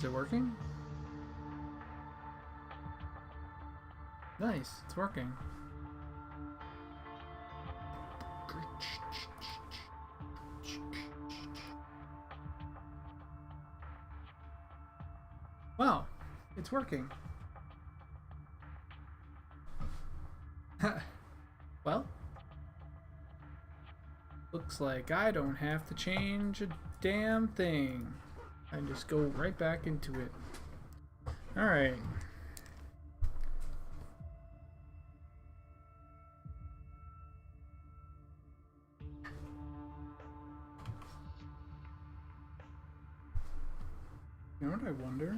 Is it working? Nice, it's working. Wow, it's working. Well, looks like I don't have to change a damn thing. I just go right back into it. Alright. You know what I wonder?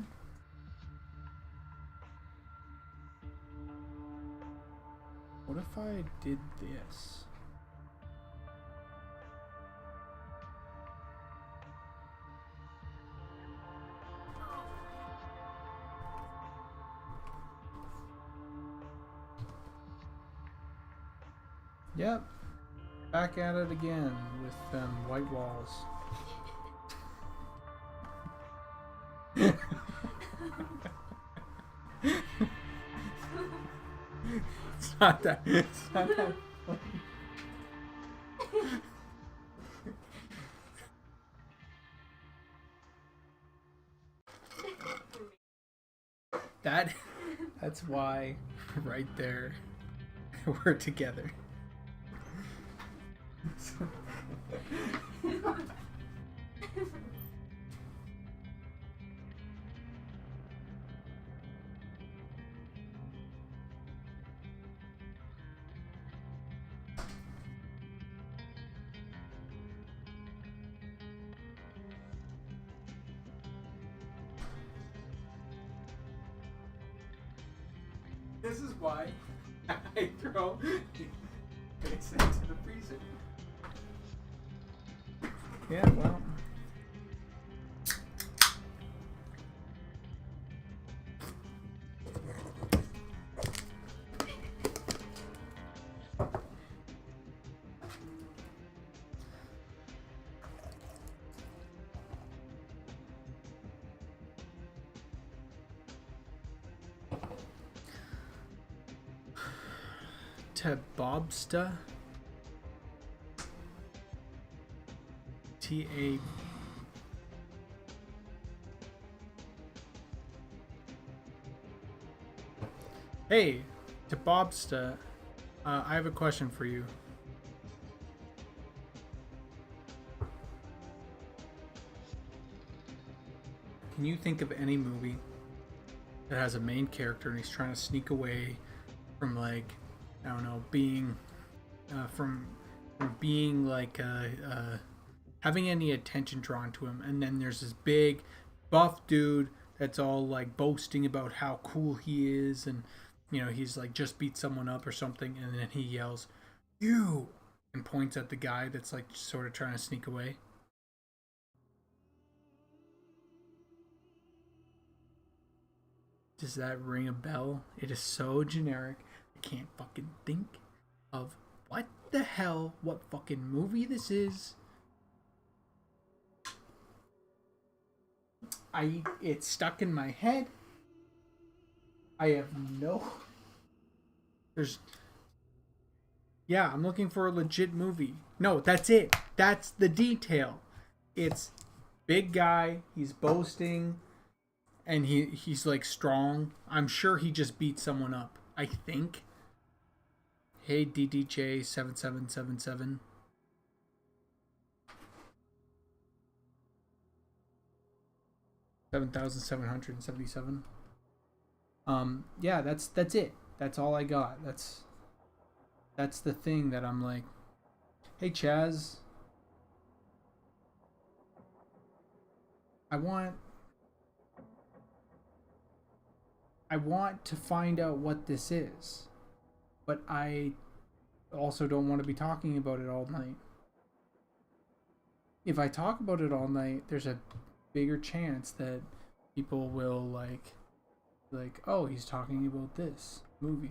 What if I did this? Yep. Back at it again with white walls. It's not that funny. That's why right there we're together. This is why I throw things into the freezer. Yeah, well. Tabobsta. T-A... Hey, Tabobsta, I have a question for you. Can you think of any movie that has a main character and he's trying to sneak away from, like, I don't know, being from being like having any attention drawn to him, and then there's this big buff dude that's all like boasting about how cool he is, and you know he's like just beat someone up or something, and then he yells "you" and points at the guy that's like sort of trying to sneak away. Does that ring a bell? It is so generic. I can't fucking think of what the hell, what fucking movie this is. It's stuck in my head. I have no. Yeah, I'm looking for a legit movie. No, that's it. That's the detail. It's big guy. He's boasting, and he's like strong. I'm sure he just beat someone up. I think. Hey, DDJ7777. $7,777. Yeah, that's it. That's all I got. That's the thing that I'm like, hey Chaz, I want to find out what this is, but I also don't want to be talking about it all night. If I talk about it all night, there's a bigger chance that people will like, oh, he's talking about this movie.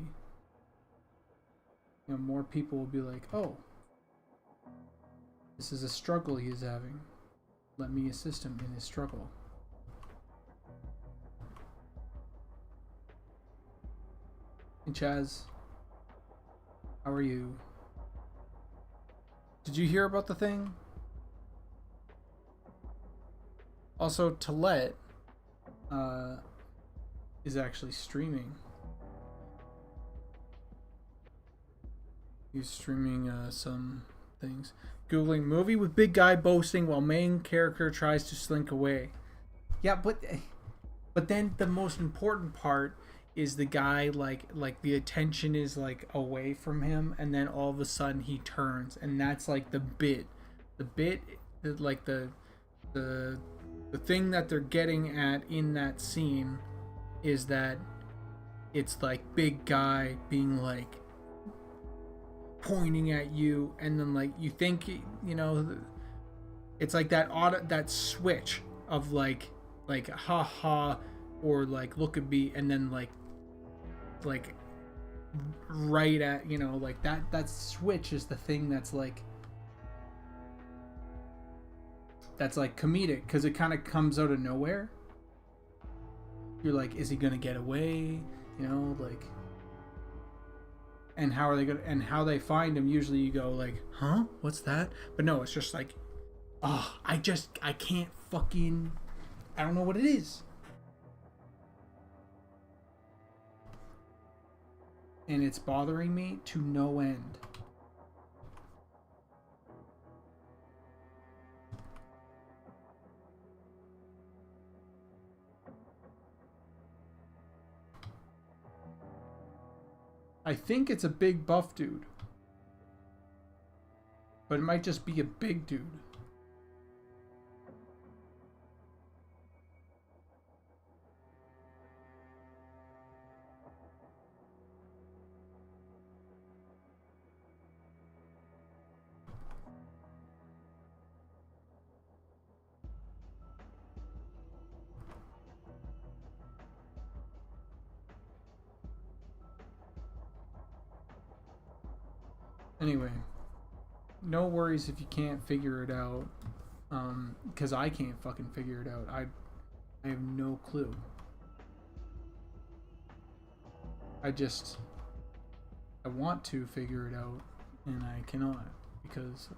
You know, more people will be like, oh, this is a struggle he is having. Let me assist him in his struggle. Hey Chaz, how are you? Did you hear about the thing? Also, Talet is actually streaming. He's streaming some things. Googling movie with big guy boasting while main character tries to slink away. Yeah, but then the most important part is the guy like the attention is like away from him, and then all of a sudden he turns, and that's like the bit. The bit, like the the thing that they're getting at in that scene is that it's like big guy being like pointing at you, and then like you think, you know, it's like that switch of like ha ha, or like look at me, and then like right at, you know, like that switch is the thing that's like comedic, because it kind of comes out of nowhere. You're like, is he gonna get away, you know, like, and how are they gonna, and how they find him, usually you go like, huh, what's that? But no, it's just like, oh, I can't fucking, I don't know what it is. And it's bothering me to no end. I think it's a big buff dude. But it might just be a big dude. Anyway, no worries if you can't figure it out, because I can't fucking figure it out. I have no clue. I want to figure it out, and I cannot, because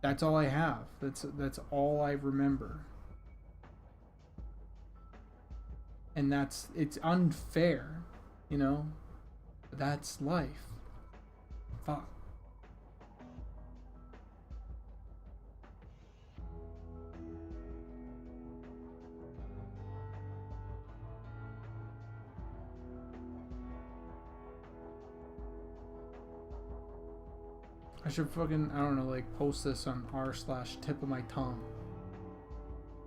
that's all I have. That's all I remember. And it's unfair, you know? That's life. Fuck. I should fucking, I don't know, like post this on r/tip of my tongue.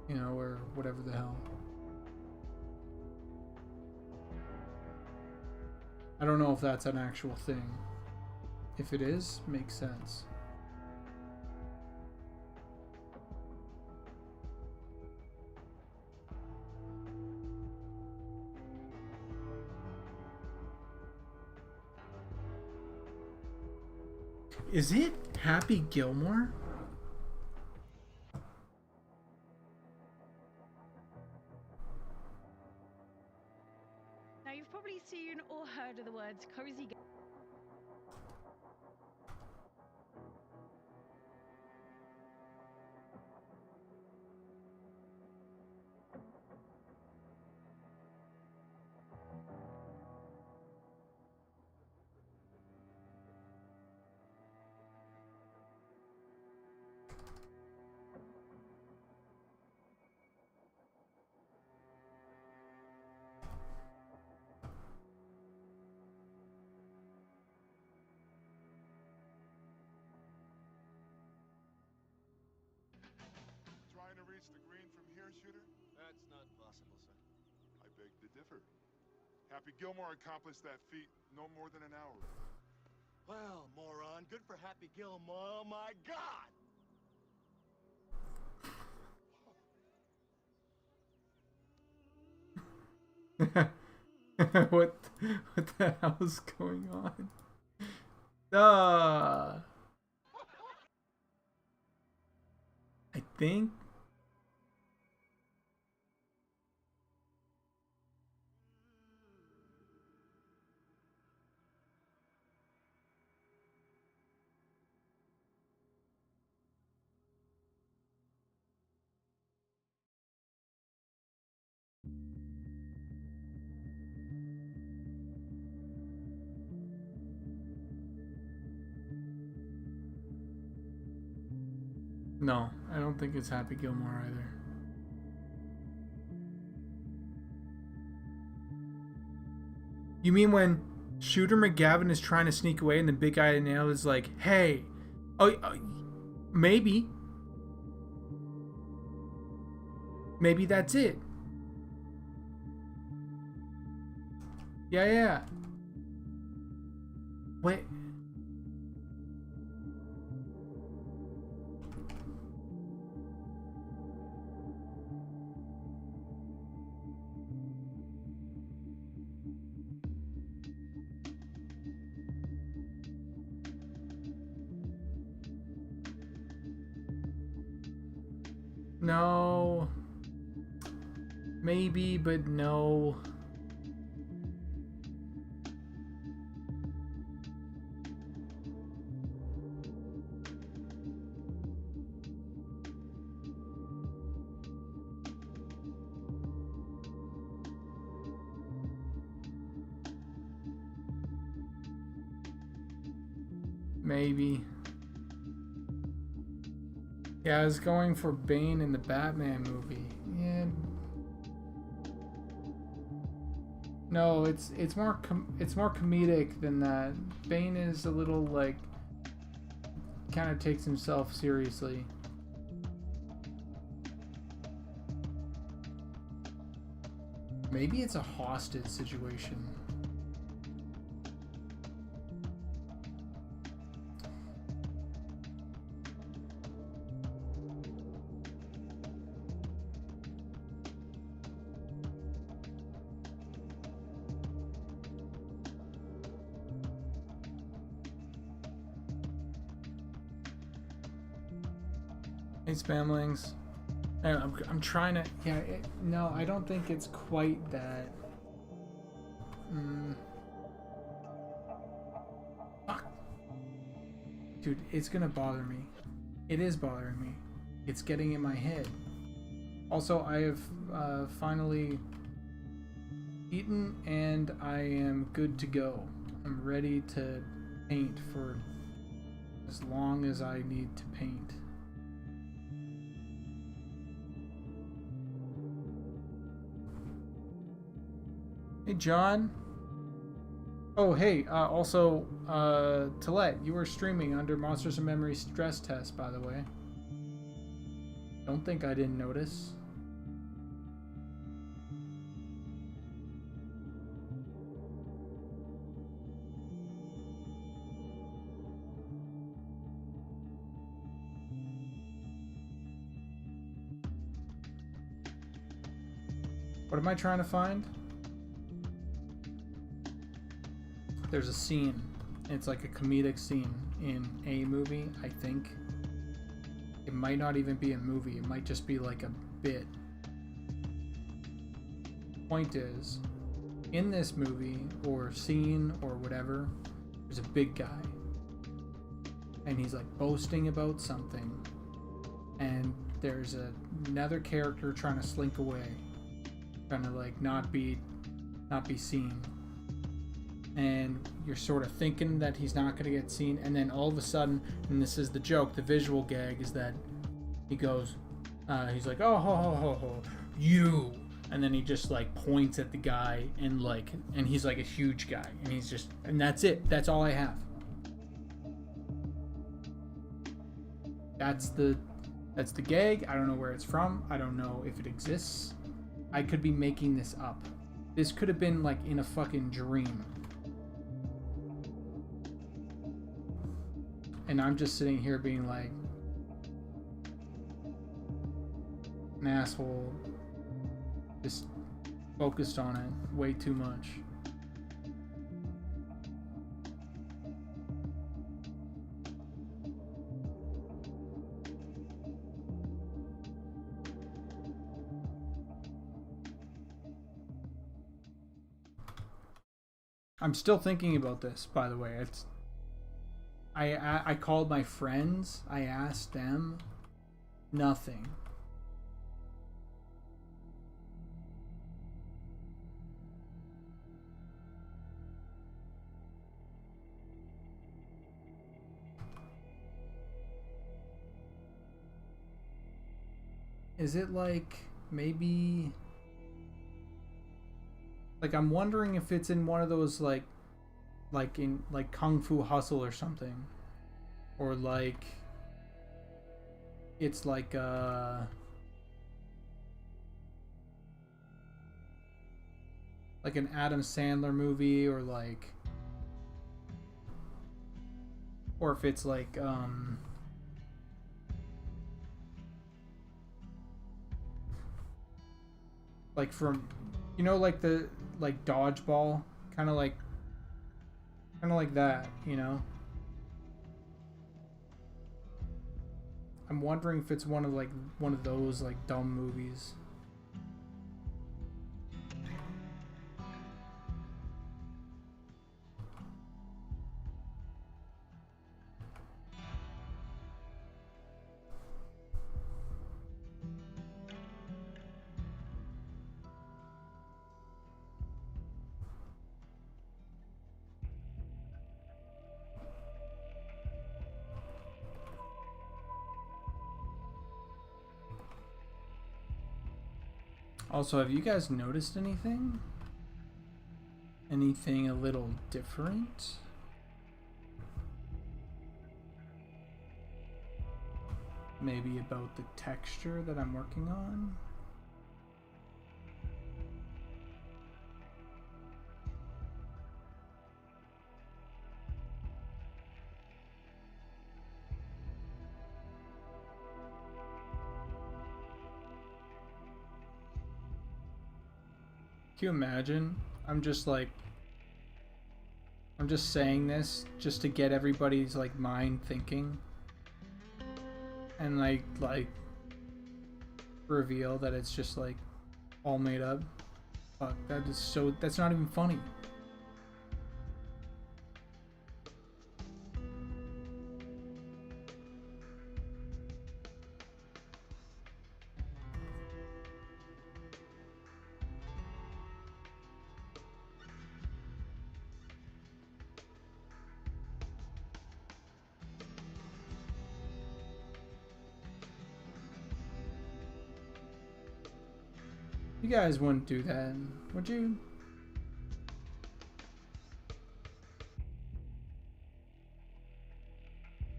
You know, or whatever the hell. I don't know if that's an actual thing. If it is, makes sense. Is it Happy Gilmore? Now, you've probably seen or heard of the words cozy. Trying to reach the green from here, shooter? That's not possible, sir. I beg to differ. Happy Gilmore accomplished that feat no more than an hour ago. Well, moron, good for Happy Gilmore. Oh my God! what the hell is going on? I think No, I don't think it's Happy Gilmore either. You mean when Shooter McGavin is trying to sneak away and the big guy nail is like, hey, oh, maybe. Maybe that's it. Yeah. Wait. No. Maybe, but no. Maybe. Yeah, I was going for Bane in the Batman movie. Yeah. No, it's more comedic than that. Bane is a little like kind of takes himself seriously. Maybe it's a hostage situation. Hey, Spamlings. I'm trying to... Yeah, no, I don't think it's quite that. Fuck. Dude, it's gonna bother me. It is bothering me. It's getting in my head. Also, I have finally eaten and I am good to go. I'm ready to paint for as long as I need to paint. Hey, John. Oh, hey, also, Tillette, you were streaming under Monsters of Memory stress test, by the way. Don't think I didn't notice. What am I trying to find? There's a scene. It's like a comedic scene in a movie, I think. It might not even be a movie. It might just be like a bit. Point is, in this movie or scene or whatever, there's a big guy. And he's like boasting about something. And there's another character trying to slink away. Trying to like not be seen. And you're sort of thinking that he's not going to get seen, and then all of a sudden, and this is the joke, the visual gag is that he goes, he's like, oh, ho, ho, ho, ho, you, and then he just like points at the guy, and he's like a huge guy, and he's just, and that's it, that's all I have. That's the gag. I don't know where it's from. I don't know if it exists. I could be making this up. This could have been like in a fucking dream. And I'm just sitting here being like an asshole, just focused on it way too much. I'm still thinking about this, by the way. I called my friends. I asked them. Nothing. Is it like maybe like I'm wondering if it's in one of those like in like Kung Fu Hustle or something, or like it's like an Adam Sandler movie, or if it's like from, you know, like the like dodgeball, kind of like that, you know. I'm wondering if it's one of those like dumb movies. Also, have you guys noticed anything? Anything a little different? Maybe about the texture that I'm working on? Can you imagine? I'm just saying this just to get everybody's like mind thinking, and like reveal that it's just like all made up. Fuck, that's not even funny. You guys wouldn't do that, would you?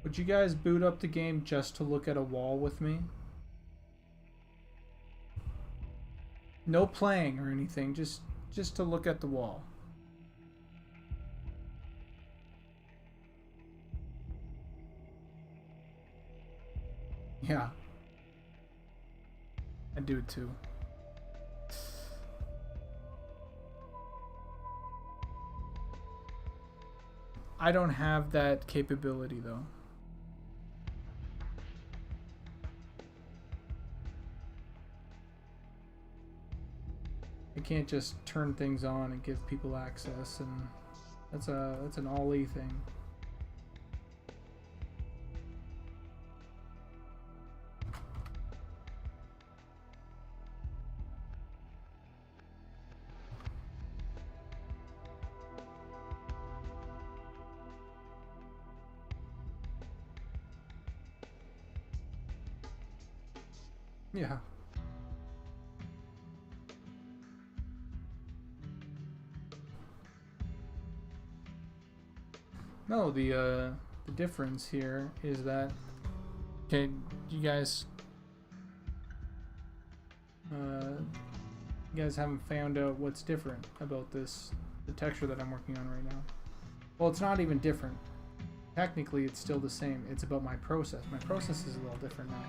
Would you guys boot up the game just to look at a wall with me? No playing or anything, just to look at the wall. Yeah. I do it too. I don't have that capability though. I can't just turn things on and give people access, and that's an all-e thing. Yeah. No, the difference here is that, okay, you guys haven't found out what's different about the texture that I'm working on right now. Well, it's not even different. Technically, it's still the same. It's about my process. My process is a little different now.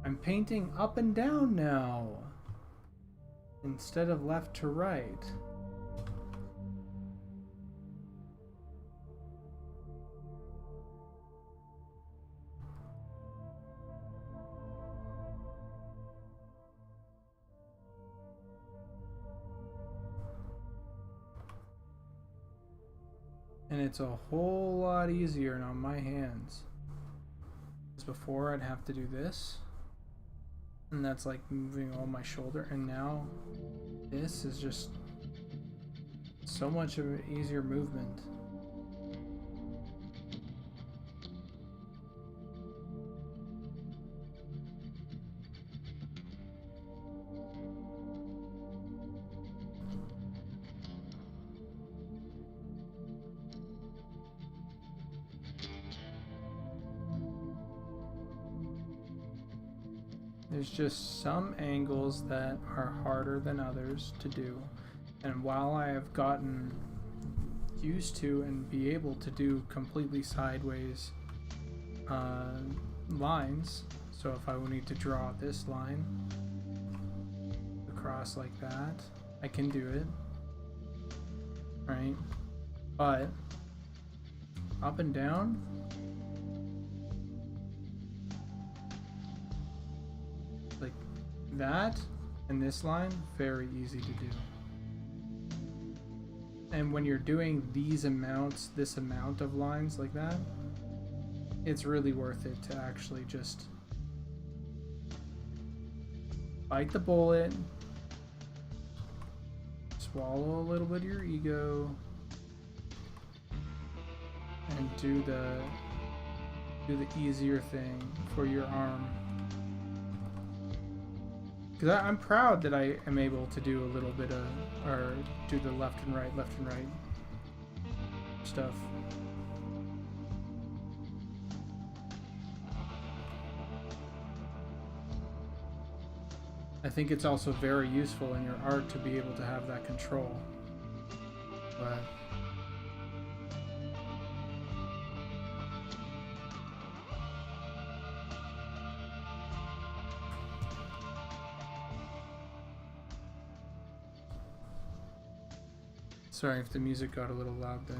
I'm painting up and down now instead of left to right. And it's a whole lot easier on my hands. Because before I'd have to do this. And that's like moving all my shoulder. And now this is just so much of an easier movement. There's just some angles that are harder than others to do, and while I have gotten used to and be able to do completely sideways lines, so if I need to draw this line across like that, I can do it, right? But up and down, like that and this line, very easy to do. And when you're doing these amounts, this amount of lines like that, it's really worth it to actually just bite the bullet, swallow a little bit of your ego, and do the easier thing for your arm. Because I'm proud that I am able to do a little bit of, or do the left and right stuff. I think it's also very useful in your art to be able to have that control. But sorry if the music got a little loud there.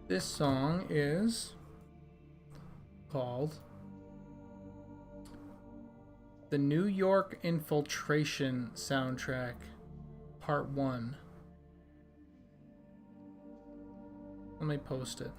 This song is called The New York Infiltration Soundtrack, Part 1. Let me post it.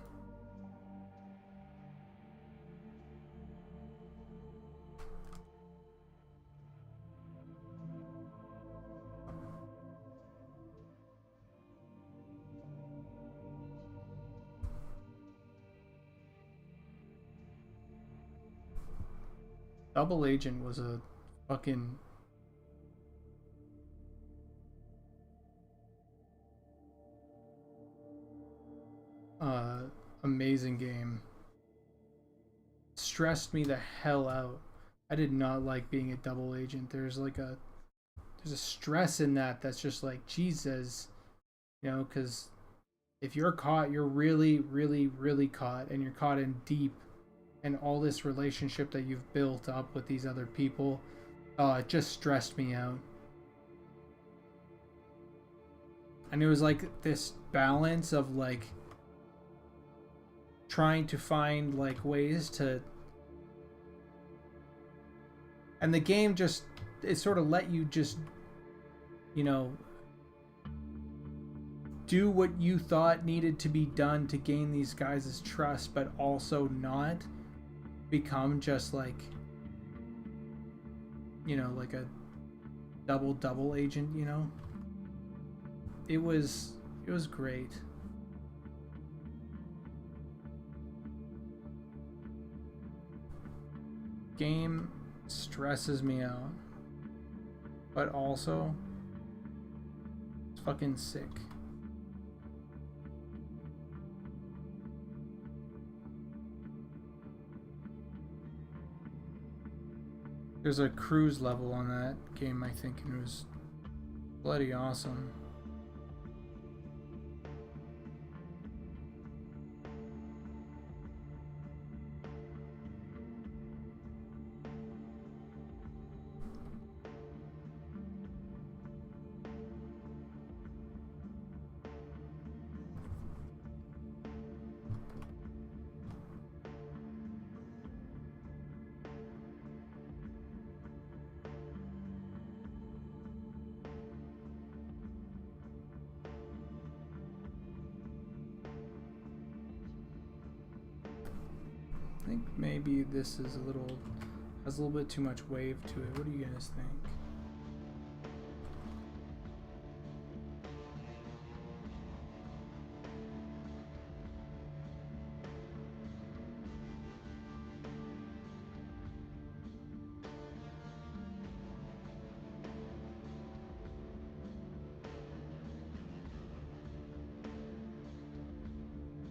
Double Agent was a fucking amazing game. Stressed me the hell out. I did not like being a double agent. There's a stress in that that's just like, Jesus, you know, because if you're caught, you're really, really, really caught, and you're caught in deep. And all this relationship that you've built up with these other people, it just stressed me out. And it was like this balance of like trying to find like ways to, and the game just, it sort of let you just, you know, do what you thought needed to be done to gain these guys' trust, but also not become just like, you know, like a double agent, you know. It was It was great. Game stresses me out, but also it's fucking sick. There's a cruise level on that game, I think, and it was bloody awesome. I think maybe this is has a little bit too much wave to it. What do you guys think?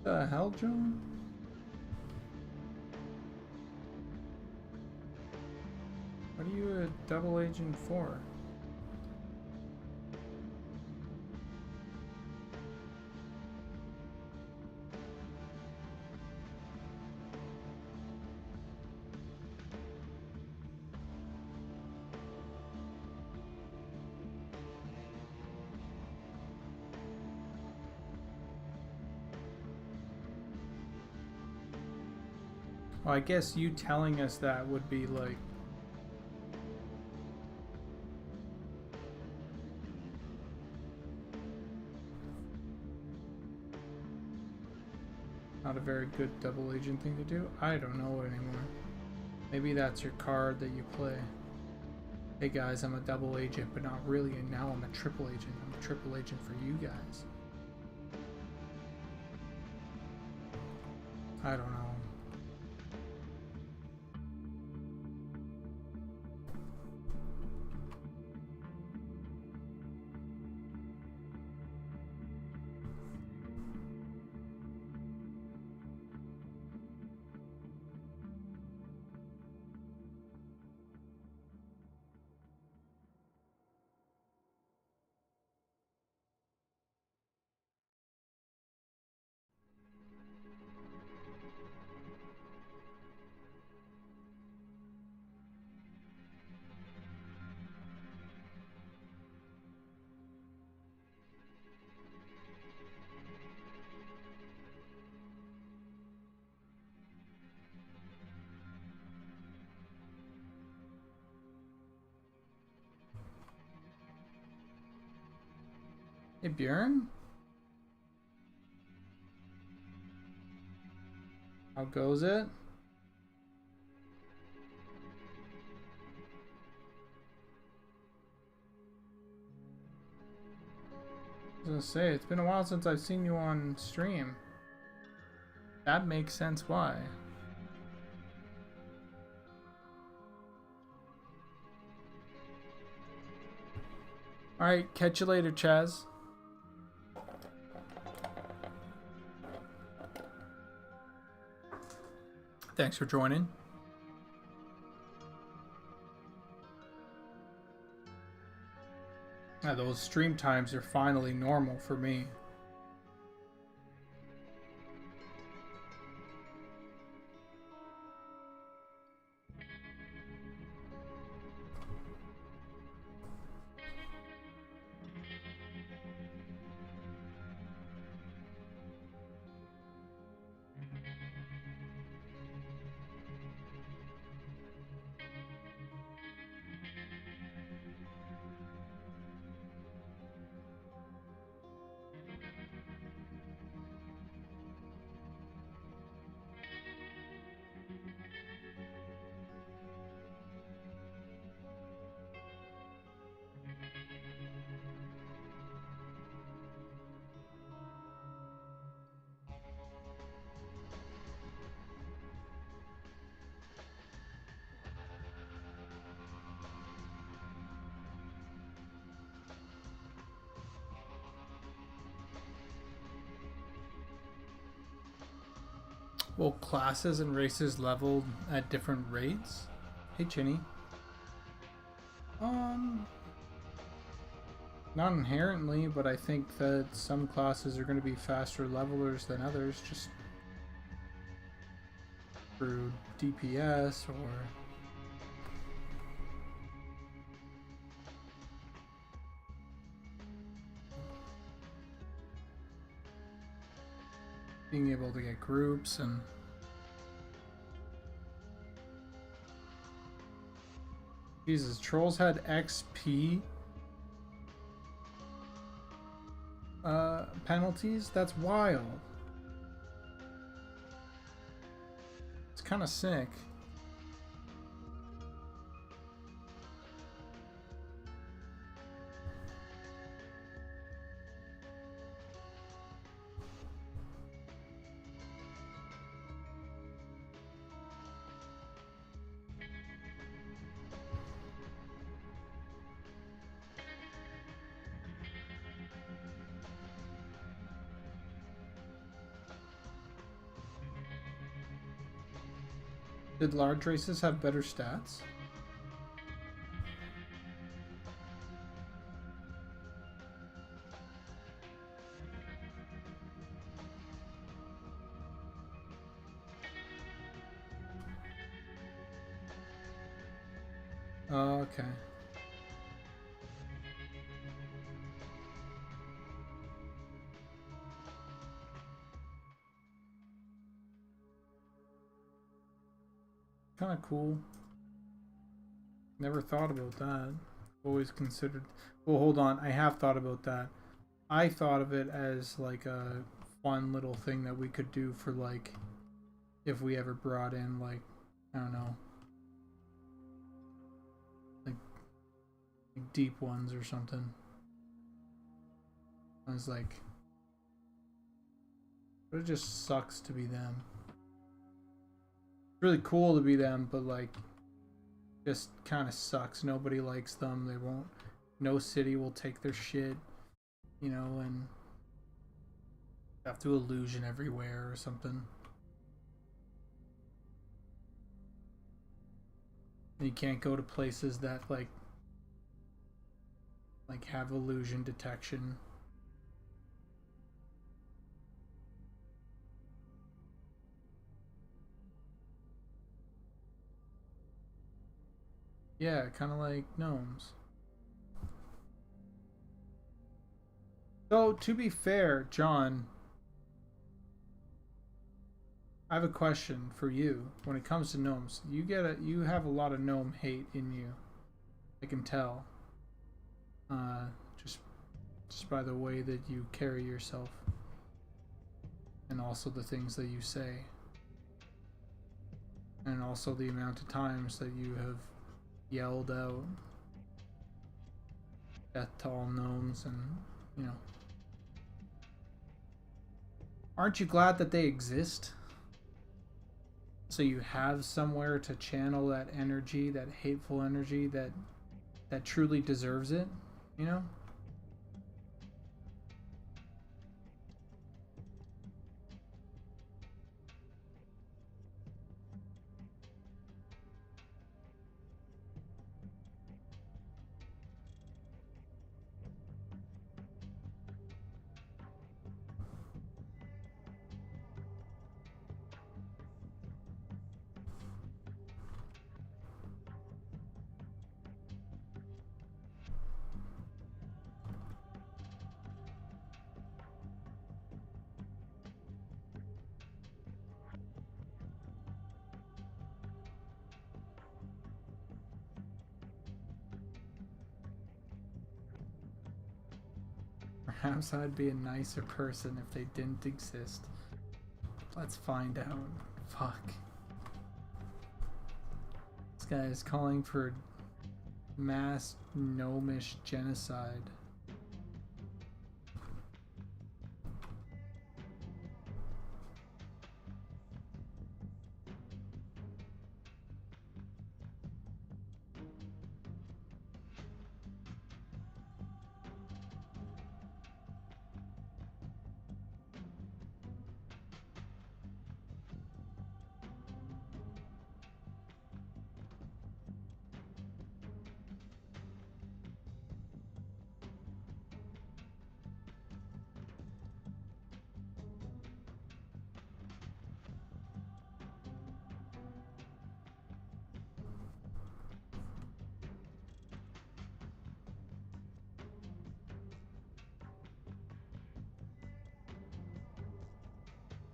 The hell, John? What are you a double agent for? Well, I guess you telling us that would be like... not a very good double agent thing to do. I don't know anymore. Maybe that's your card that you play. Hey guys, I'm a double agent, but not really, and now I'm a triple agent. I'm a triple agent for you guys. I don't know. Hey, Bjorn? How goes it? I was gonna say, it's been a while since I've seen you on stream. That makes sense why. Alright, catch you later, Chaz. Thanks for joining. Yeah, those stream times are finally normal for me. Well, classes and races leveled at different rates. Hey, Chinny. Not inherently, but I think that some classes are going to be faster levelers than others, just through DPS or being able to get groups and Jesus, trolls had XP penalties? That's wild. It's kind of sick. Did large races have better stats? Oh, okay. Kind of cool. Never thought about that. Always considered. Well, hold on. I have thought about that. I thought of it as like a fun little thing that we could do for like if we ever brought in like I don't know like deep ones or something. I was like, but it just sucks to be them. It's really cool to be them, but like just kind of sucks. Nobody likes them. They won't. No city will take their shit, you know, and have to illusion everywhere or something. And you can't go to places that like have illusion detection. Yeah, kind of like gnomes. So, to be fair, John, I have a question for you. When it comes to gnomes, you have a lot of gnome hate in you. I can tell. Just by the way that you carry yourself, and also the things that you say, and also the amount of times that you have yelled out death to all gnomes, and you know. Aren't you glad that they exist? So you have somewhere to channel that energy, that hateful energy that truly deserves it, you know? Perhaps I'd be a nicer person if they didn't exist. Let's find out. Fuck. This guy is calling for mass gnomish genocide.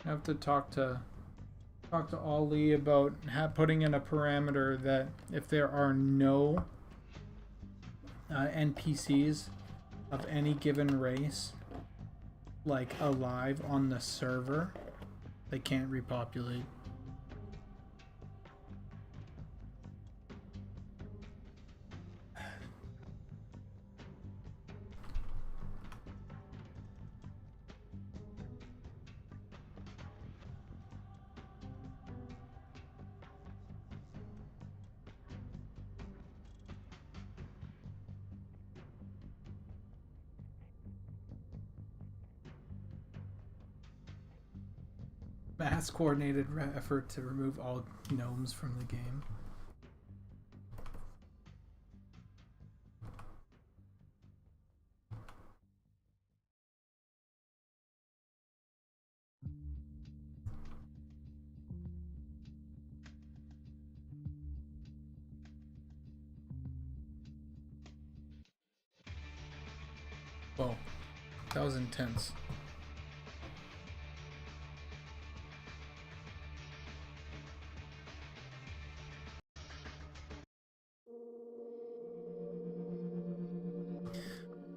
I have to talk to Ali about putting in a parameter that if there are no NPCs of any given race like alive on the server, they can't repopulate. Mass coordinated effort to remove all gnomes from the game. Whoa, that was intense.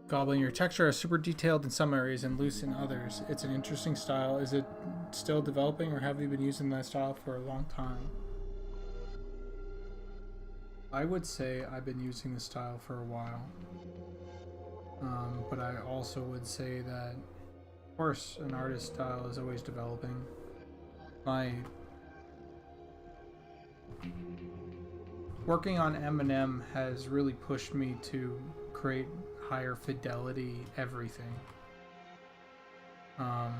Goblin, your texture is super detailed in some areas and loose in others. It's an interesting style. Is it still developing, or have you been using that style for a long time? I would say I've been using the style for a while. But I also would say that, of course, an artist's style is always developing. Working on M&M has really pushed me to create higher fidelity everything. I'm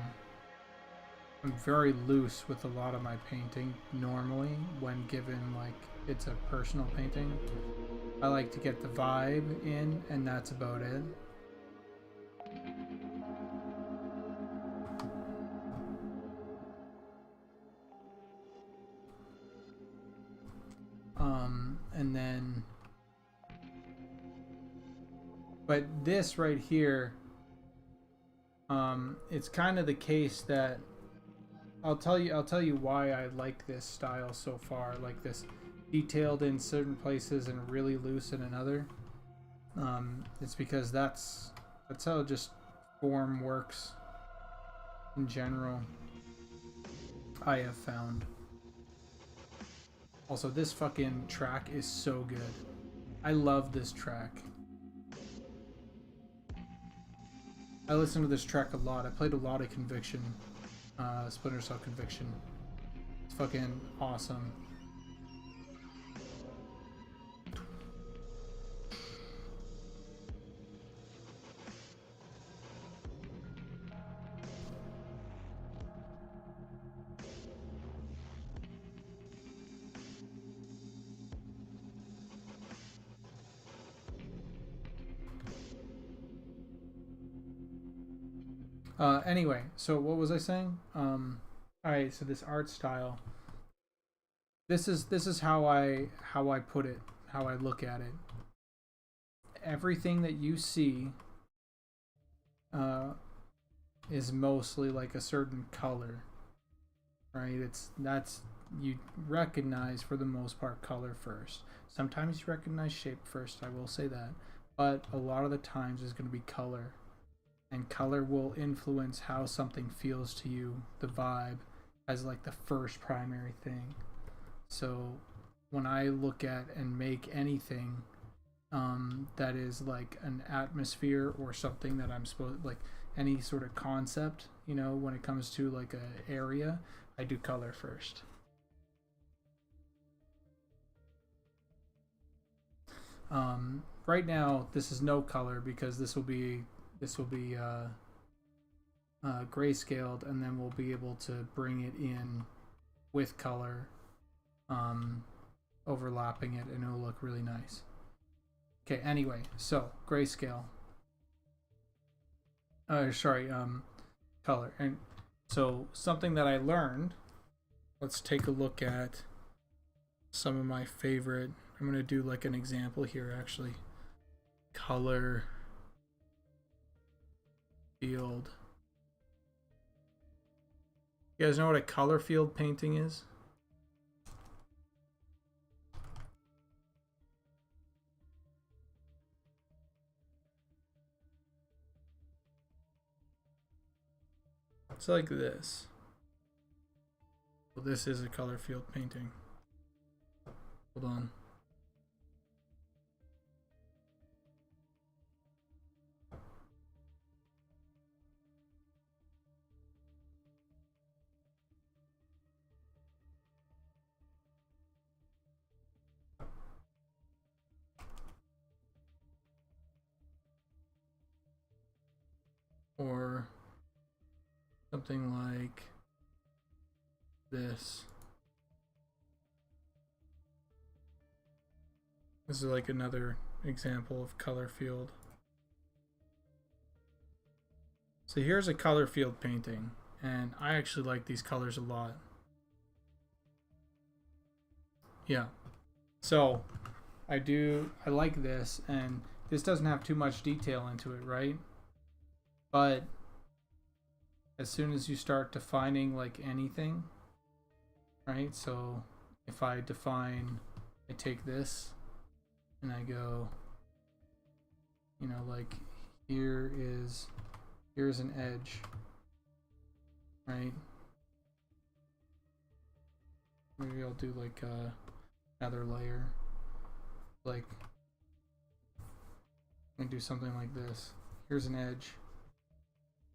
very loose with a lot of my painting normally when given like it's a personal painting. I like to get the vibe in, and that's about it. And then, but this right here, it's kind of the case that I'll tell you why I like this style so far, like this detailed in certain places and really loose in another. It's because that's how just form works in general, I have found. Also, this fucking track is so good. I love this track. I listen to this track a lot. I played a lot of Conviction, Splinter Cell Conviction. It's fucking awesome. Anyway, so what was I saying? Alright, so this art style. This is how I put it, how I look at it. Everything that you see is mostly like a certain color. Right? That's you recognize for the most part color first. Sometimes you recognize shape first, I will say that. But a lot of the times is going to be color. And color will influence how something feels to you, the vibe, as like the first primary thing. So when I look at and make anything that is like an atmosphere or something that I'm supposed, like any sort of concept, you know, when it comes to like a area, I do color first. Right now this is no color because this will be grayscaled, and then we'll be able to bring it in with color, overlapping it, and it'll look really nice. Okay, anyway, so grayscale. Color. And so something that I learned, let's take a look at some of my favorite. I'm going to do like an example here actually. Color field You guys know what a color field painting is? It's like this. Well, this is a color field painting. Hold on. Or something like this. This is like another example of color field. So here's a color field painting, and I actually like these colors a lot. Yeah. So I like this, and this doesn't have too much detail into it, right? But as soon as you start defining like anything, right? So if I take this and I go, you know, like here's an edge, right? Maybe I'll do like another layer, like and do something like this. Here's an edge,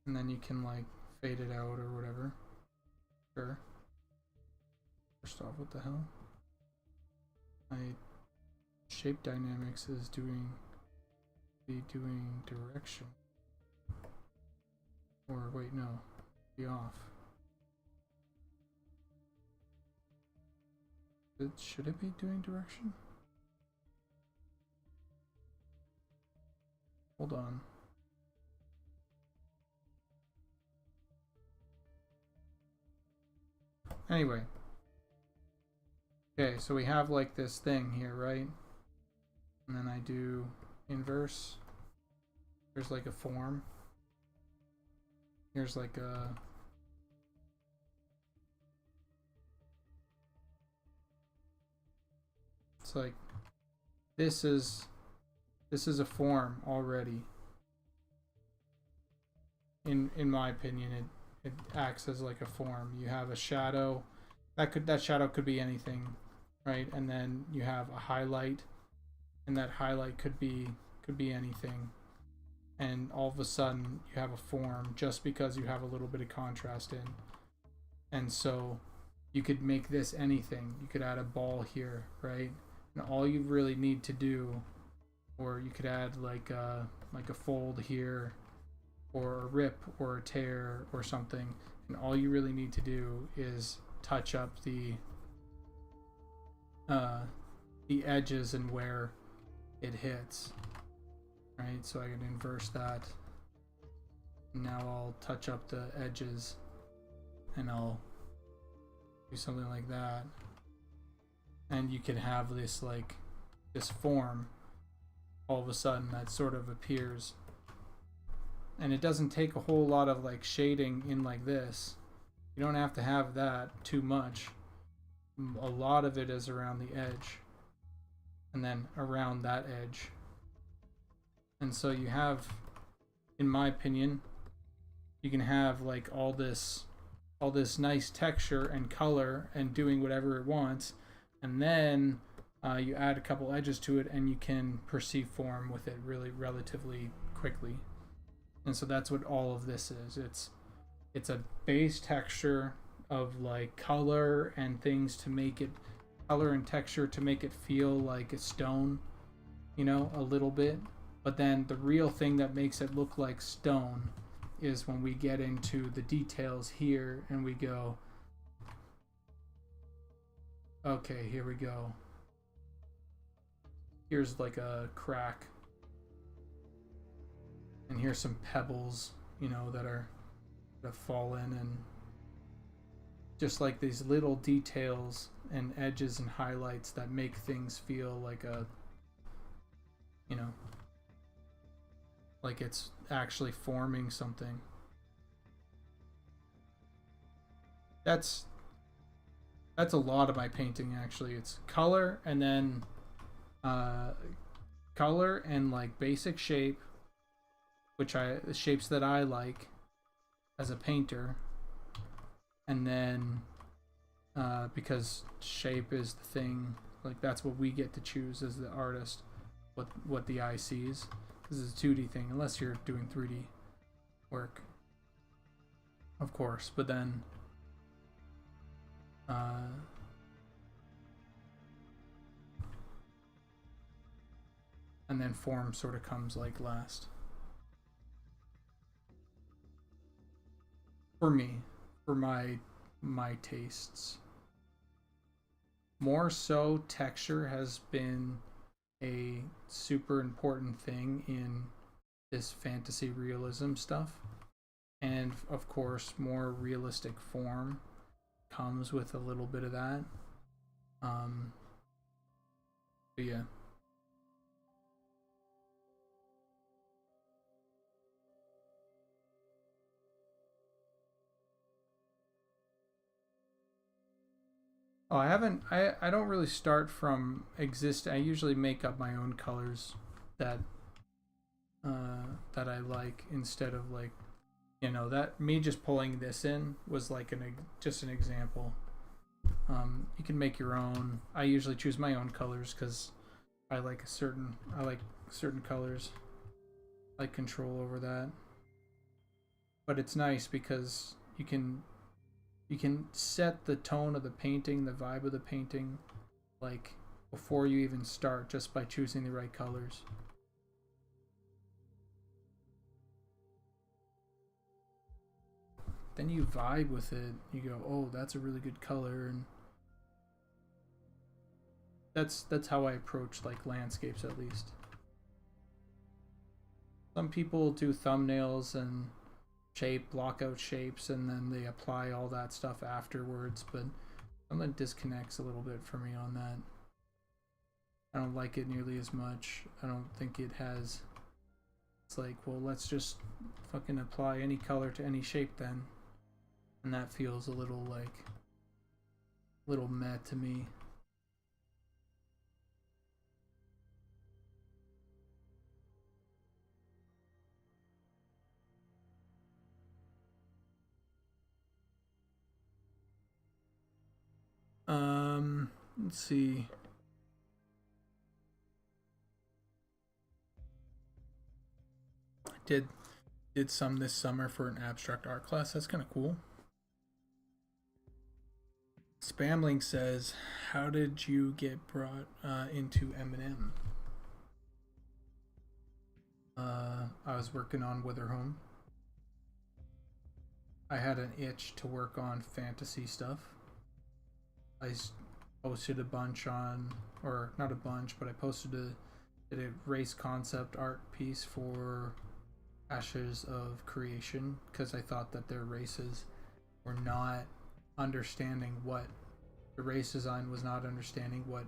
and then you can like fade it out or whatever. Sure. First off, what the hell? My shape dynamics is doing direction. Or wait, no, be off. Should it be doing direction? Hold on. Anyway. Okay, so we have like this thing here, right? And then I do inverse. There's like a form. Here's like a... It's like this is a form already. In my opinion, it acts as like a form. You have a shadow. That shadow could be anything, right? And then you have a highlight, and that highlight could be anything. And all of a sudden you have a form just because you have a little bit of contrast in. And so you could make this anything. You could add a ball here, right? And all you really need to do, or you could add like a fold here, or a rip or a tear or something, and all you really need to do is touch up the edges and where it hits, right? So I can inverse that. Now I'll touch up the edges, and I'll do something like that, and you can have this like this form all of a sudden that sort of appears. And it doesn't take a whole lot of like shading in like this. You don't have to have that too much. A lot of it is around the edge, and then around that edge. And so you have, in my opinion, you can have like all this nice texture and color and doing whatever it wants, and then you add a couple edges to it, and you can perceive form with it really relatively quickly. And so that's what all of this is. It's a base texture of like color and things to make it, color and texture to make it feel like a stone, you know, a little bit. But then the real thing that makes it look like stone is when we get into the details here and we go, okay, here we go. Here's like a crack. And here's some pebbles, you know, that have fallen, and just like these little details and edges and highlights that make things feel like a, you know, like it's actually forming something. That's a lot of my painting actually. It's color and then color and like basic shape, which the shapes that I like as a painter, and then because shape is the thing, like that's what we get to choose as the artist, what the eye sees. This is a 2D thing, unless you're doing 3D work, of course. But then and then form sort of comes like last for me, for my tastes. More so, texture has been a super important thing in this fantasy realism stuff, and of course more realistic form comes with a little bit of that. But yeah. Oh, I haven't. I don't really start from exist. I usually make up my own colors that that I like, instead of like, that me just pulling this in was like just an example. You can make your own. I usually choose my own colors because I like certain colors. I like control over that. But it's nice because you can set the tone of the painting, the vibe of the painting, like before you even start, just by choosing the right colors. Then you vibe with it. You go, oh, that's a really good color, and that's how I approach like landscapes, at least. Some people do thumbnails and block out shapes, and then they apply all that stuff afterwards, but something disconnects a little bit for me on that. I don't like it nearly as much. I don't think it has. It's like, well, let's just fucking apply any color to any shape then. And that feels a little like, little meh to me. Let's see. Did some this summer for an abstract art class. That's kind of cool. Spamling says, "How did you get brought into Eminem?" I was working on Witherhome. I had an itch to work on fantasy stuff. I posted a bunch on, or not a bunch, but I posted did a race concept art piece for Ashes of Creation, because I thought that their races were not understanding what the race design was not understanding what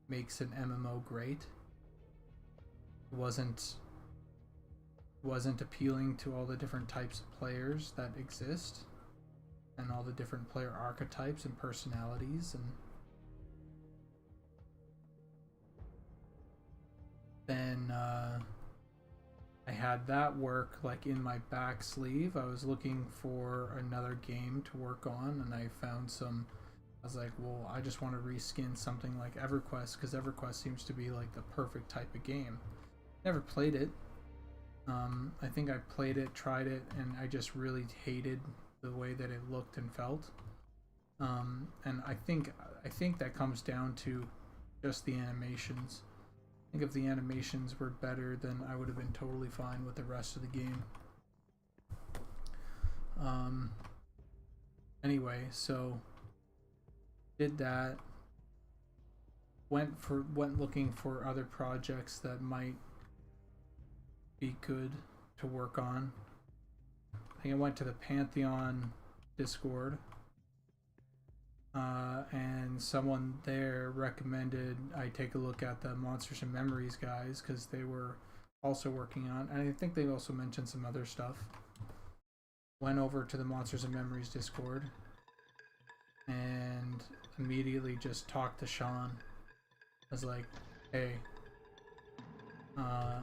makes an MMO great. It wasn't appealing to all the different types of players that exist, and all the different player archetypes and personalities. And then I had that work like in my back sleeve. I was looking for another game to work on, and I found some. I was like, well, I just want to reskin something like EverQuest, because EverQuest seems to be like the perfect type of game. Never played it. I think I played it, tried it, and I just really hated the way that it looked and felt. And I think that comes down to just the animations. I think if the animations were better, then I would have been totally fine with the rest of the game. Anyway, so did that. Went looking for other projects that might be good to work on. I think I went to the Pantheon Discord, and someone there recommended I take a look at the Monsters and Memories guys, because they were also working on, and I think they also mentioned some other stuff. Went over to the Monsters and Memories Discord, and immediately just talked to Sean. I was like, hey, I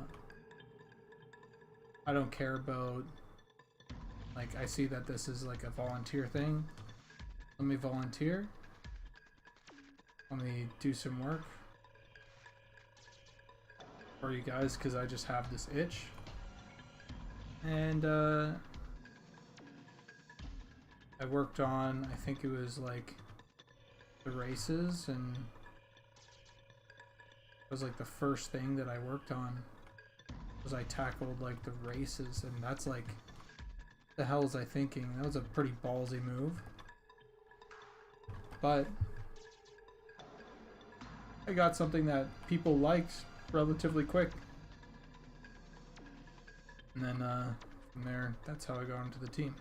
don't care about, like, I see that this is like a volunteer thing. Let me volunteer. Let me do some work for you guys because I just have this itch. And I worked on, I think it was like the races, and it was like the first thing that I worked on was I tackled like the races, and that's like, the hell was I thinking? That was a pretty ballsy move. But I got something that people liked relatively quick. And then from there, that's how I got into the team.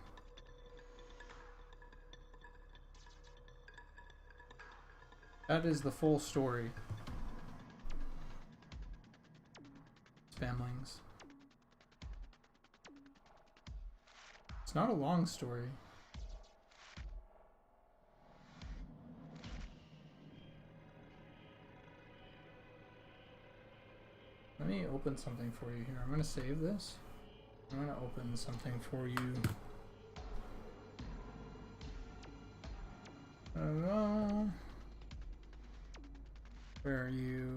That is the full story. Spamlings. It's not a long story. Let me open something for you here. I'm going to save this. I'm going to open something for you. Where are you?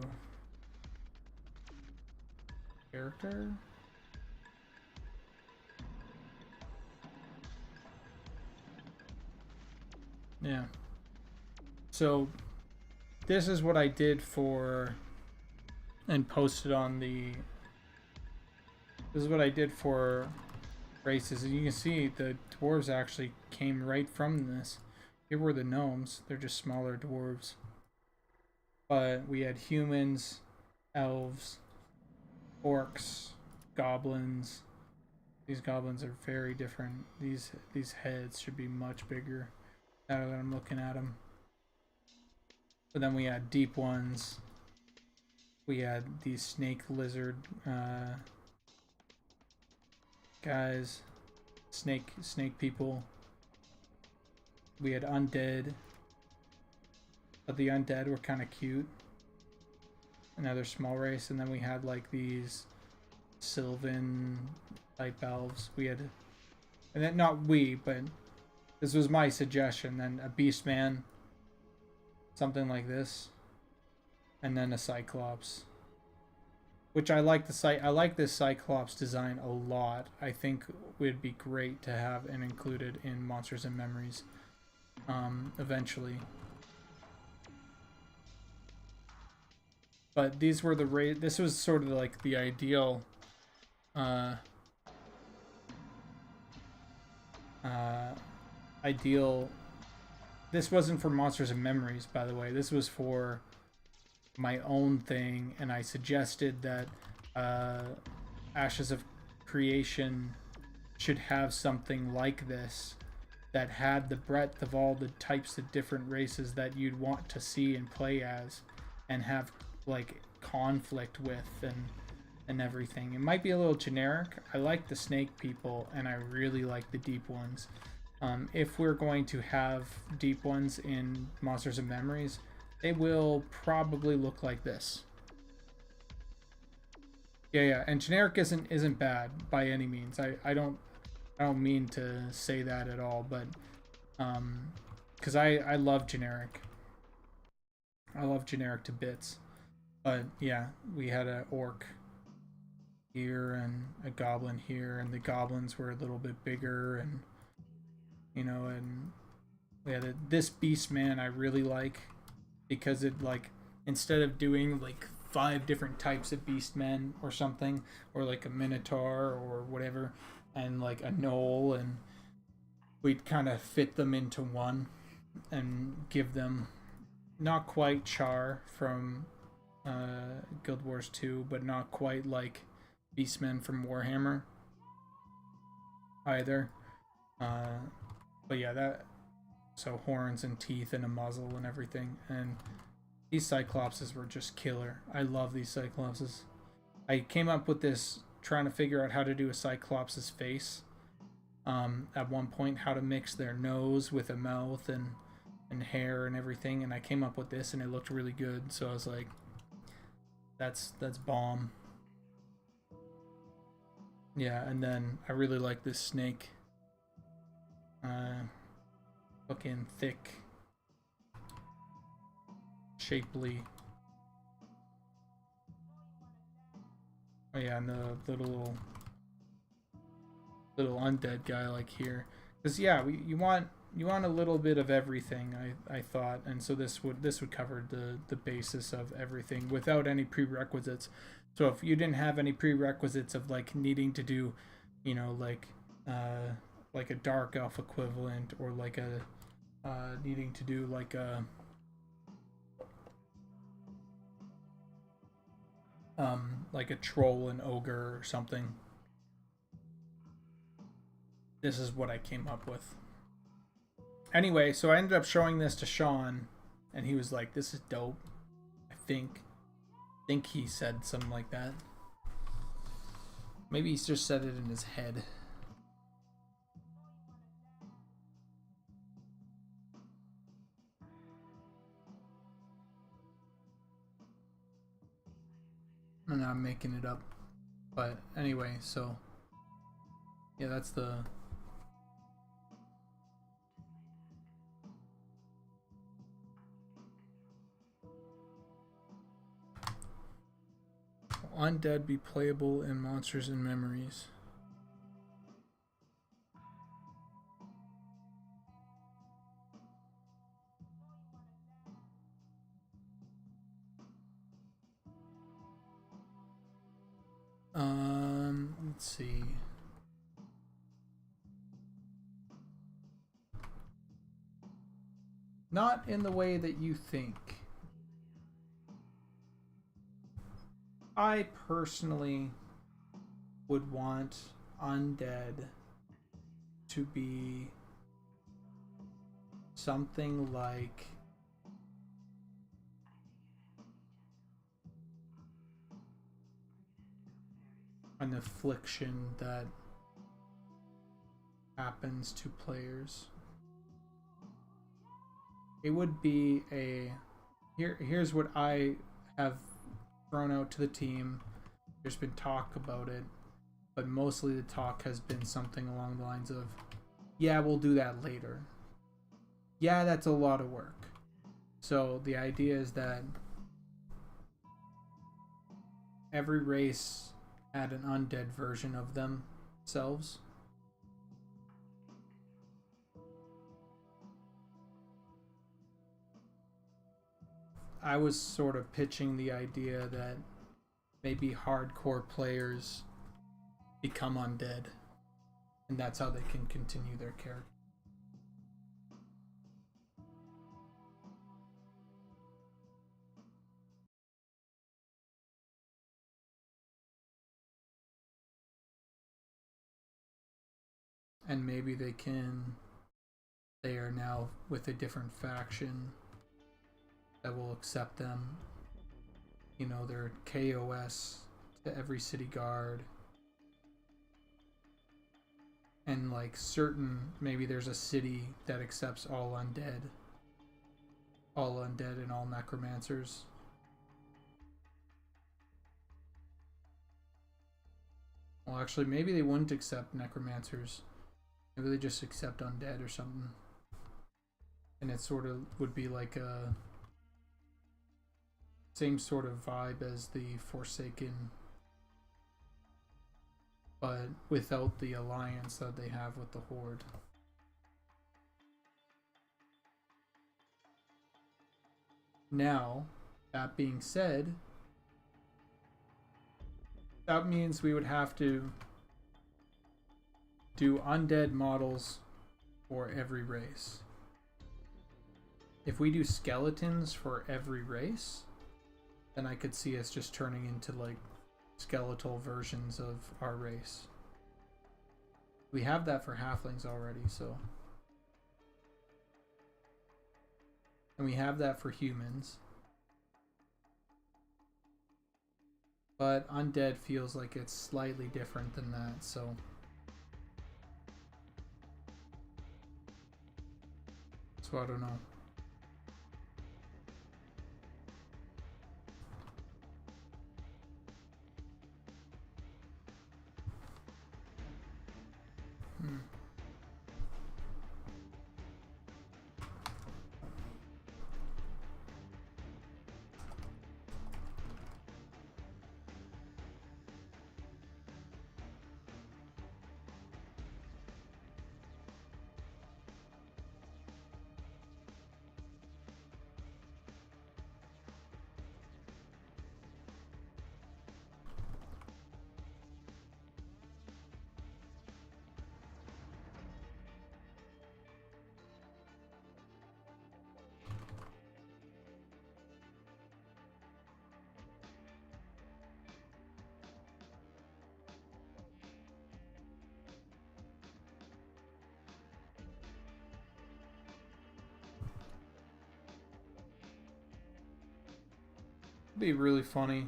Character? Yeah. So this is what I did for and posted on the, this is what I did for races, and you can see the dwarves actually came right from this. Here were the gnomes. They're just smaller dwarves. But we had humans, elves, orcs, goblins. These goblins are very different. These heads should be much bigger now that I'm looking at them. But then we had deep ones. We had these snake lizard guys, snake people. We had undead, but the undead were kind of cute. Another small race, and then we had like these Sylvan type elves. We had, and then not we, but this was my suggestion. Then a beast man, something like this, and then a cyclops. Which I like I like this cyclops design a lot. I think it would be great to have and included in Monsters and Memories eventually. But these were the this was sort of like the ideal ideal. This wasn't for Monsters and Memories, by the way. This was for my own thing, and I suggested that Ashes of Creation should have something like this that had the breadth of all the types of different races that you'd want to see and play as and have like conflict with and everything. It might be a little generic. I like the snake people and I really like the deep ones. If we're going to have deep ones in Monsters and Memories, they will probably look like this. Yeah, and generic isn't bad by any means. I don't mean to say that at all, but because I love generic. I love generic to bits. But yeah, we had an orc here and a goblin here, and the goblins were a little bit bigger, and you know, and we had this beast man I really like, because it, like, instead of doing like 5 different types of beast men or something, or like a minotaur or whatever, and like a gnoll, and we'd kind of fit them into one and give them not quite Char from Guild Wars 2, but not quite like Beastmen from Warhammer either. But yeah, that, so horns and teeth and a muzzle and everything. And these Cyclopses were just killer. I love these Cyclopses. I came up with this trying to figure out how to do a Cyclops' face. At one point, how to mix their nose with a mouth and and hair and everything, and I came up with this and it looked really good, so I was like, that's bomb. Yeah, and then I really like this snake. Fucking thick, shapely. Oh yeah, and the little undead guy like here, because yeah, you want a little bit of everything. I thought, and so this would cover the basis of everything without any prerequisites. So if you didn't have any prerequisites of like needing to do, you know, like a dark elf equivalent, or like a needing to do like a troll and ogre or something, this is what I came up with. Anyway, so I ended up showing this to Sean, and he was like, "This is dope." I think he said something like that. Maybe he's just said it in his head. And I'm making it up. But anyway, so yeah, that's the undead be playable in Monsters and Memories. Let's see. Not in the way that you think. I personally would want undead to be something like an affliction that happens to players. It would be a here's what I have thrown out to the team. There's been talk about it, but mostly the talk has been something along the lines of, yeah, we'll do that later. Yeah, that's a lot of work. So the idea is that every race had an undead version of themselves. I was sort of pitching the idea that maybe hardcore players become undead, and that's how they can continue their character. And maybe they are now with a different faction that will accept them. You know, they're KOS to every city guard. And like maybe there's a city that accepts all undead and all necromancers. Well, actually, maybe they wouldn't accept necromancers. Maybe they just accept undead or something. And it sort of would be like a same sort of vibe as the Forsaken, but without the alliance that they have with the Horde. Now, that being said, that means we would have to do undead models for every race. If we do skeletons for every race, then I could see us just turning into like skeletal versions of our race. We have that for halflings already, so. And we have that for humans. But undead feels like it's slightly different than that, so. So I don't know. Be really funny.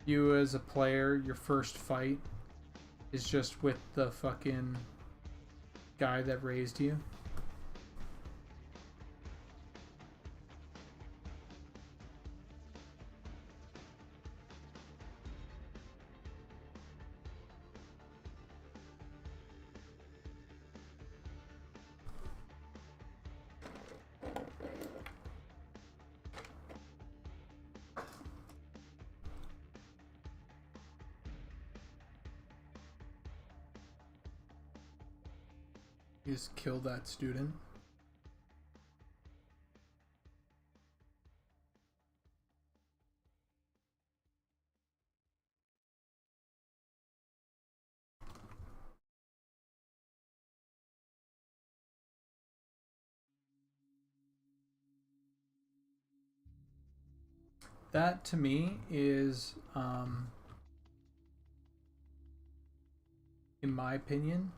You as a player, your first fight is just with the fucking guy that raised you. You just kill that student. That to me is, in my opinion,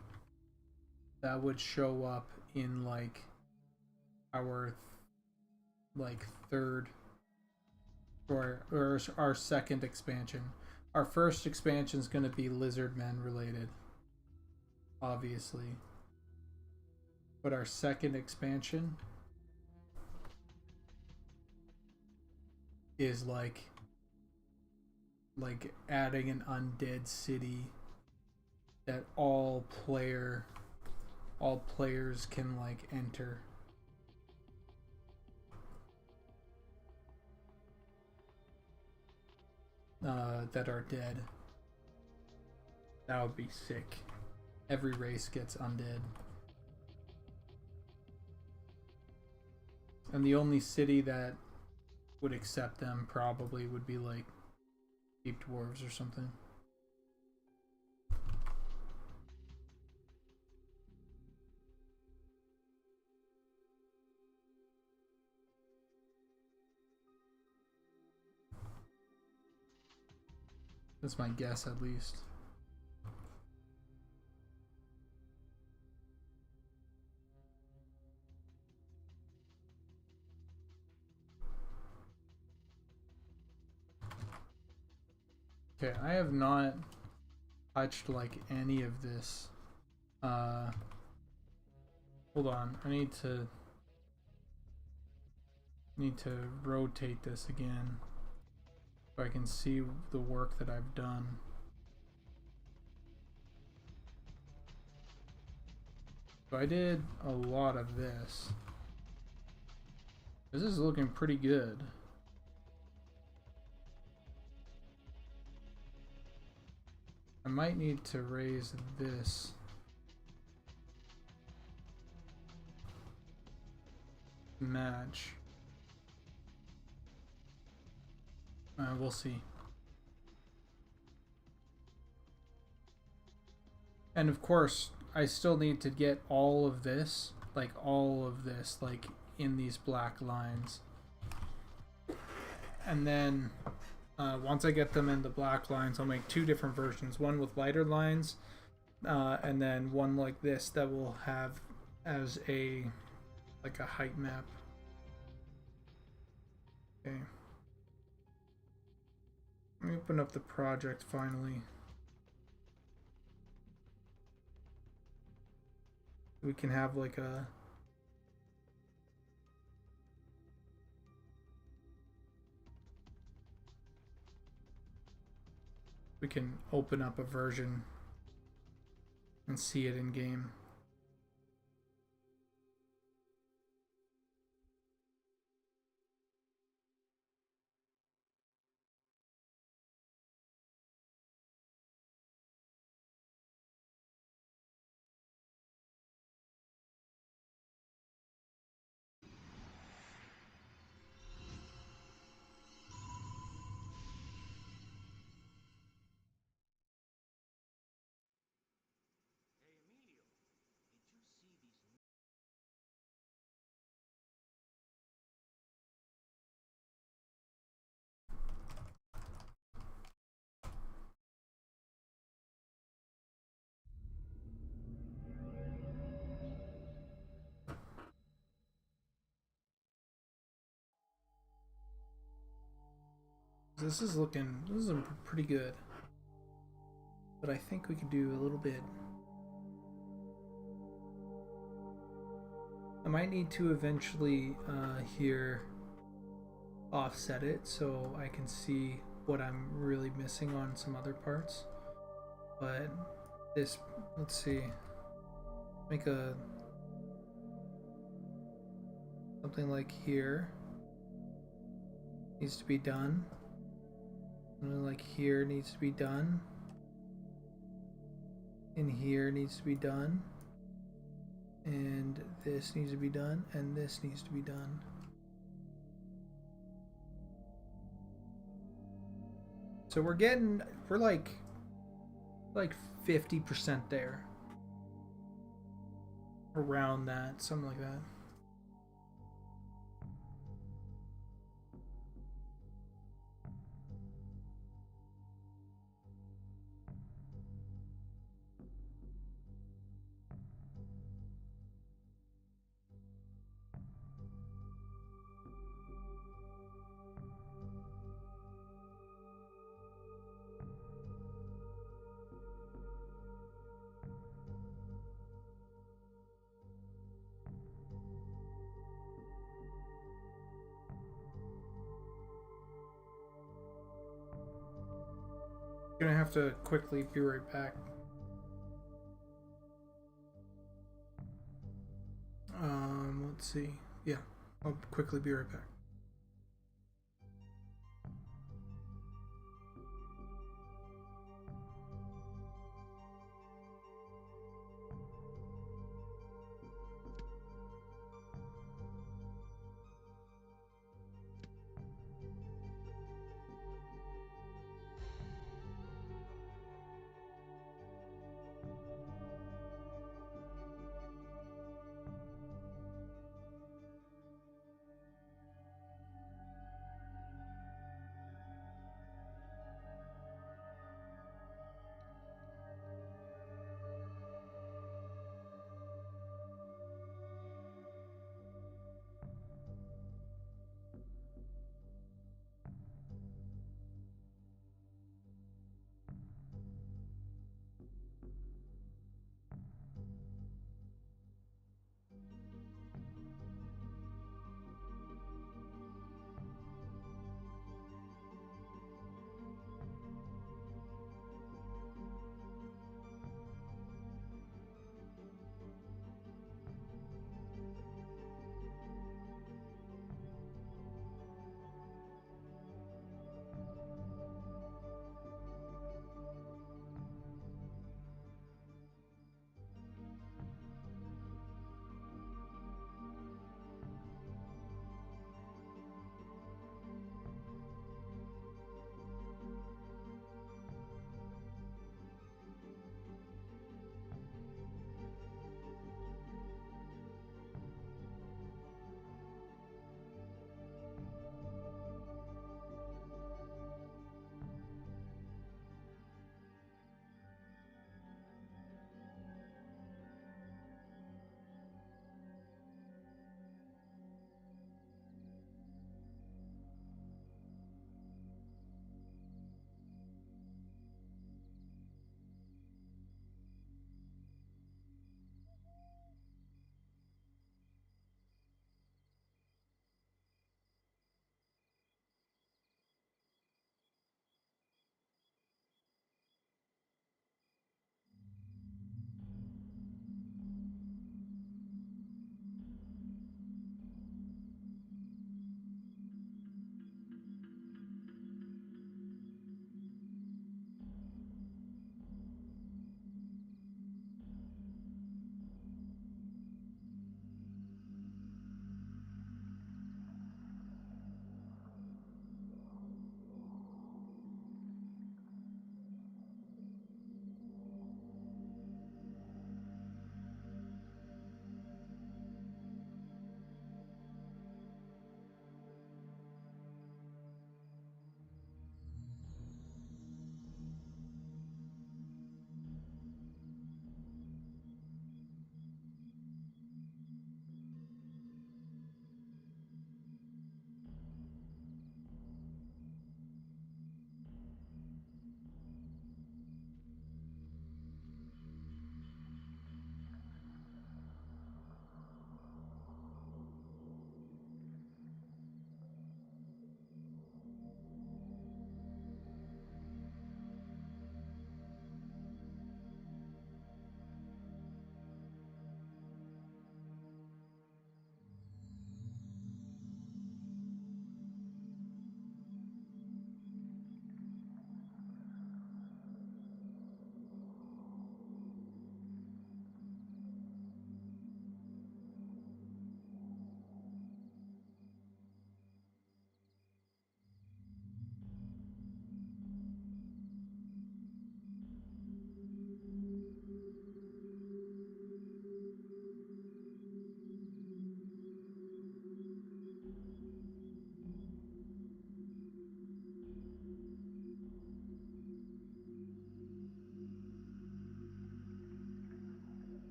that would show up in like our third or our second expansion. Our first expansion is going to be Lizardmen related, obviously, but our second expansion is like adding an undead city that all players can like enter. That are dead. That would be sick. Every race gets undead. And the only city that would accept them probably would be like Deep Dwarves or something. That's my guess, at least. Okay, I have not touched like any of this. Hold on, I need to rotate this again so I can see the work that I've done. So I did a lot of this. This is looking pretty good. I might need to raise this. Match. We'll see. And of course, I still need to get all of this, like in these black lines. And then once I get them in the black lines, I'll make two different versions. One with lighter lines, and then one like this that will have as a height map. Okay. Let me open up the project finally. We can have like a we can open up a version and see it in game. Hey, Emilio, This is pretty good. But I think we could do a little bit. I might need to eventually here offset it so I can see what I'm really missing on some other parts. But this, let's see, make a something like here needs to be done. Something like here needs to be done. In here needs to be done. And this needs to be done, and this needs to be done. So we're like 50% there. Around that, something like that. Gonna have to quickly be right back. Let's see. Yeah, I'll quickly be right back.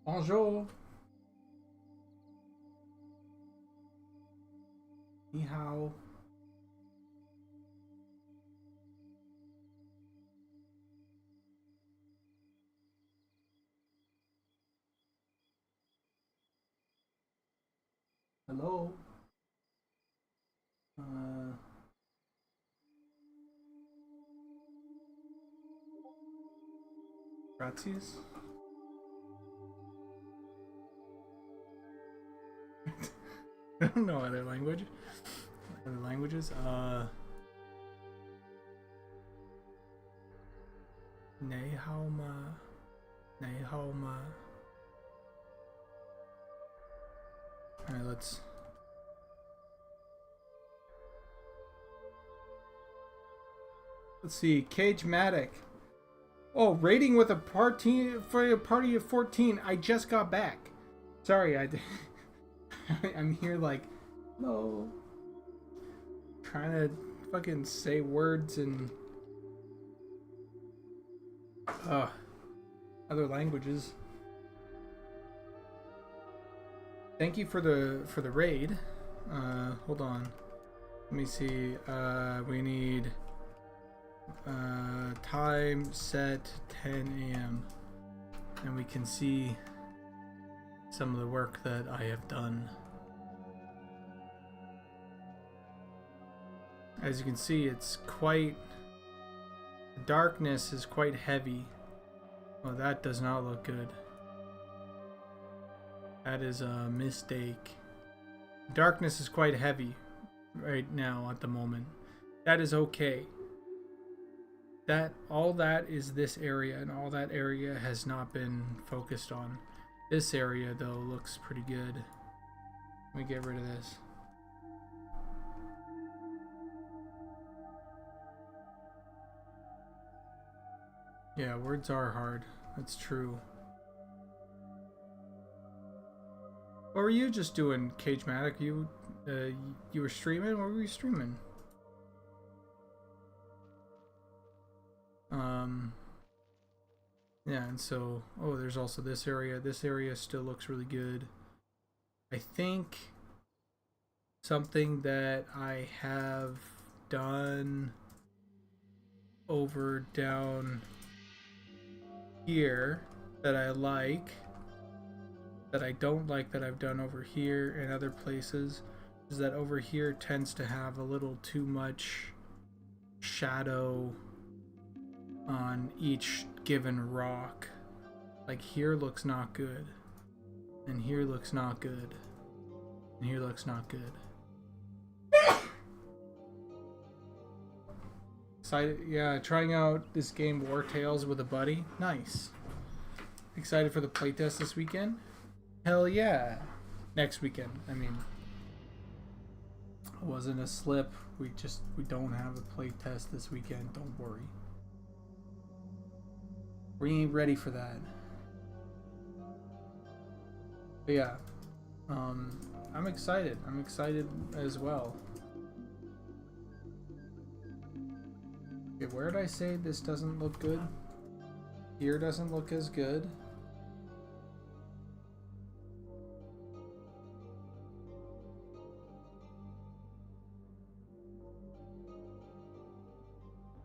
Bonjour. Ni hao. Hello. Gracias. I don't know other language. Other languages. Nei hao ma. Nei hao ma. Alright, let's see. Cage-matic. Oh, rating with a party for a party of 14. I just got back. Sorry, I'm here like, no, trying to fucking say words and other languages. Thank you for the raid. Hold on. Let me see. We need time set 10 a.m. and we can see some of the work that I have done. As you can see, it's quite, the darkness is quite heavy. Oh, that does not look good. That is a mistake. Darkness is quite heavy right now at the moment. That is okay. That all that is this area, and all that area has not been focused on. This area though looks pretty good. Let me get rid of this. Yeah, words are hard. That's true. What were you just doing, Cage-matic? You were streaming? What were you streaming? Yeah, and so, oh, there's also this area. This area still looks really good. I think something that I have done over down here that I like, that I don't like that I've done over here and other places, is that over here tends to have a little too much shadow on each given rock. Like here looks not good, and here looks not good, and here looks not good. Excited, yeah, trying out this game War Tales with a buddy. Nice. Excited for the playtest this weekend? Hell yeah. Next weekend, I mean. It wasn't a slip. We don't have a playtest this weekend. Don't worry. We ain't ready for that. But yeah. I'm excited. I'm excited as well. Okay, where did I say this doesn't look good? Here doesn't look as good.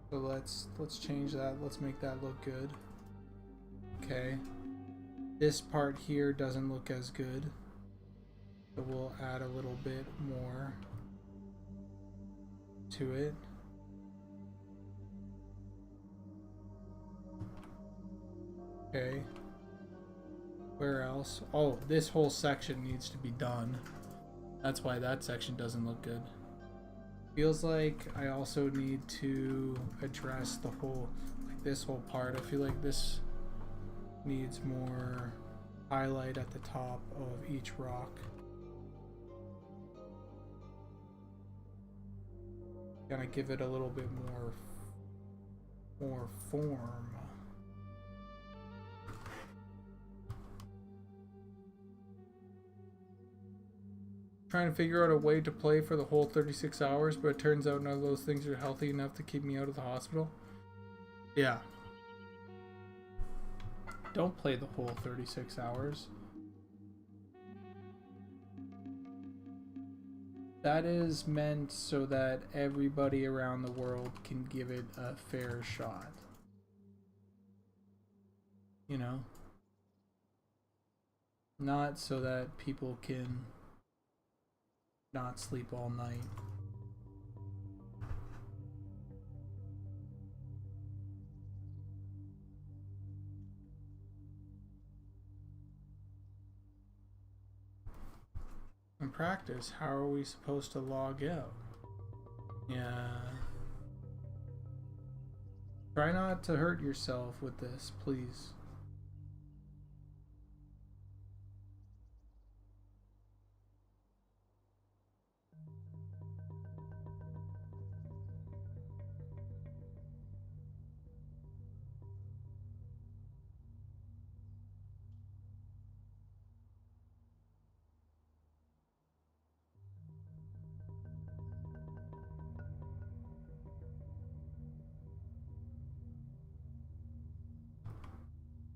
So let's change that. Let's make that look good. Okay. This part here doesn't look as good. So we'll add a little bit more to it. Okay. Where else? Oh, this whole section needs to be done. That's why that section doesn't look good. Feels like I also need to address the whole, like this whole part. I feel like this needs more highlight at the top of each rock. Gonna give it a little bit more form. Trying to figure out a way to play for the whole 36 hours, but it turns out none of those things are healthy enough to keep me out of the hospital. Yeah. don't play the whole 36 hours. That is meant so that everybody around the world can give it a fair shot. You know? Not so that people can not sleep all night. In practice, how are we supposed to log out? Yeah. Try not to hurt yourself with this, please.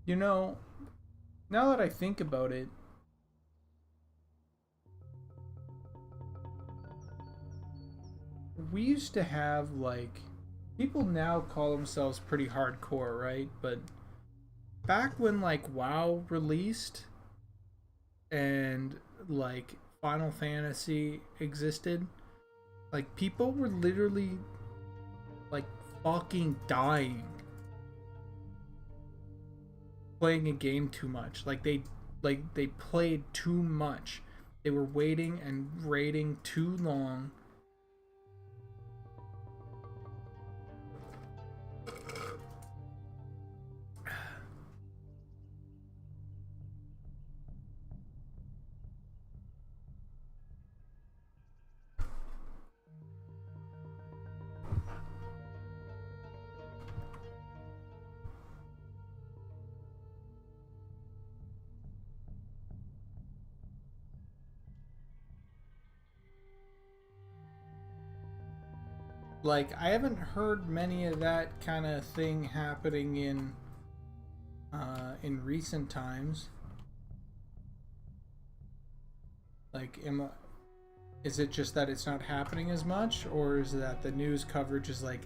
You know, now that I think about it, we used to have, like, people now call themselves pretty hardcore, right? But back when, like, WoW released and, like, Final Fantasy existed, like, people were literally, like, fucking dying playing a game too much. Like they played too much. They were waiting and raiding too long. Like, I haven't heard many of that kind of thing happening in recent times. Like, is it just that it's not happening as much, or is it that the news coverage is like,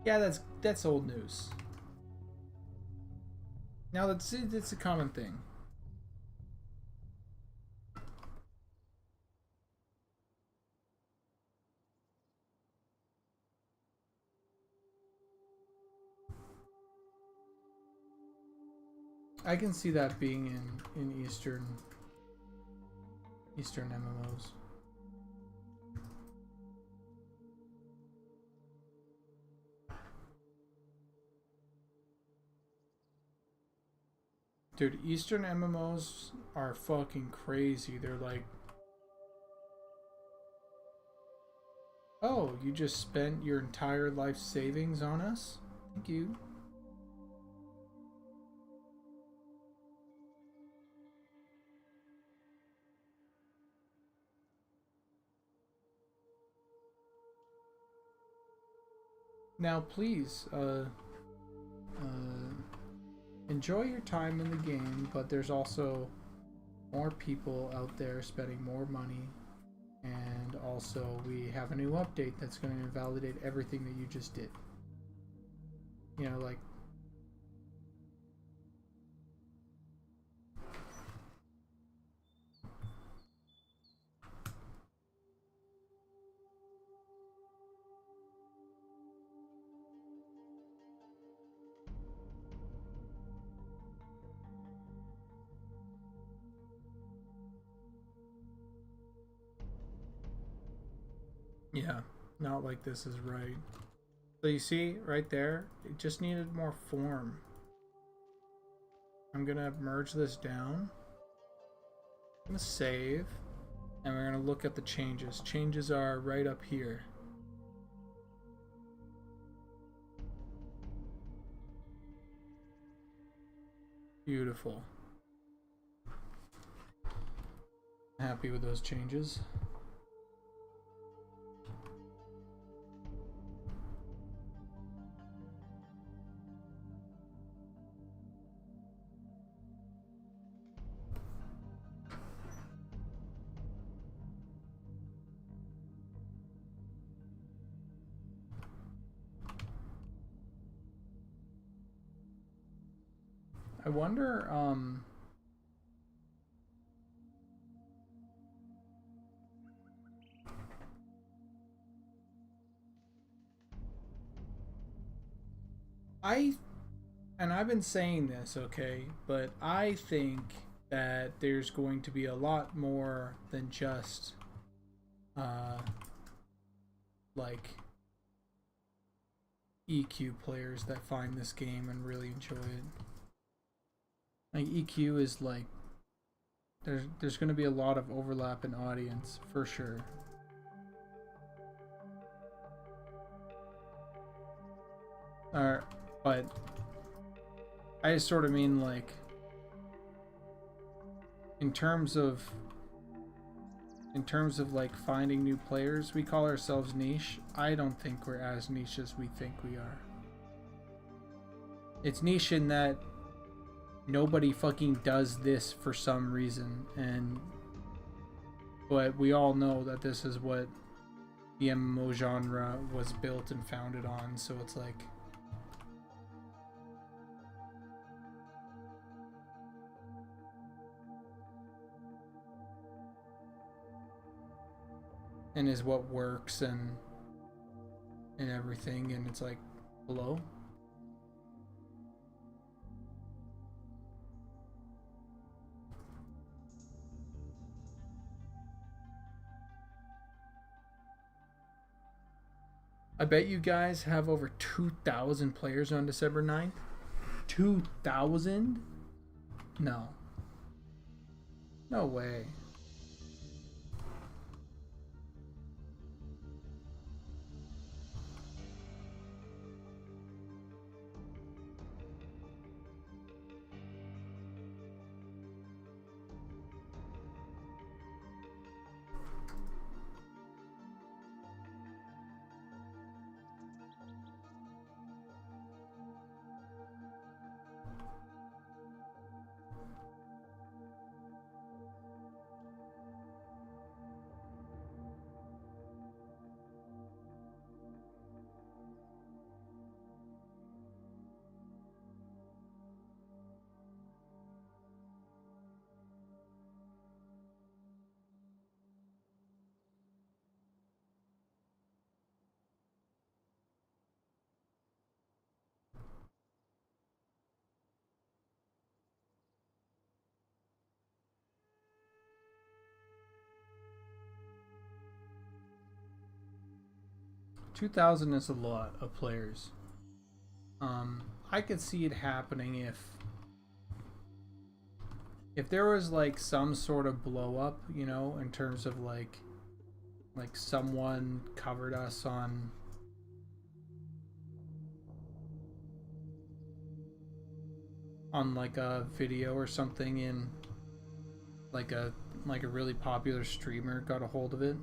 yeah, that's old news? Now it's a common thing. I can see that being in Eastern MMOs. Dude, Eastern MMOs are fucking crazy. They're like, oh, you just spent your entire life savings on us? Thank you. Now, please, enjoy your time in the game, but there's also more people out there spending more money, and also we have a new update that's going to invalidate everything that you just did. You know, like, yeah, not like this is right. So you see right there, it just needed more form. I'm gonna merge this down. I'm gonna save, and we're gonna look at the changes. Changes are right up here. Beautiful. Happy with those changes. I wonder, and I've been saying this, okay, but I think that there's going to be a lot more than just, like, EQ players that find this game and really enjoy it. Like, EQ is like, there's going to be a lot of overlap in audience, for sure. But I just sort of mean, like, in terms of like finding new players, we call ourselves niche. I don't think we're as niche as we think we are. It's niche in that nobody fucking does this for some reason, but we all know that this is what the MMO genre was built and founded on, so it's like, and is what works and everything, and it's like, hello? I bet you guys have over 2,000 players on December 9th. 2,000? No. No way. $2,000 is a lot of players. I could see it happening if there was like some sort of blow up, you know, in terms of like someone covered us on like a video or something, in like a really popular streamer got a hold of it,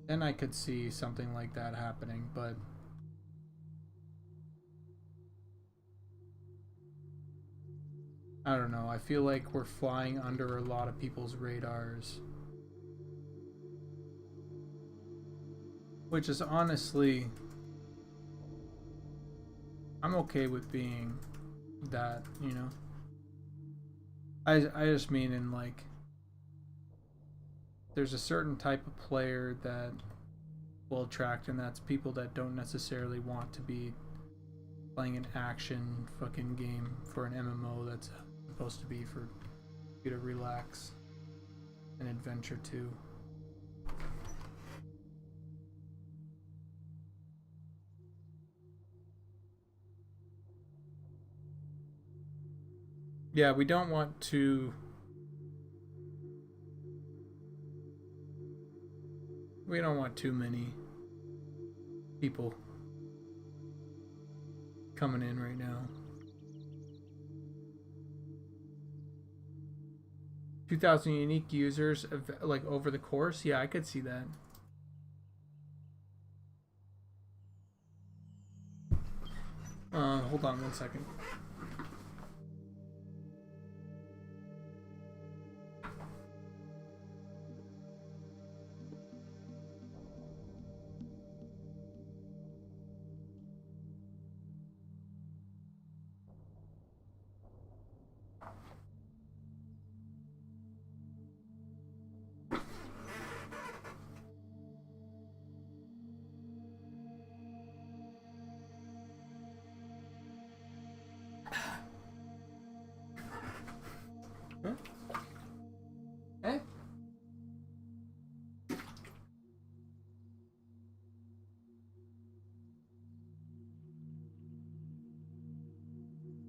then I could see something like that happening. But I don't know, I feel like we're flying under a lot of people's radars, which is honestly, I'm okay with being that, you know. I just mean in like, there's a certain type of player that will attract, and that's people that don't necessarily want to be playing an action fucking game for an MMO that's supposed to be for you to relax and adventure too. Yeah, we don't want too many people coming in right now. 2,000 unique users like over the course. Yeah, I could see that. Hold on one second.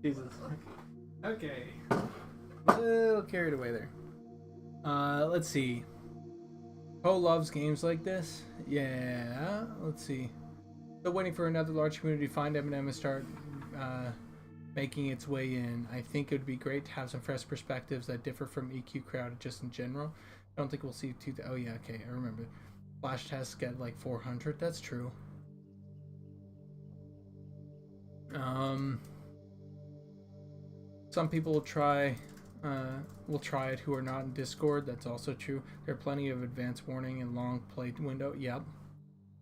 Jesus. Okay. A little carried away there. Let's see. Poe loves games like this. Yeah. Let's see. Still waiting for another large community to find Eminem and start making its way in. I think it would be great to have some fresh perspectives that differ from EQ crowd just in general. I don't think we'll see two. Oh yeah, okay, I remember. Flash tests get like 400. That's true. Some people will try it who are not in Discord. That's also true. There are plenty of advanced warning and long play window. Yep.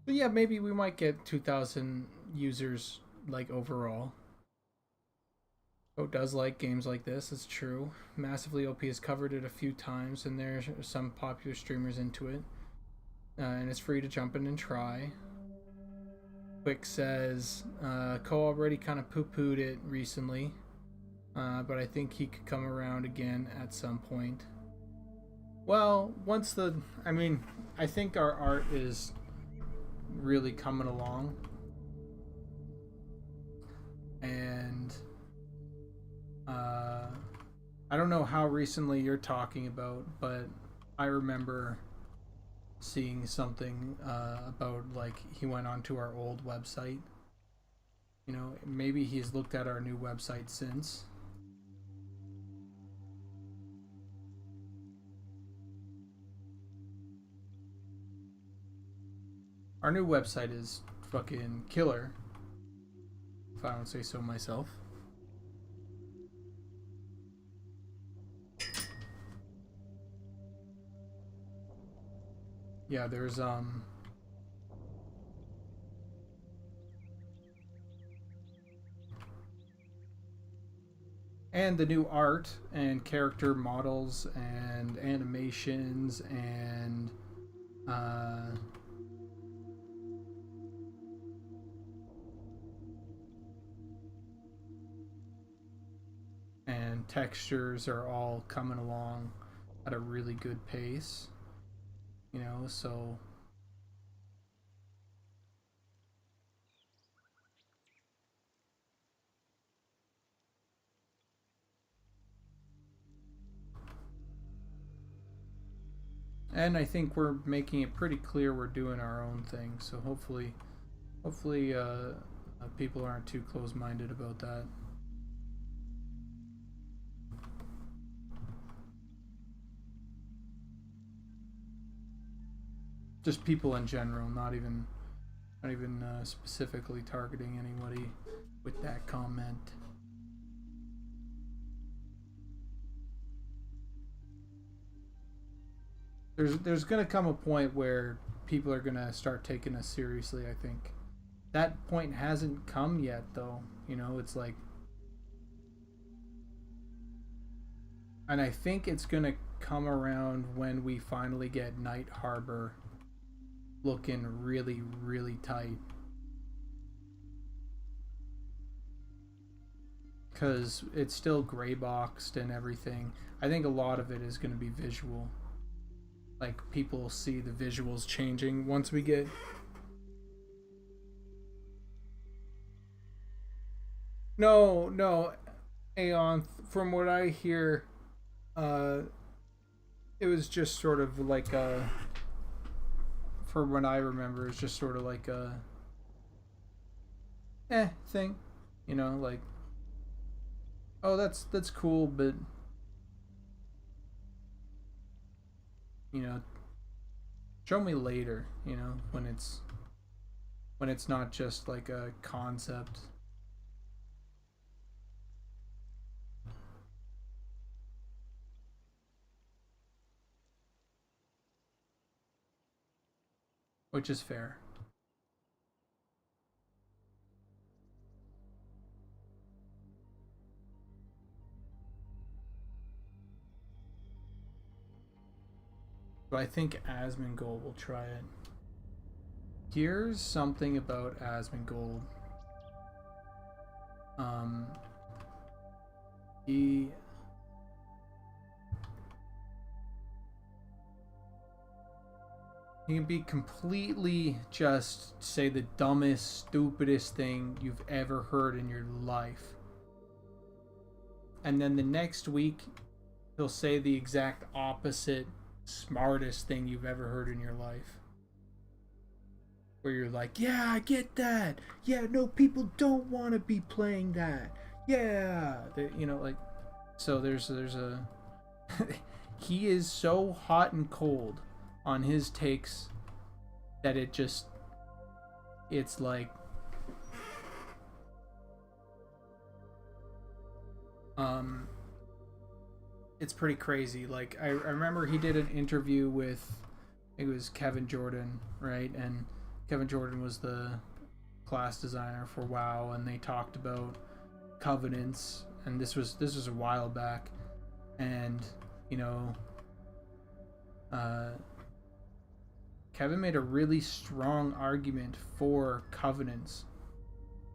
But yeah, maybe we might get 2,000 users like overall. Oh, does like games like this. It's true. Massively OP has covered it a few times, and there's some popular streamers into it. And it's free to jump in and try. Quick says, Ko already kind of poo-pooed it recently, but I think he could come around again at some point. Well, I think our art is really coming along. And, I don't know how recently you're talking about, but I remember seeing something about like he went onto our old website. You know, maybe he's looked at our new website since. Our new website is fucking killer, if I don't say so myself. Yeah, there's and the new art and character models and animations and and textures are all coming along at a really good pace. You know, so and I think we're making it pretty clear we're doing our own thing. So hopefully people aren't too close-minded about that. Just people in general, not even specifically targeting anybody with that comment. There's gonna come a point where people are gonna start taking us seriously. I think that point hasn't come yet, though. You know, it's like, and I think it's gonna come around when we finally get Night Harbor looking really, really tight. Because it's still gray boxed and everything. I think a lot of it is going to be visual. Like, people will see the visuals changing once we get... No, Aeon, from what I hear, it was just sort of like a... From what I remember, it's just sort of like a thing, you know, like, oh, that's cool, but you know, show me later, you know, when it's not just like a concept. Which is fair. But I think Asmongold will try it. Here's something about Asmongold. He can be completely just say the dumbest, stupidest thing you've ever heard in your life. and then the next week he'll say the exact opposite smartest thing you've ever heard in your life. Where you're like, yeah, I get that. Yeah, no, people don't want to be playing that. Yeah, you know, like, so there's a he is so hot and cold on his takes that it's like it's pretty crazy. Like I remember he did an interview with, I think it was Kevin Jordan, right? And Kevin Jordan was the class designer for WoW, and they talked about covenants, and this was a while back, and you know, Kevin made a really strong argument for covenants,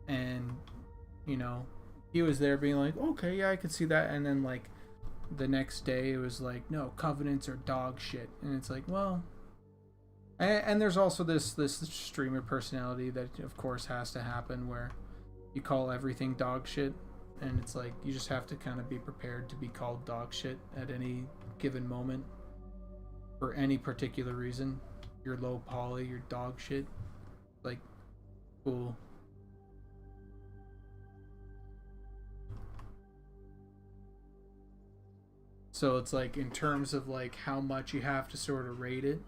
and you know, he was there being like, okay, yeah, I could see that, and then like the next day it was like, no, covenants are dog shit, and it's like, well, and there's also this streamer personality that of course has to happen where you call everything dog shit, and it's like you just have to kind of be prepared to be called dog shit at any given moment for any particular reason. You're low poly, you're dog shit, like, cool. So it's like, in terms of like how much you have to sort of rate it,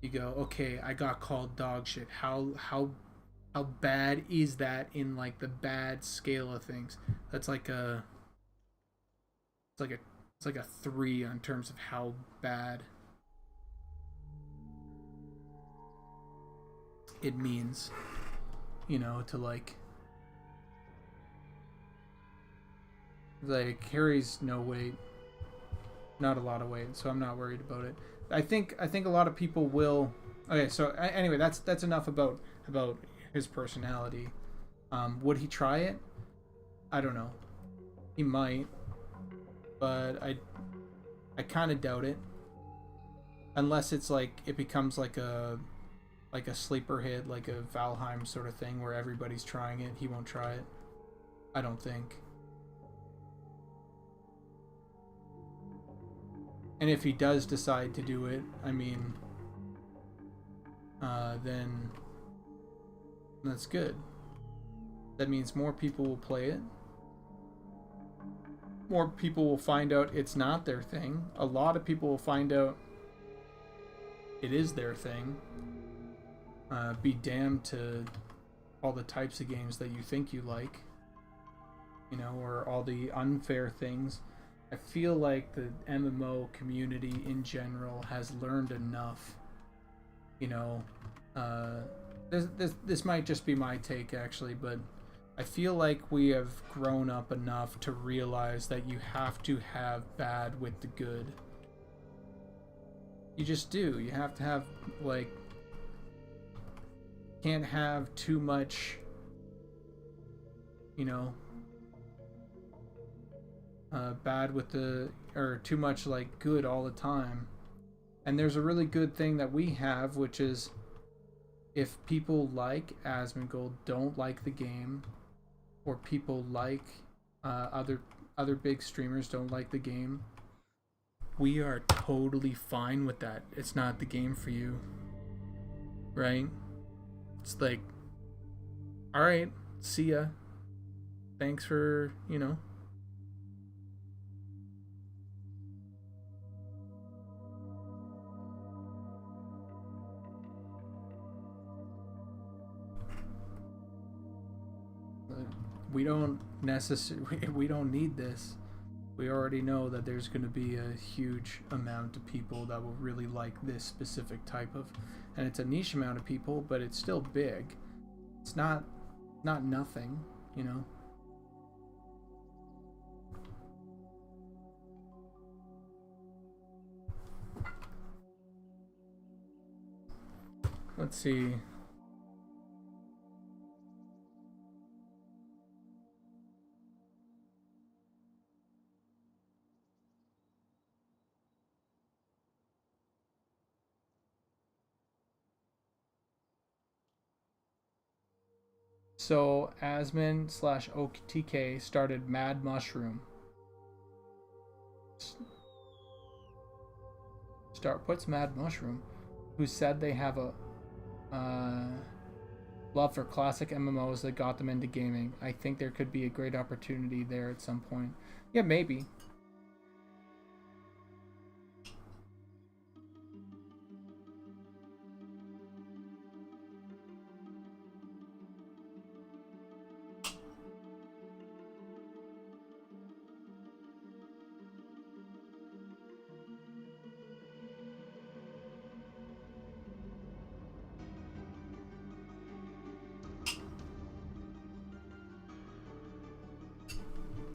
you go, okay, I got called dog shit. How bad is that in like the bad scale of things? That's like it's like a 3 in terms of how bad it means, you know, to like carries no weight, not a lot of weight, so I'm not worried about it. I think a lot of people will. Okay, so anyway, that's enough about his personality. Would he try it? I don't know. He might, but I kind of doubt it. Unless it's like it becomes like a sleeper hit, like a Valheim sort of thing where everybody's trying it. He won't try it, I don't think. And if he does decide to do it, I mean, then that's good. That means more people will play it. More people will find out it's not their thing. A lot of people will find out it is their thing. Be damned to all the types of games that you think you like, you know, or all the unfair things. I feel like the MMO community in general has learned enough, you know. This might just be my take actually, but I feel like we have grown up enough to realize that you have to have bad with the good. You just do. You have to have, like, can't have too much, you know, bad with the, or too much like good all the time. And there's a really good thing that we have, which is if people like Asmongold don't like the game, or people like other big streamers don't like the game, we are totally fine with that. It's not the game for you, right? It's like, all right, see ya. Thanks for, you know. We don't need this. We already know that there's going to be a huge amount of people that will really like this specific type of, and it's a niche amount of people, but it's still big. It's not nothing, you know. Let's see. So Asmin /OTK started Mad Mushroom, What's Mad Mushroom, who said they have a love for classic MMOs that got them into gaming. I think there could be a great opportunity there at some point. Yeah, maybe.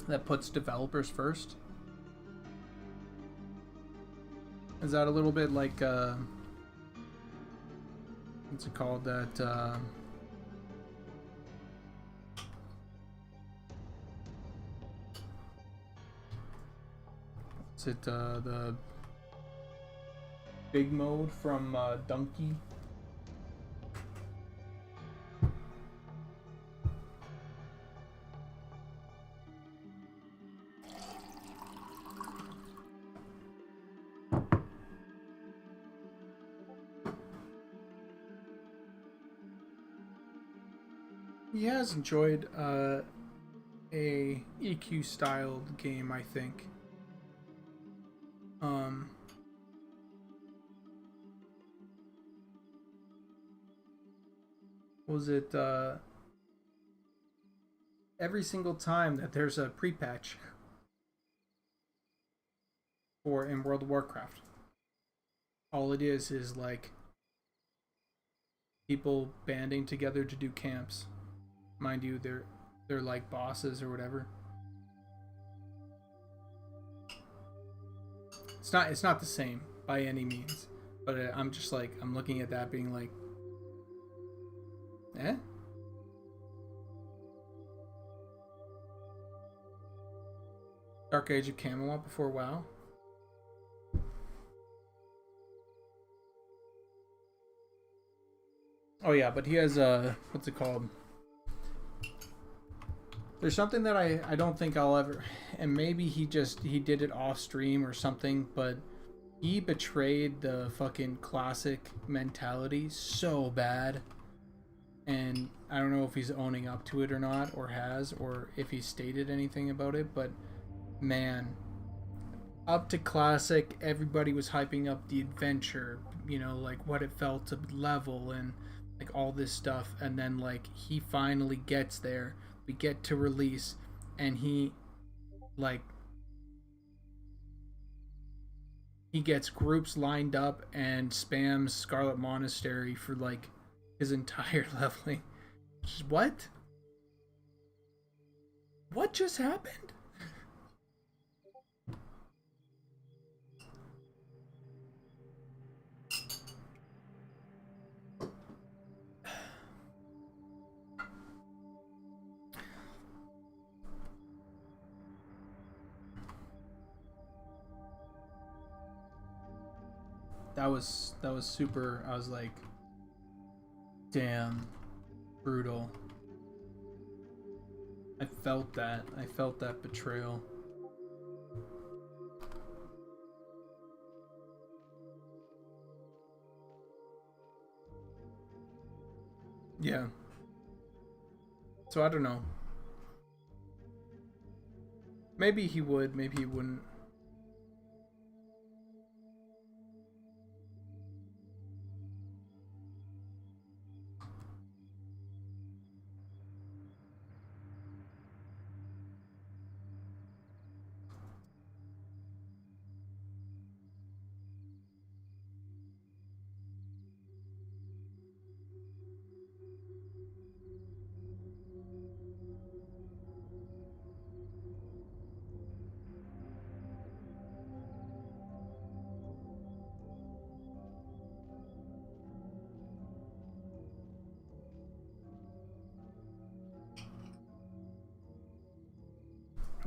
That puts developers first. Is that a little bit like what's it called, that is it the big mode from Donkey? He has enjoyed a EQ styled game, I think. Was it every single time that there's a pre-patch for in World of Warcraft, all it is like people banding together to do camps. Mind you, they're like bosses or whatever. It's not the same by any means, but I'm just like, I'm looking at that being like, eh? Dark Age of Camelot before WoW? Oh yeah, but he has what's it called? There's something that I don't think I'll ever, and maybe he did it off stream or something, but he betrayed the fucking classic mentality so bad. And I don't know if he's owning up to it or not, or has, or if he stated anything about it, but man, up to classic, everybody was hyping up the adventure, you know, like what it felt to level and like all this stuff, and then like he finally gets there, we get to release, and he gets groups lined up and spams Scarlet Monastery for like his entire leveling. What just happened? That was super. I was like, damn, brutal. I felt that betrayal. Yeah. So I don't know. Maybe he would, maybe he wouldn't.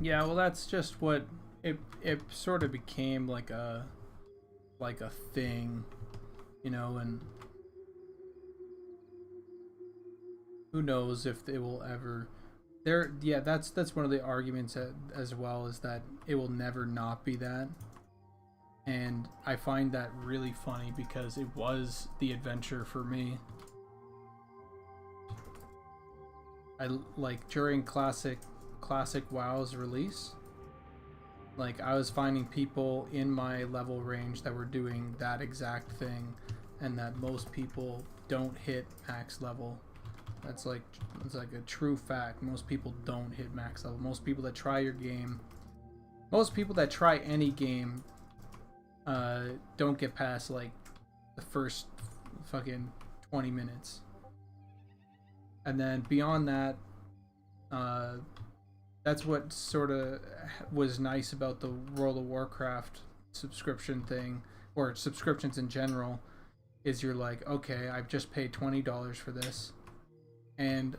Yeah, well, that's just what it sort of became like a thing, you know, and who knows if it will ever there. Yeah, that's one of the arguments as well, is that it will never not be that, And I find that really funny because it was the adventure for me. I like during classic WoW's release, like I was finding people in my level range that were doing that exact thing, and that most people don't hit max level. It's like a true fact. Most people don't hit max level. Most people that try your game, most people that try any game, don't get past like the first fucking 20 minutes. And then beyond that, that's what sort of was nice about the World of Warcraft subscription thing, or subscriptions in general, is you're like, okay, I've just paid $20 for this, and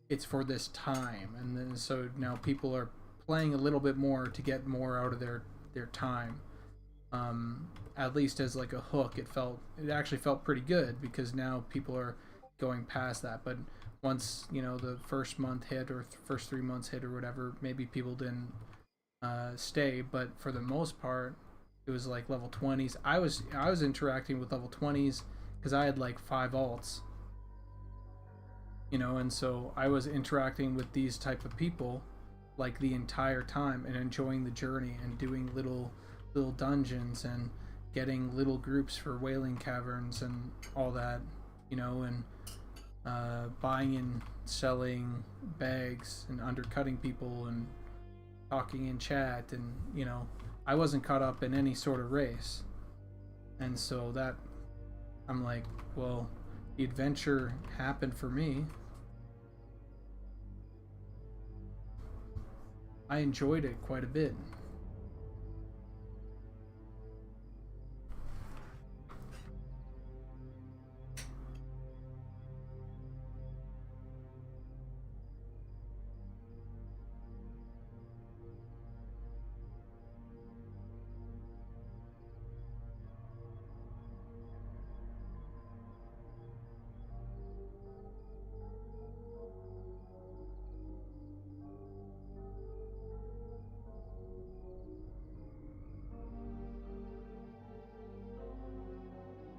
it's for this time, and then so now people are playing a little bit more to get more out of their time. At least as like a hook, it actually felt pretty good, because now people are going past that. But once, you know, the first month hit, or first 3 months hit, or whatever, maybe people didn't stay. But for the most part, it was like level 20s. I was interacting with level 20s because I had like 5 alts, you know, and so I was interacting with these type of people like the entire time, and enjoying the journey, and doing little dungeons, and getting little groups for Wailing Caverns and all that, you know, and buying and selling bags, and undercutting people, and talking in chat, and, you know, I wasn't caught up in any sort of race. And so that, I'm like, well, the adventure happened for me. I enjoyed it quite a bit.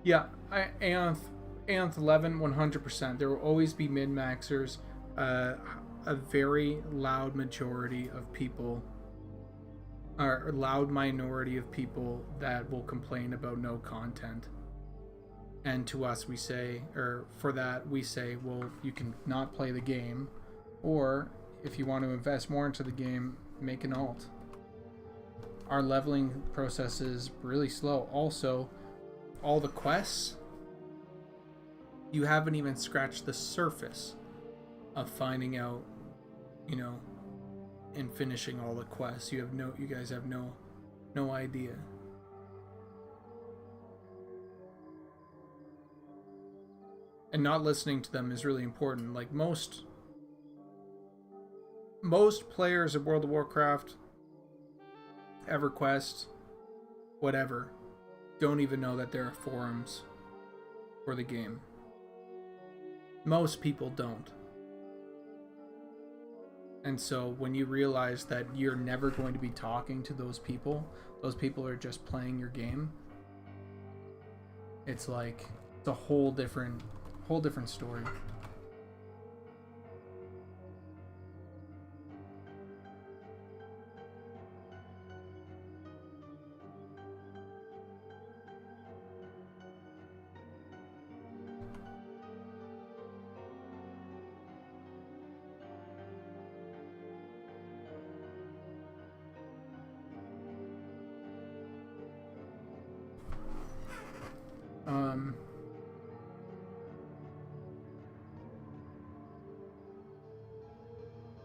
Yeah, Aeonth 11, 100%. There will always be min-maxers. A very loud majority of people, or a loud minority of people, that will complain about no content. And to us, we say, or for that, we say, well, you can not play the game, or if you want to invest more into the game, make an alt. Our leveling process is really slow. Also, all the quests, you haven't even scratched the surface of finding out, you know, and finishing all the quests. You guys have no idea. And not listening to them is really important. Like most players of World of Warcraft, EverQuest, whatever, don't even know that there are forums for the game. Most people don't. And so when you realize that you're never going to be talking to those people are just playing your game, it's like it's a whole different story.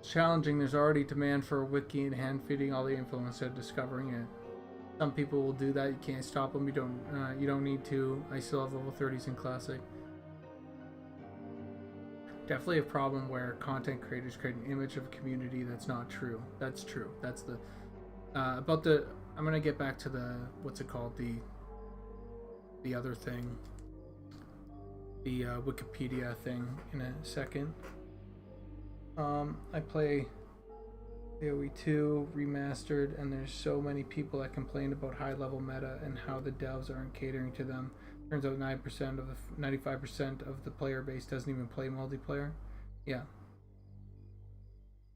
Challenging. There's already demand for a wiki and hand feeding all the info instead of discovering it. Some people will do that. You can't stop them. You don't need to. I still have level 30s in classic. Definitely a problem where content creators create an image of a community that's not true. That's true. That's the about the. I'm gonna get back to the what's it called, the other thing, the Wikipedia thing in a second. I play AoE 2 remastered, and there's so many people that complain about high level meta and how the devs aren't catering to them. Turns out 9% of the 95% of the player base doesn't even play multiplayer. Yeah.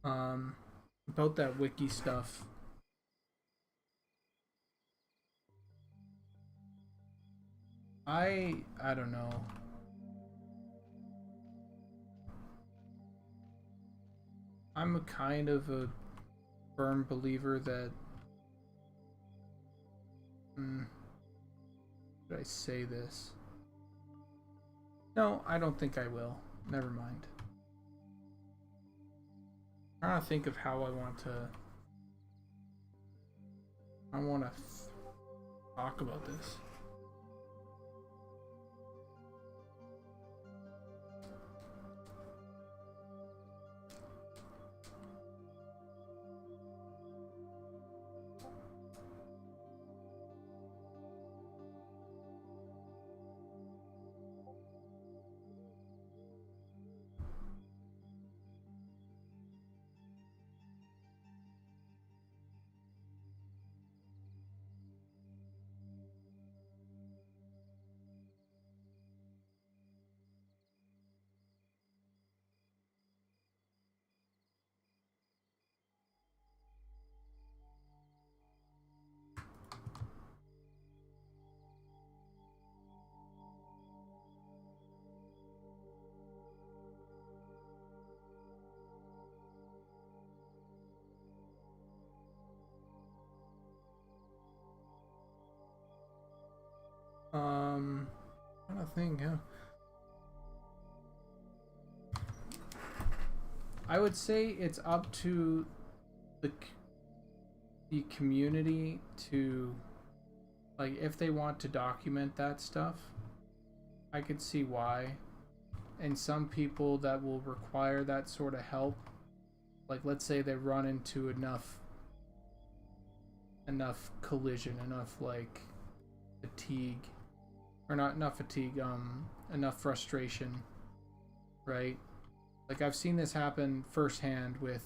About that wiki stuff. I don't know. I'm a kind of a firm believer that should I say this? No, I don't think I will. Never mind. I'm trying to think of how I want to talk about this. I don't think, yeah. I would say it's up to the community to, like, if they want to document that stuff, I could see why. And some people that will require that sort of help, like, let's say they run into enough collision, enough, like, fatigue, or not enough fatigue, enough frustration, right? Like, I've seen this happen firsthand with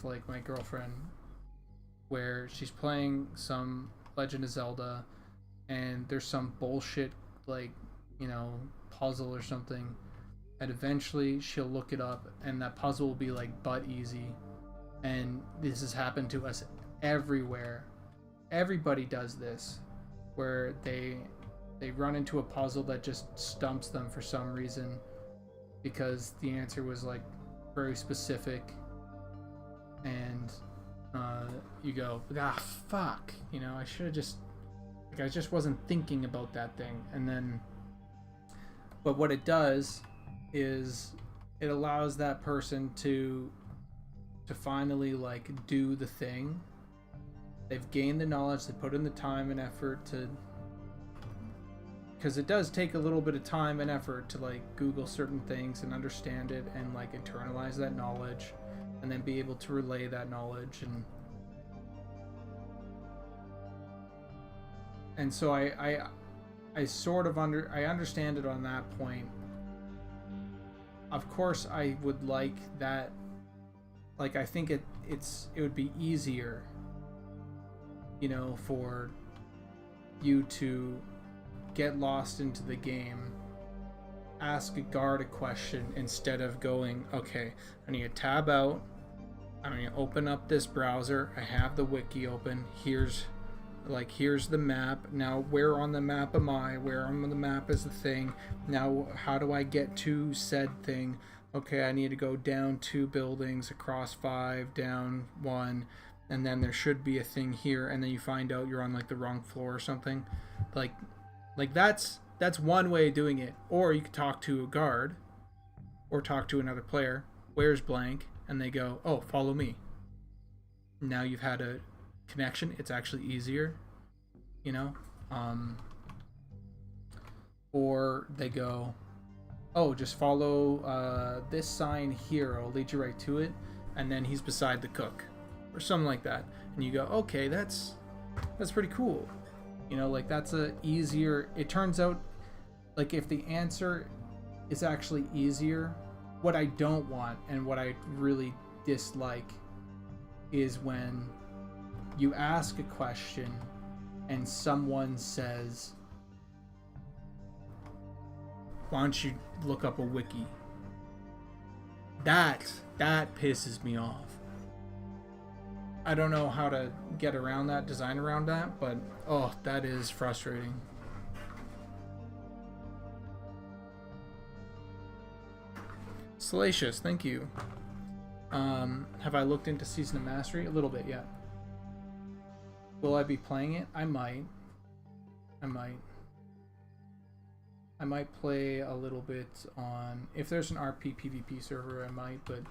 like my girlfriend, where she's playing some Legend of Zelda and there's some bullshit, like, you know, puzzle or something, and eventually she'll look it up and that puzzle will be like butt easy. And this has happened to us everywhere. Everybody does this, where they run into a puzzle that just stumps them for some reason because the answer was like very specific, and you go, fuck, you know, I should have just, like, I just wasn't thinking about that thing. And then, but what it does is it allows that person to finally, like, do the thing. They've gained the knowledge, they put in the time and effort to, because it does take a little bit of time and effort to, like, Google certain things and understand it and, like, internalize that knowledge and then be able to relay that knowledge. And so I sort of I understand it on that point. Of course I would like that, like, I think it would be easier, you know, for you to get lost into the game, ask a guard a question instead of going, okay, I need to tab out, I'm going to open up this browser, I have the wiki open, here's the map, now where on the map am I, where on the map is the thing, now how do I get to said thing, okay, I need to go down 2 buildings, across 5, down 1, and then there should be a thing here, and then you find out you're on, like, the wrong floor or something. Like that's one way of doing it. Or you could talk to a guard or talk to another player, where's blank, and they go, oh, follow me. Now you've had a connection, it's actually easier, you know. Or they go, oh, just follow this sign here, I'll lead you right to it, and then he's beside the cook or something like that, and you go, okay, that's pretty cool, you know. Like, that's a easier, it turns out, like, if the answer is actually easier, what I don't want and what I really dislike is when you ask a question and someone says, why don't you look up a wiki? That pisses me off. I don't know how to get around that, design around that, but oh, that is frustrating. Salacious, thank you. Have I looked into Season of Mastery? A little bit, yeah. Will I be playing it? I might. I might play a little bit on... If there's an RP PvP server, I might, but...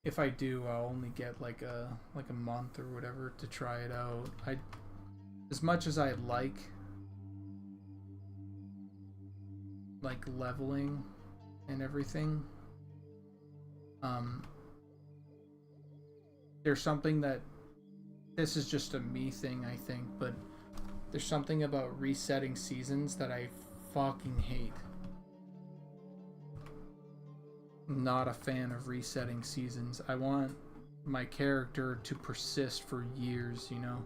if I do, I'll only get like a month or whatever to try it out. As much as I like leveling and everything, there's something that, this is just a me thing, I think, but there's something about resetting seasons that I fucking hate. I'm not a fan of resetting seasons. I want my character to persist for years, you know?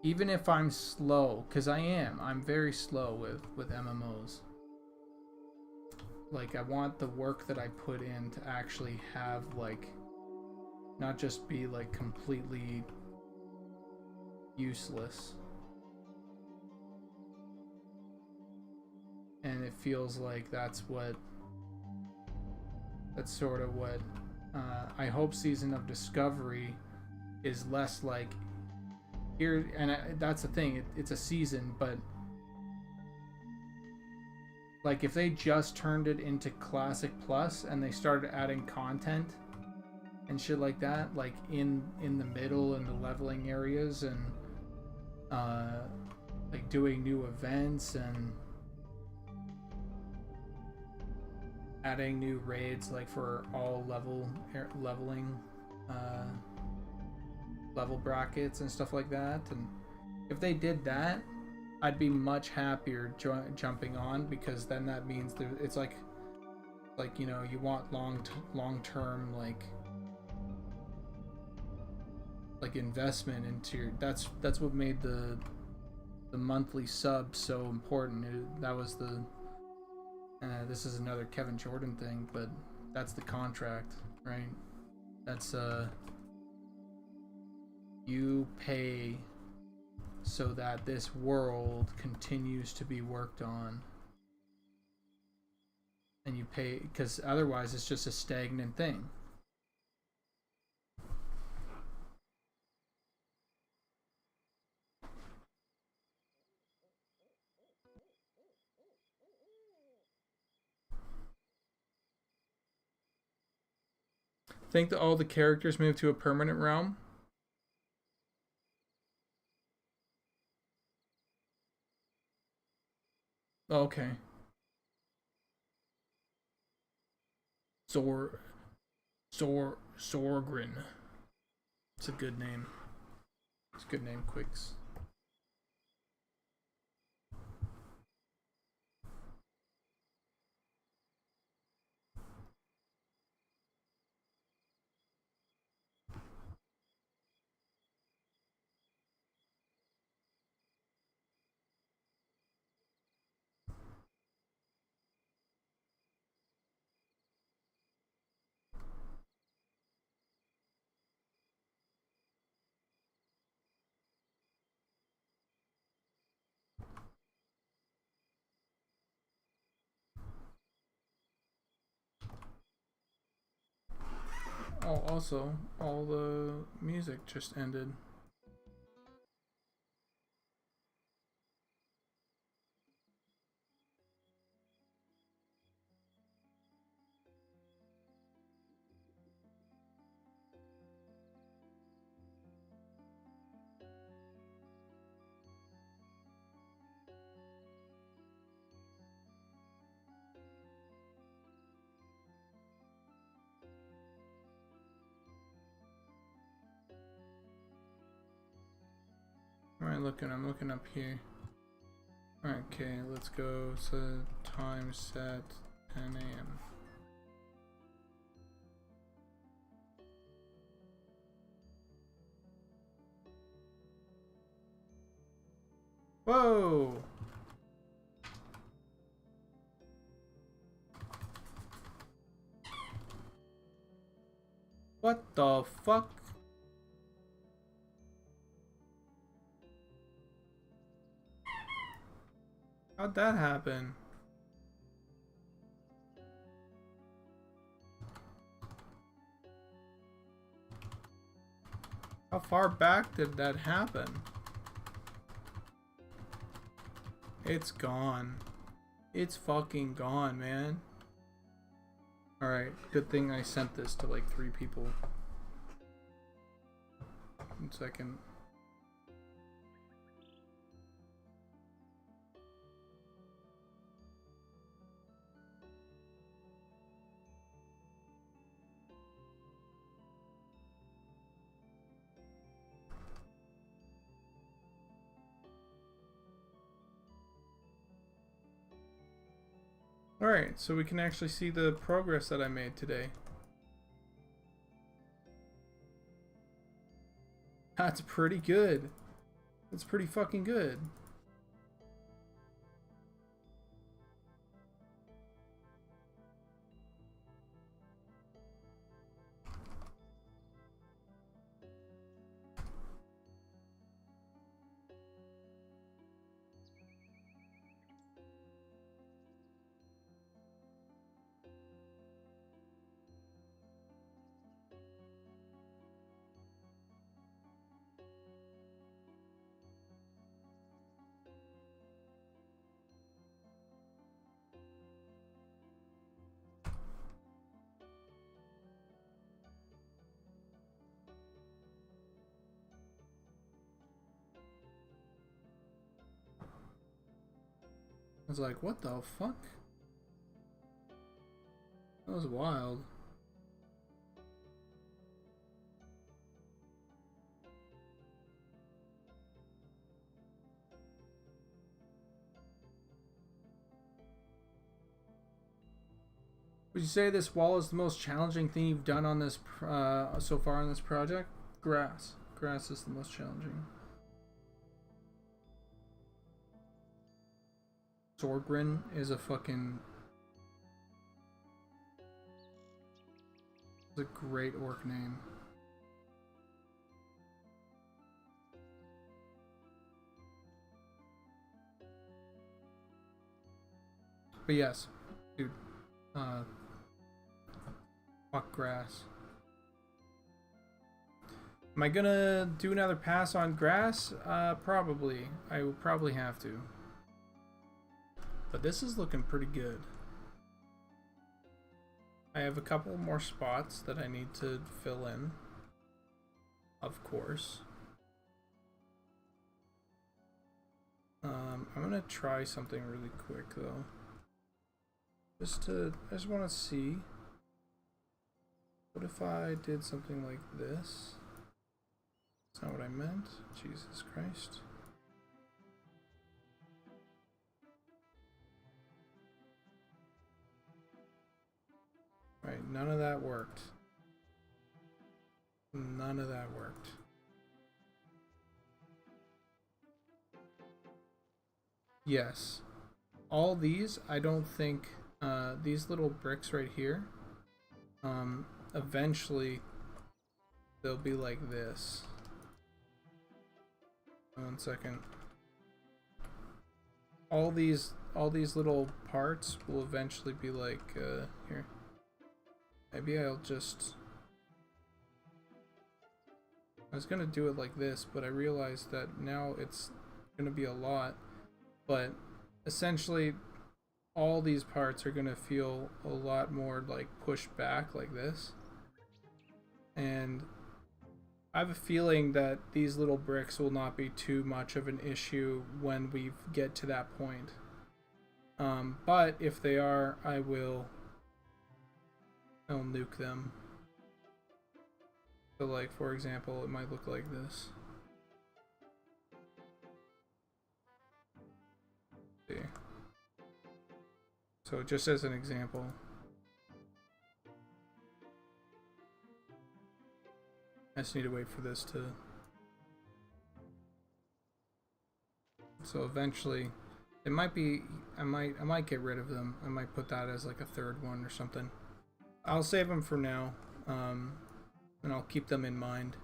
Even if I'm slow, because I'm very slow with MMOs. Like, I want the work that I put in to actually have, like, not just be, like, completely useless. And it feels like that's sort of what I hope Season of Discovery is less like here. And that's the thing, it's a season, but like if they just turned it into Classic Plus and they started adding content and shit like that, like in the middle and the leveling areas, and like doing new events and adding new raids, like for all leveling level brackets and stuff like that. And if they did that, I'd be much happier jumping on, because then that means it's like you know, you want long-term like investment into your, that's what made the monthly sub so important. That was the this is another Kevin Jordan thing, but that's the contract, right? That's you pay so that this world continues to be worked on, and you pay because otherwise it's just a stagnant thing. Think that all the characters move to a permanent realm? Okay. Sorgrin. It's a good name. It's a good name, Quicks. Oh, also, all the music just ended. Alright, I'm looking up here. Alright, okay, let's go to time set 10 a.m. Whoa! What the fuck? How'd that happen? How far back did that happen? It's gone. It's fucking gone, man. Alright, good thing I sent this to like 3 people. 1 second. Alright, so we can actually see the progress that I made today. That's pretty good. That's pretty fucking good. I was like, what the fuck? That was wild. Would you say this wall is the most challenging thing you've done on this so far on this project? Grass. Grass is the most challenging. Sorgrin is a fucking... It's a great orc name. But yes, dude. Fuck grass. Am I gonna do another pass on grass? Probably. I will probably have to. But this is looking pretty good. I have a couple more spots that I need to fill in. Of course. I'm gonna try something really quick though. I just want to see. What if I did something like this? That's not what I meant. Jesus Christ. Right, none of that worked. None of that worked. Yes. All these, I don't think, these little bricks right here, eventually they'll be like this. 1 second. All these little parts will eventually be like, here. Maybe I'll just... I was gonna do it like this, but I realized that now it's gonna be a lot. But essentially, all these parts are gonna feel a lot more like pushed back like this. And I have a feeling that these little bricks will not be too much of an issue when we get to that point. But if they are, I'll nuke them. So like, for example, it might look like this. See. So just as an example. I just need to wait for this to... So eventually, it might be, I might get rid of them. I might put that as like a third one or something. I'll save them for now, and I'll keep them in mind.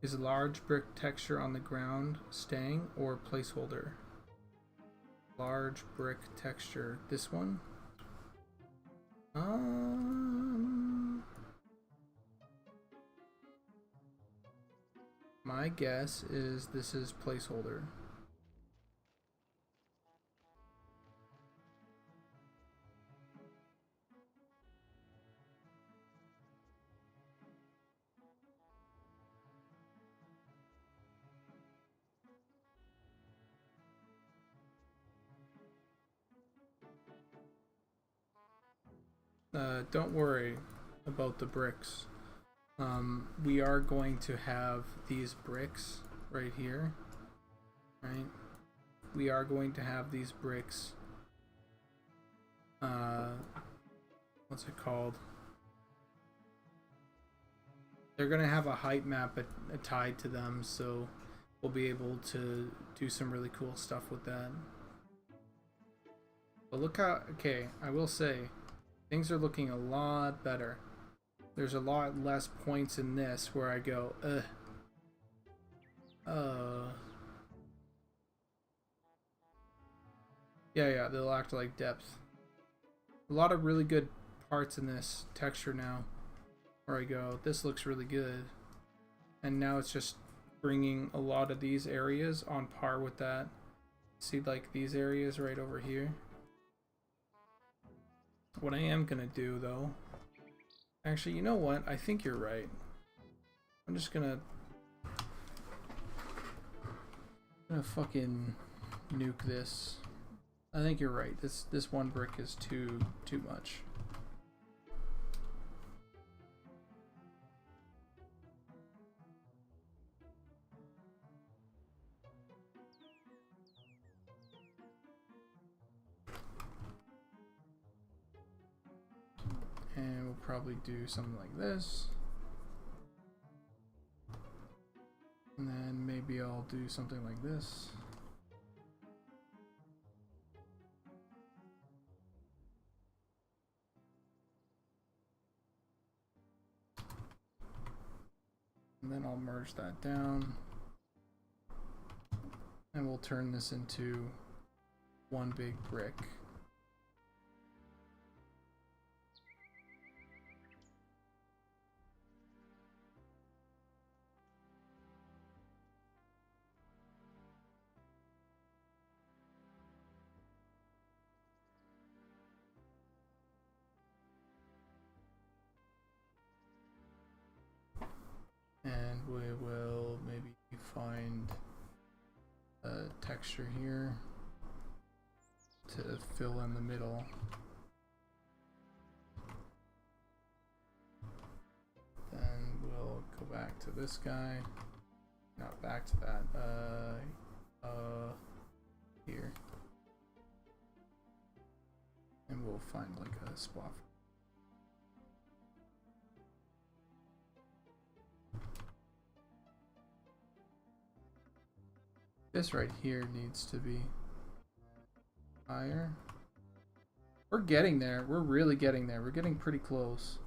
Is a large brick texture on the ground staying or placeholder? Large brick texture. This one? My guess is this is placeholder. Don't worry about the bricks. We are going to have these bricks right here, right? We are going to have these bricks. What's it called? They're gonna have a height map tied to them, so we'll be able to do some really cool stuff with that. But look how, okay, I will say, things are looking a lot better. There's a lot less points in this where I go, yeah, they'll act like depth. A lot of really good parts in this texture now where I go, this looks really good. And now it's just bringing a lot of these areas on par with that. See, like these areas right over here. What I am gonna do though, actually, you know what? I think you're right. I'm just gonna fucking nuke this. I think you're right. This one brick is too much. And we'll probably do something like this. And then maybe I'll do something like this. And then I'll merge that down. And we'll turn this into one big brick. And we will maybe find a texture here to fill in the middle. Then we'll go back to this guy. Not back to that. Here. And we'll find like a spot for this right here needs to be higher. We're getting there. We're really getting there. We're getting pretty close.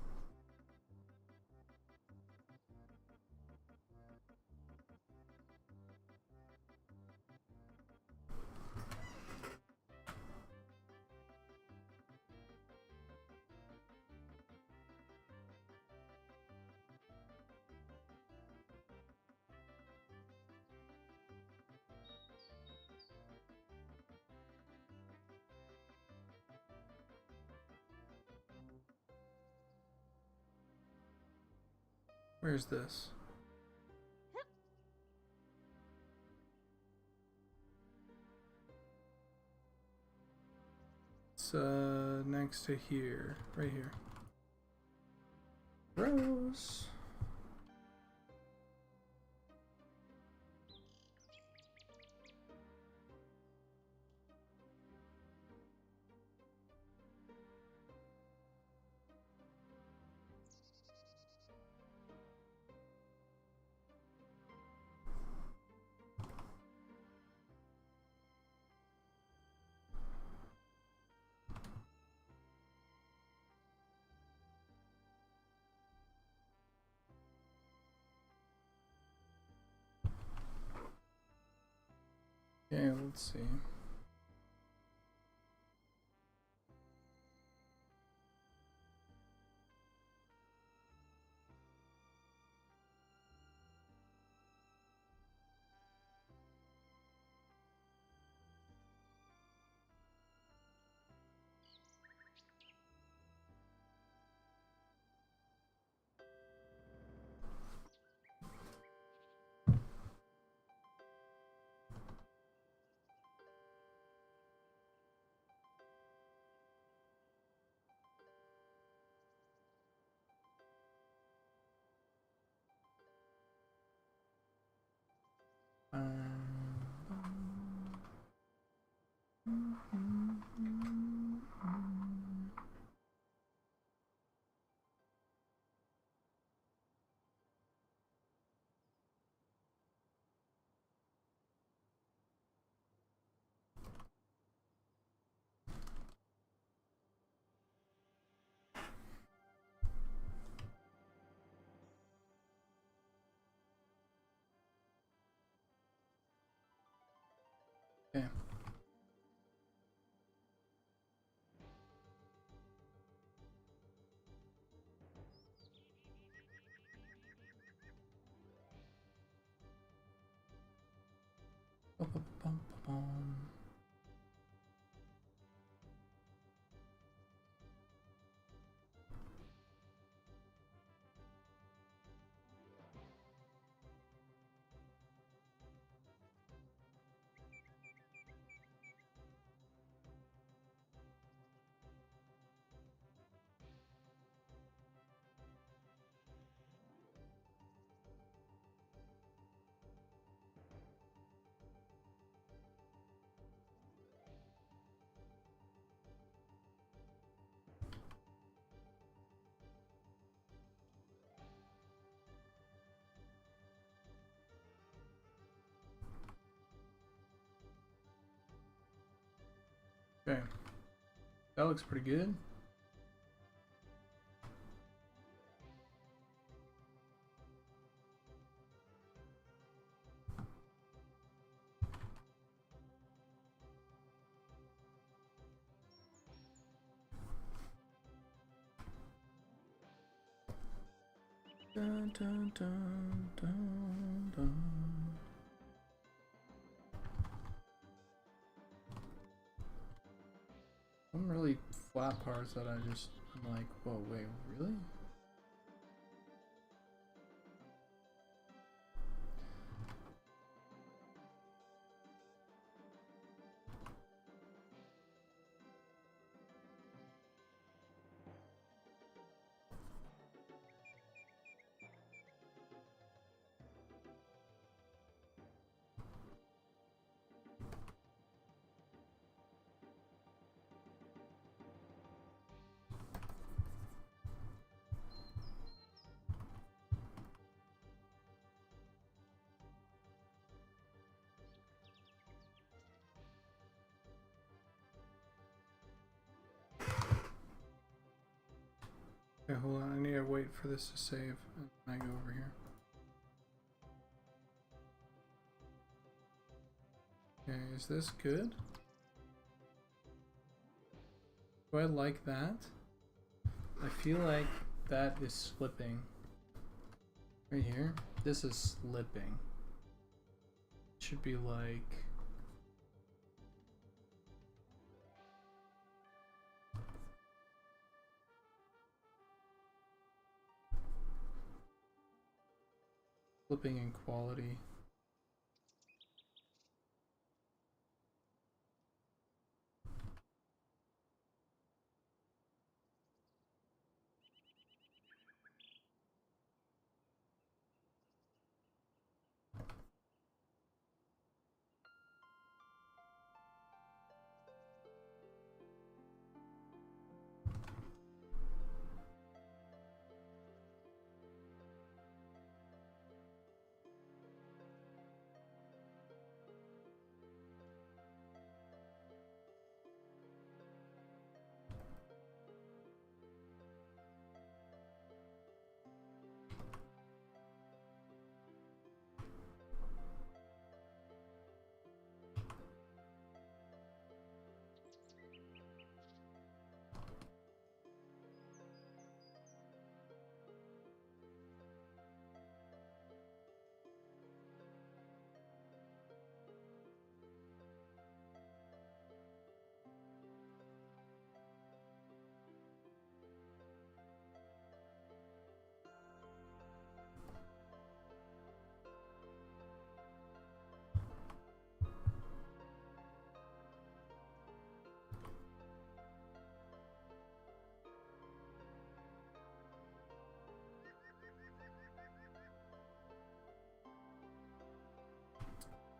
Where's this? It's next to here, right here. Gross. Okay, let's see. Okay. Bum. Okay. That looks pretty good. Dun, dun, dun, dun, dun. Some really flat parts that I'm like, whoa, wait, really? Okay, hold on. I need to wait for this to save, and then I go over here. Okay, is this good? Do I like that? I feel like that is slipping. Right here. This is slipping. It should be like... flipping in quality.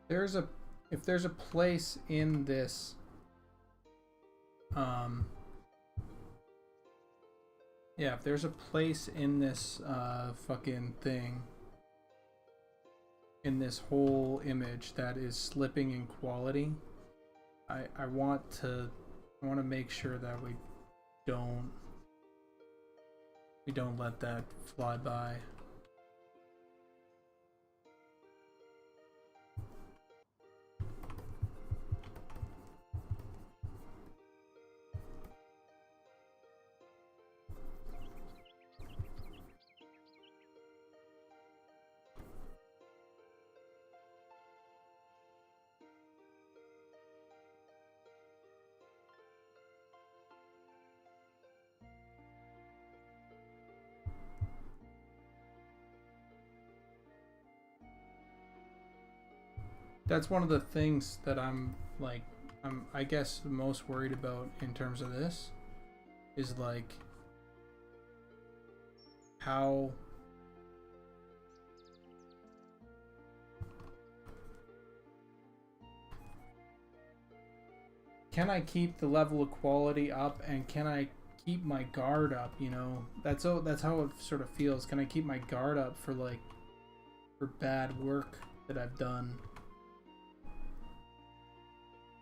there's a if there's a place in this yeah, if there's a place in this fucking thing, in this whole image that is slipping in quality, I want to make sure that we don't let that fly by. That's one of the things that I'm I guess the most worried about in terms of this is like how can I keep the level of quality up, and can I keep my guard up, you know? That's how it sort of feels. Can I keep my guard up for bad work that I've done?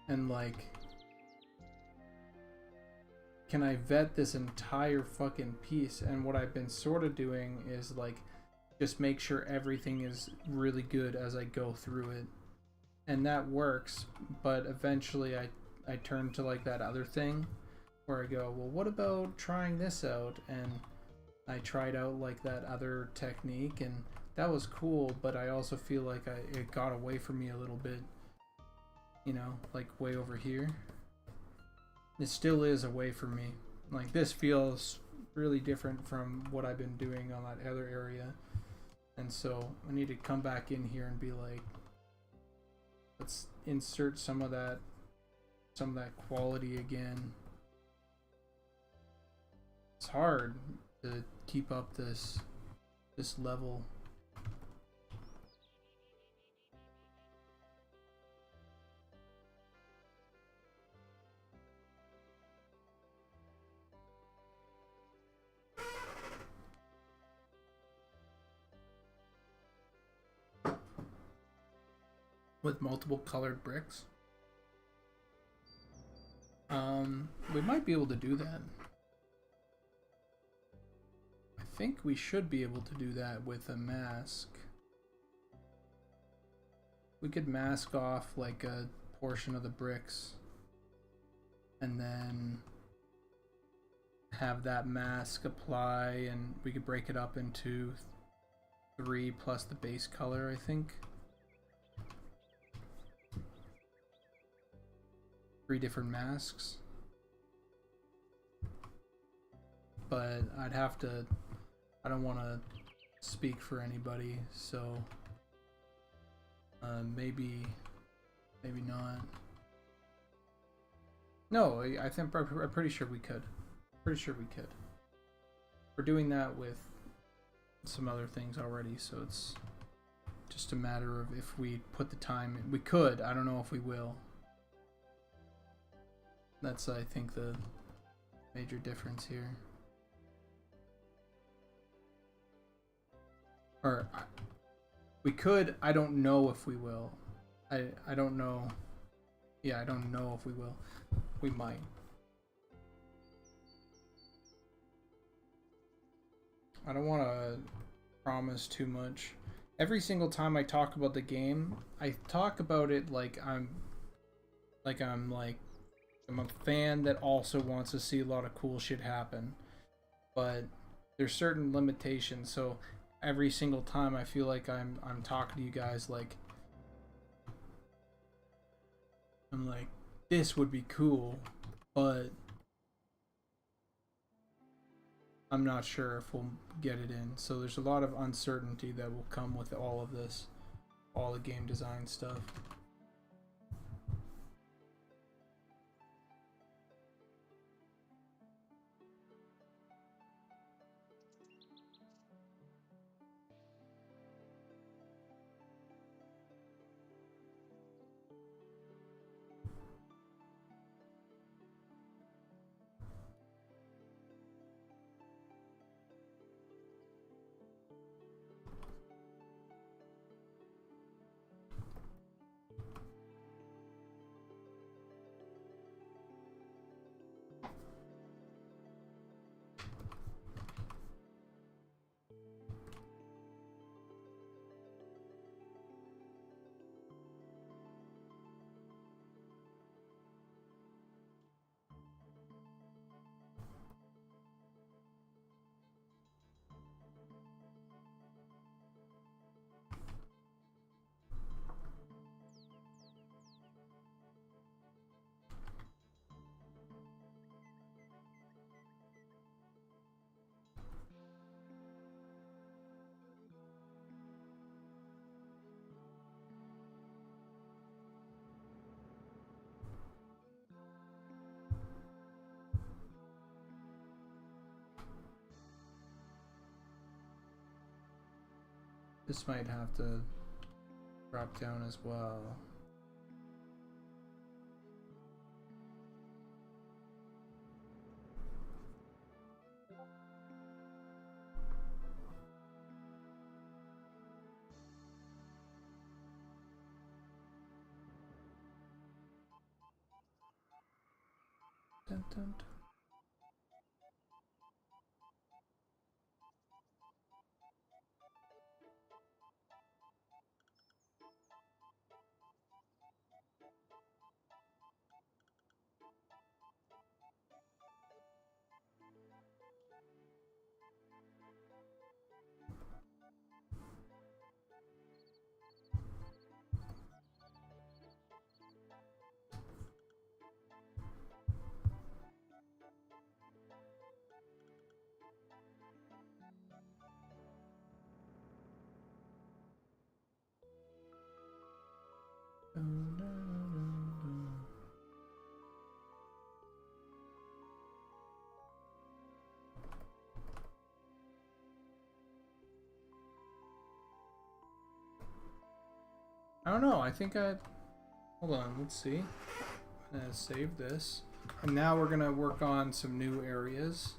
And like, can I vet this entire fucking piece? And what I've been sort of doing is like just make sure everything is really good as I go through it, and that works. But eventually I turn to like that other thing where I go, well, what about trying this out? And I tried out like that other technique, and that was cool, but I also feel like it got away from me a little bit. You know, like way over here. It still is away from me. Like, this feels really different from what I've been doing on that other area. And so I need to come back in here and be like, let's insert some of that quality again. It's hard to keep up this level. With multiple colored bricks. We might be able to do that. I think we should be able to do that with a mask. We could mask off like a portion of the bricks and then have that mask apply, and we could break it up into 3 plus the base color, I think. 3 different masks. But I'd have to, I don't want to speak for anybody, so maybe not. No, I think I'm pretty sure we could. Pretty sure we could. We're doing that with some other things already, so it's just a matter of if we put the time in. We could, I don't know if we will. That's, I think, the major difference here. Or, we could, I don't know if we will. I don't know. Yeah, I don't know if we will. We might. I don't want to promise too much. Every single time I talk about the game, I talk about it like I'm a fan that also wants to see a lot of cool shit happen. But there's certain limitations, so every single time I feel like I'm talking to you guys like I'm like, this would be cool, but I'm not sure if we'll get it in. So there's a lot of uncertainty that will come with all of this, all the game design stuff. This might have to drop down as well. Dun, dun, dun. Dun, dun, dun, dun. I don't know. I think I. Hold on. Let's see. I'm gonna save this. And now we're gonna work on some new areas.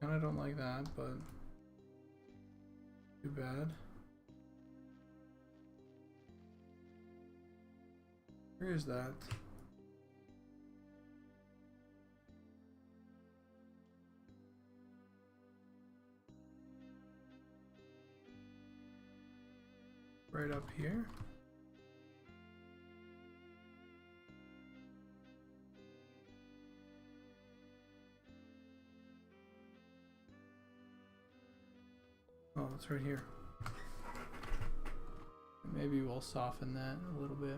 Kinda don't like that, but too bad. Where is that? Right up here. Oh, it's right here. Maybe we'll soften that a little bit.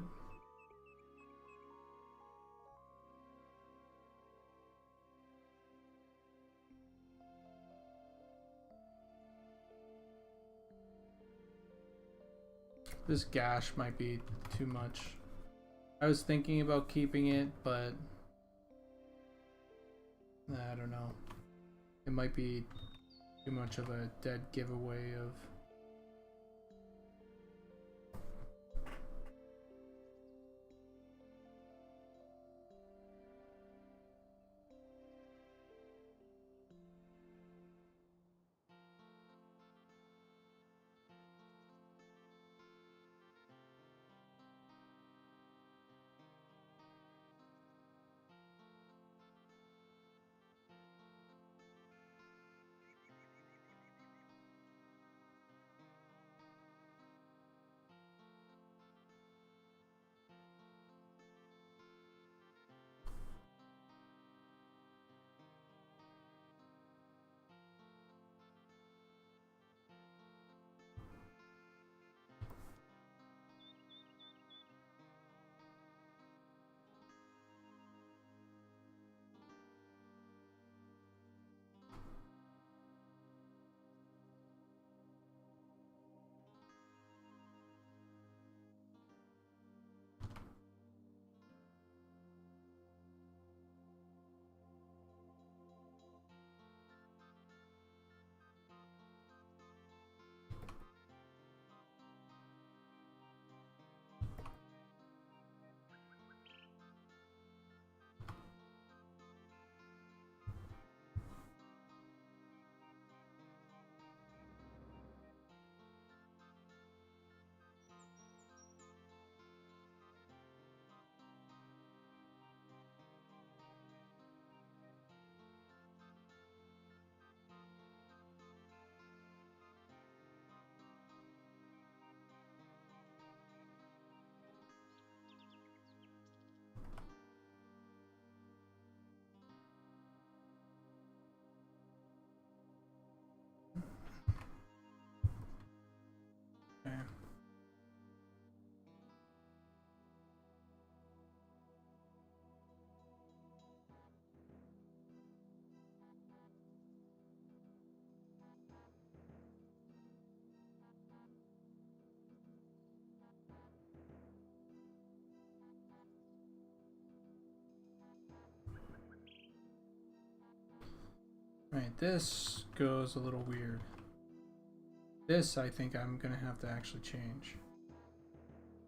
This gash might be too much. I was thinking about keeping it, but I don't know. It might be too much of a dead giveaway of... Alright, this goes a little weird. This I think I'm gonna have to actually change.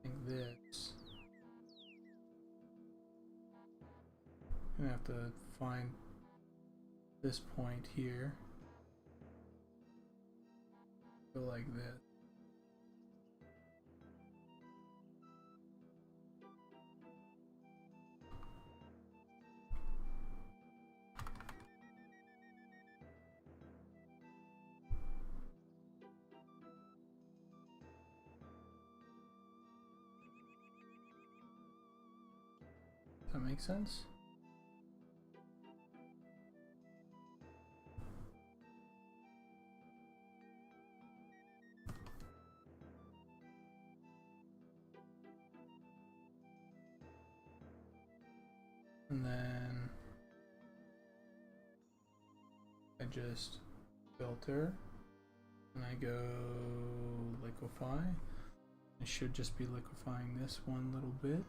I think this. I'm gonna have to find this point here. Go like this. Does that make sense? And then I just filter and I go liquefy. I should just be liquefying this one little bit.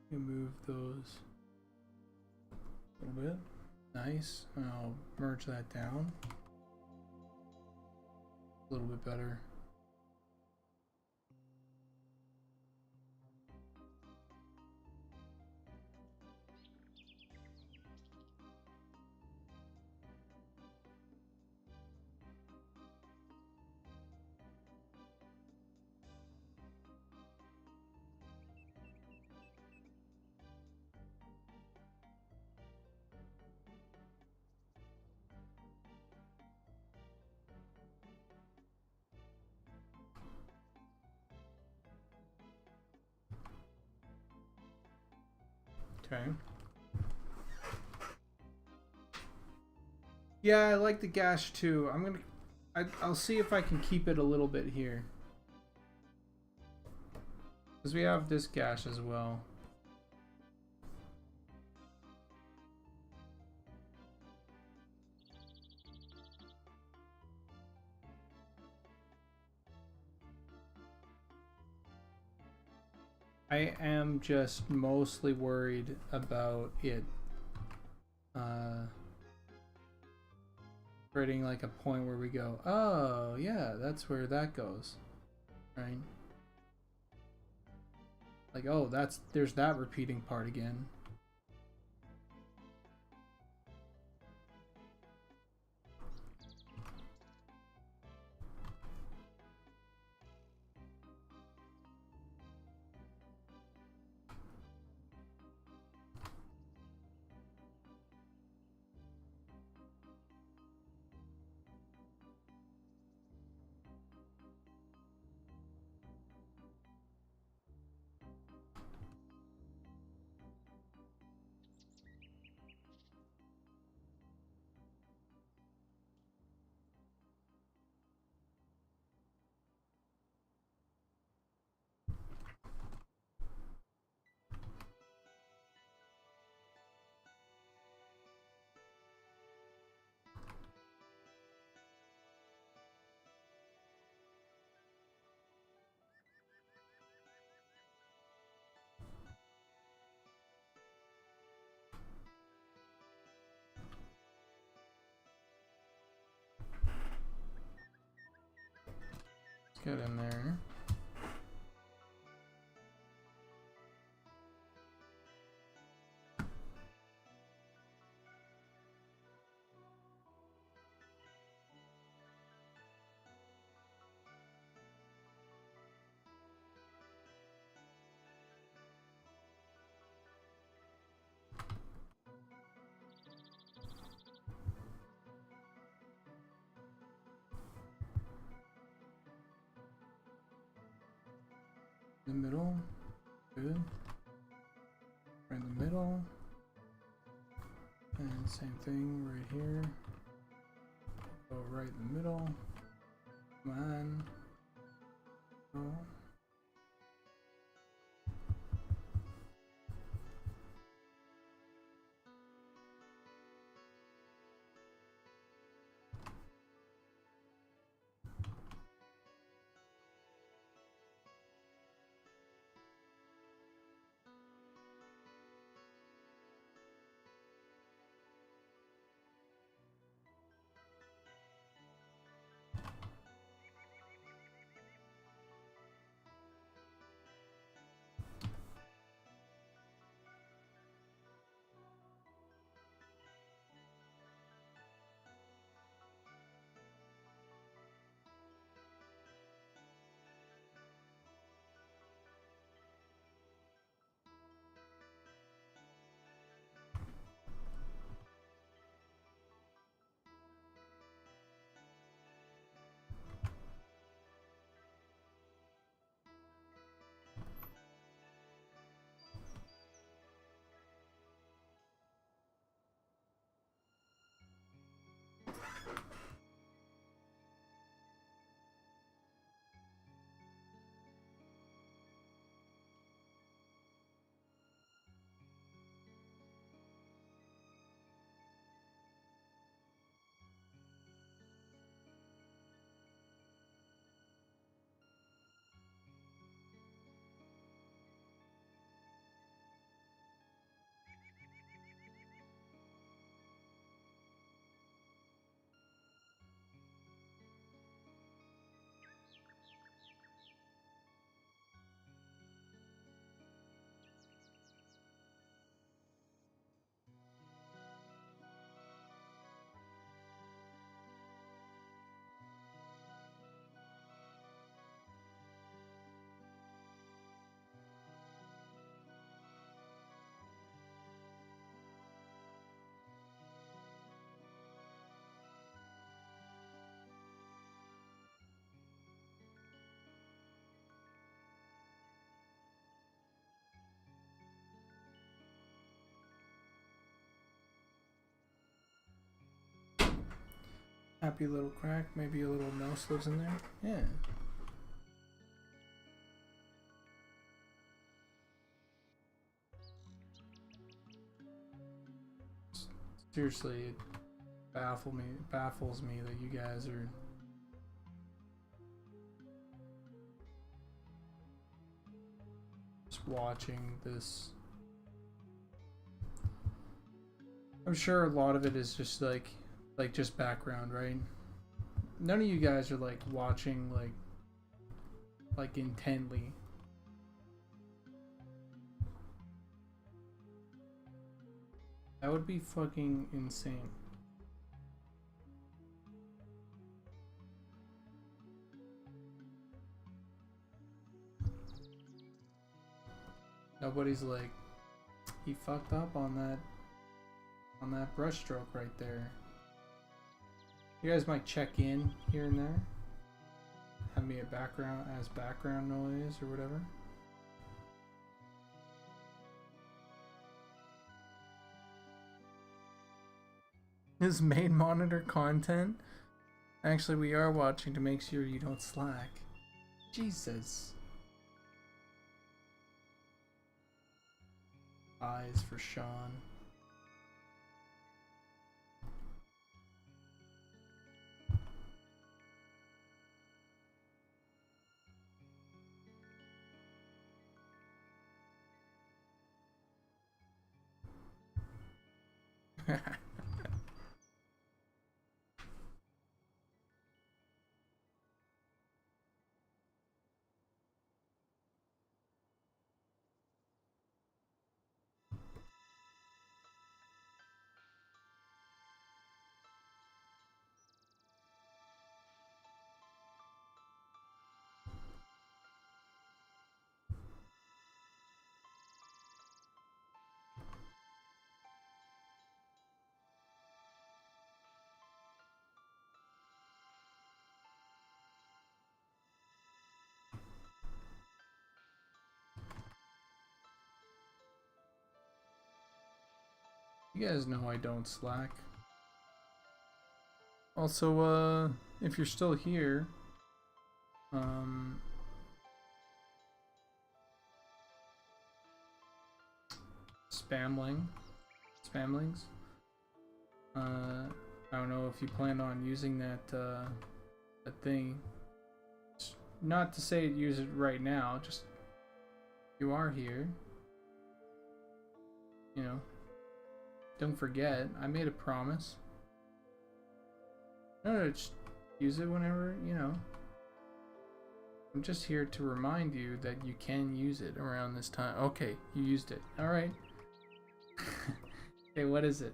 You move those a little bit. Nice. And I'll merge that down. A little bit better. Okay. Yeah, I like the gash too. I'll see if I can keep it a little bit here. Because we have this gash as well. I am just mostly worried about it creating like a point where we go, oh yeah, that's where that goes, right? Like, oh, there's that repeating part again. Let's get in there. The middle, good. Right in the middle, and same thing right here. Go right in the middle. Come on. Go. Happy little crack. Maybe a little mouse lives in there. Yeah. Seriously, it baffles me that you guys are just watching this. I'm sure a lot of it is just like just background, right? None of you guys are like watching like intently. That would be fucking insane. Nobody's like, he fucked up on that brush stroke right there. You guys might check in here and there. Have me as background noise or whatever. Is main monitor content? Actually, we are watching to make sure you don't slack. Jesus. Eyes for Sean. You guys know I don't slack. Also, if you're still here, spamlings. I don't know if you plan on using that thing. Not to say use it right now, just you are here. You know, don't forget, I made a promise. No, just use it whenever, you know. I'm just here to remind you that you can use it around this time. Okay, you used it. Alright. Okay, what is it?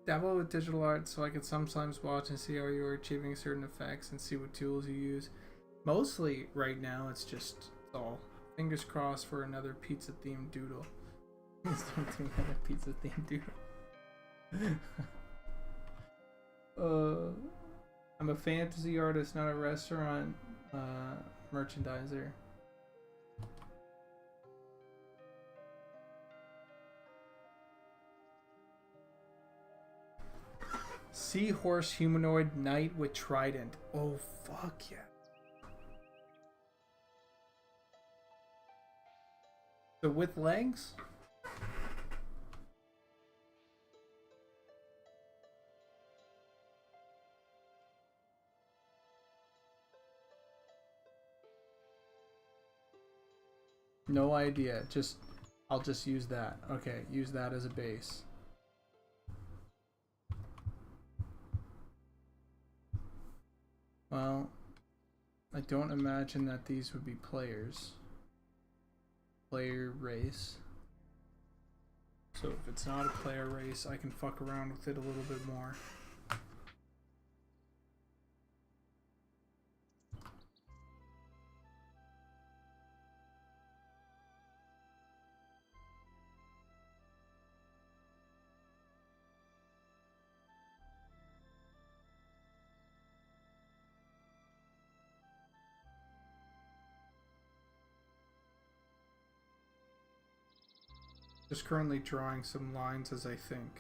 Dabble with digital art so I can sometimes watch and see how you are achieving certain effects and see what tools you use. Mostly right now it's all fingers crossed for another pizza themed doodle. Please don't do another pizza themed doodle. I'm a fantasy artist, not a restaurant merchandiser. Seahorse humanoid knight with trident. Oh fuck yeah. So with legs? No idea. I'll just use that. Okay, use that as a base. Well, I don't imagine that these would be players. Player race. So if it's not a player race, I can fuck around with it a little bit more. Just currently drawing some lines as I think.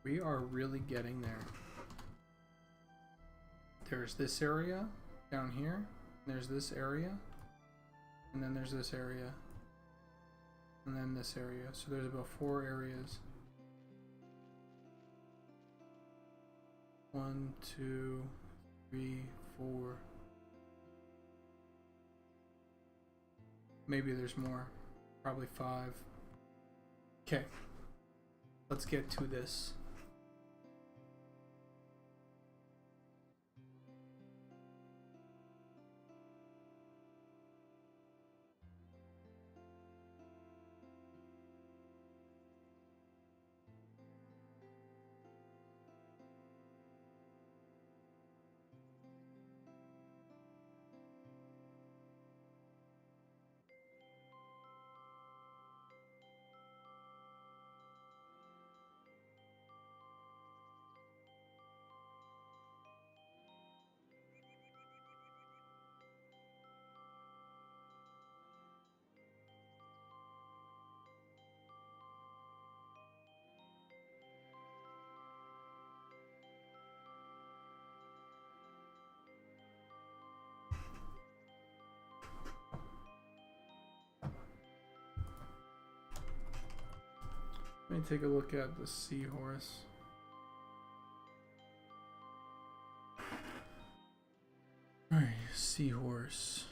We are really getting there. There's this area down here. There's this area. And then there's this area. And then this area. So there's about 4 areas. 1, 2, 3, 4. Maybe there's more. Probably 5. Okay. Let's get to this. Let me take a look at the seahorse. Alright, seahorse.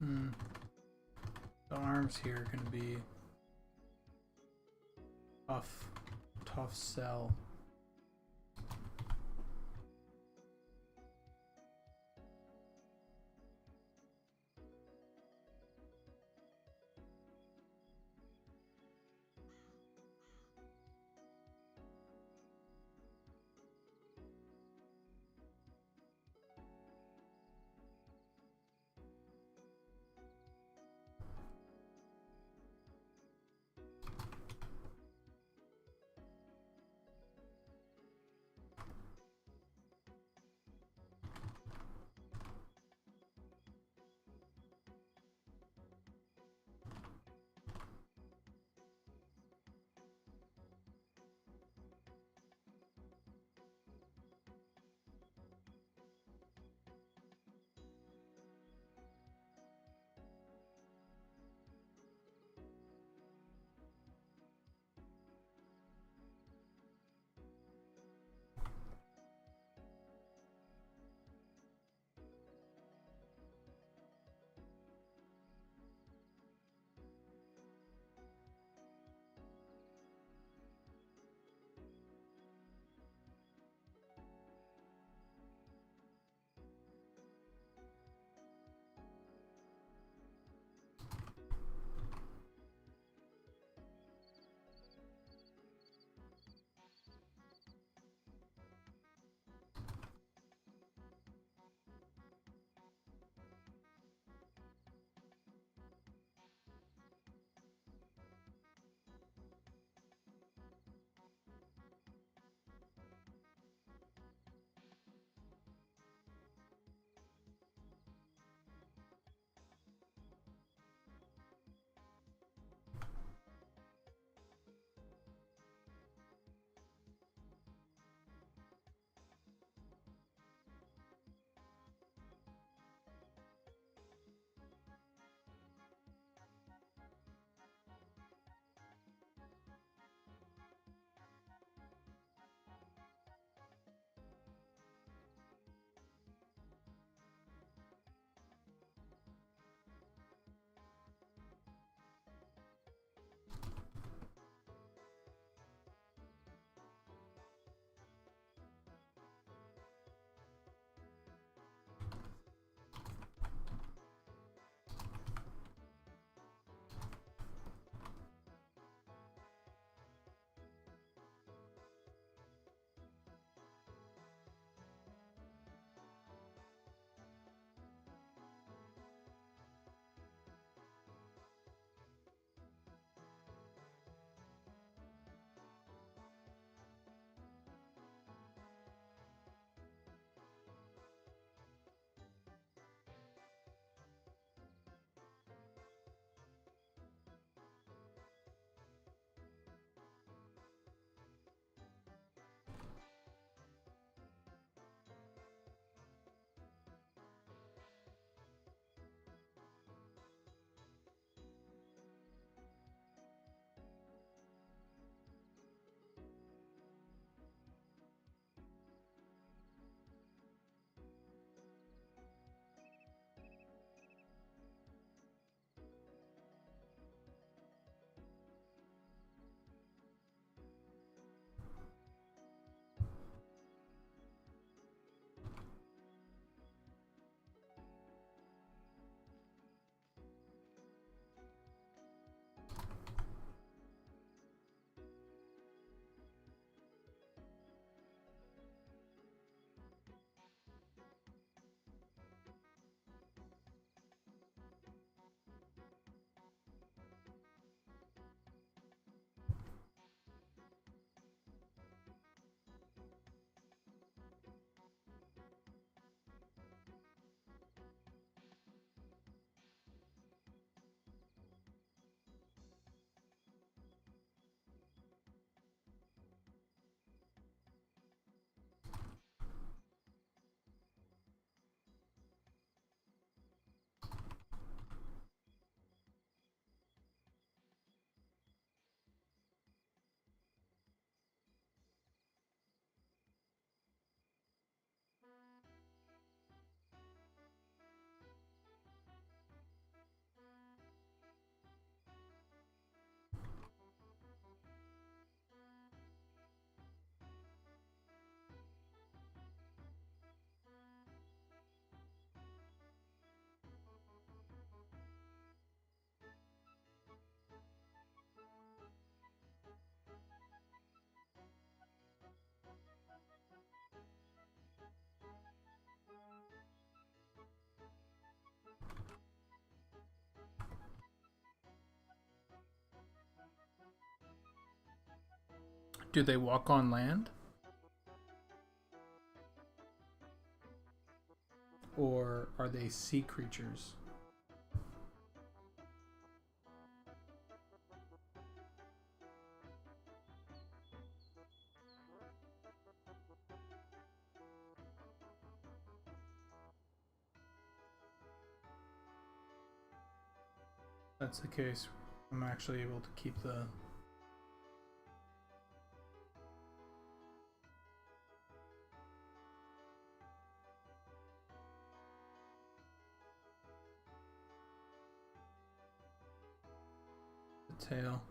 The arms here are gonna be tough sell. Do they walk on land? Or are they sea creatures? If that's the case, I'm actually able to keep the tail.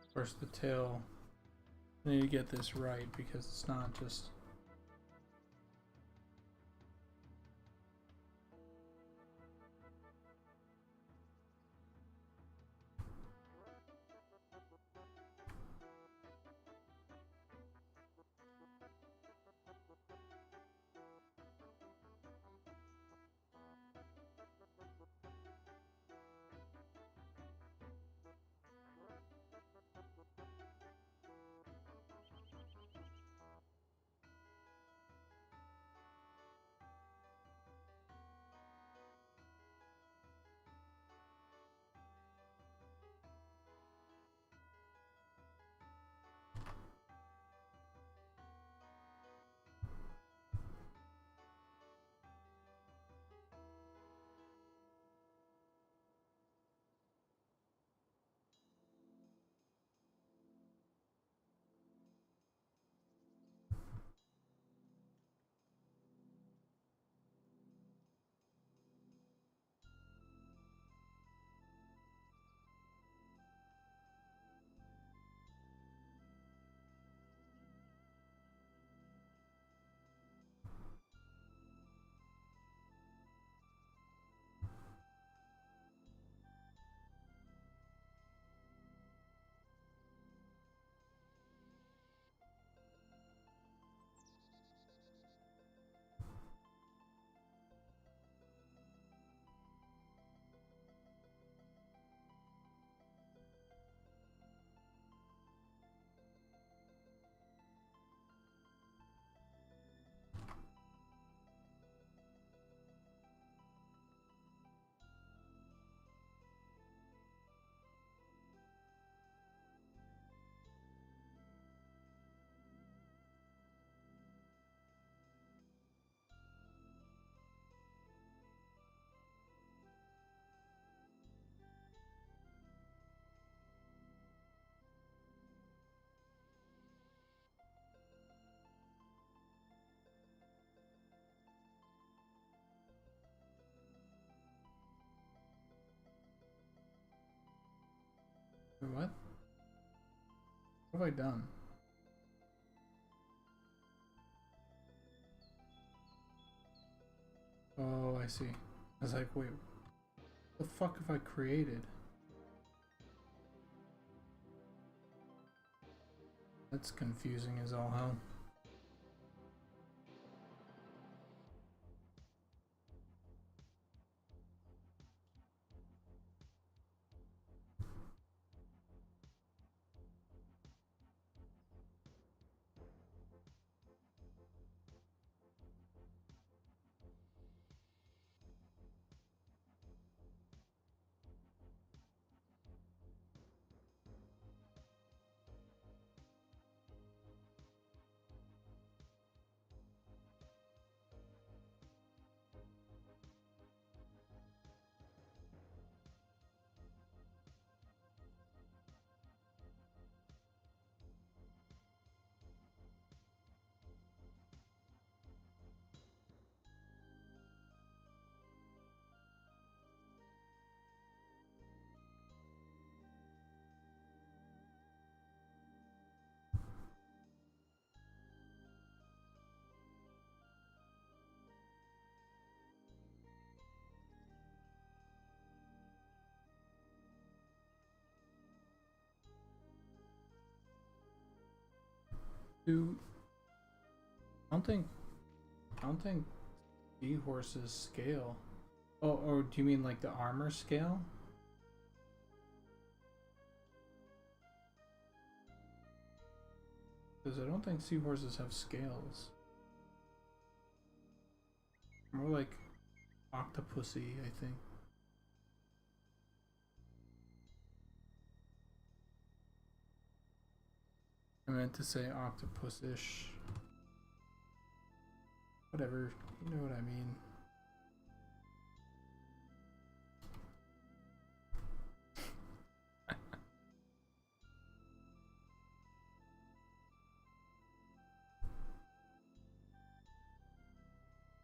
Of course, the tail. I need to get this right because it's not just. What? What have I done? Oh, I see. I was like, wait, what the fuck have I created? That's confusing as all hell. Do I don't think seahorses scale. Oh, or do you mean like the armor scale? Because I don't think seahorses have scales. More like octopusy, I think. I meant to say octopusish. Whatever, you know what I mean.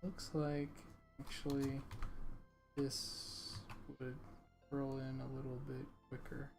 Looks like actually this would roll in a little bit quicker.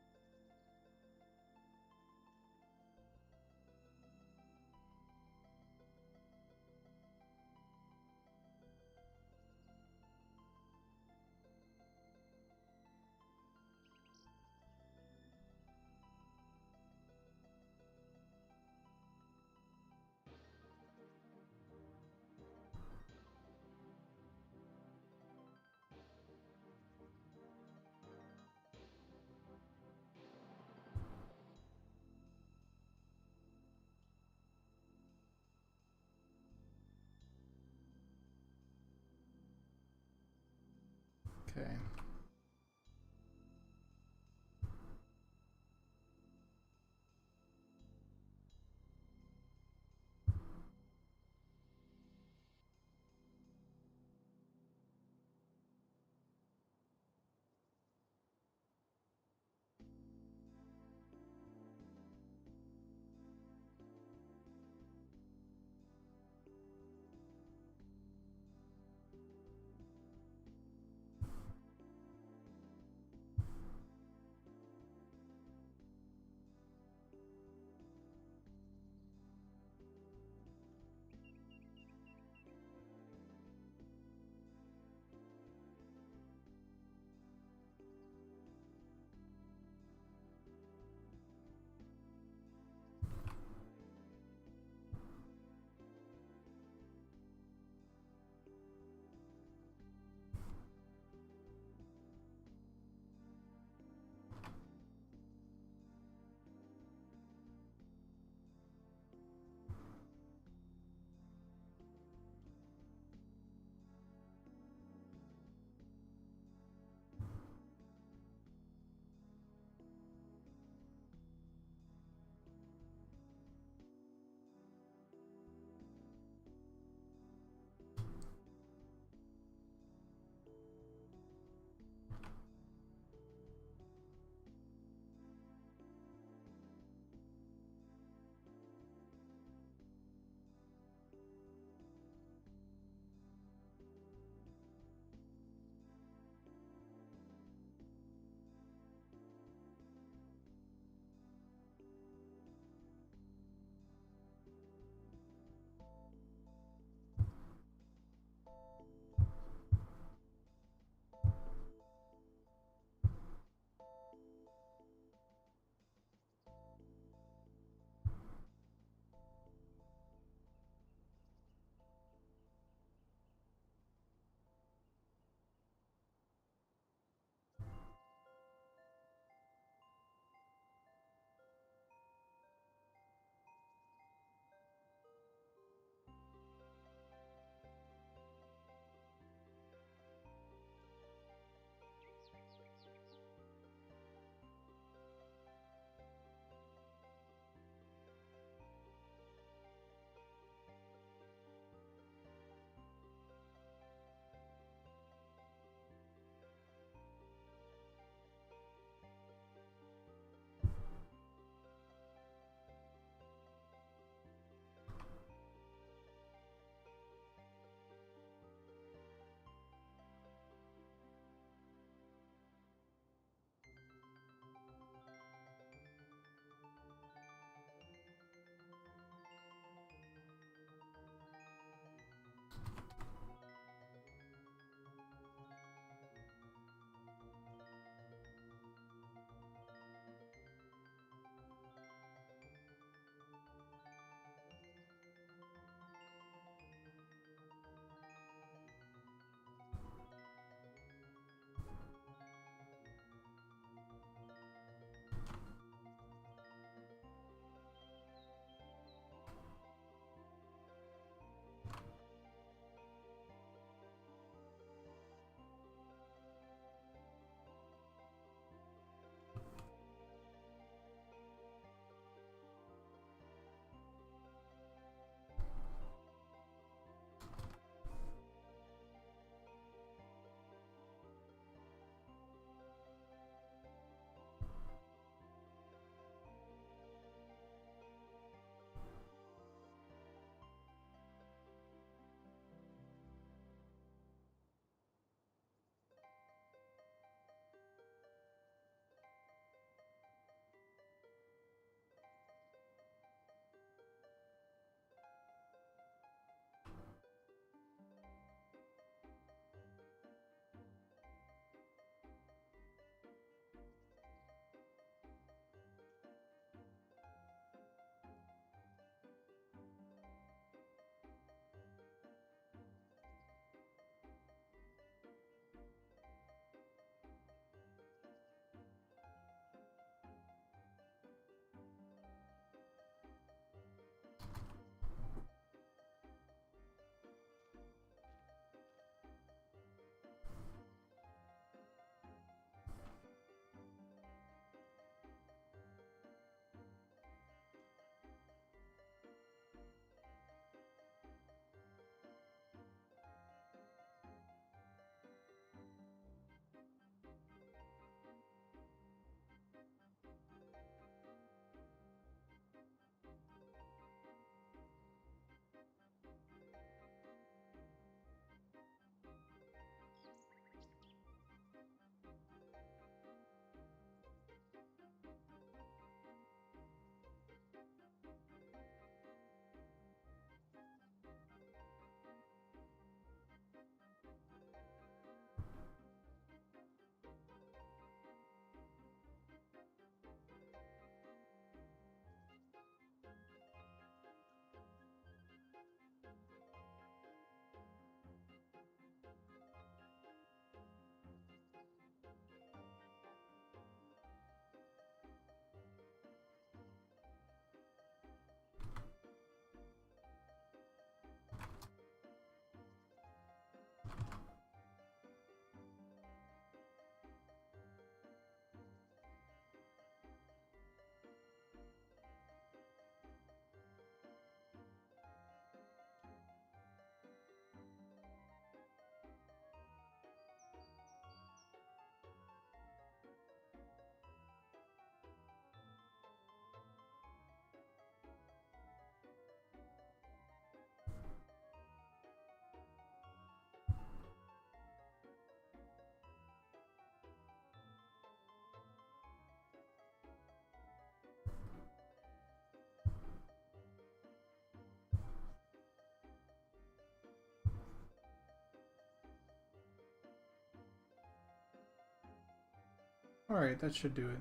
Alright, that should do it.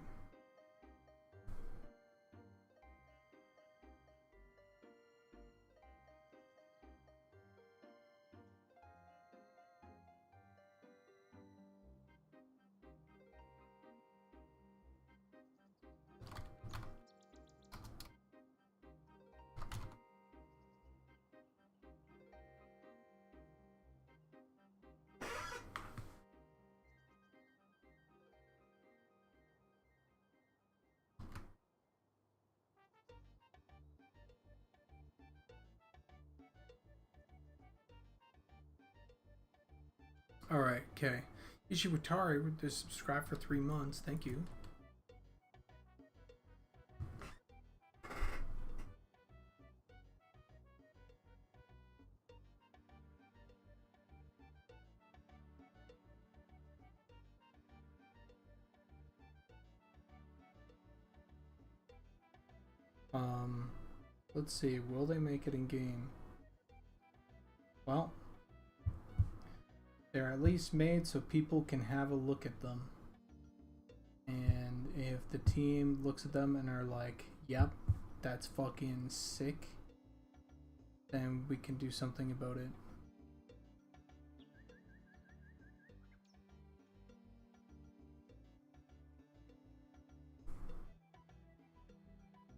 Alright, okay. Ishiwatari would just subscribe for 3 months. Thank you. Let's see, will they make it in game? Well, they're at least made so people can have a look at them. And if the team looks at them and are like, yep, that's fucking sick, then we can do something about it.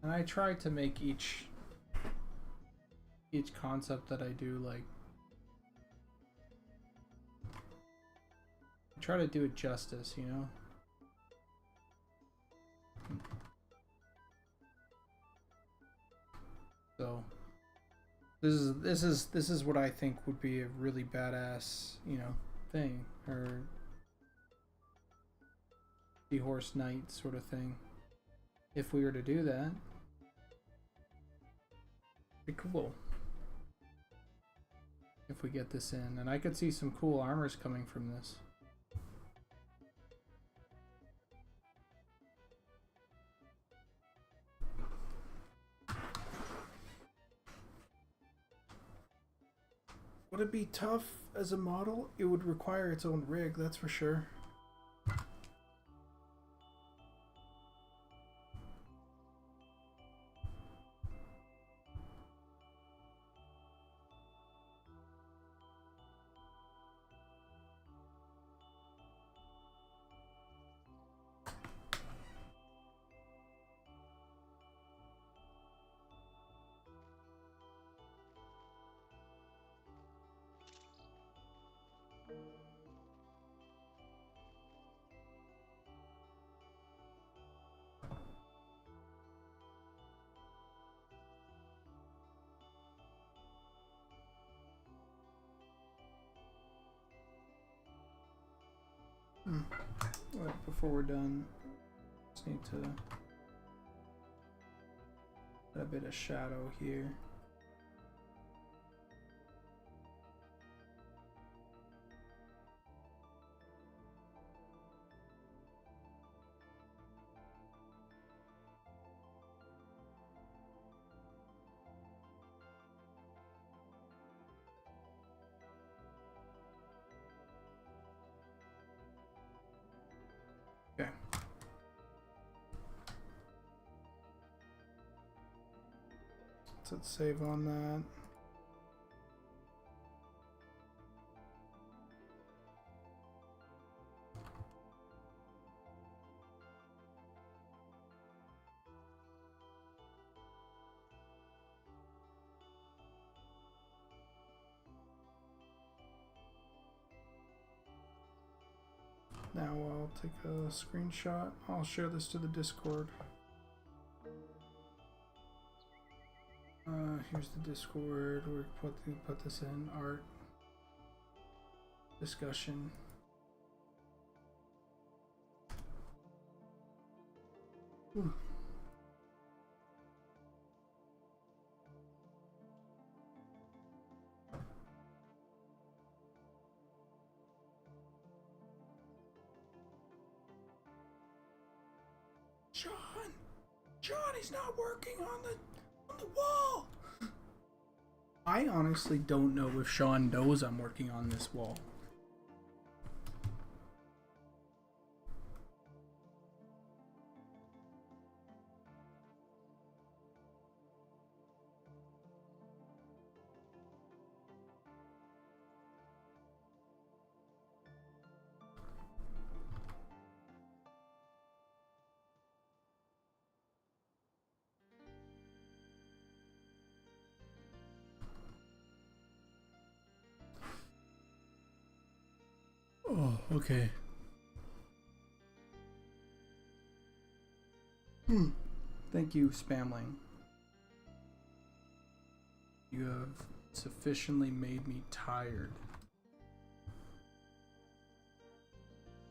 And I try to make each concept that I do, like, I try to do it justice, you know? So this is what I think would be a really badass, you know, thing, or the horse knight sort of thing. If we were to do that, be cool. If we get this in, and I could see some cool armors coming from this. Would it be tough as a model? It would require its own rig, that's for sure. Right, before we're done, just need to put a bit of shadow here. Okay. So let's save on that. Now I'll take a screenshot. I'll share this to the Discord. Here's the Discord. We put this in art discussion. Ooh. Johnny's not working on the wall. I honestly don't know if Sean knows I'm working on this wall. Oh, okay. Thank you, Spamling. You have sufficiently made me tired.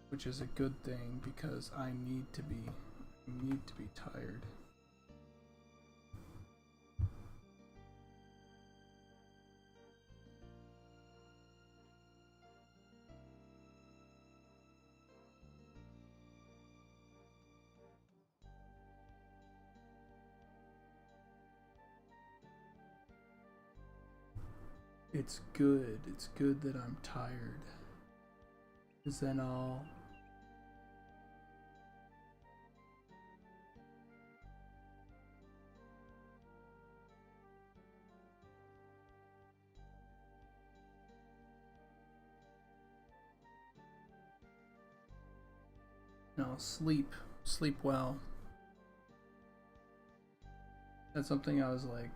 Which is a good thing because I need to be tired. It's good. It's good that I'm tired. Because then I'll... No, sleep. Sleep well. That's something I was like...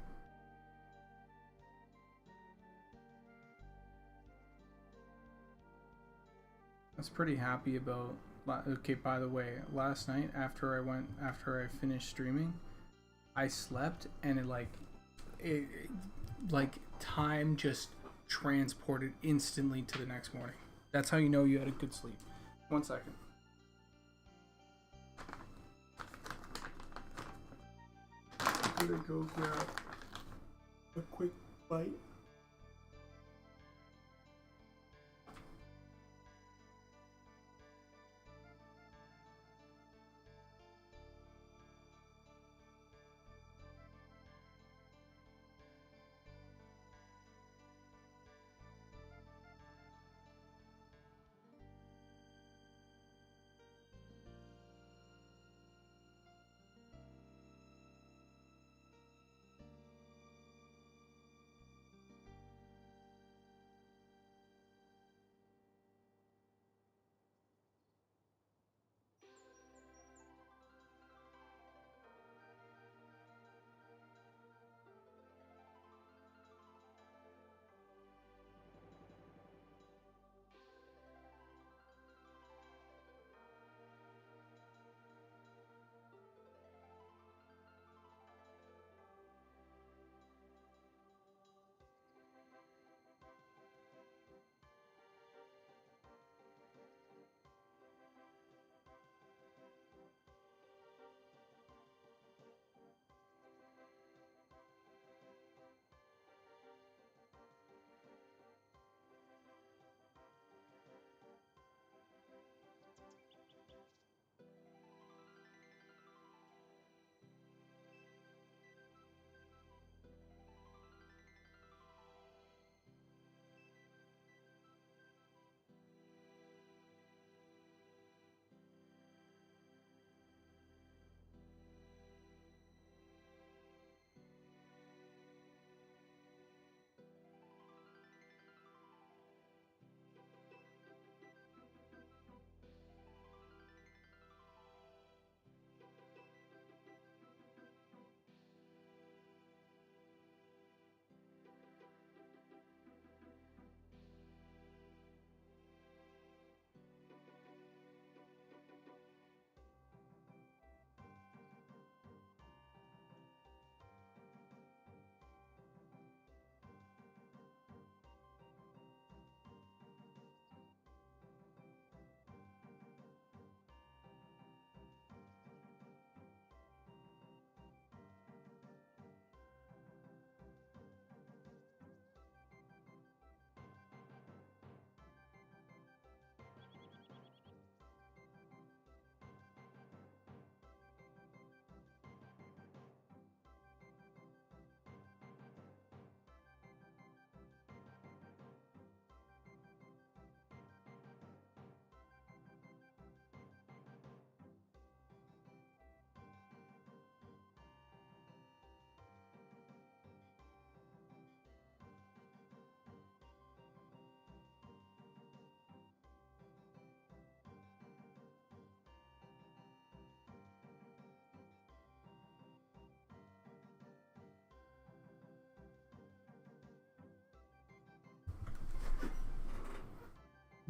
I was pretty happy about. Okay, by the way, last night after I finished streaming, I slept and it like time just transported instantly to the next morning. That's how you know you had a good sleep. 1 second. I'm gonna go grab a quick bite.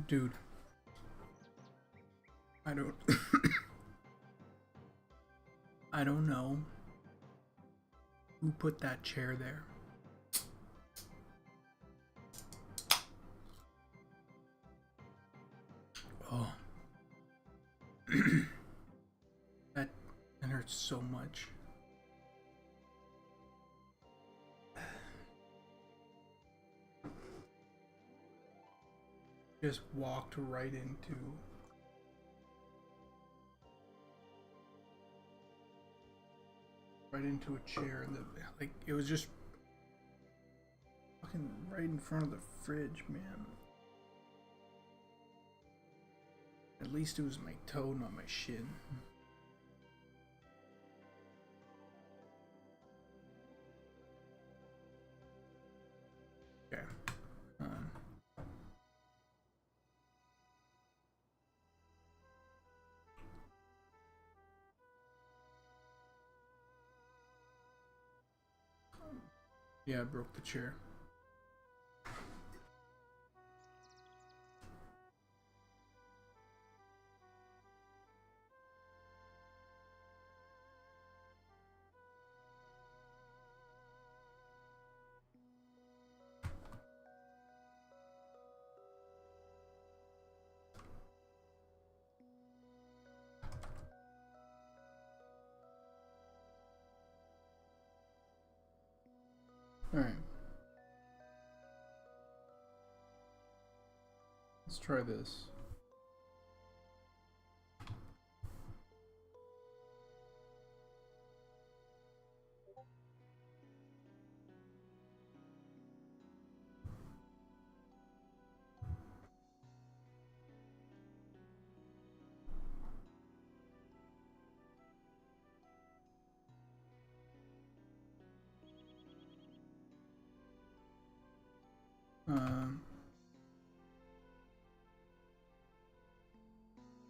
Dude, I don't I don't know who put that chair there. Oh. that hurts so much. Just walked right into a chair that, like, it was just fucking right in front of the fridge, man. At least it was my toe, not my shin. Okay. Yeah, I broke the chair. Alright. Let's try this.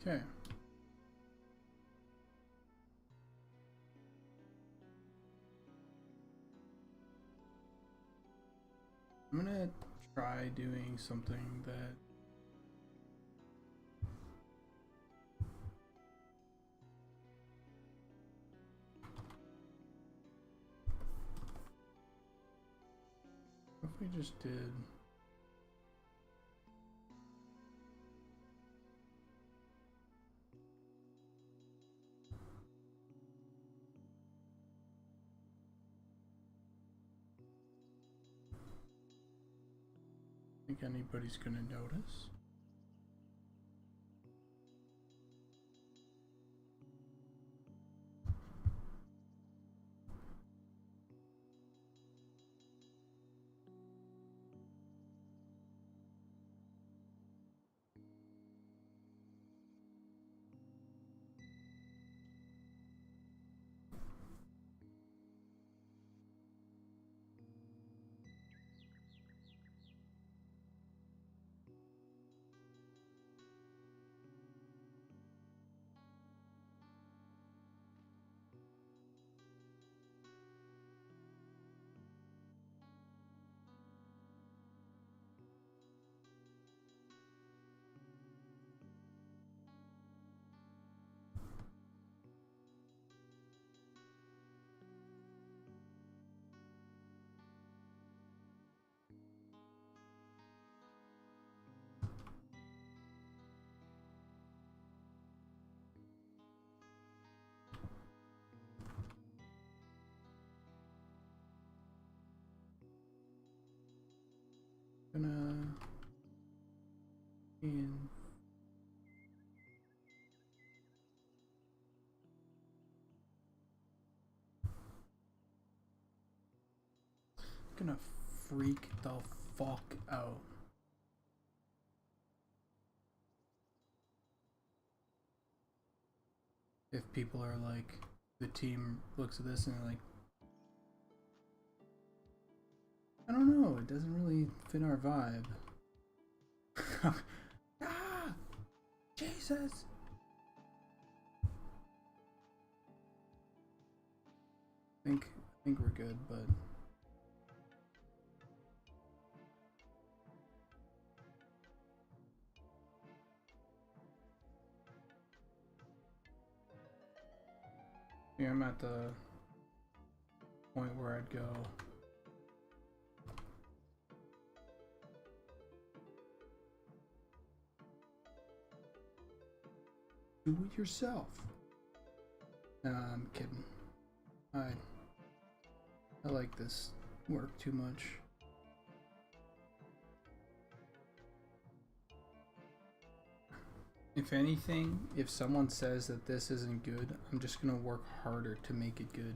Okay. I'm gonna try doing something that if we just did think anybody's gonna notice. And gonna freak the fuck out. If people are like, the team looks at this and they're like, I don't know, it doesn't really fit our vibe. Ah! Jesus! I think we're good, but Yeah, I'm at the point where I'd go. Do it yourself. Nah, I'm kidding. I like this work too much. If anything, if someone says that this isn't good, I'm just gonna work harder to make it good.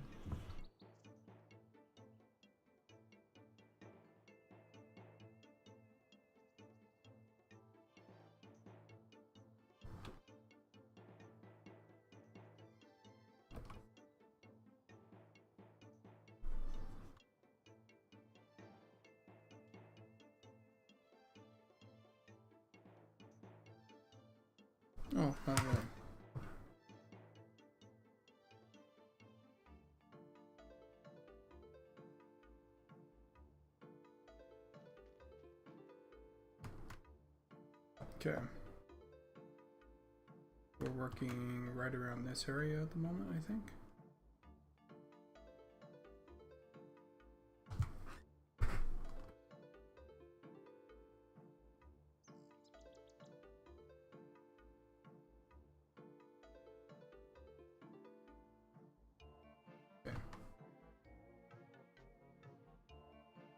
Oh, by the way. Okay. We're working right around this area at the moment, I think.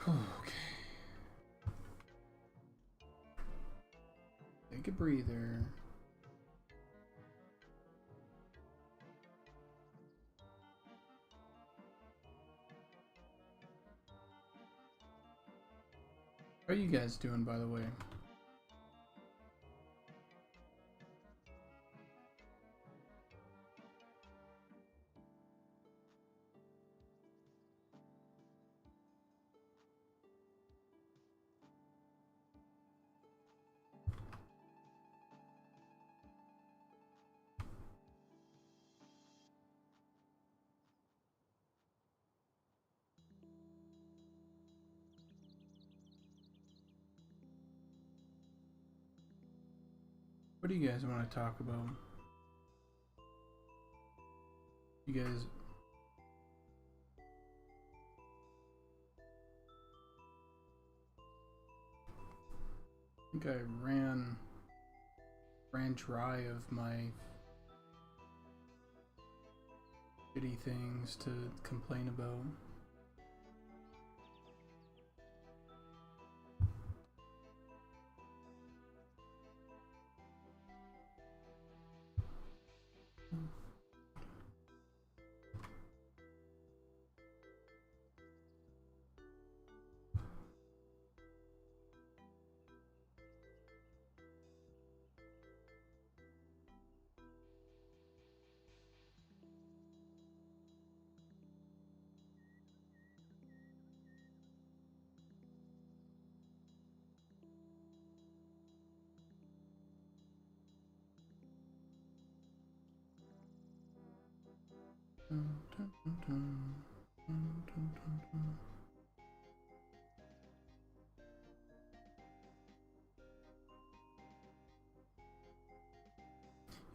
Okay. Take a breather. How are you guys doing, by the way? What do you guys want to talk about? You guys... I think I ran dry of my shitty things to complain about.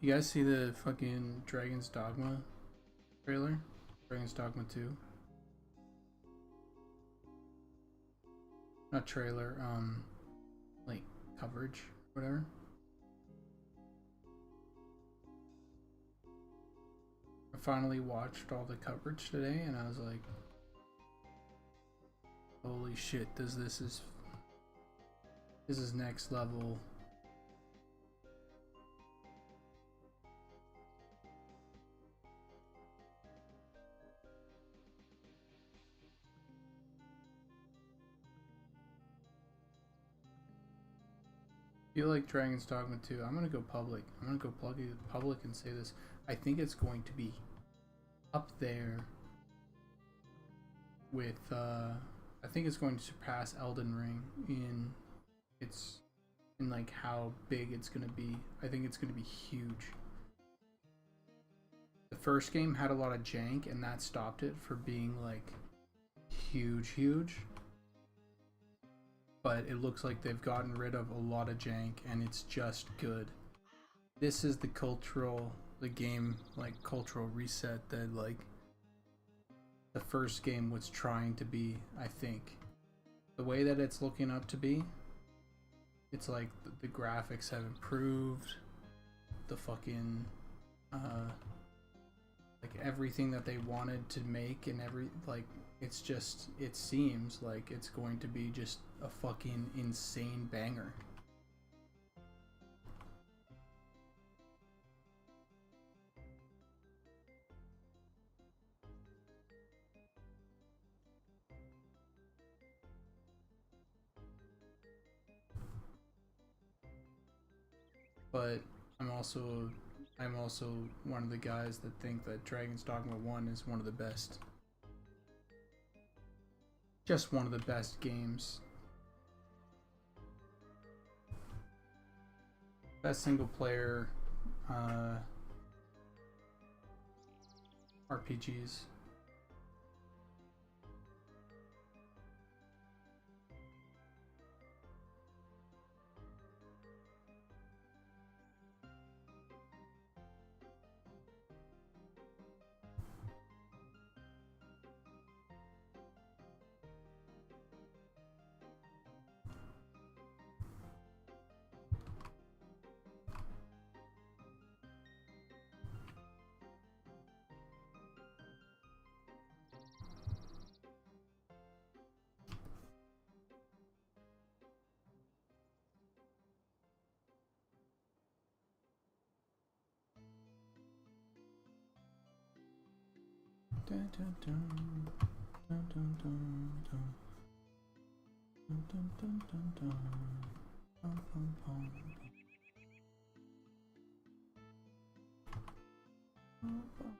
You guys see the fucking Dragon's Dogma trailer? Dragon's Dogma 2? Not trailer, like coverage, whatever. I finally watched all the coverage today and I was like, holy shit, this is next level. If you like Dragon's Dogma 2, I'm gonna go public. I'm gonna go public and say this. I think it's going to be up there with I think it's going to surpass Elden Ring in like how big it's gonna be. I think it's gonna be huge. The first game had a lot of jank and that stopped it from being like huge. But it looks like they've gotten rid of a lot of jank and it's just good. This is the cultural, the game like cultural reset that like the first game was trying to be. I think the way that it's looking up to be, it's like the graphics have improved, the fucking like everything that they wanted to make, and it's just, it seems like it's going to be just a fucking insane banger. But I'm also one of the guys that think that Dragon's Dogma 1 is one of the best. Just one of the best games. Best single player RPGs. Dun, dun, dun. Dun, dun, dun, dun. Dun, dun, dun, dun, dun. Pum, pum, pum. Pum, pum.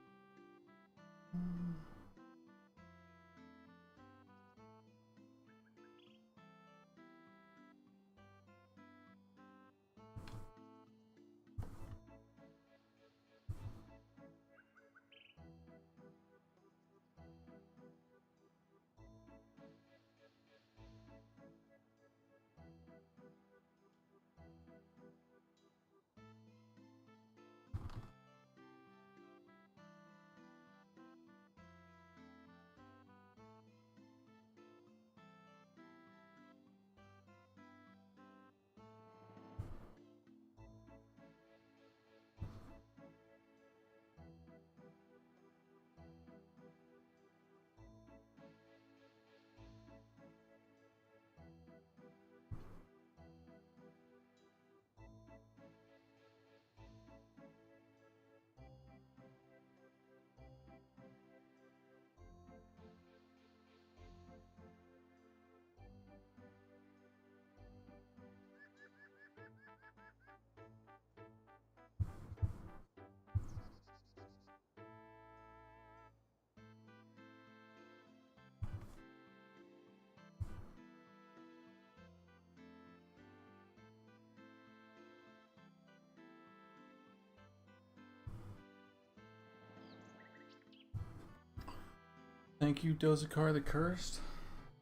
Thank you, Dozakar the Cursed.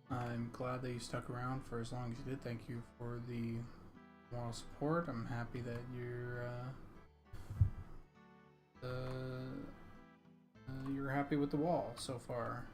I'm glad that you stuck around for as long as you did. Thank you for the moral support. I'm happy that you're happy with the wall so far.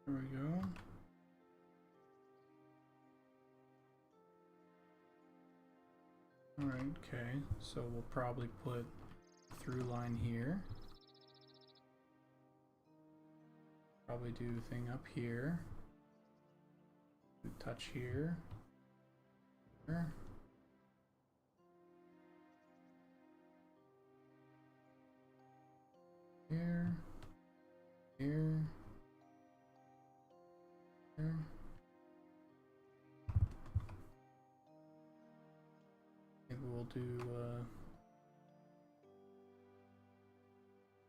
There we go. Alright, okay. So we'll probably put a through line here. Probably do a thing up here. Do touch here. Here. Here. Here. Here. Maybe we'll do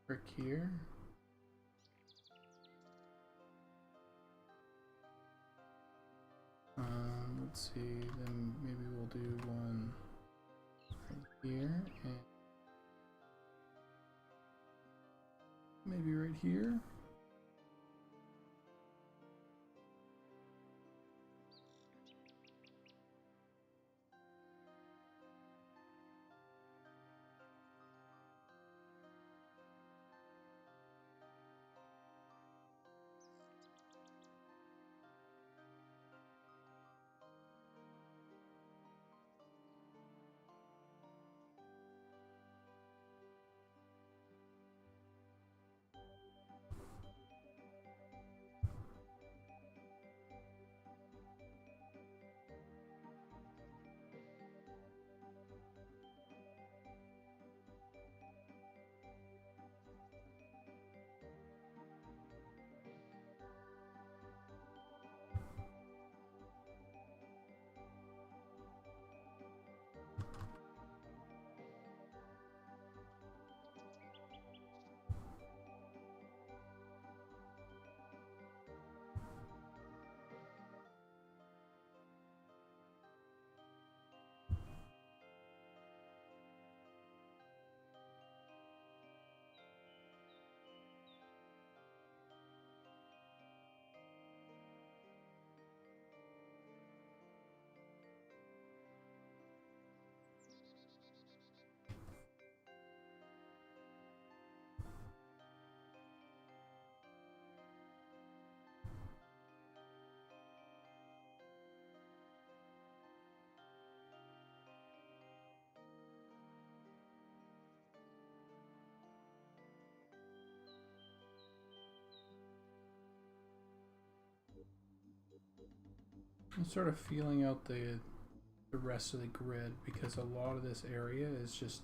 brick here. Let's see, then maybe we'll do one right here and maybe right here. I'm sort of feeling out the rest of the grid because a lot of this area is just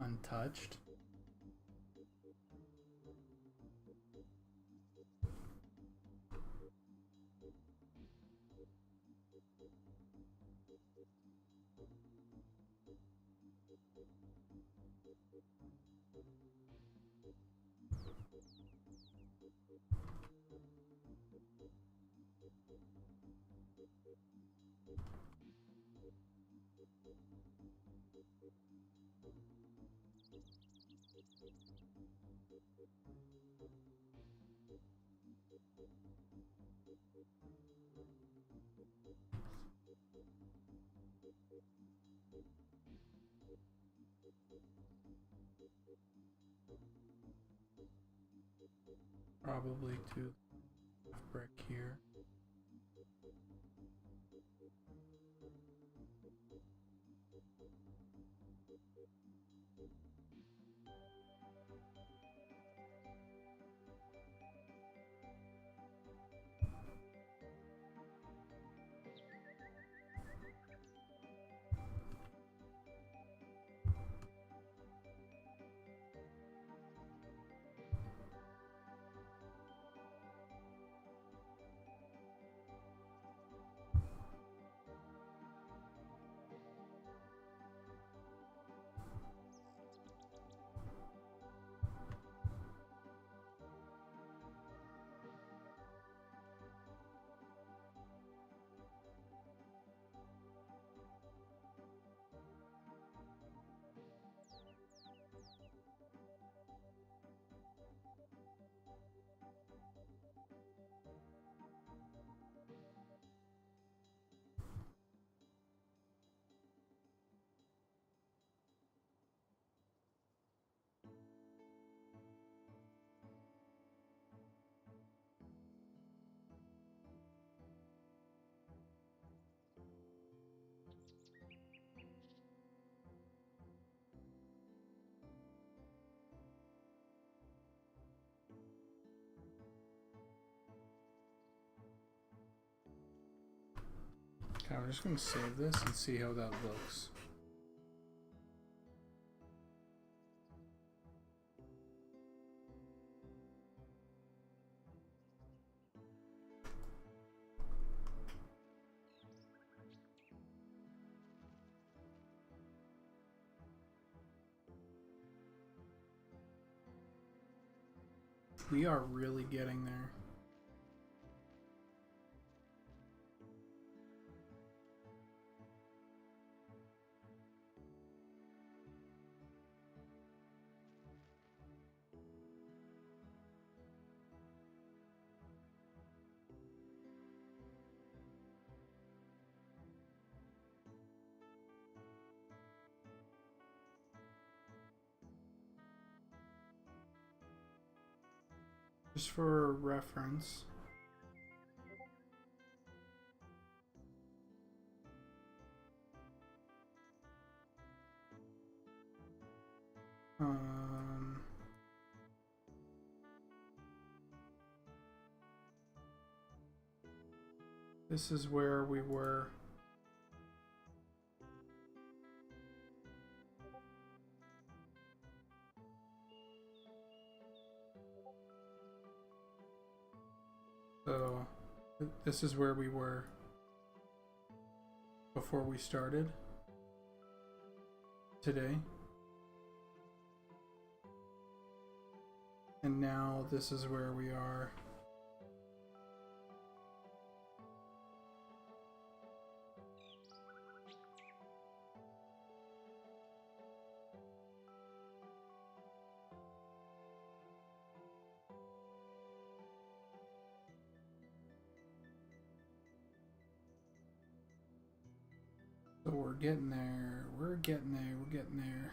untouched. Probably to brick here. Okay, we're just gonna save this and see how that looks. We are really getting there. Just for reference, this is where we were. So, this is where we were before we started today. And now this is where we are so we're getting there, we're getting there, we're getting there.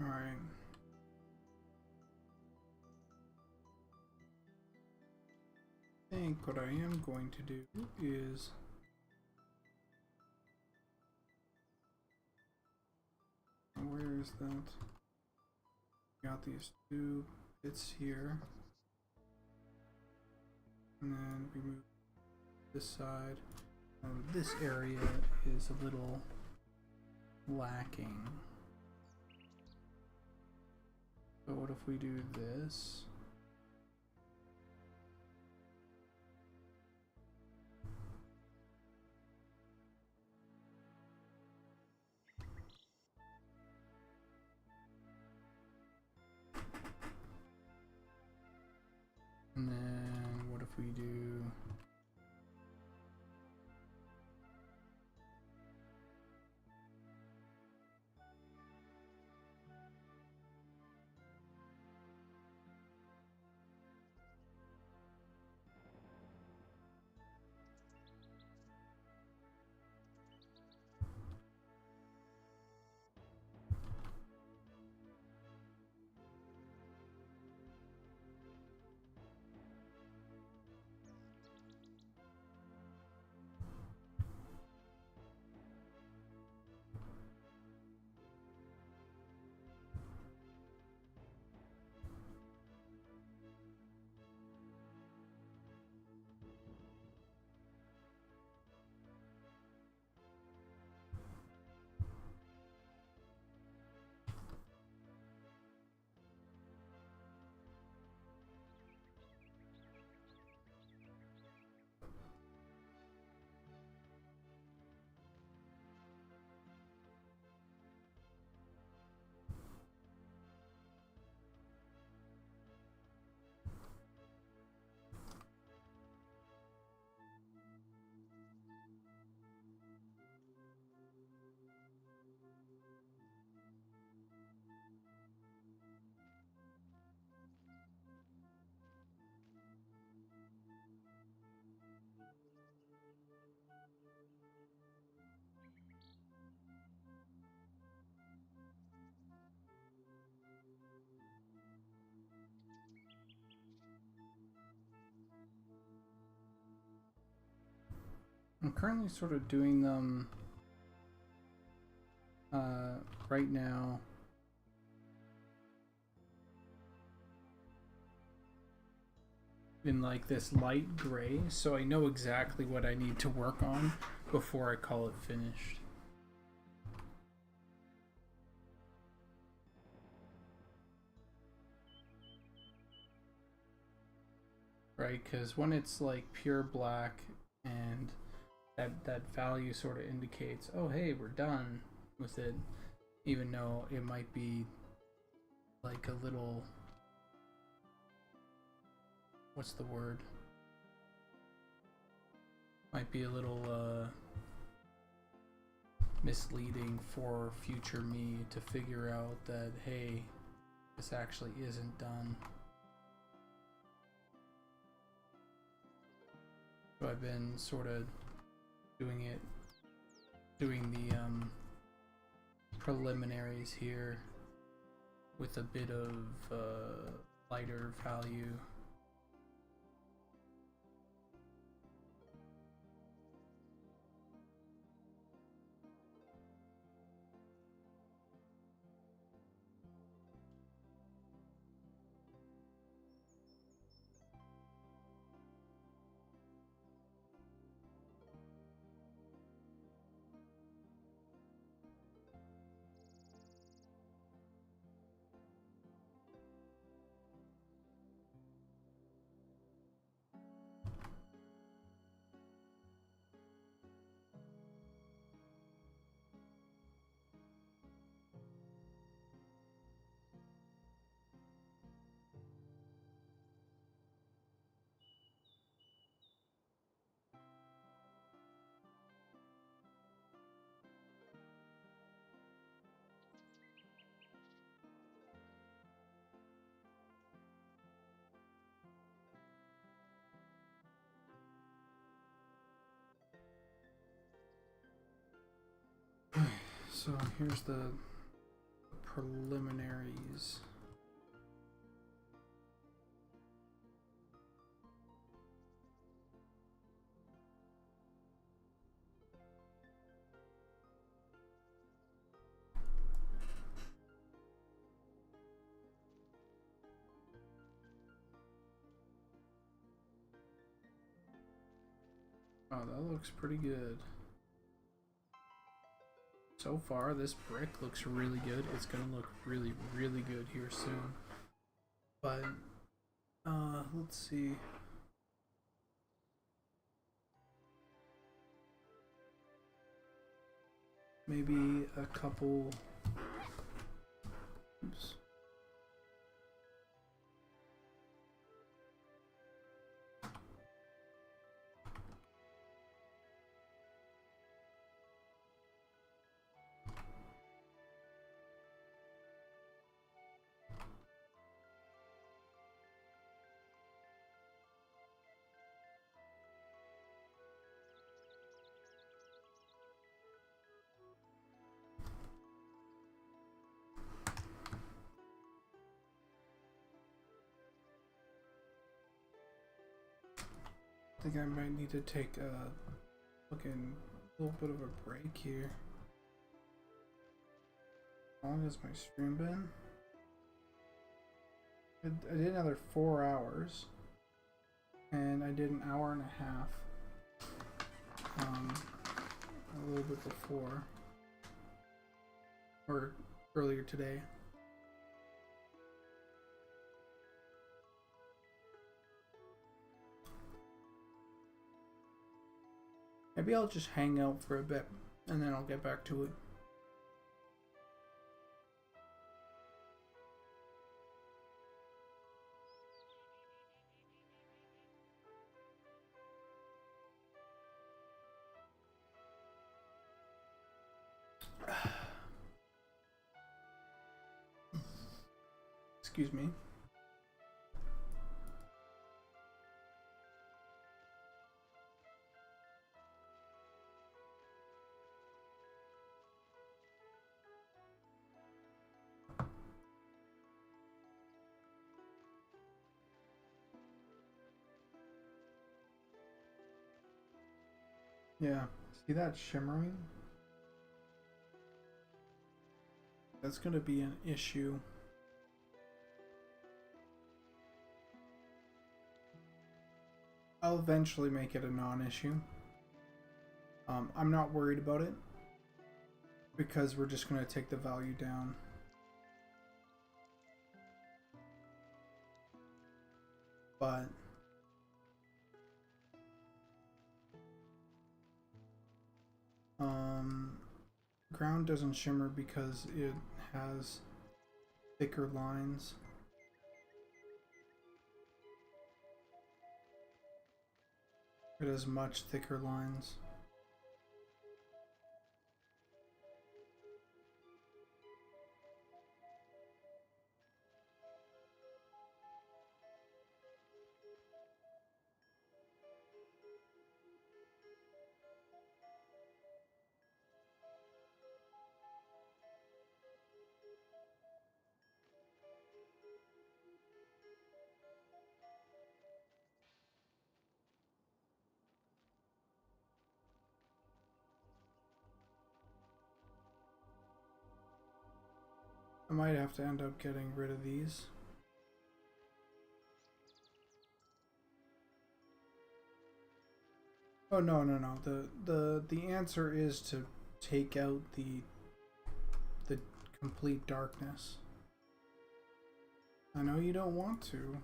All right. I think what I am going to do is where is that? Got these two bits here, and then we move this side. This area is a little lacking. So what if we do this? And then what if we do I'm currently sort of doing them right now. In like this light gray, so I know exactly what I need to work on before I call it finished. Right, because when it's like pure black and that value sort of indicates, oh hey, we're done with it, even though it might be like a little, what's the word? Might be a little misleading for future me to figure out that, hey, this actually isn't done. So I've been sort of doing the preliminaries here with a bit of lighter value. So here's the preliminaries. Oh, that looks pretty good. So far, this brick looks really good. It's gonna look really, really good here soon. But, let's see. Maybe a couple. Oops. I think I might need to take a fucking little bit of a break here. How long has my stream been? I did another 4 hours, and I did an hour and a half a little bit before, or earlier today. Maybe I'll just hang out for a bit and then I'll get back to it. Excuse me. Yeah, see that shimmering? That's gonna be an issue. I'll eventually make it a non-issue. I'm not worried about it because we're just gonna take the value down. But ground doesn't shimmer because it has thicker lines. It has much thicker lines. I might have to end up getting rid of these. Oh no. The answer is to take out the complete darkness. I know you don't want to,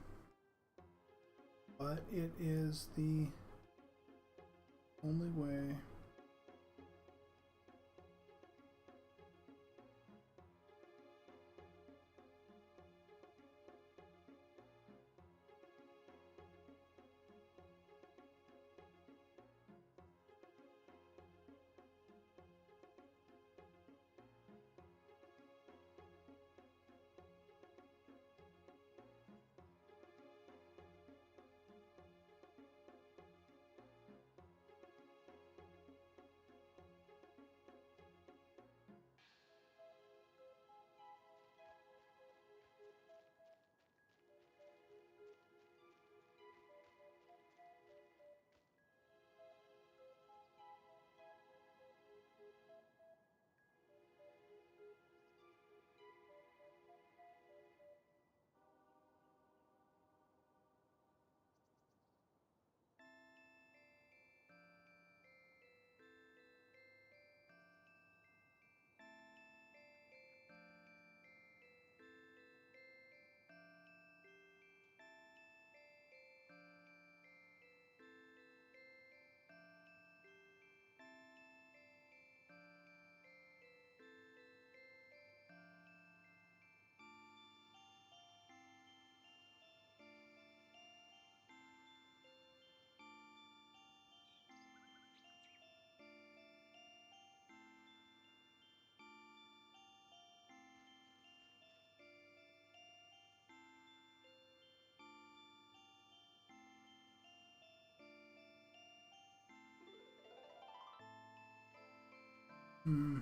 but it is the only way. Hmm.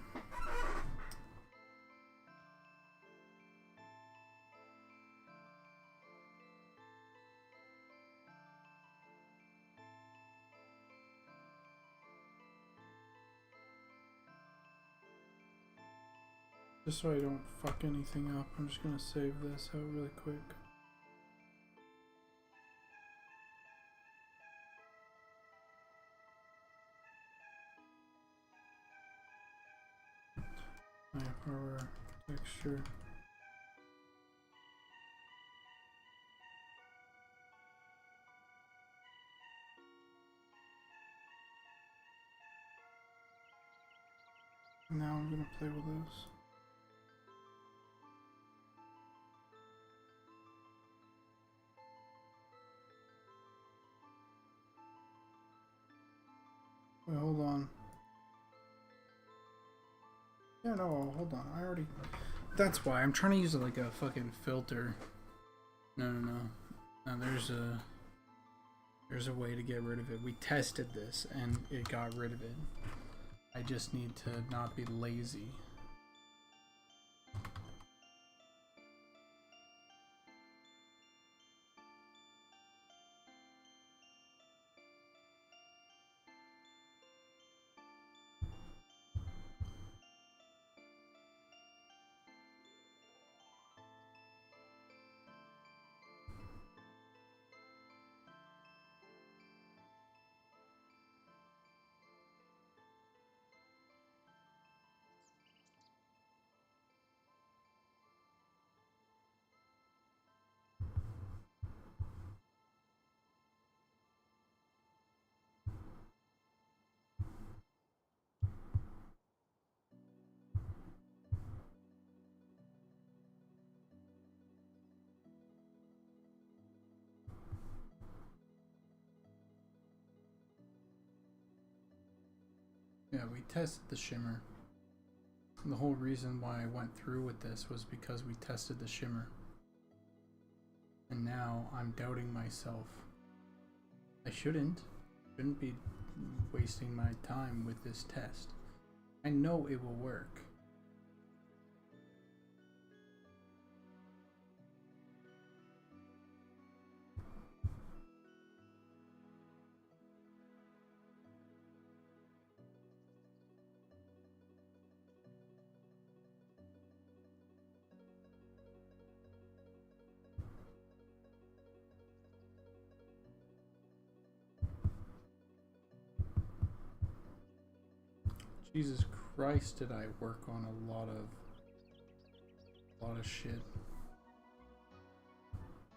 Just so I don't fuck anything up, I'm just gonna save this out really quick. Power texture. Now I'm gonna play with this. Wait, hold on. Yeah, no, hold on. I already... That's why. I'm trying to use it like a fucking filter. No. No, there's a way to get rid of it. We tested this and it got rid of it. I just need to not be lazy. Yeah, we tested the shimmer. And the whole reason why I went through with this was because we tested the shimmer. And now I'm doubting myself. I shouldn't be wasting my time with this test. I know it will work. Jesus Christ, did I work on a lot of shit.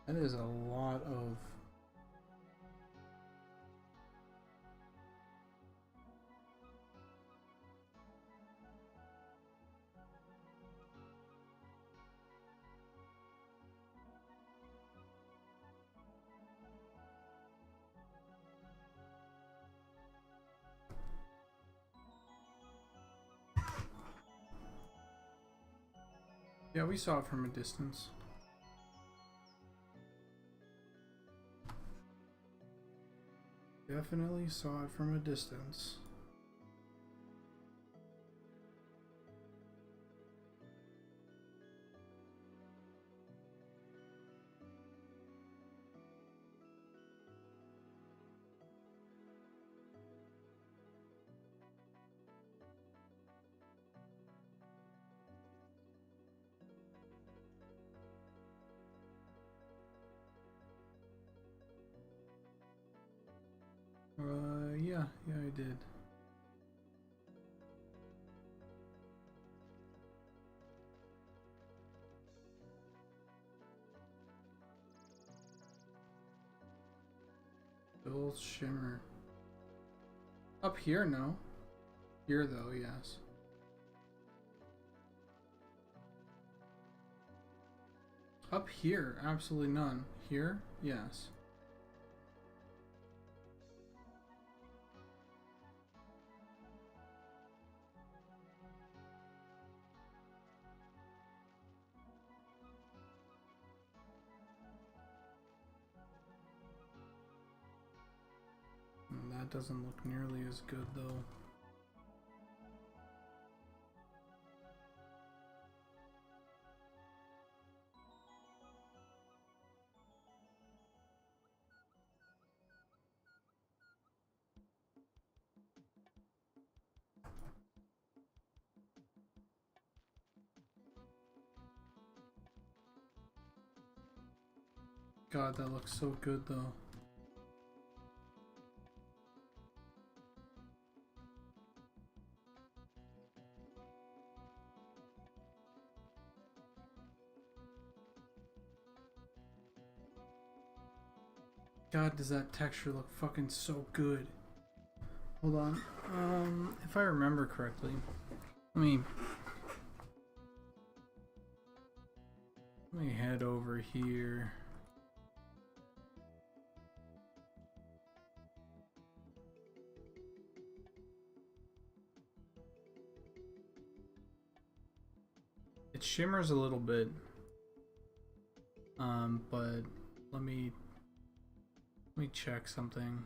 That is a lot of yeah, we saw it from a distance. Definitely saw it from a distance. Yeah, I did. Bill Shimmer. Up here, no. Here, though, yes. Up here, absolutely none. Here, yes. That doesn't look nearly as good, though. God, that looks so good, though. God, does that texture look fucking so good. Hold on. If I remember correctly, let me head over here. It shimmers a little bit. But let me check something.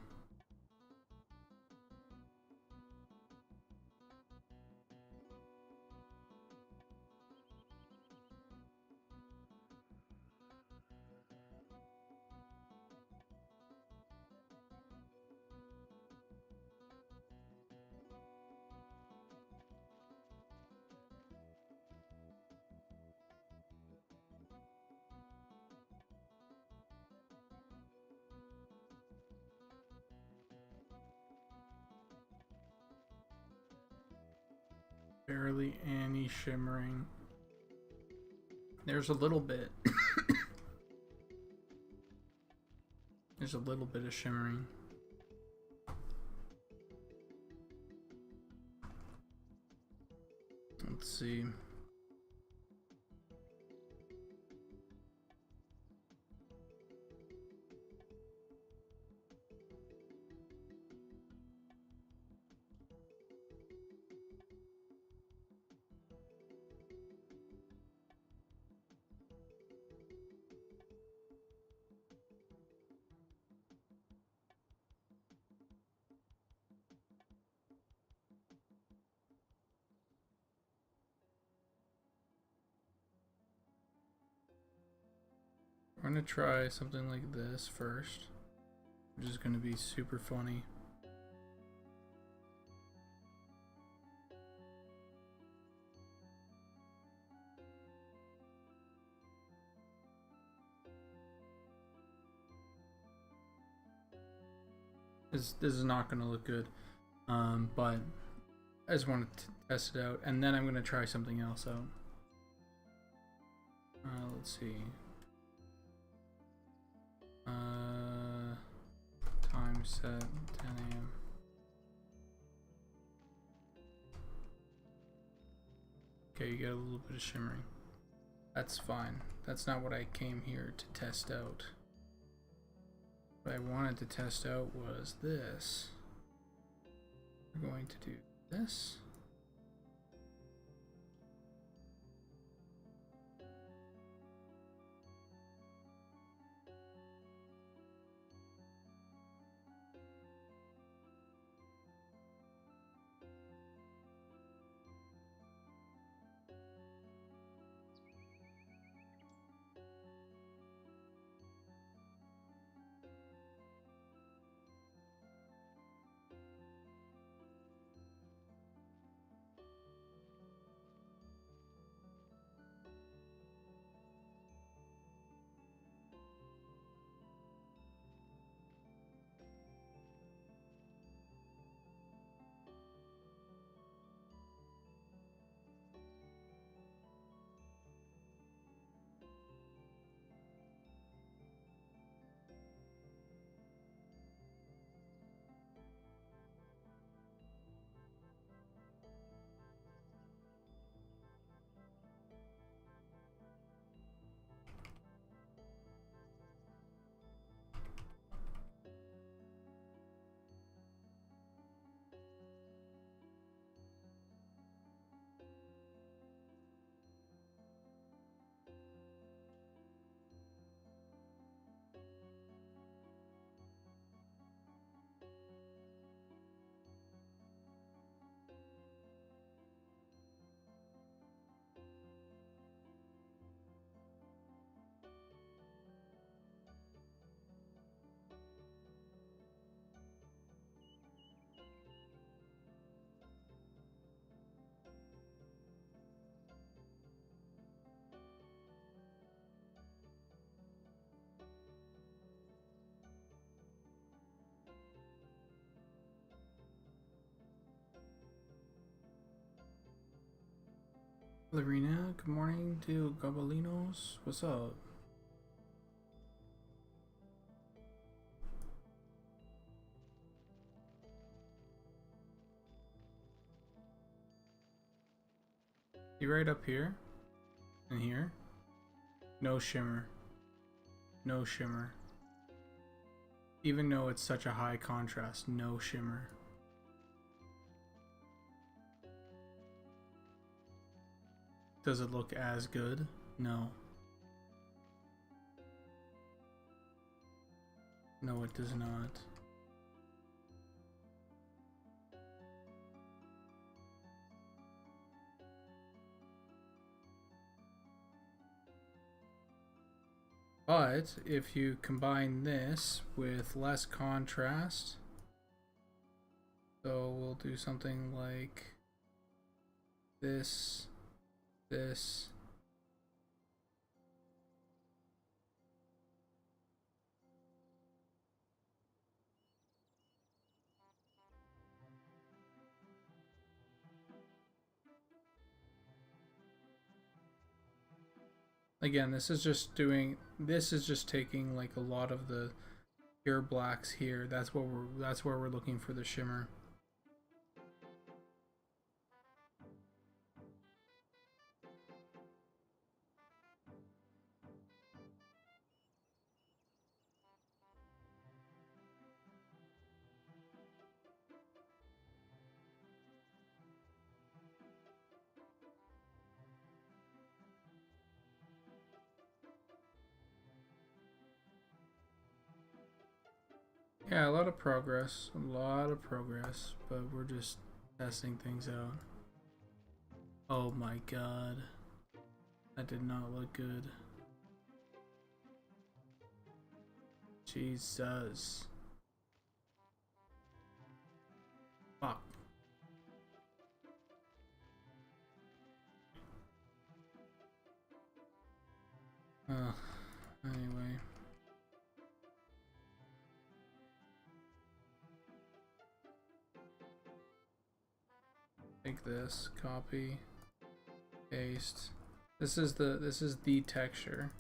Barely any shimmering. There's a little bit. There's a little bit of shimmering. Let's see. I'm gonna try something like this first, which is gonna be super funny. This is not gonna look good, but I just wanted to test it out, and then I'm gonna try something else out. Let's see. Time set 10 a.m. Okay, you get a little bit of shimmering. That's fine. That's not what I came here to test out. What I wanted to test out was this. We're going to do this. Lorena, good morning to Gobelinos. What's up? You right up here and here. No shimmer. No shimmer. Even though it's such a high contrast, no shimmer. Does it look as good? No. No, it does not. But if you combine this with less contrast, so we'll do something like this. Again, this is just taking like a lot of the pure blacks here. That's where we're looking for the shimmer. Yeah, a lot of progress, but we're just testing things out. Oh my god. That did not look good. Jesus. Fuck. Anyway. Take this, copy, paste. This is the texture.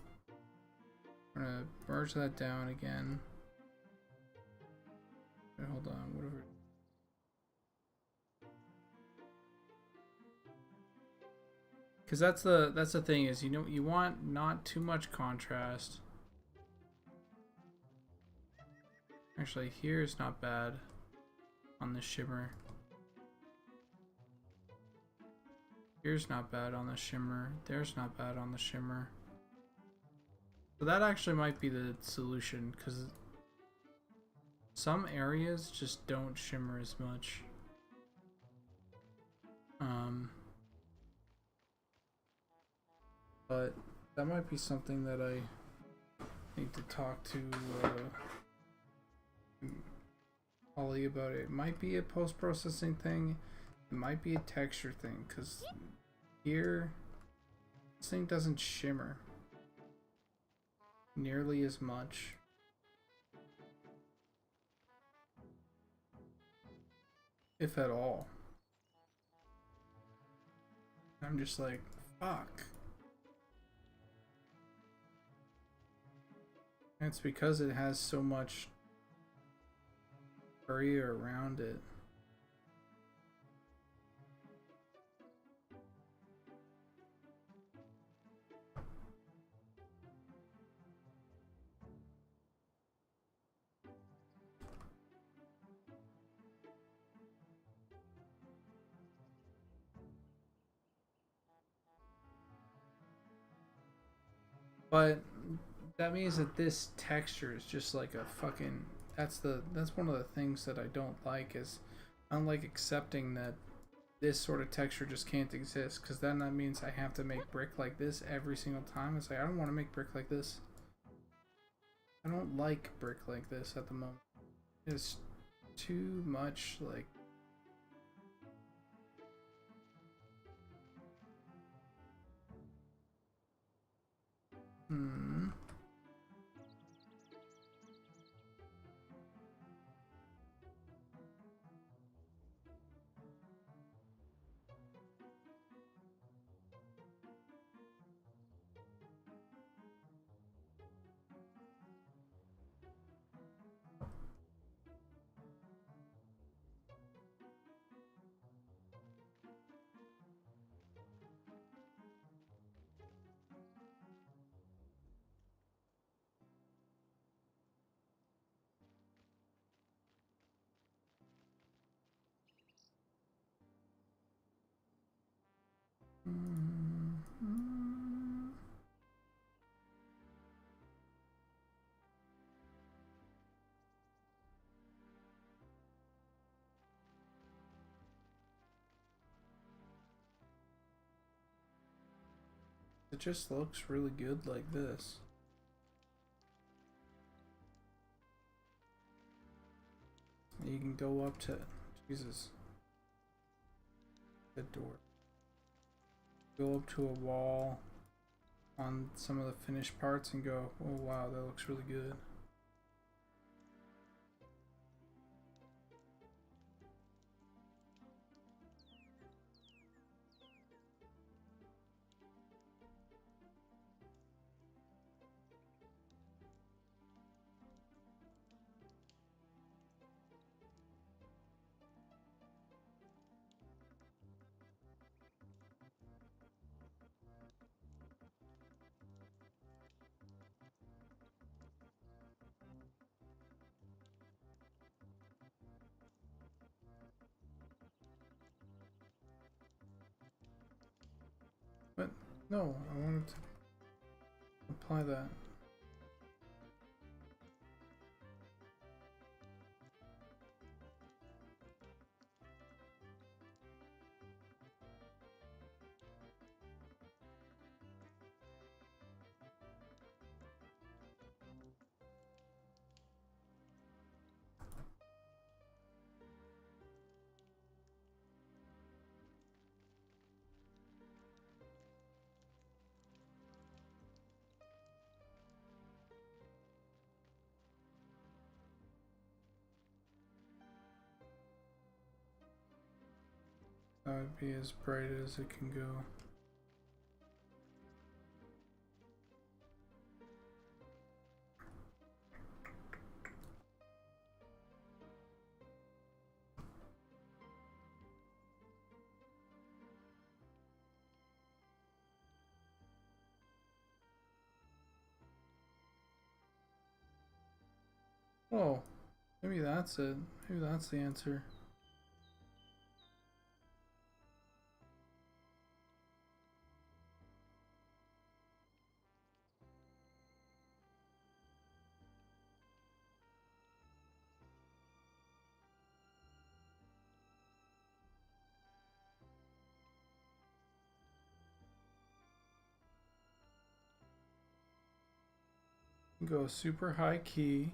I'm gonna merge that down again. Wait, hold on, whatever. Because that's the thing is, you know, you want not too much contrast. Actually, here's not bad on the shimmer. Here's not bad on the shimmer. There's not bad on the shimmer. So that actually might be the solution, because some areas just don't shimmer as much. But that might be something that I need to talk to Ollie about. It might be a post-processing thing. It might be a texture thing, because here this thing doesn't shimmer nearly as much. If at all. I'm just like, fuck. And it's because it has so much area around it. But that means that this texture is just like a fucking, that's one of the things that I don't like, is I don't like accepting that this sort of texture just can't exist, because then that means I have to make brick like this every single time. It's like, I don't want to make brick like this. I don't like brick like this at the moment. It's too much like it just looks really good like this. You can go up to, Jesus, the door. Go up to a wall on some of the finished parts and go, oh wow, that looks really good. But no, I wanted to apply that. That would be as bright as it can go. Oh, maybe that's it. Maybe that's the answer. Go super high key.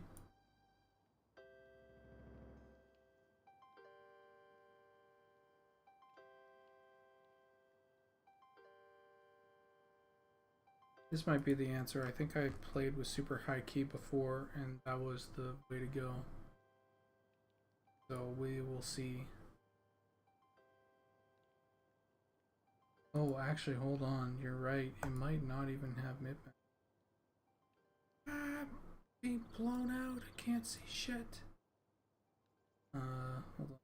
This might be the answer. I think I played with super high key before, and that was the way to go. So we will see. Oh, actually, hold on. You're right. It might not even have midnight. Ah, being blown out. I can't see shit. Hold on.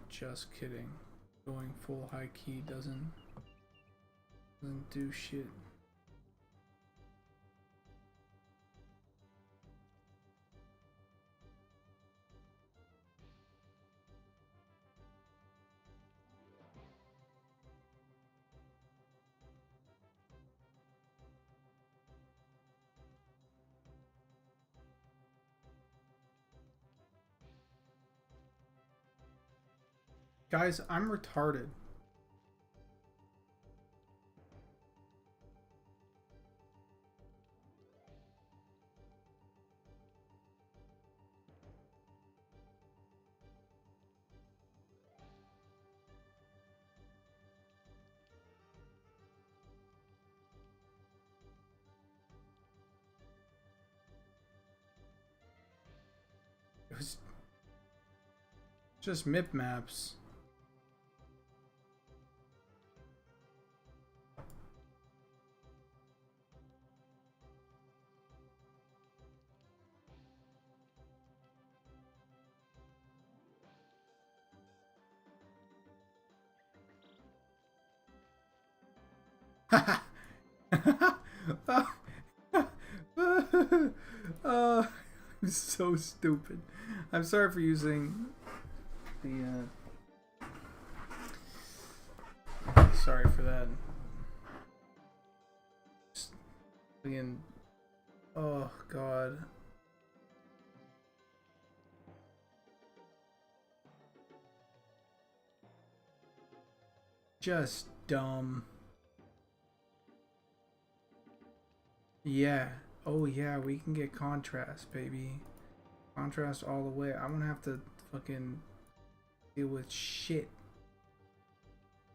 Just kidding. Going full high key doesn't do shit. Guys, I'm retarded. It was just MIP maps. I'm so stupid. I'm sorry for using the sorry for that. Just again, oh god. Just dumb. Yeah. Oh yeah, we can get contrast, baby. Contrast all the way. I don't have to fucking deal with shit.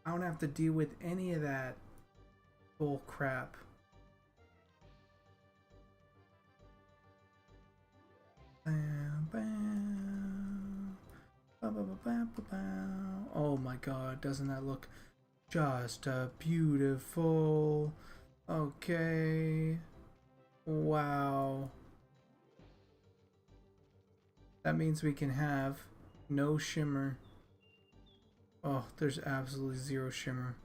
I don't have to deal with any of that bull crap. Bam, bam. Ba, ba, ba, ba, ba, ba. Oh my god, doesn't that look just beautiful? Okay. Wow. That means we can have no shimmer. Oh, there's absolutely zero shimmer.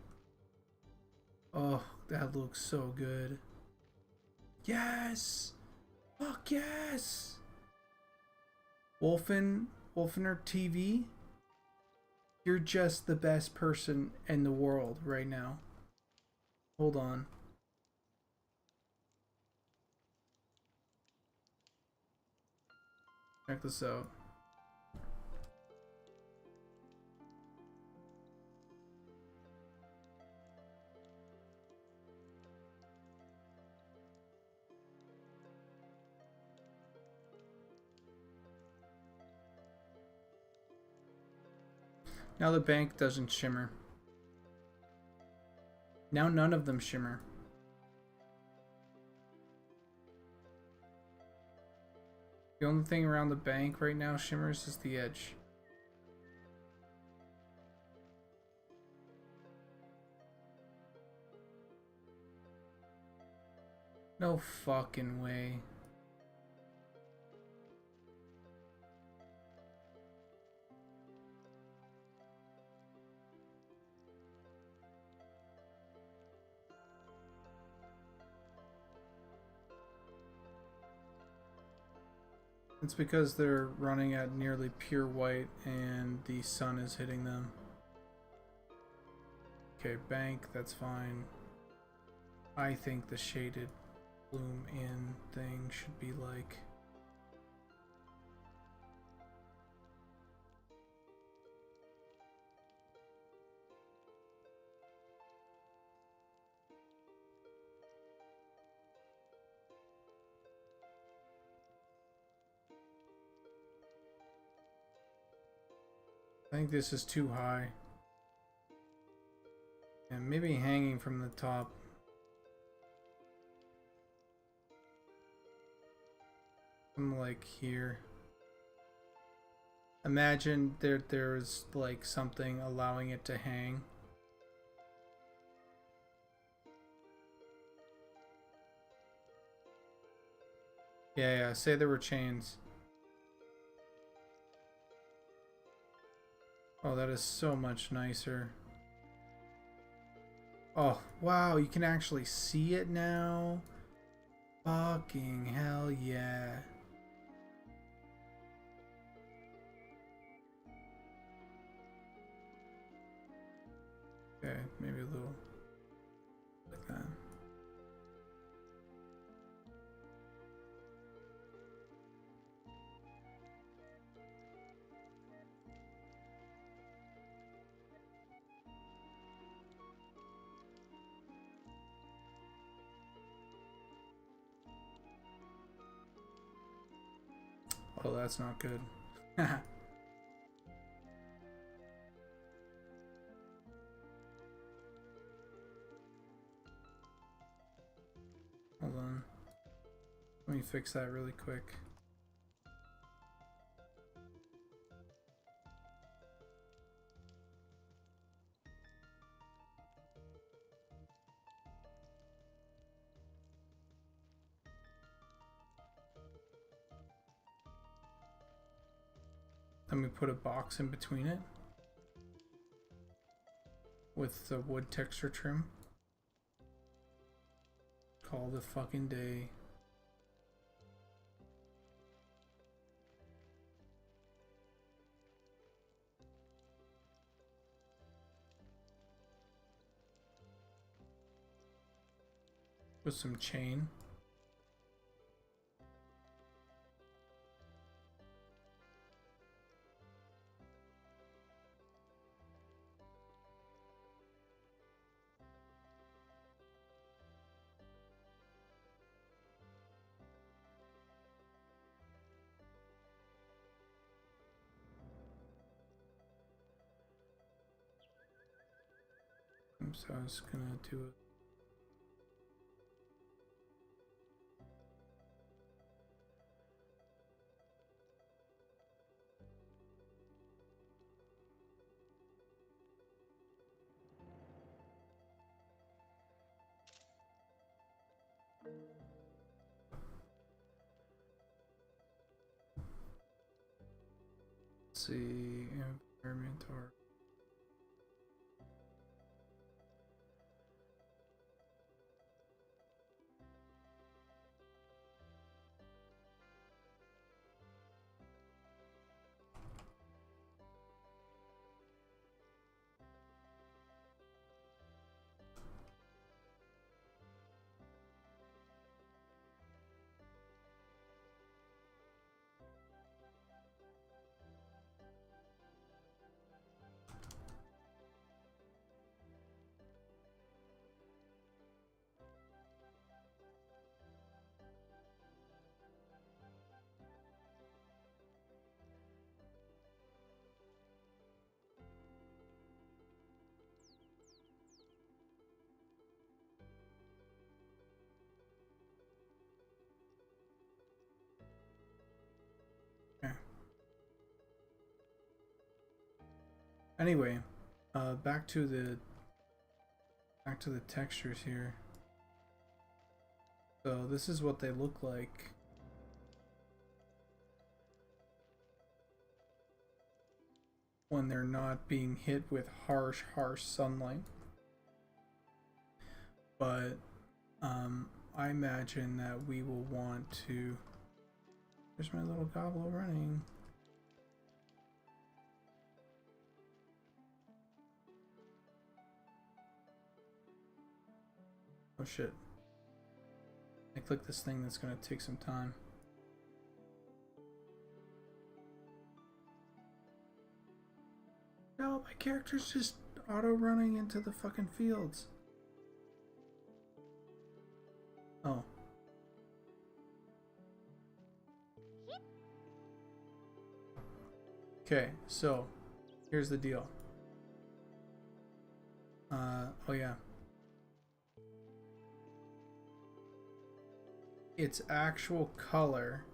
Oh, that looks so good. Yes! Fuck yes! Wolfener TV, you're just the best person in the world right now. Hold on. Check this out. Now the bank doesn't shimmer. Now none of them shimmer. The only thing around the bank right now shimmers is the edge. No fucking way. It's because they're running at nearly pure white and the sun is hitting them. Okay, bank, that's fine. I think the shaded bloom in thing should be like... I think this is too high. And maybe hanging from the top. Something like here. Imagine there's like something allowing it to hang. Yeah, say there were chains. Oh, that is so much nicer. Oh, wow, you can actually see it now? Fucking hell yeah. Okay, maybe a little like that. Oh, that's not good. Hold on. Let me fix that really quick. Let me put a box in between it with the wood texture trim. Call the fucking day. With some chain. Oops, I was gonna do it. Let's see, environment or Anyway, back to the textures here. So this is what they look like. When they're not being hit with harsh sunlight. But I imagine that we will want to... There's my little gobble running. Oh shit. I clicked this thing that's gonna take some time. No, my character's just auto-running into the fucking fields. Oh. Okay, so here's the deal. Oh yeah. Its actual color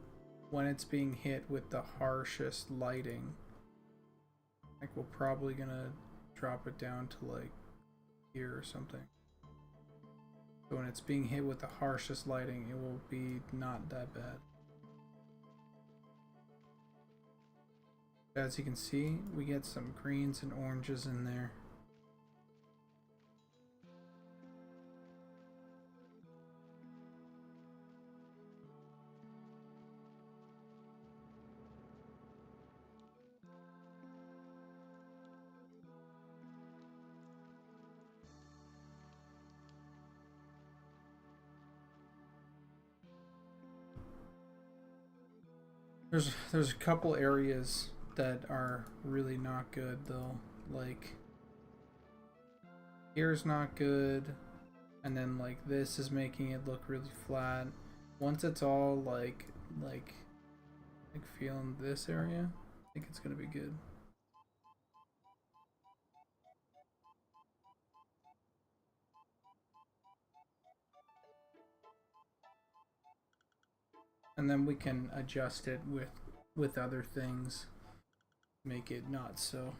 when it's being hit with the harshest lighting. Like we're probably gonna drop it down to like here or something. So when it's being hit with the harshest lighting, it will be not that bad. As you can see, we get some greens and oranges in there. There's a couple areas that are really not good though. Like here's not good, and then like this is making it look really flat. Once it's all like feeling this area, I think it's gonna be good. And then we can adjust it with other things, make it not so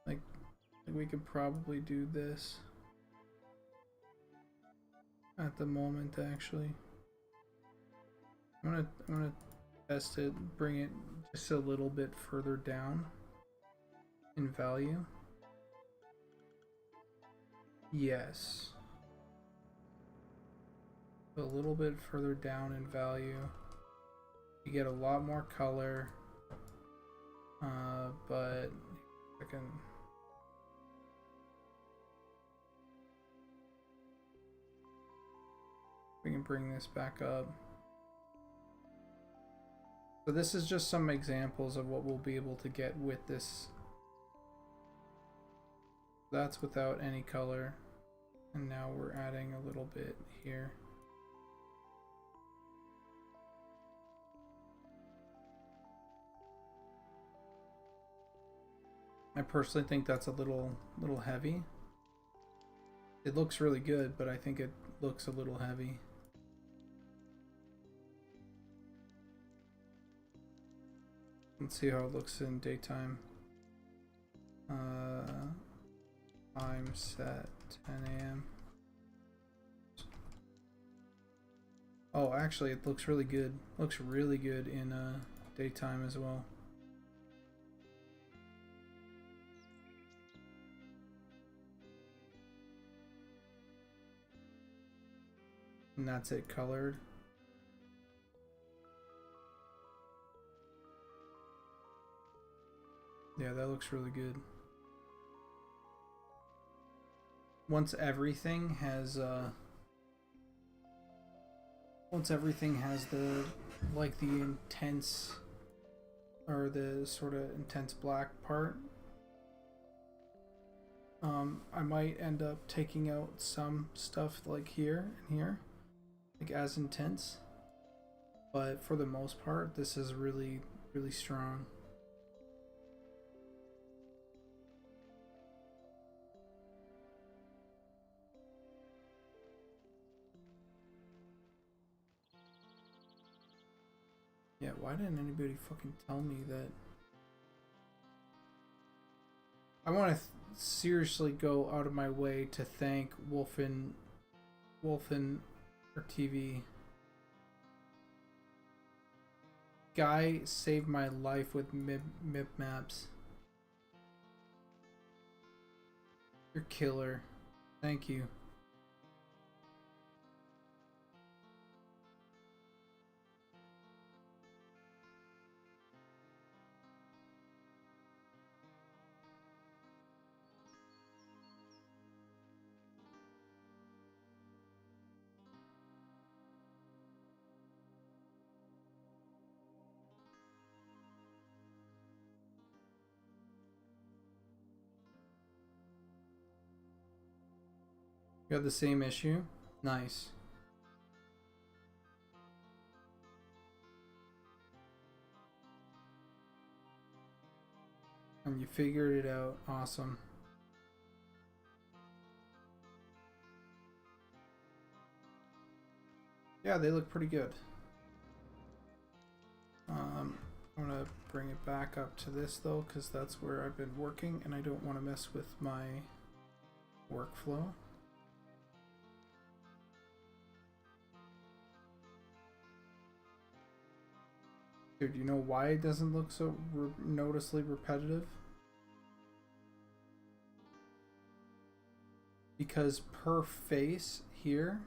like we could probably do this at the moment. Actually, I'm gonna test it, bring it just a little bit further down in value. Yes. A little bit further down in value. You get a lot more color. But I can... We can bring this back up. So this is just some examples of what we'll be able to get with this. That's without any color. And now we're adding a little bit here. I personally think that's a little heavy. It looks really good, but I think it looks a little heavy. Let's see how it looks in daytime. I'm set 10 a.m. Oh, actually, it looks really good. Looks really good in daytime as well. And that's it colored. Yeah, that looks really good. Once everything has the like the intense or the sort of intense black part, I might end up taking out some stuff like here and here, like as intense, but for the most part this is really strong. Yeah, why didn't anybody fucking tell me that I want to seriously go out of my way to thank Wolfen or TV. Guy saved my life with MIP maps. You're killer. Thank you. You have the same issue? Nice. And you figured it out. Awesome. Yeah, they look pretty good. I'm gonna bring it back up to this though, because that's where I've been working and I don't want to mess with my workflow. Dude, you know why it doesn't look so noticeably repetitive? Because per face here,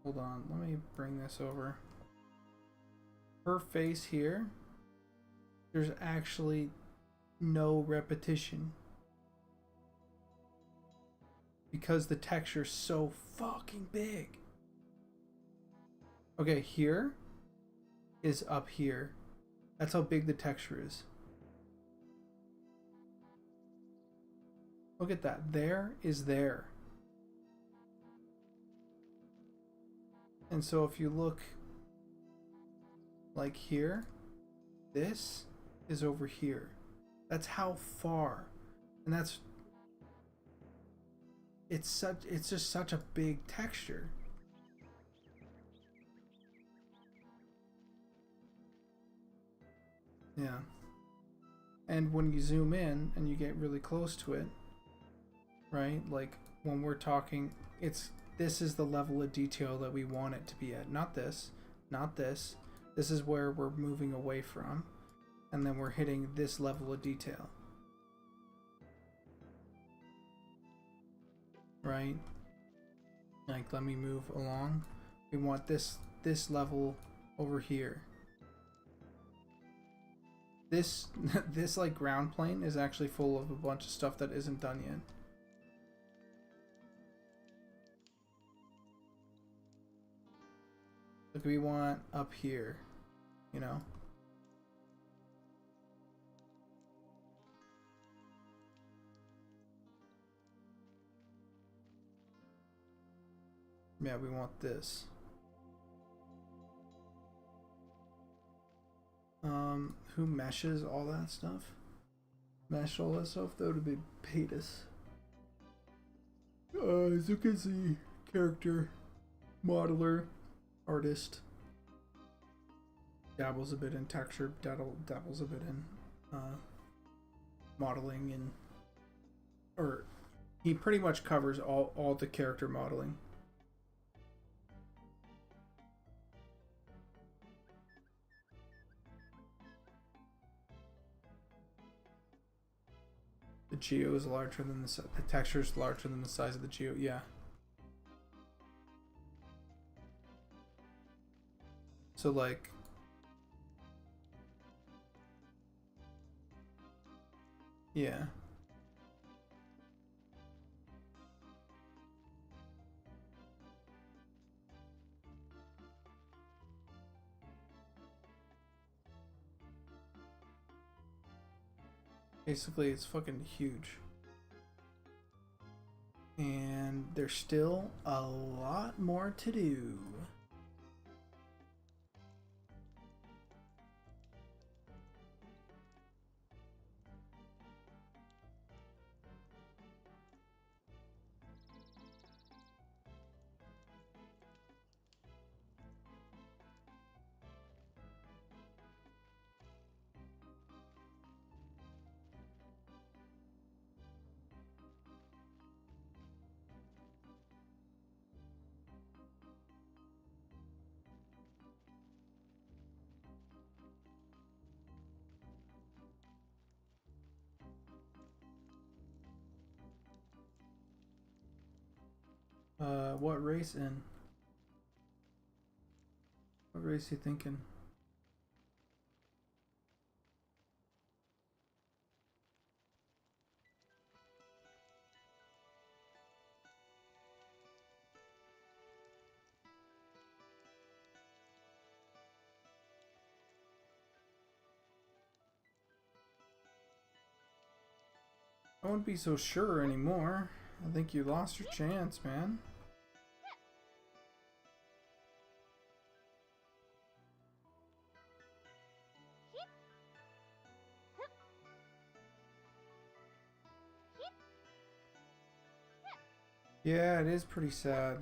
hold on, let me bring this over. Per face here, there's actually no repetition. Because the texture's so fucking big. Okay, here is up here. That's how big the texture is. Look at that. There is there. And so if you look like here, this is over here. That's how far. And that's it's just such a big texture. Yeah. And when you zoom in and you get really close to it, right? Like when we're talking, this is the level of detail that we want it to be at. Not this, not this. This is where we're moving away from. And then we're hitting this level of detail. Right? Like, let me move along. We want this level over here. This like ground plane is actually full of a bunch of stuff that isn't done yet. Like we want up here, you know? Yeah, we want this. Who meshes all that stuff? Mesh all that stuff? That would be Patus. As you can see, character, modeler, artist. Dabbles a bit in texture, dabbles a bit in modeling, and or he pretty much covers all the character modeling. The geo is larger than the texture is larger than the size of the geo. Yeah. So like, yeah. Basically, it's fucking huge. And there's still a lot more to do. What race in? What race you thinking? I wouldn't be so sure anymore. I think you lost your chance, man. Yeah, it is pretty sad.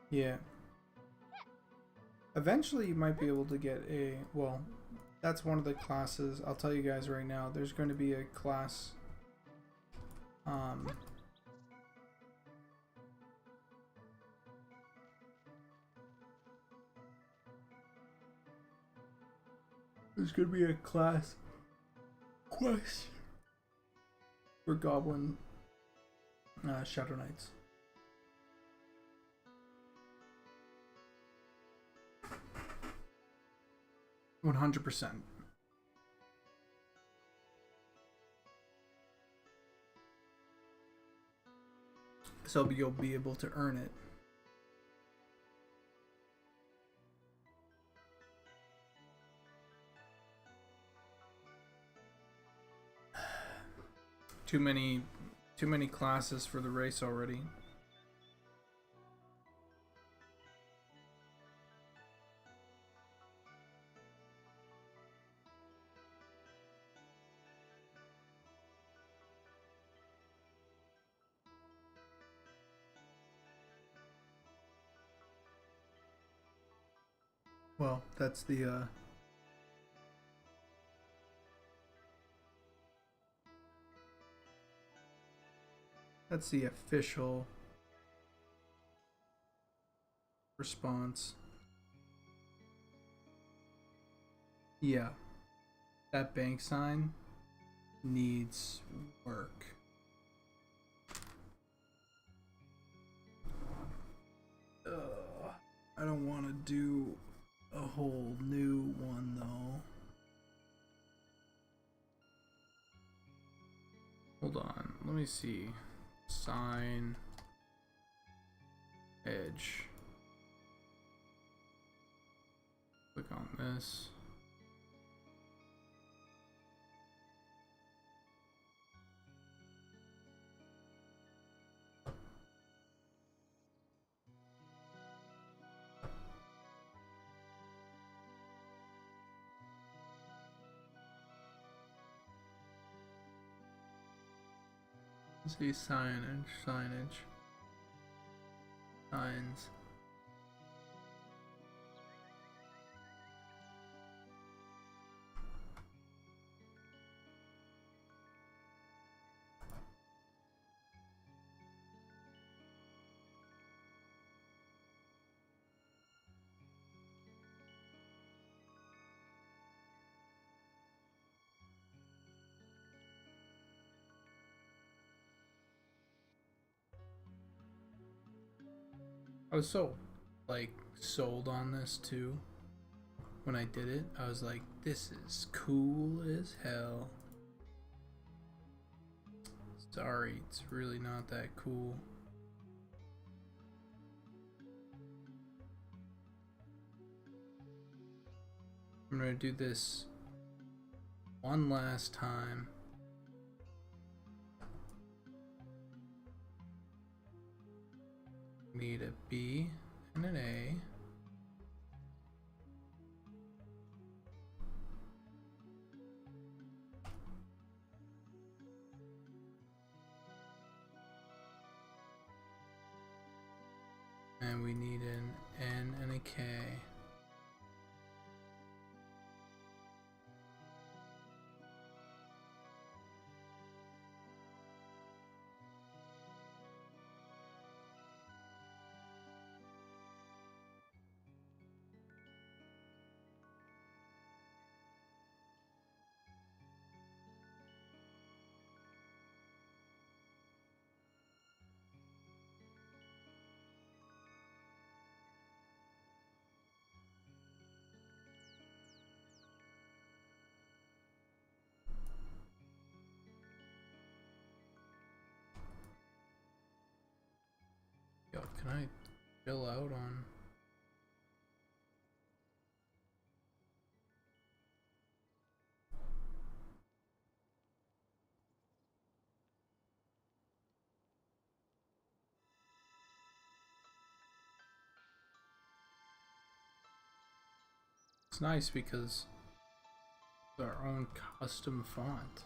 Yeah. Eventually you might be able to get a, well, that's one of the classes. I'll tell you guys right now, there's going to be a class there's going to be a class quest for Goblin Shadow Knights. $100%. So you'll be able to earn it. Too many classes for the race already. Well, that's the official response. Yeah, that bank sign needs work. I don't want to do a whole new one though. Hold on, let me see. Sign edge. Click on this. See signage, signs. I was so like sold on this too. When I did it, I was like, this is cool as hell. Sorry, it's really not that cool. I'm gonna do this one last time. Need a B and an A. And we need an N and a K. can I chill out on? It's nice because it's our own custom font.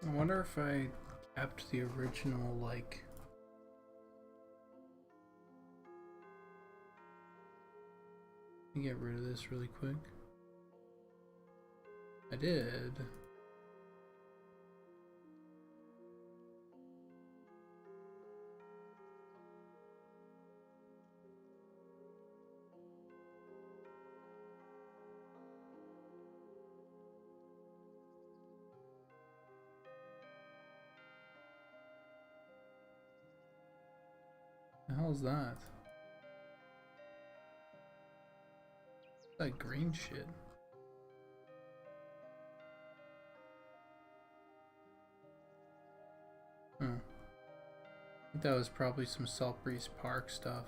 I wonder if I kept the original, like... Let me get rid of this really quick. I did. The hell is that? That green shit. I think that was probably some Salt Breeze Park stuff.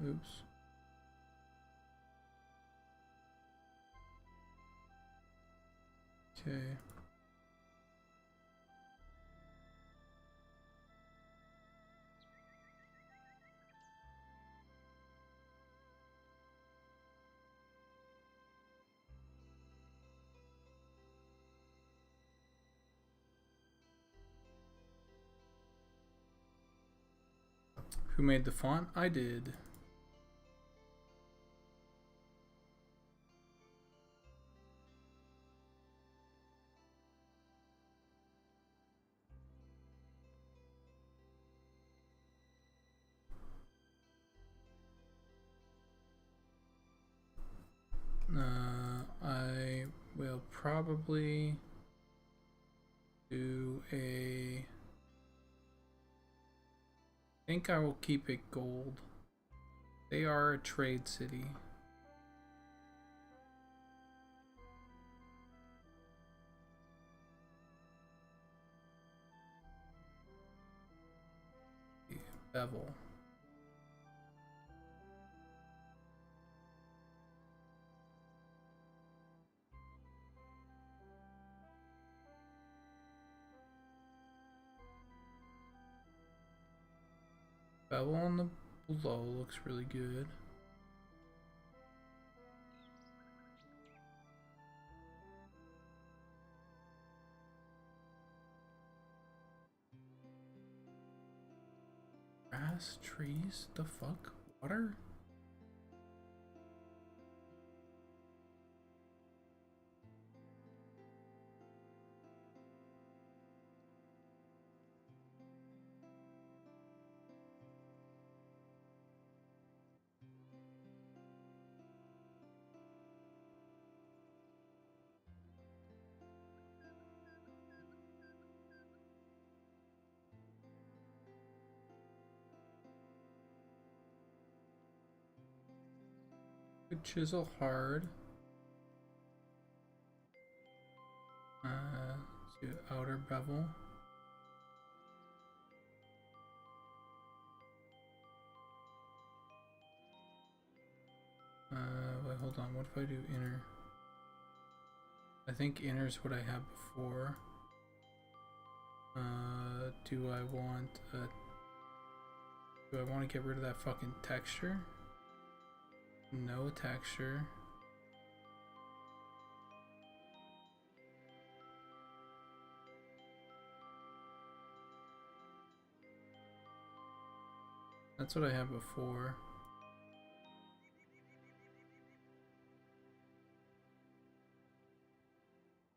Oops. Okay. Who made the font? I did. I will probably do a... I think I will keep it gold. They are a trade city. Bevel. Bevel on the below looks really good. grass, trees, the fuck? Water? Could chisel hard. Let's do outer bevel. Wait, hold on. What if I do inner? I think inner is what I had before. Do I want to get rid of that fucking texture? No texture. That's what I had before.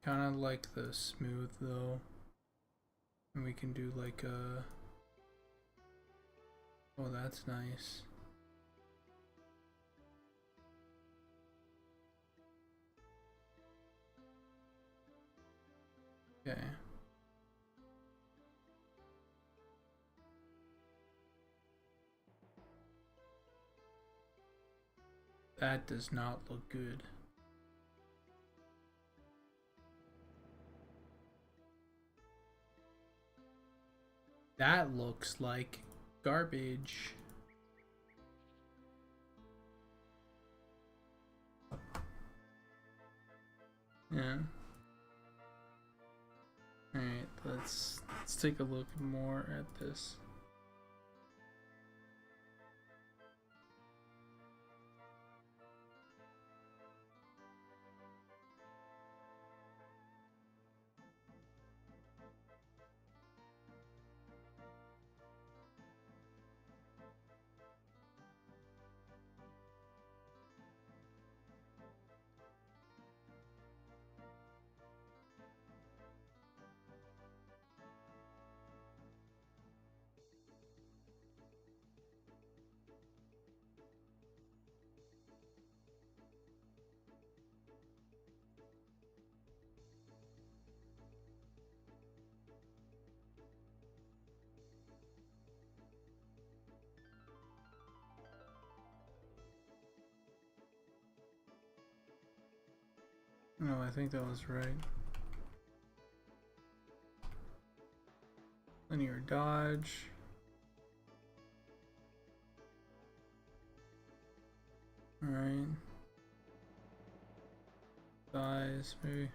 Kind of like the smooth though. And we can do like a... Oh, that's nice. Okay. That does not look good. That looks like garbage. Yeah. Alright, let's take a look more at this. No, I think that was right. Linear dodge. Alright. Thighs, maybe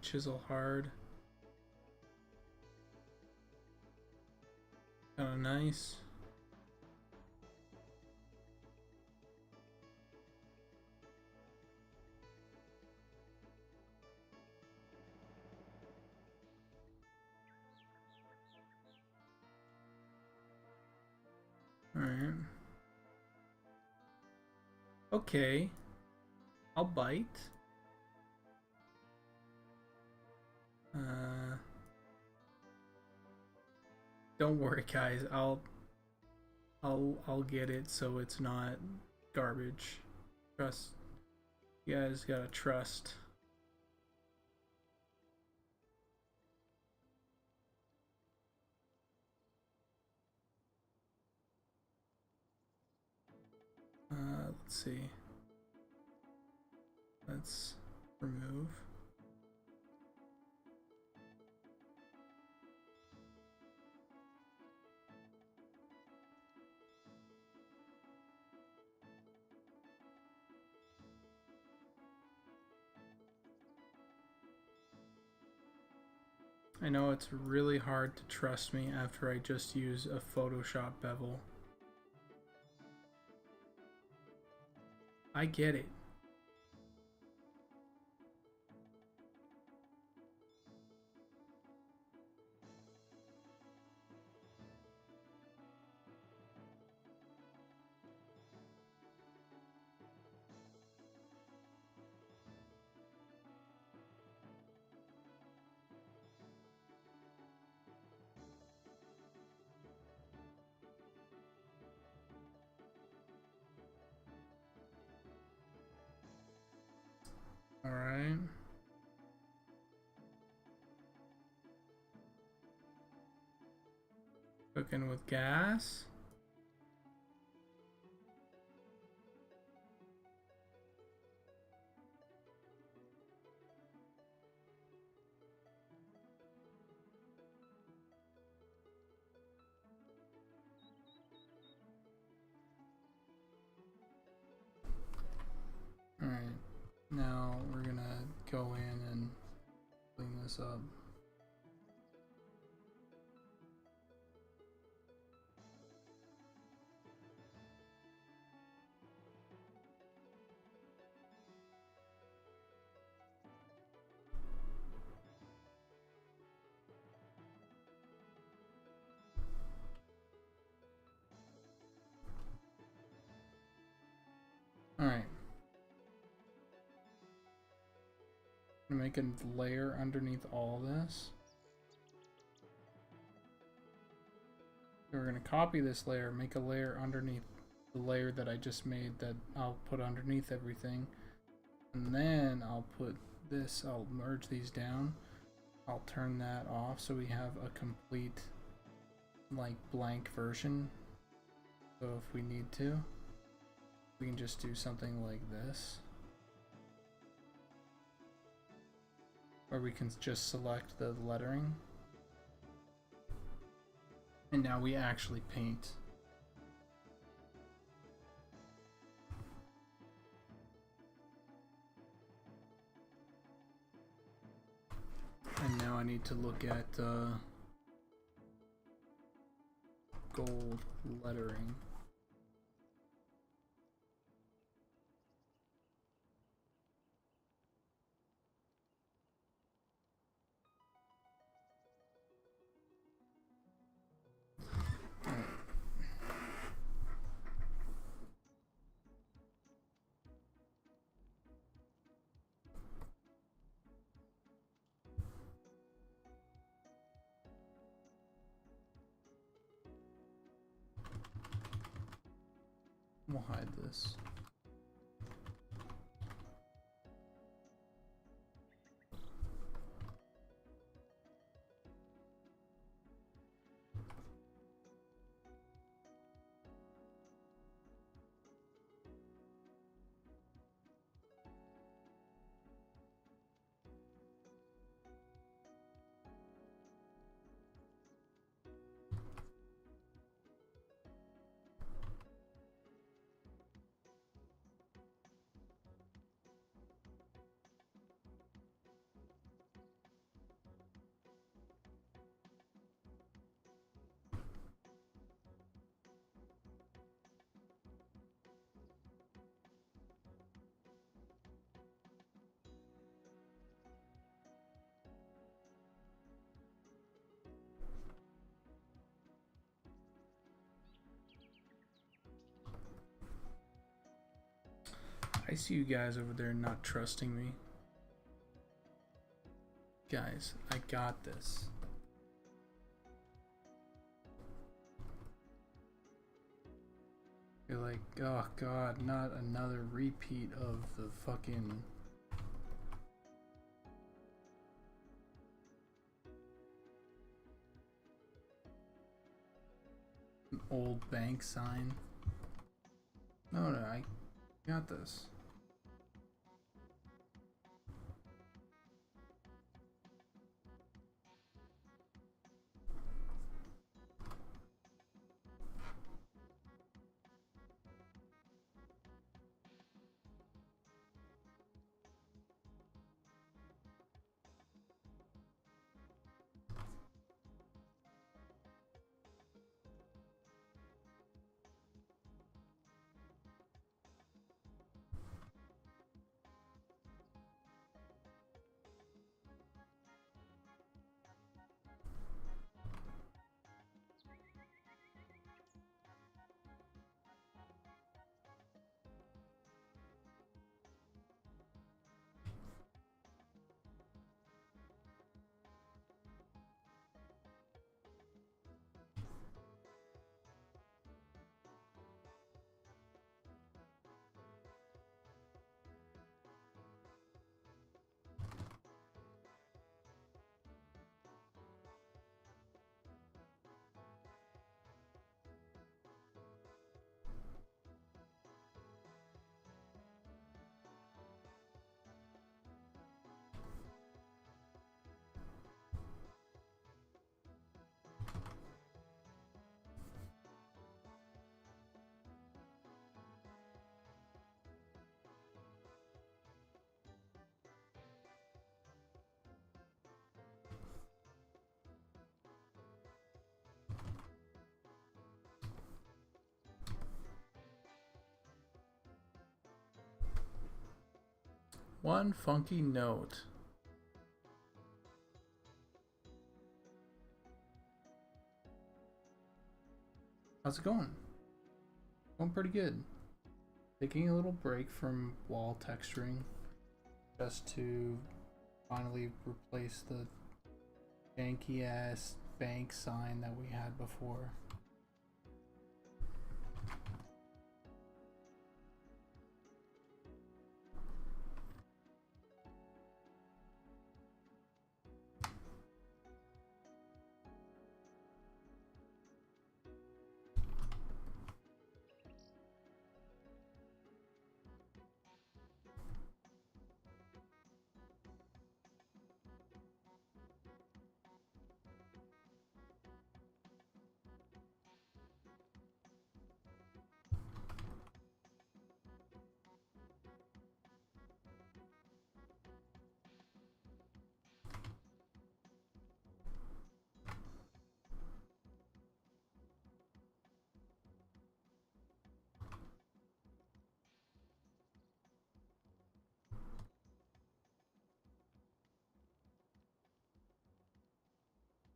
chisel hard. Kinda nice. Alright. Okay. I'll bite. Don't worry, guys. I'll get it so it's not garbage. Trust. You guys gotta trust. Let's see. Let's remove. I know it's really hard to trust me after I just use a Photoshop bevel. I get it. All right. Cooking with gas. All right. Now we're gonna go in and clean this up. All right. I'm gonna make a layer underneath all this. We're gonna copy this layer, make a layer underneath the layer that I just made that I'll put underneath everything. And then I'll put this, I'll merge these down. I'll turn that off so we have a complete like blank version. So if we need to, we can just do something like this. Or we can just select the lettering. And now we actually paint. And now I need to look at gold lettering. We'll hide this. I see you guys over there not trusting me. Guys, I got this. You're like, oh god, not another repeat of the fucking old bank sign. No, I got this. one funky note. How's it going? Going pretty good. Taking a little break from wall texturing just to finally replace the janky ass bank sign that we had before.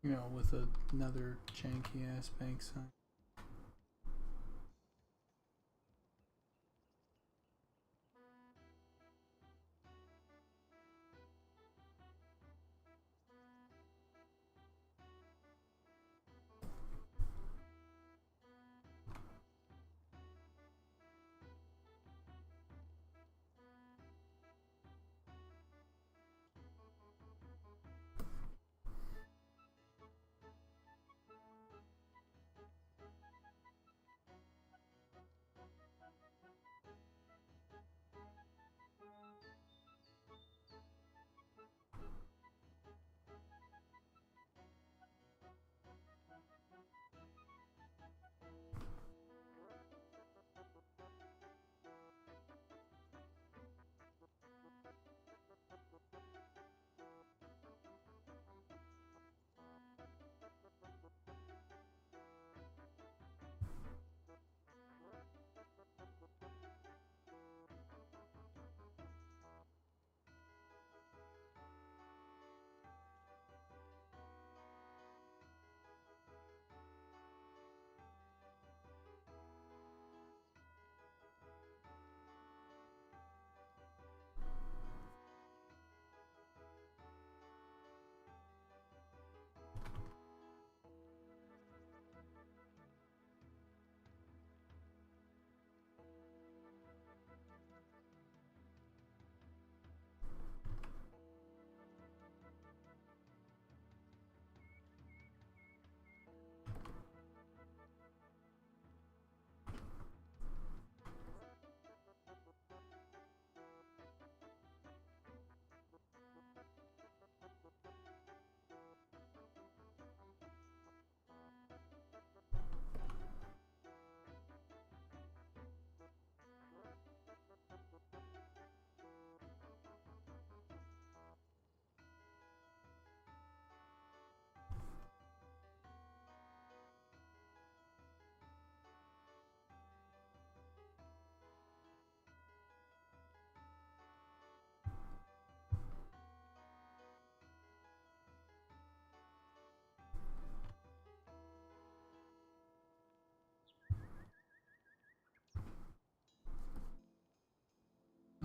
You know, with another janky ass bank sign.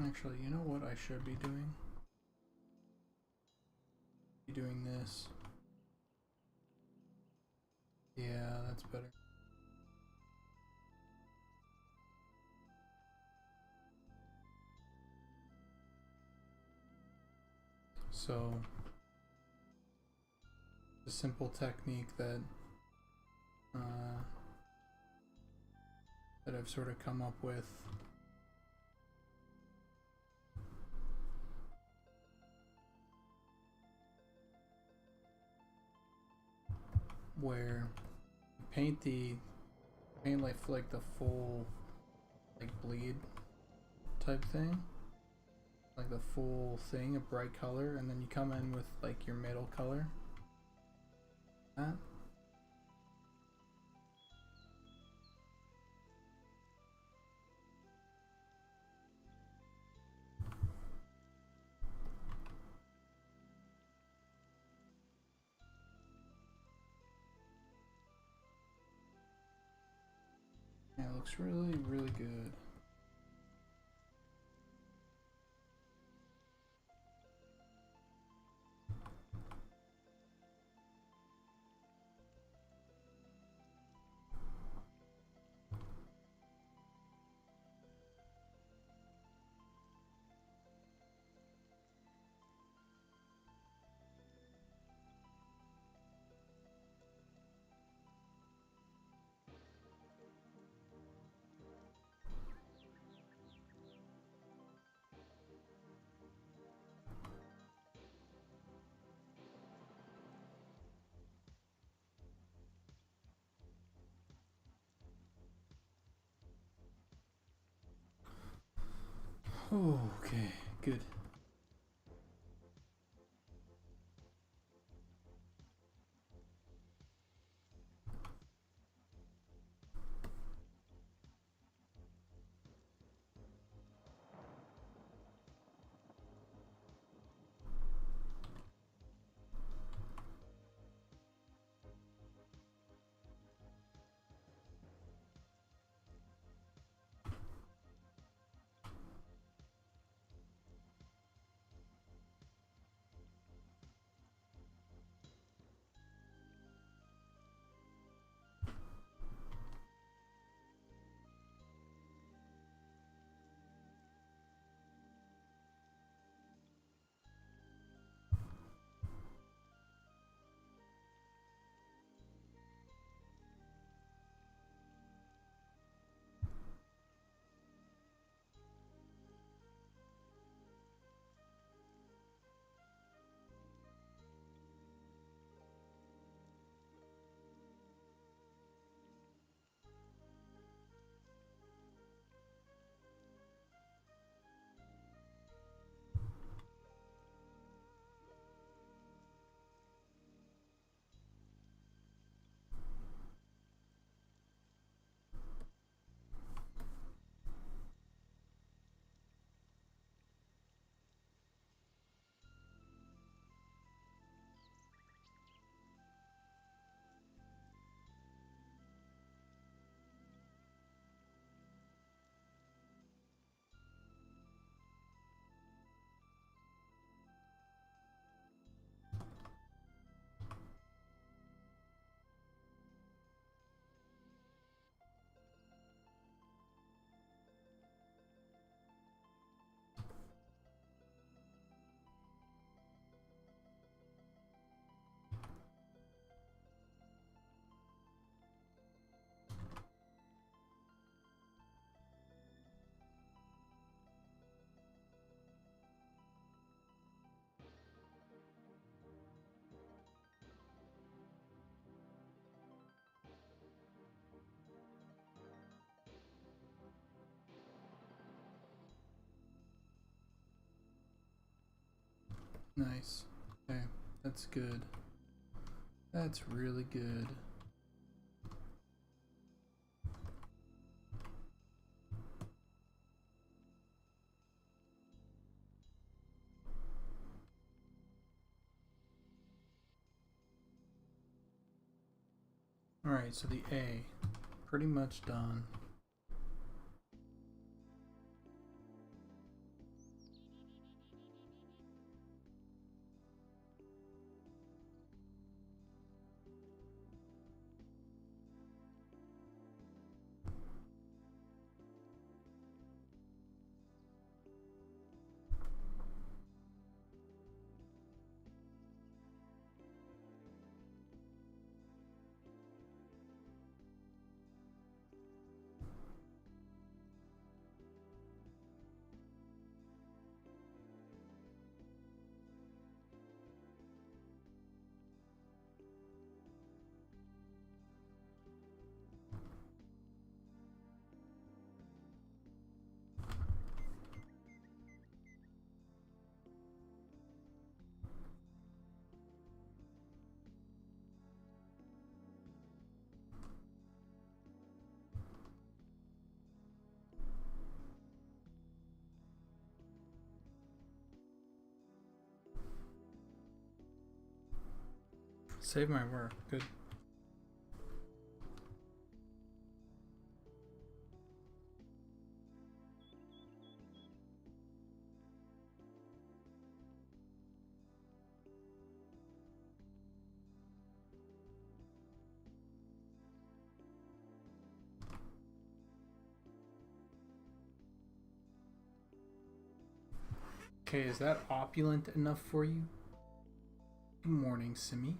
Actually, you know what I should be doing? Be doing this. Yeah, that's better. So, a simple technique that that I've sort of come up with where you paint like the full like bleed type thing, like the full thing, a bright color, and then you come in with like your middle color. That. Yeah, it looks really, really good. Okay, good. Nice. Okay, that's good. That's really good. Alright, so the A, pretty much done. Save my work. Good. Okay, is that opulent enough for you? Good morning, Simi.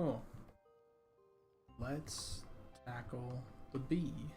Oh, let's tackle the bee.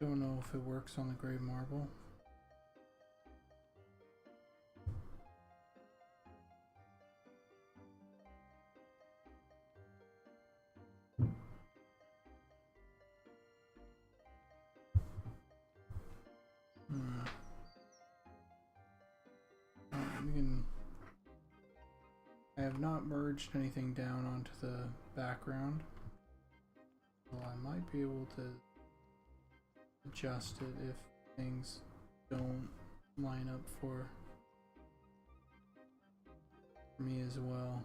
Don't know if it works on the gray marble. We can. I have not merged anything down onto the background, so I might be able to adjust it if things don't line up for me as well.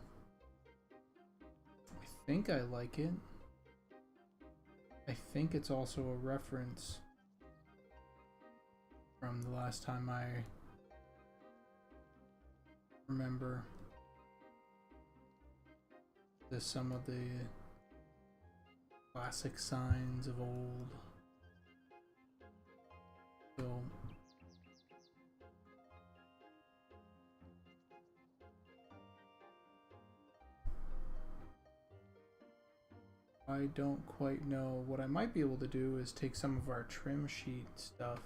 I think I like it. I think it's also a reference from the last time I remember some of the classic signs of old. So I don't quite know. What I might be able to do is take some of our trim sheet stuff,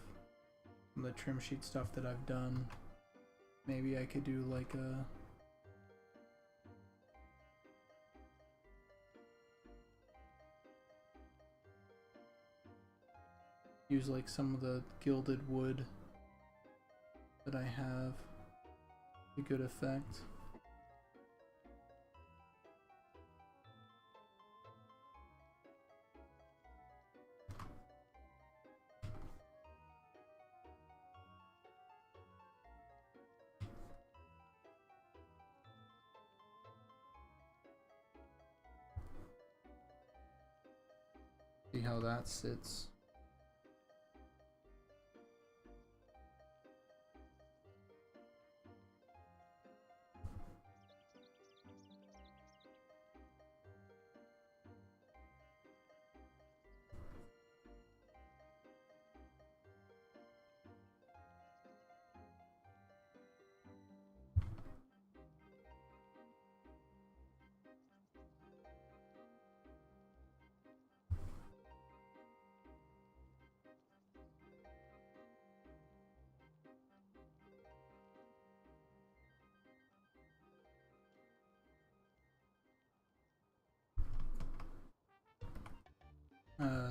the trim sheet stuff that I've done. Maybe I could do like a use like some of the gilded wood that I have to good effect. see how that sits.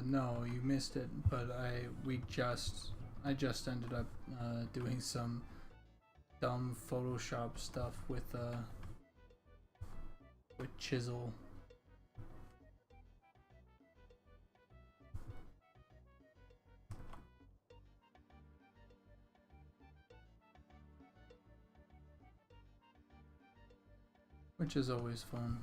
No, you missed it, but I just ended up doing some dumb Photoshop stuff with chisel. Which is always fun.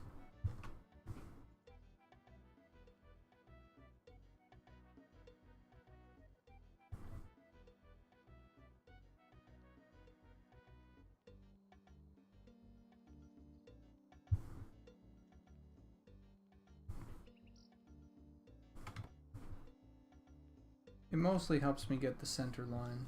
It mostly helps me get the center line.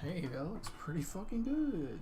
Hey, that looks pretty fucking good.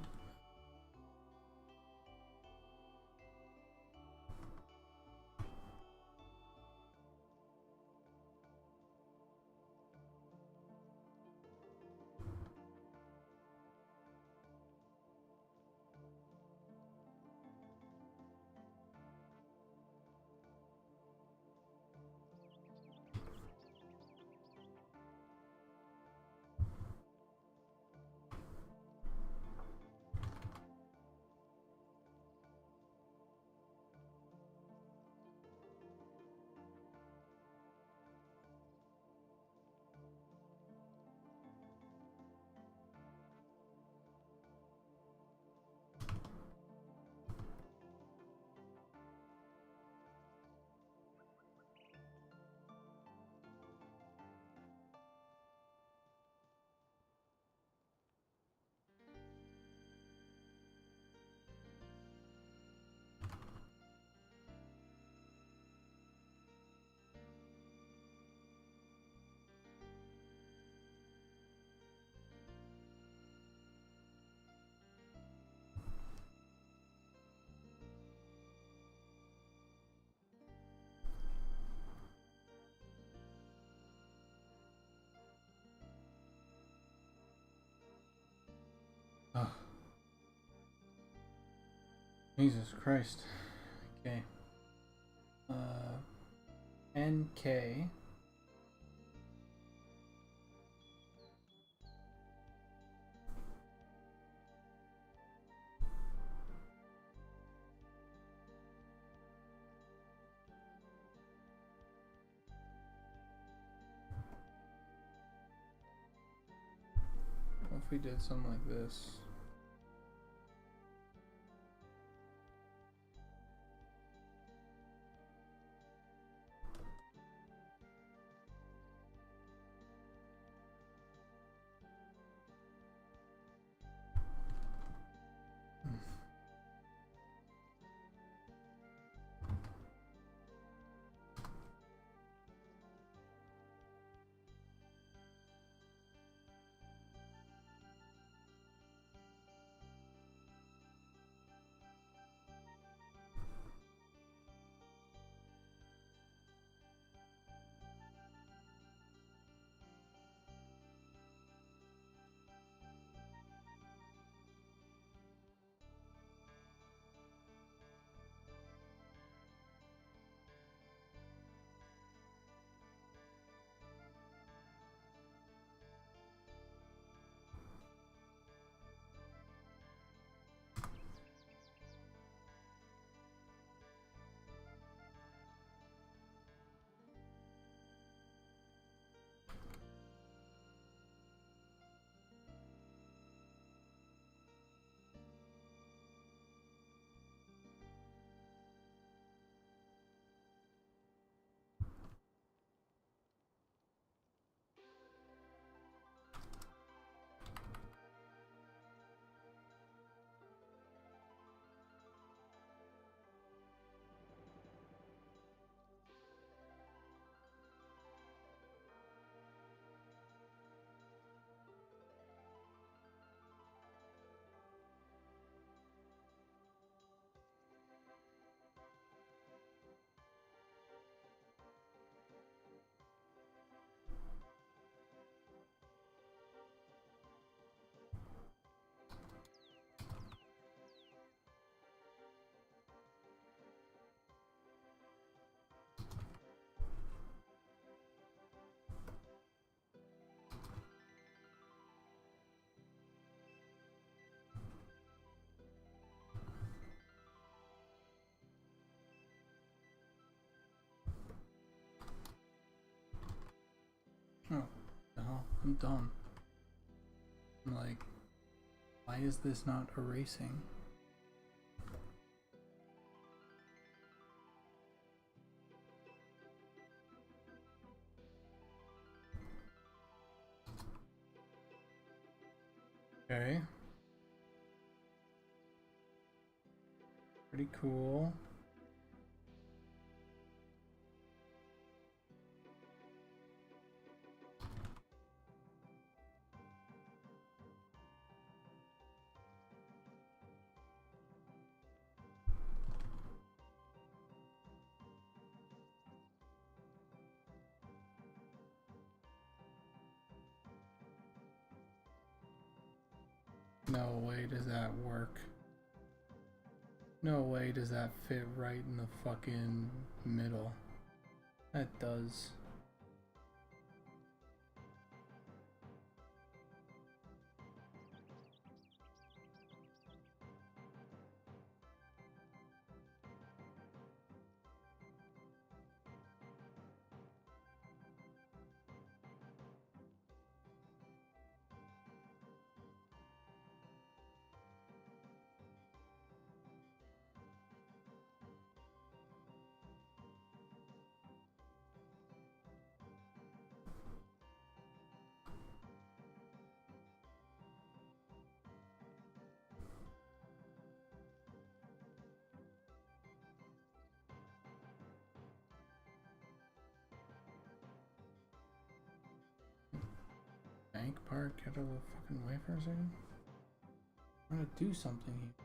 Jesus Christ. Okay. NK. What if we did something like this? Oh, the hell? I'm dumb. I'm like, why is this not erasing? Okay. Pretty cool. No way does that work. No way does that fit right in the fucking middle. That does. Bank part, get out of the fucking way for a second. I'm gonna do something here.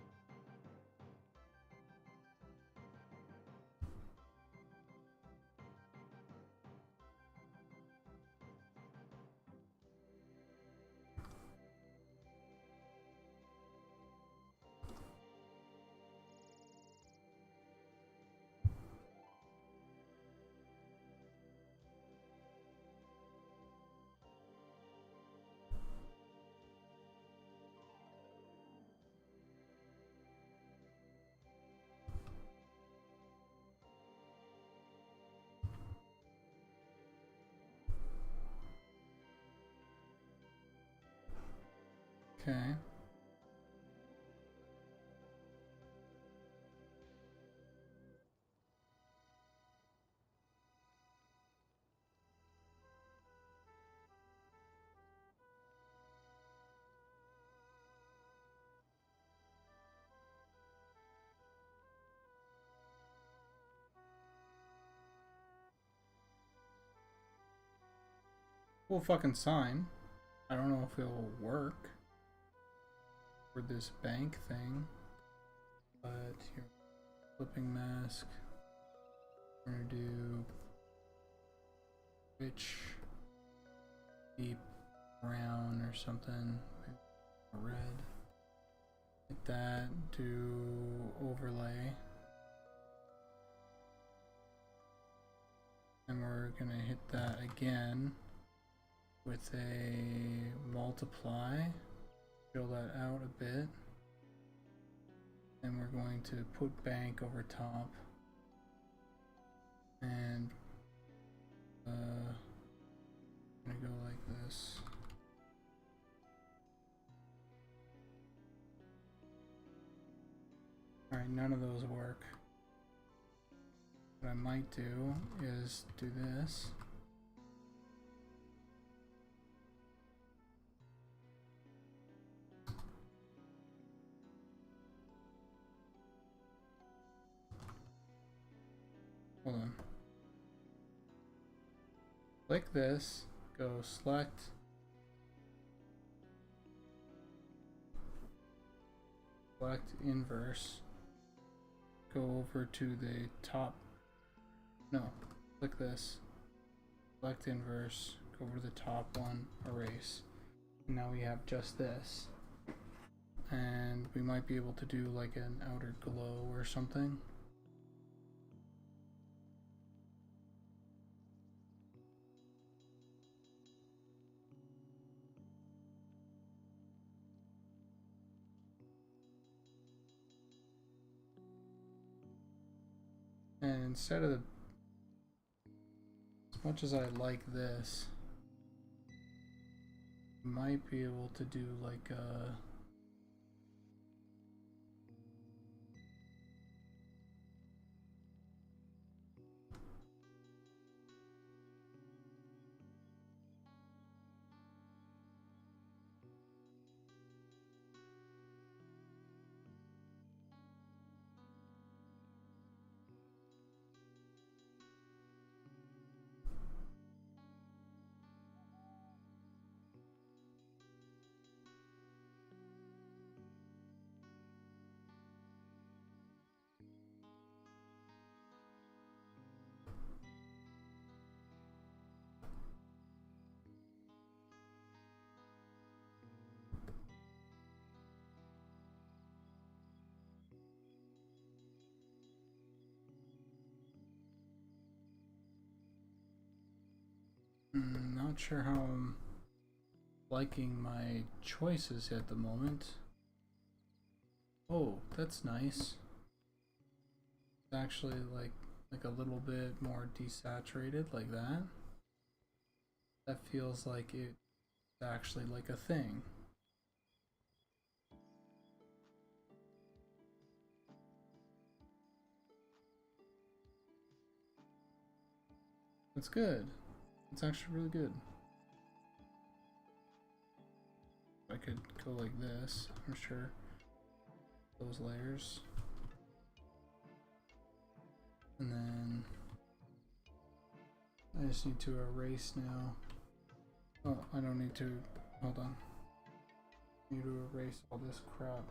Okay. Cool fucking sign. I don't know if it'll work for this bank thing, but here, flipping mask. We're gonna do rich, deep brown or something, maybe red, like that. Do overlay, and we're gonna hit that again with a multiply, fill that out a bit, and we're going to put bank over top, and I'm gonna go like this. Alright, none of those work. What I might do is do this. Hold on. Click this, go select, inverse, go over to the top, no, click this, select inverse, go over to the top one, erase. And now we have just this. And we might be able to do like an outer glow or something. And instead of the, as much as I like this, might be able to do like a not sure how I'm liking my choices at the moment. Oh, that's nice. It's actually like a little bit more desaturated like that. That feels like it's actually like a thing. It's good. It's actually really good. I could go like this, I'm sure. Those layers. And then I just need to erase now. Oh, I don't need to, hold on. I need to erase all this crap.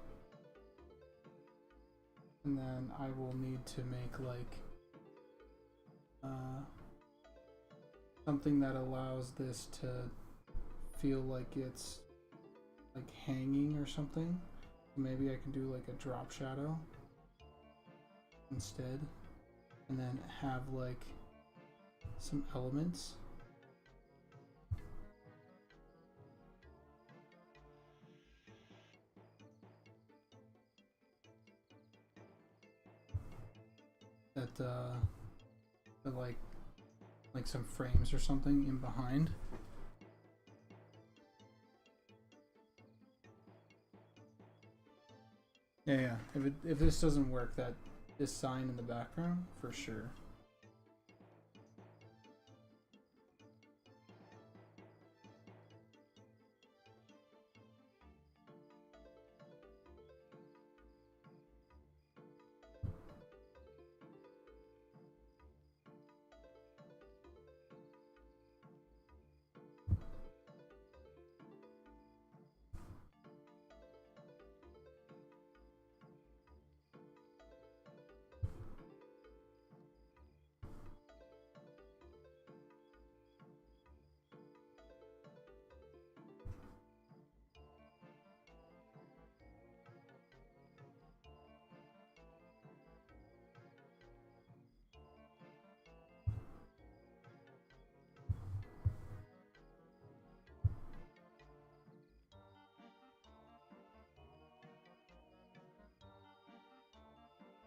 And then I will need to make like something that allows this to feel like it's like hanging or something. Maybe I can do like a drop shadow instead, and then have like some elements. That like some frames or something in behind. Yeah. If this doesn't work, that this sign in the background for sure.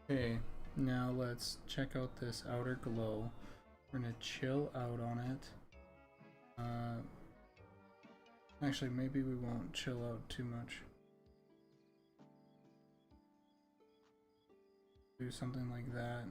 Okay, now let's check out this outer glow. We're gonna chill out on it. Actually, maybe we won't chill out too much. Do something like that.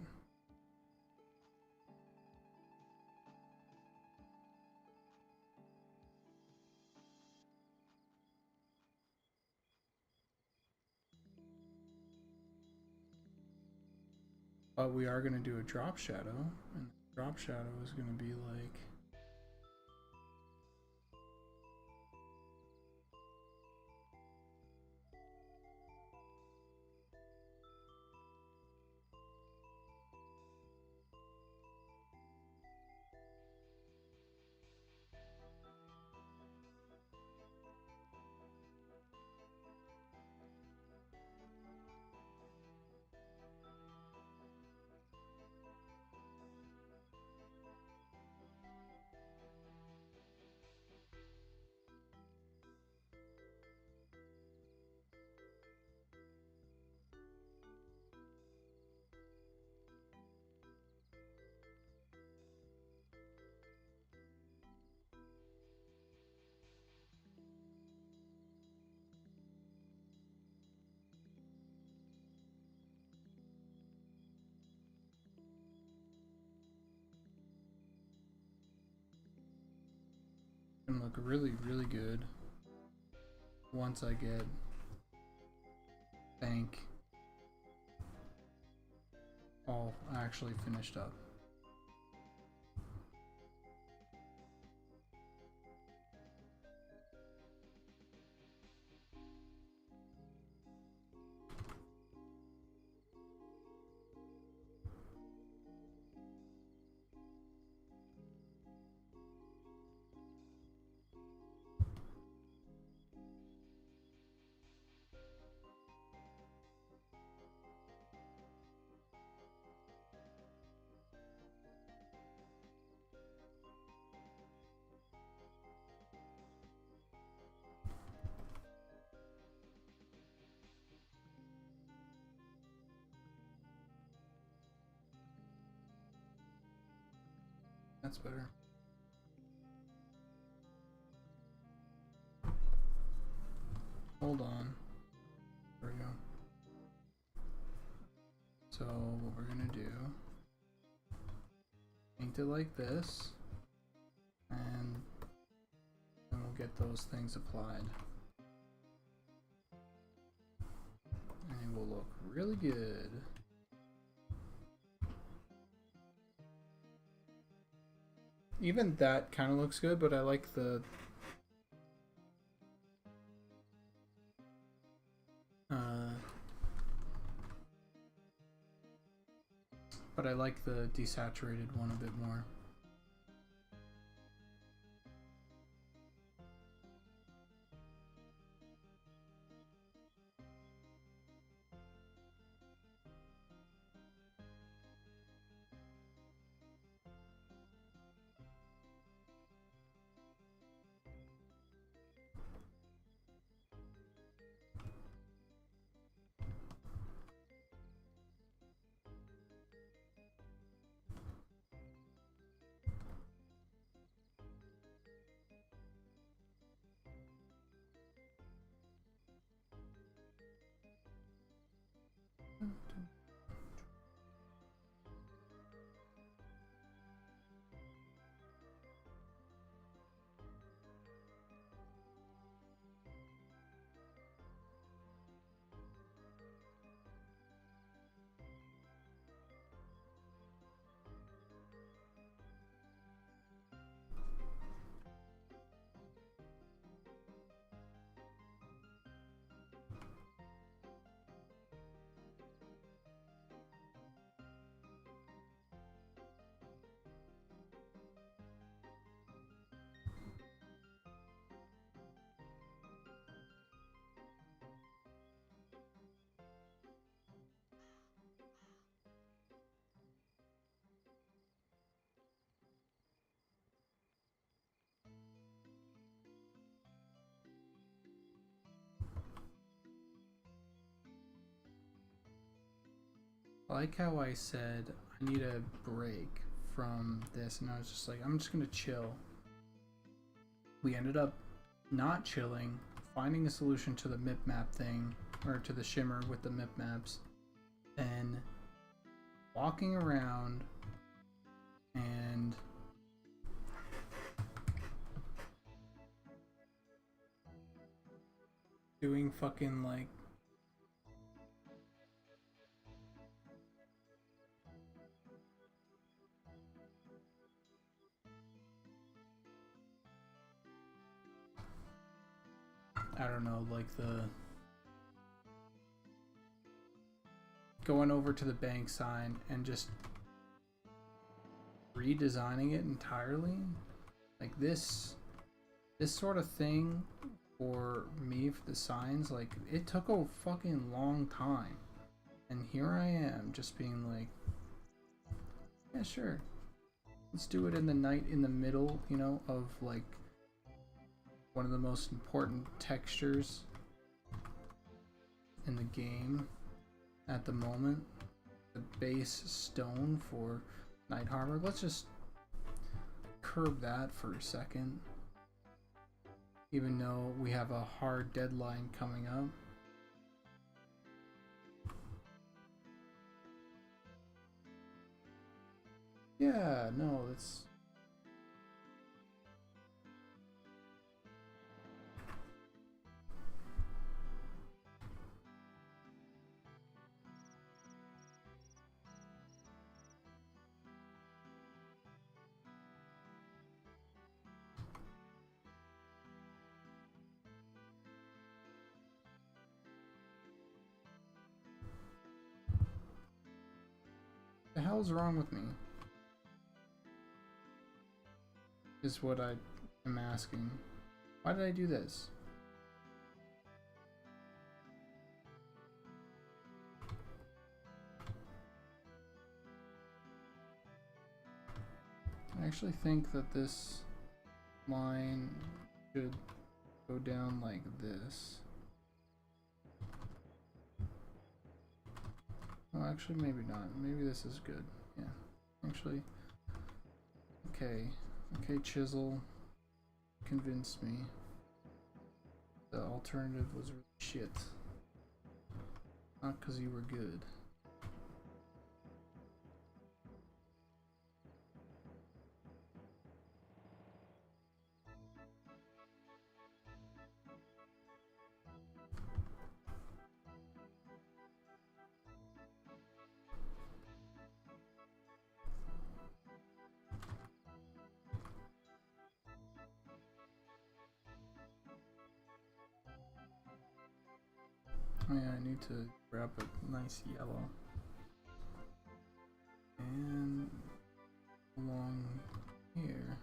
But we are going to do a drop shadow, and the drop shadow is going to be like gonna look really, really good once I get bank all actually finished up. That's better. Hold on. There we go. So what we're gonna do, paint it like this, and then we'll get those things applied. And it will look really good. Even that kind of looks good, but I like the desaturated one a bit more. I like how I said I need a break from this, and I was just like, I'm just gonna chill. We ended up not chilling, finding a solution to the mip map thing, or to the shimmer with the mip maps, and walking around and doing fucking like I don't know, like the going over to the bank sign and just redesigning it entirely. Like this sort of thing for me for the signs, like it took a fucking long time. And here I am just being like, yeah, sure. Let's do it in the night in the middle, you know, of like one of the most important textures in the game at the moment. The base stone for Night Harbor. Let's just curb that for a second. Even though we have a hard deadline coming up. Yeah, no, it's... The hell's wrong with me? Is what I am asking. Why did I do this? I actually think that this line should go down like this. Oh, actually, maybe not. Maybe this is good. Yeah, actually. Okay. Okay, Chisel. Convinced me. The alternative was really shit. Not because you were good. Oh yeah, I need to grab a nice yellow. And along here.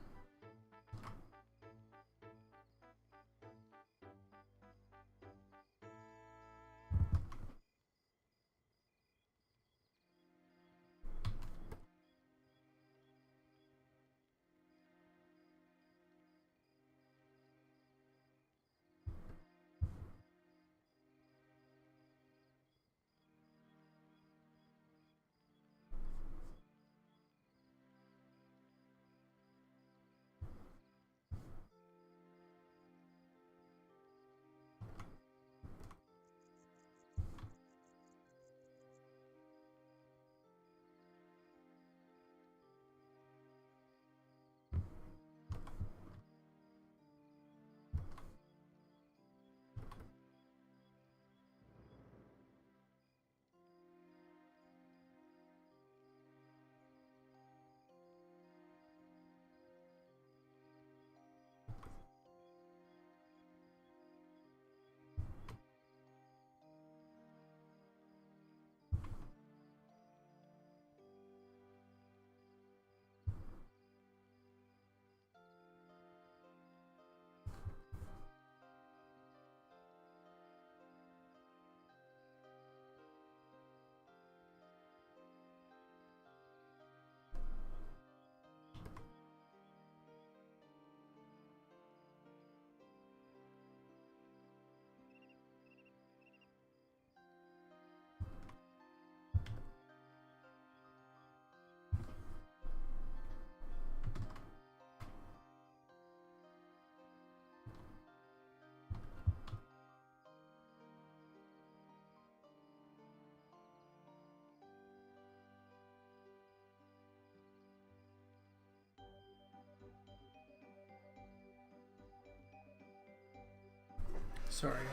Sorry,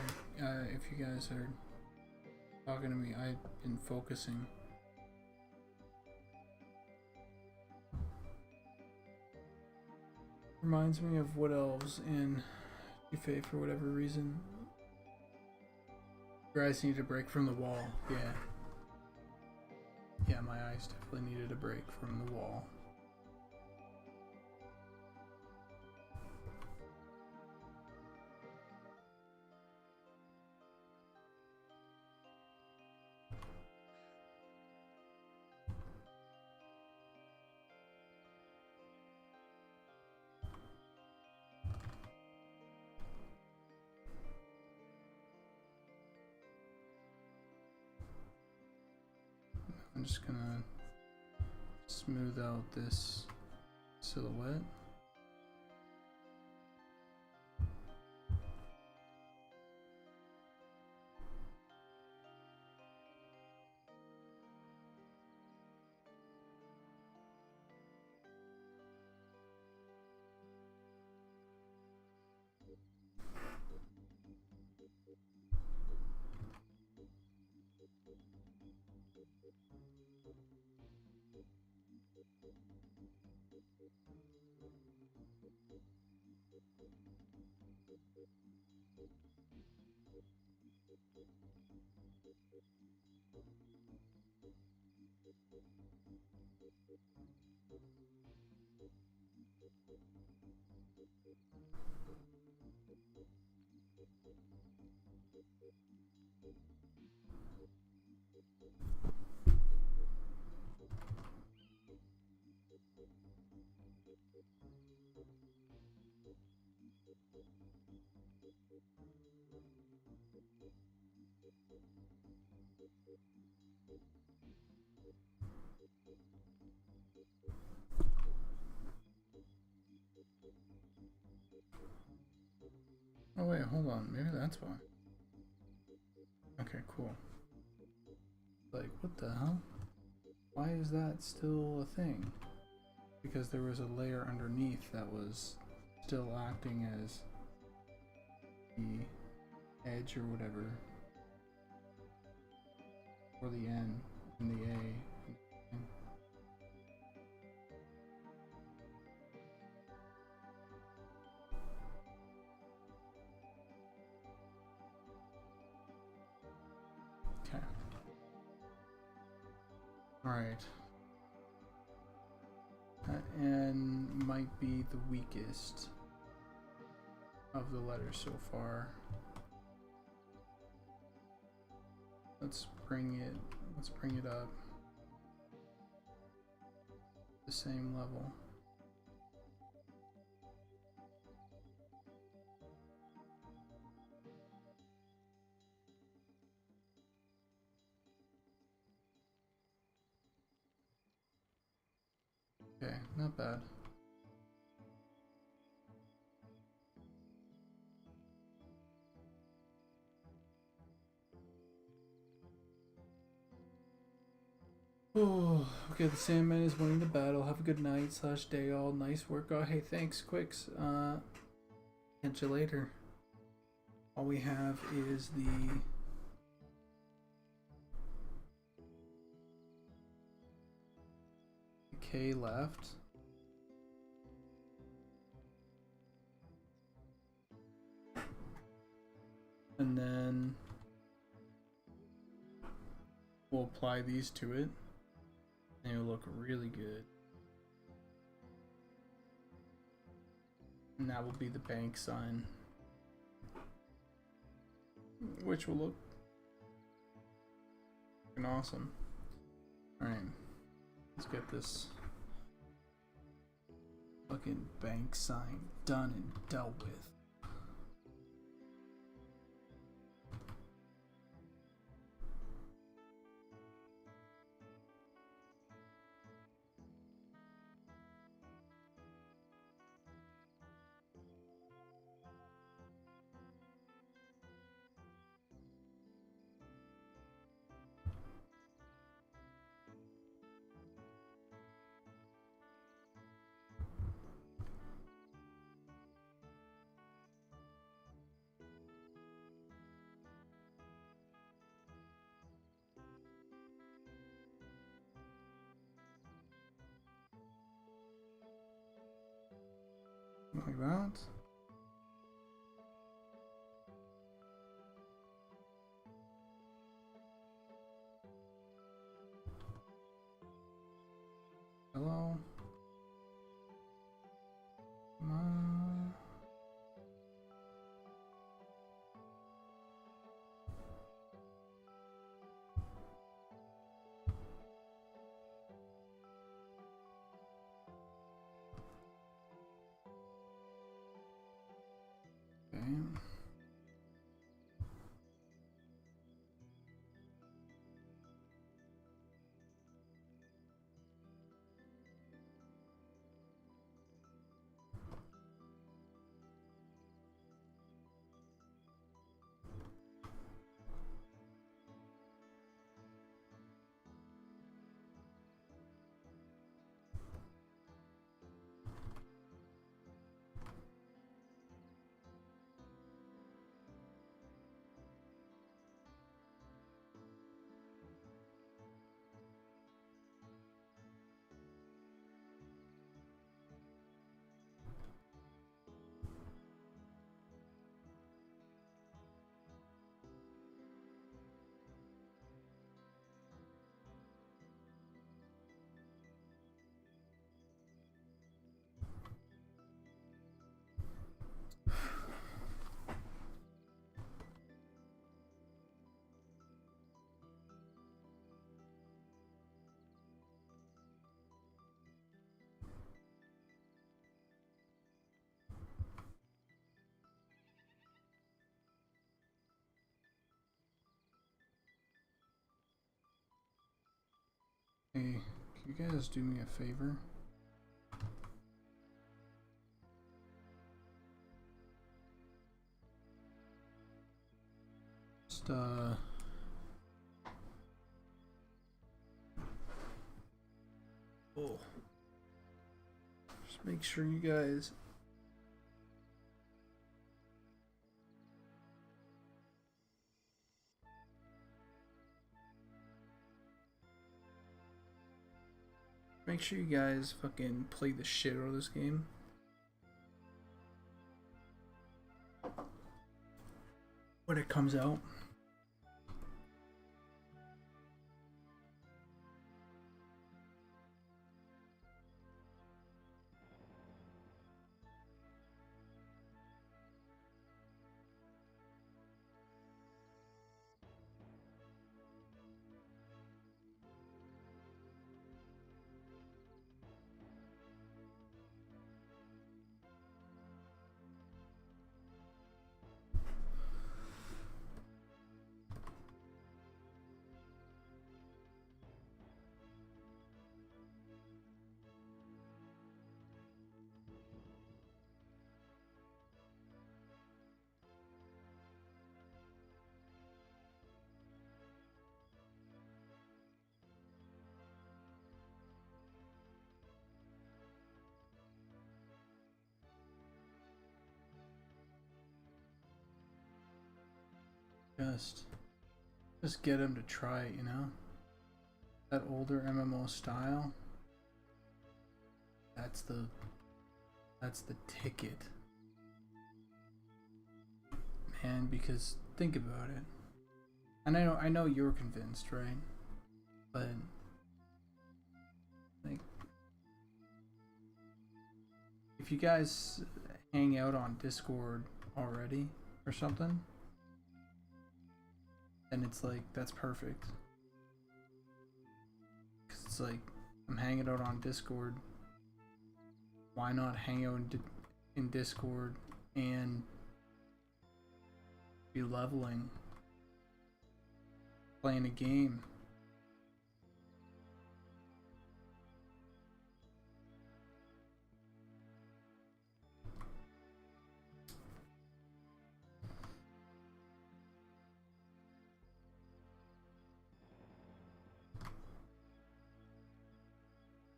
if you guys are talking to me, I've been focusing. Reminds me of Wood Elves in Buffet for whatever reason. Your eyes need a break from the wall. Yeah. Yeah, my eyes definitely needed a break from the wall. I'm just gonna smooth out this silhouette. Oh wait, hold on. Maybe that's why. Okay, cool. Like, what the hell? Why is that still a thing? Because there was a layer underneath that was still acting as the edge or whatever. Or the N and the A. Okay. Alright. That N might be the weakest of the letters so far. Let's bring it up the same level. Okay, not bad. Oh, okay, the Sandman is winning the battle. Have a good night / day all. Nice work. Oh, hey, thanks, Quicks. Catch you later. All we have is the K left. And then we'll apply these to it. And it'll look really good. And that will be the bank sign, which will look fucking awesome. Alright, let's get this fucking bank sign done and dealt with. Like that. Hello. Come on. Okay. Hey, can you guys do me a favor? Just, oh. Just make sure you guys fucking play the shit out of this game. When it comes out. Just get him to try it, you know? That older MMO style. That's the ticket. Man, because think about it. And I know you're convinced, right? But like if you guys hang out on Discord already or something, then it's like that's perfect. Cause it's like I'm hanging out on Discord. Why not hang out in Discord and be leveling, playing a game?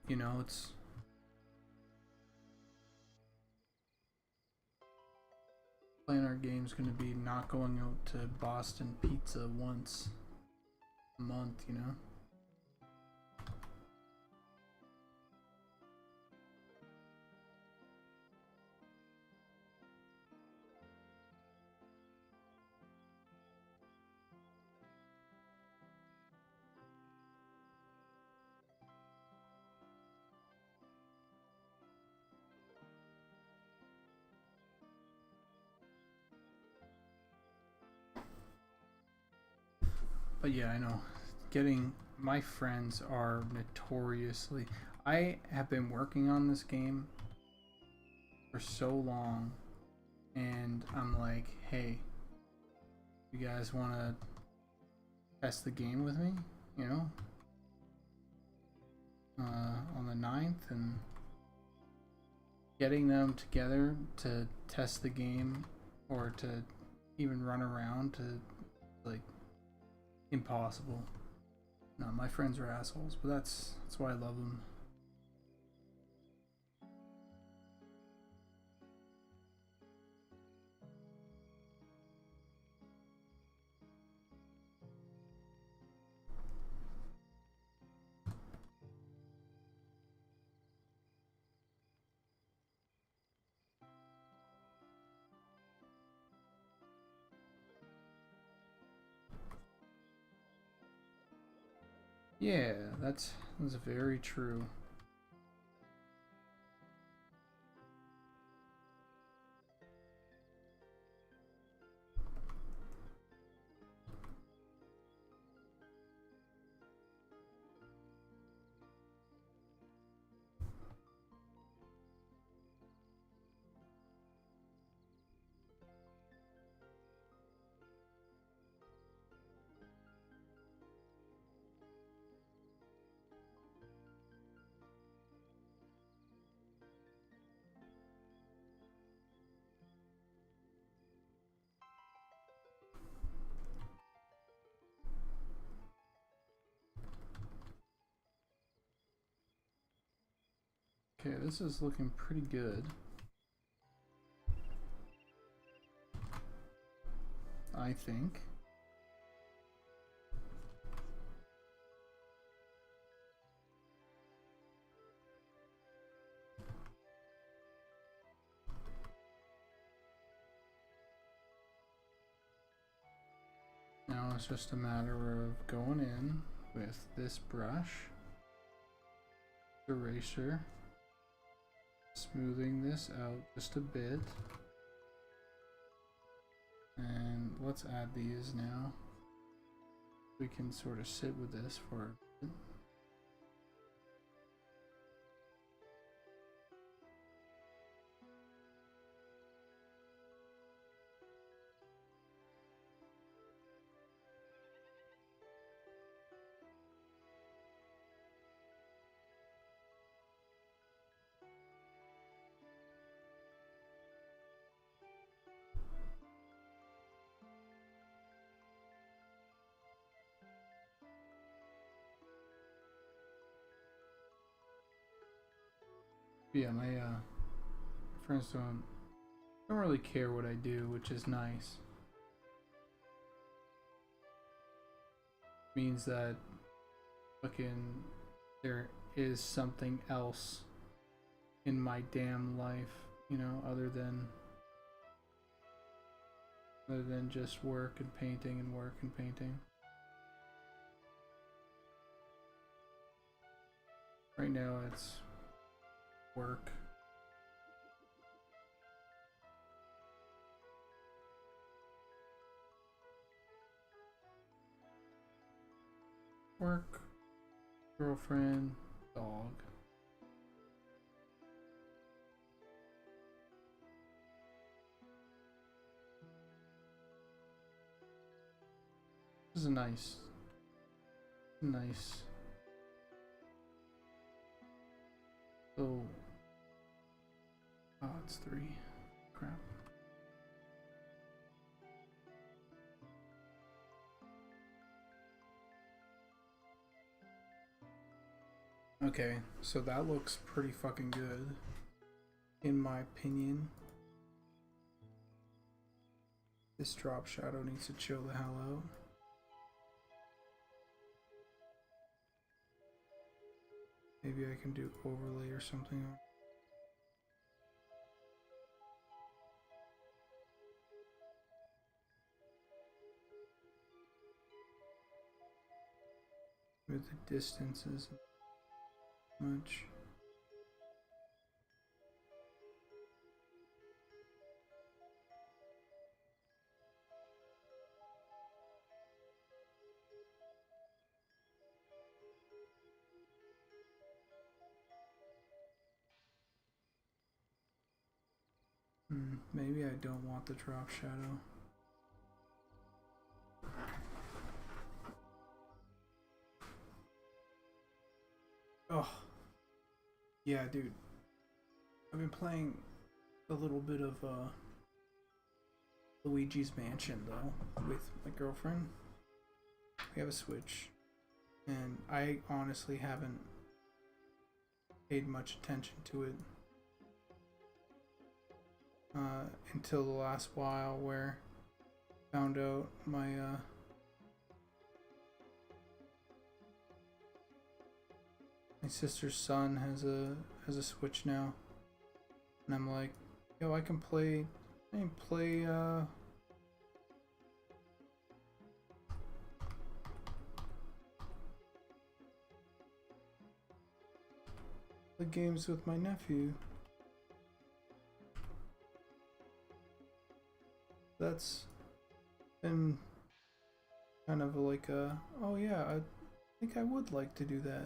You know, it's playing our game's gonna be not going out to Boston Pizza once a month, you know? But yeah, I know. Getting my friends are notoriously. I have been working on this game for so long, and I'm like, hey, you guys want to test the game with me? You know, on the 9th, and getting them together to test the game or to even run around to like impossible. No, my friends are assholes, but that's why I love them. Yeah, that's very true. Okay, this is looking pretty good. I think. Now it's just a matter of going in with this brush, eraser, smoothing this out just a bit, and let's add these now. We can sort of sit with this for a bit. Yeah, my friends don't really care what I do, which is nice. Means that fucking there is something else in my damn life, you know, other than just work and painting and work and painting. Right now it's work. Work, girlfriend, dog. This is a nice little. Oh, it's 3. Crap. Okay, so that looks pretty fucking good, in my opinion. This drop shadow needs to chill the hell out. Maybe I can do overlay or something. With the distances much. Maybe I don't want the drop shadow. Oh, yeah, dude. I've been playing a little bit of Luigi's Mansion though with my girlfriend. We have a Switch, and I honestly haven't paid much attention to it until the last while, where I found out my sister's son has a Switch now, and I'm like, yo, I can play the games with my nephew. That's been kind of like a, oh yeah, I think I would like to do that.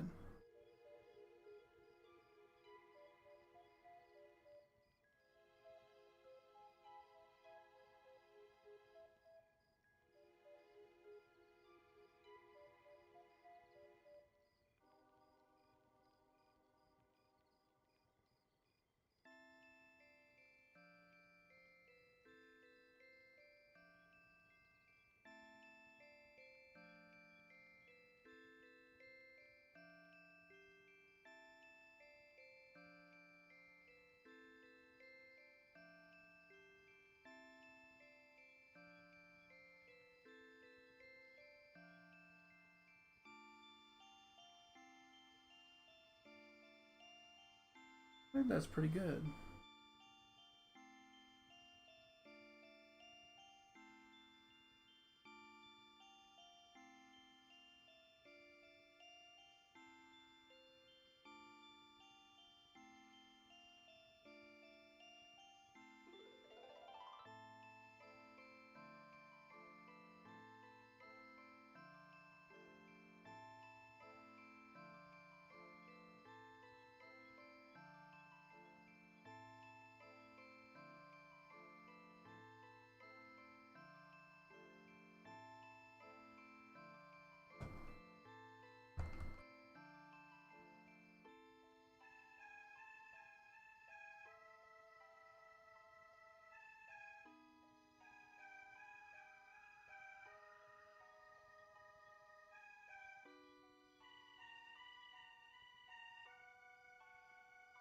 I think that's pretty good.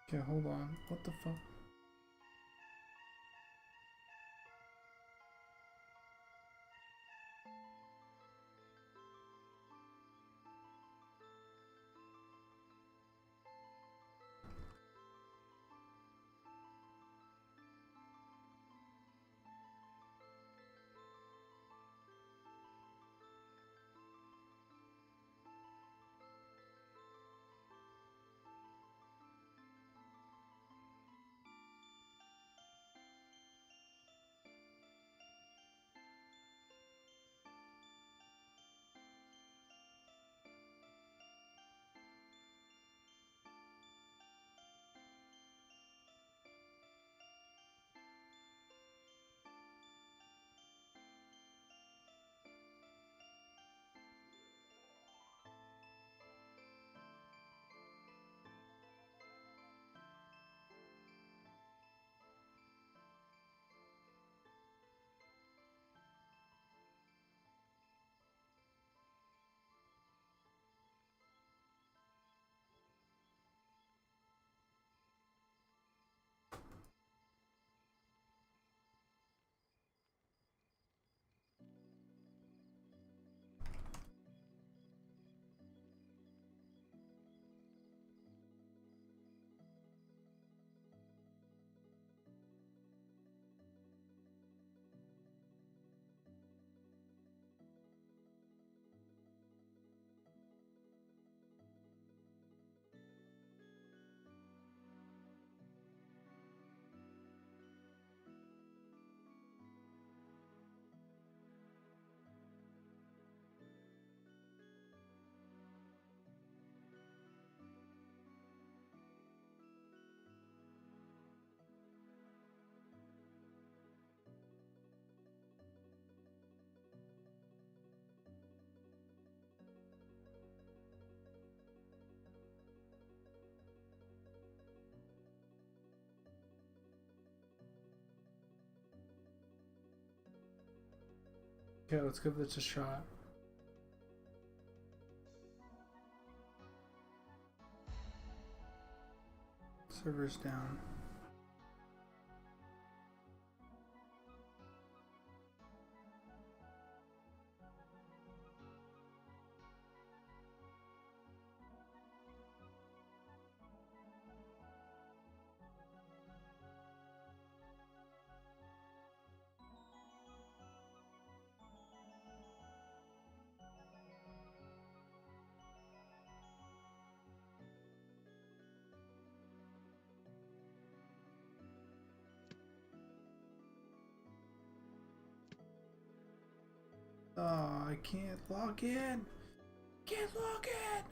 Okay, hold on. What the fuck? Okay, let's give this a shot. Server's down. Oh, I can't log in. Can't log in.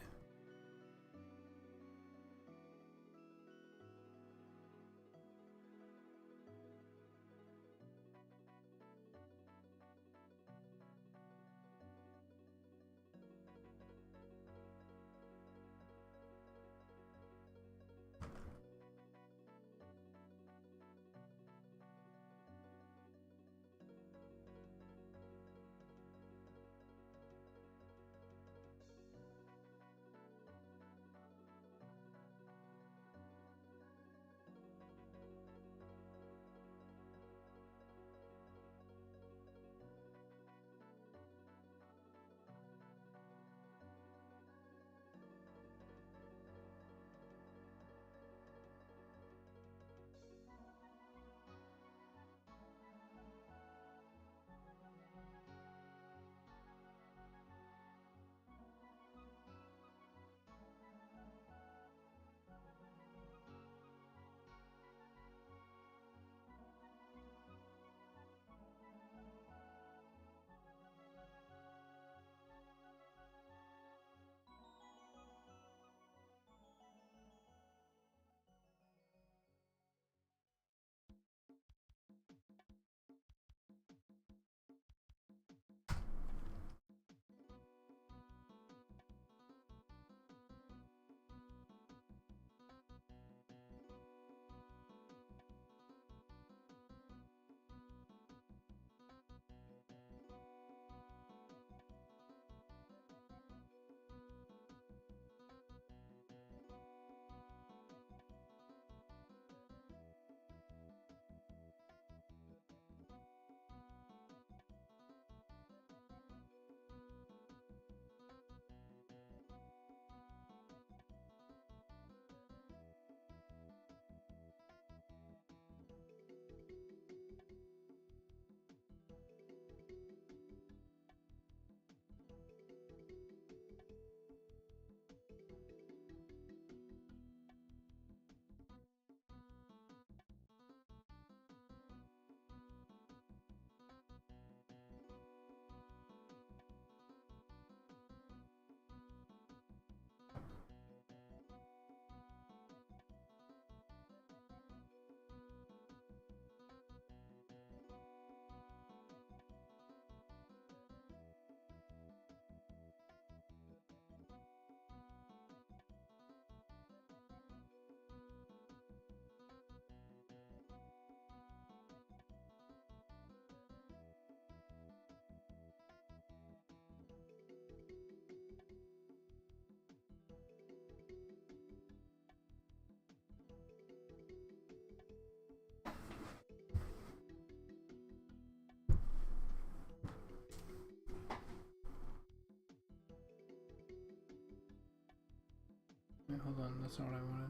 Wait, hold on, that's not what I wanted.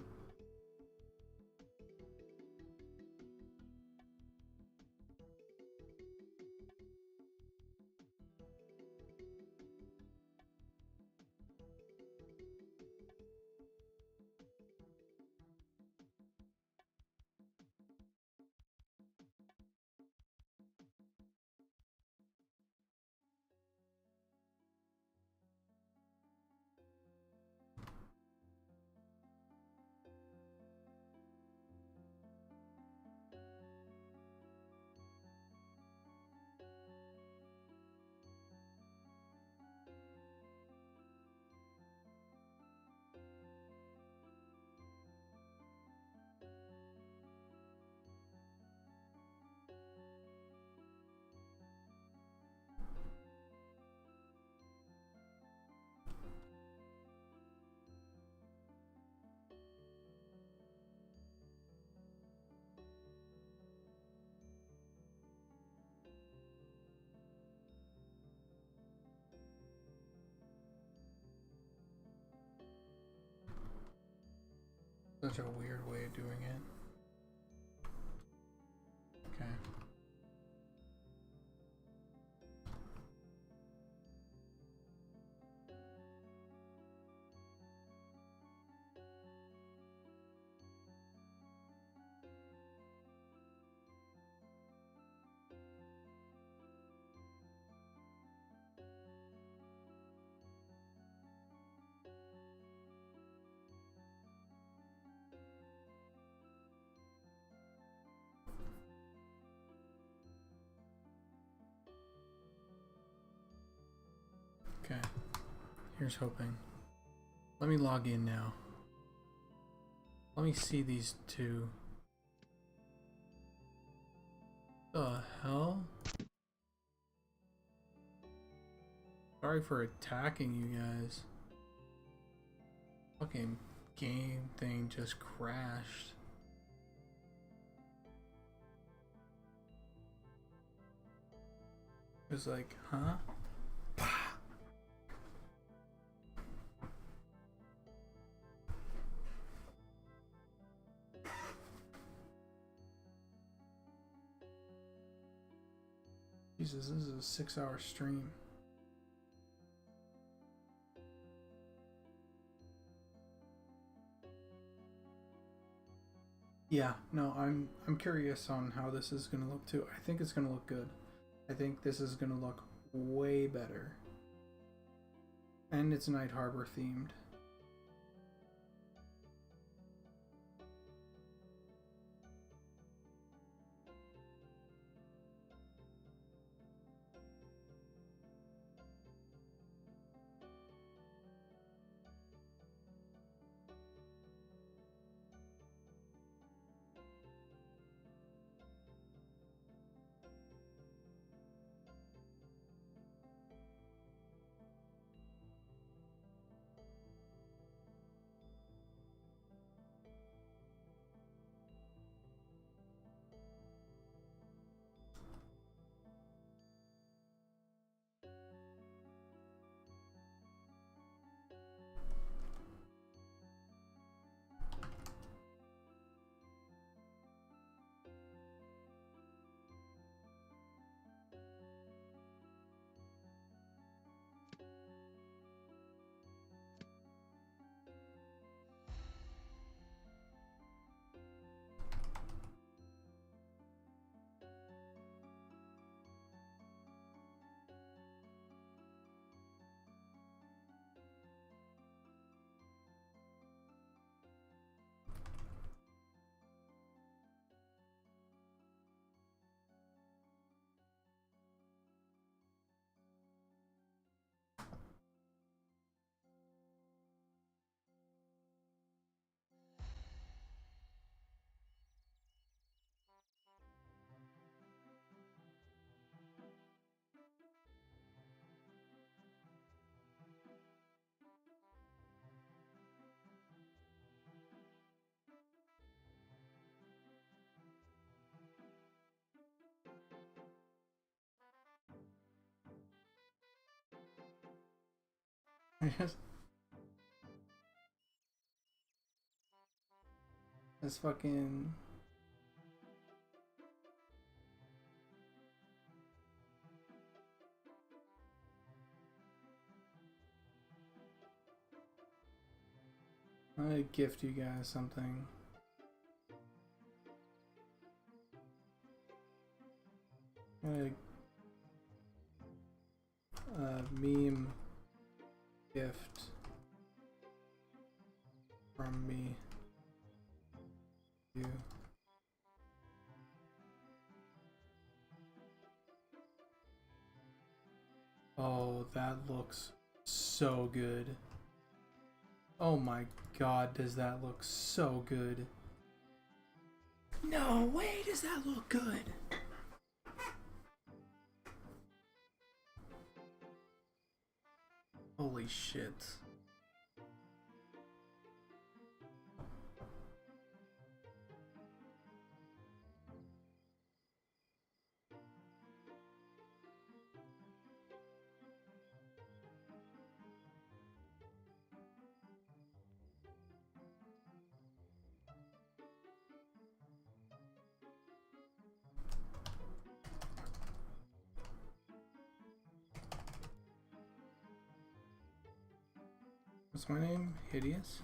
such a weird way of doing it. Okay. Okay, here's hoping. Let me log in now. Let me see these two. The hell? Sorry for attacking you guys. Fucking game thing just crashed. It was like, huh? Jesus, this is a 6-hour stream. Yeah, no, I'm curious on how this is gonna look too. I think it's gonna look good. I think this is gonna look way better. And it's Night Harbor themed. Yes. That's fucking. I'm gonna gift you guys something. I'm gonna meme gift from me. You. Oh, that looks so good. Oh my god, does that look so good? No way does that look good! Holy shit. What's my name? Hideous?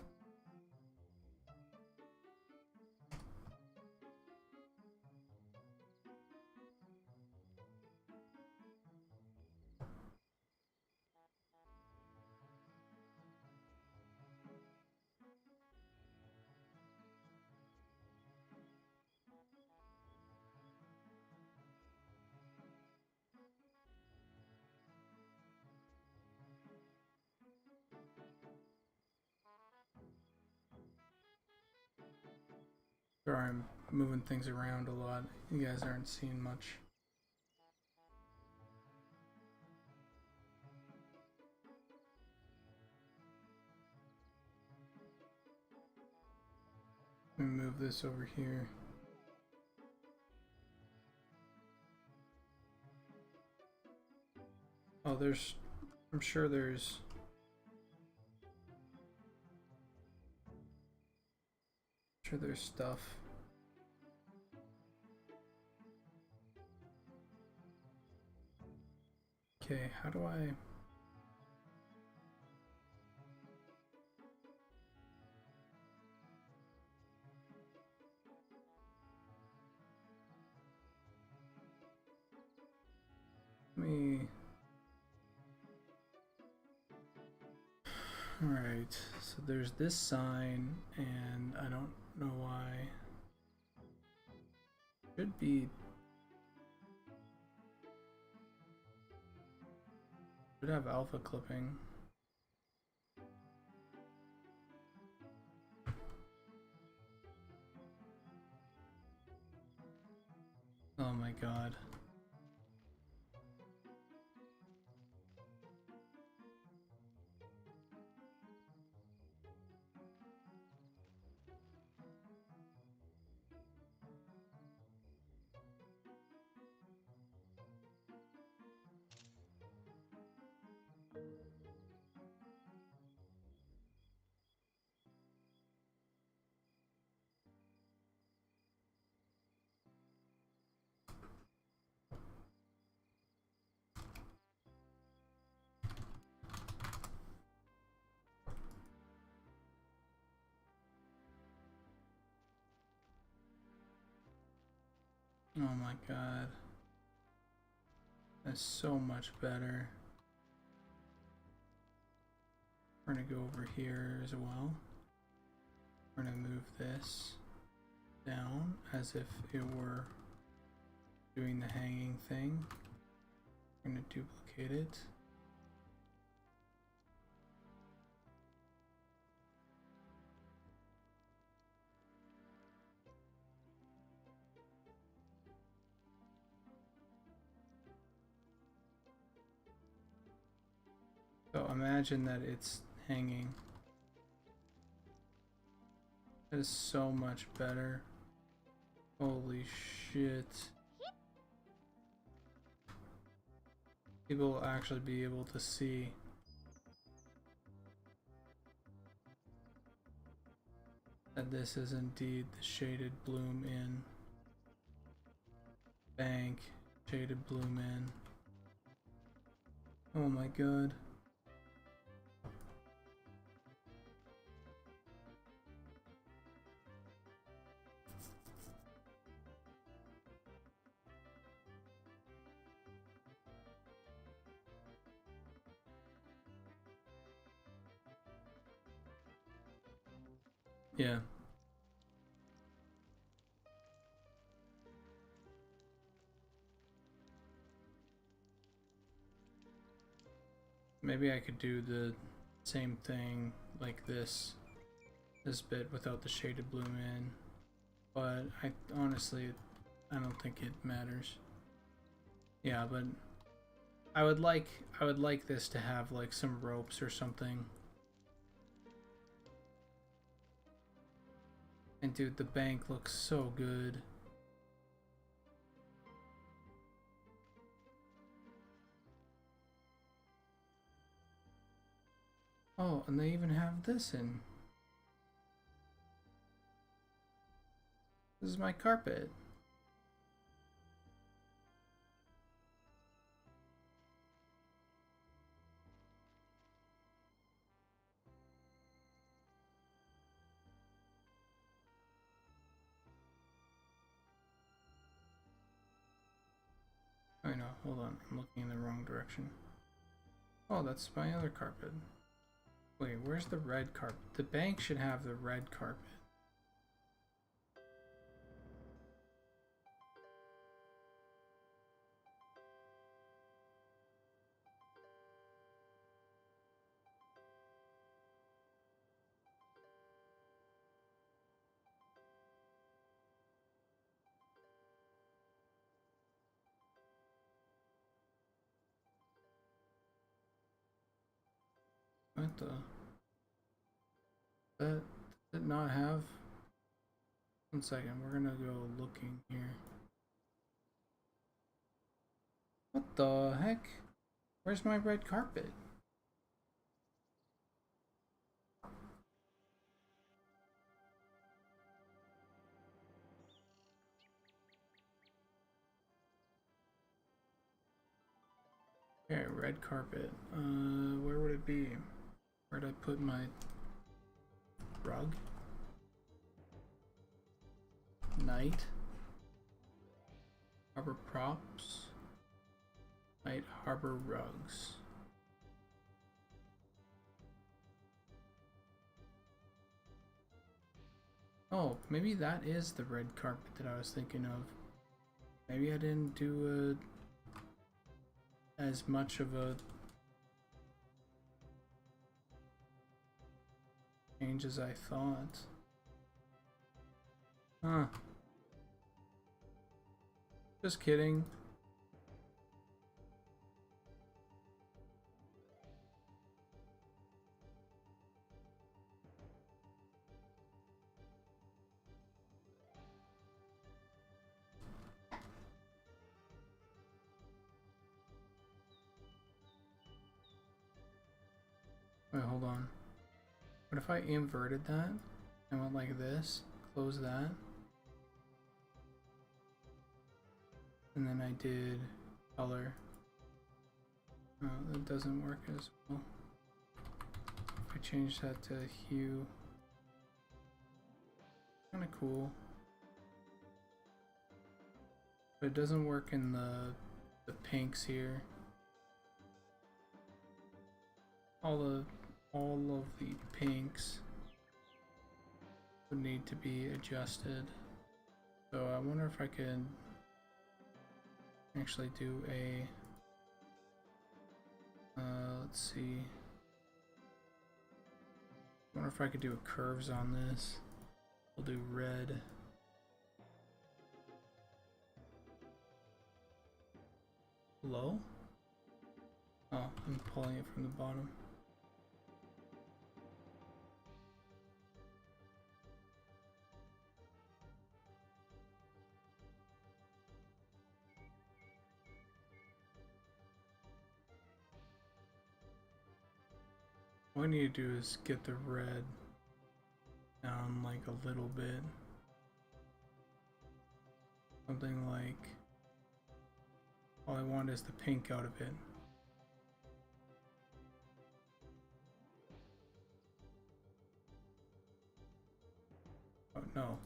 Sorry, I'm moving things around a lot. You guys aren't seeing much. Let me move this over here. Oh, I'm sure there's stuff. Okay, how do I... Let me... Alright, so there's this sign, and I don't know why. Should be... Should have alpha clipping. Oh my god. Oh my god. That's so much better. We're gonna go over here as well. We're gonna move this down as if it were doing the hanging thing. We're gonna duplicate it. So imagine that it's hanging. That is so much better. Holy shit. People will actually be able to see. That this is indeed the shaded bloom in. Bank, shaded bloom in. Oh my god. Yeah. Maybe I could do the same thing like this bit without the shaded bloom in, but I honestly don't think it matters. Yeah, but I would like this to have like some ropes or something. And dude, the bank looks so good. Oh, and they even have this in. This is my carpet. no, hold on. I'm looking in the wrong direction. Oh, that's my other carpet. Wait, where's the red carpet? The bank should have the red carpet. What the? That did not have. 1 second, we're gonna go looking here. What the heck? Where's my red carpet? Okay, red carpet. Where would it be? Where'd I put my rug? Night. Harbor props. Night harbor rugs. Oh, maybe that is the red carpet that I was thinking of. Maybe I didn't do as much of a change as I thought. Huh. Just kidding. Wait, hold on. What if I inverted that? I went like this, close that. And then I did color. Oh, that doesn't work as well. If I change that to hue. Kinda cool. But it doesn't work in the pinks here. All of the pinks would need to be adjusted. So I wonder if I could actually do a let's see. I wonder if I could do a curves on this. We'll do red. Low? Oh, I'm pulling it from the bottom. What I need to do is get the red down like a little bit. Something like, all I want is the pink out of it. Oh no.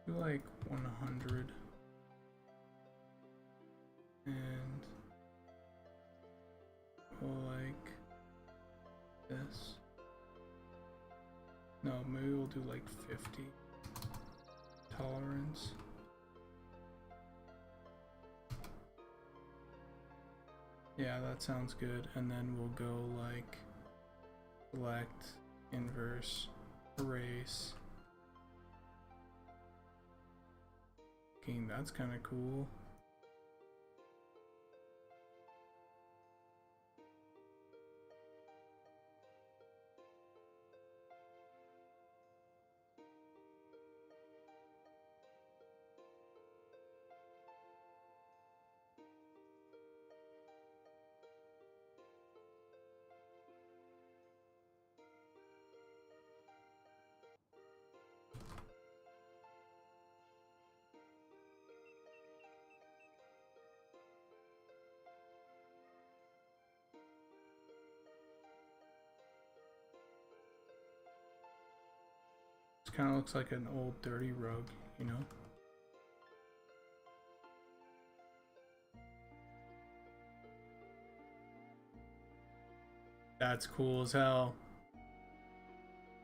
Do like 100 and oh, No, maybe we'll do like 50 tolerance. Yeah, that sounds good. And then we'll go like select, inverse, erase. Okay, that's kind of cool. This kind of looks like an old dirty rug, you know? That's cool as hell.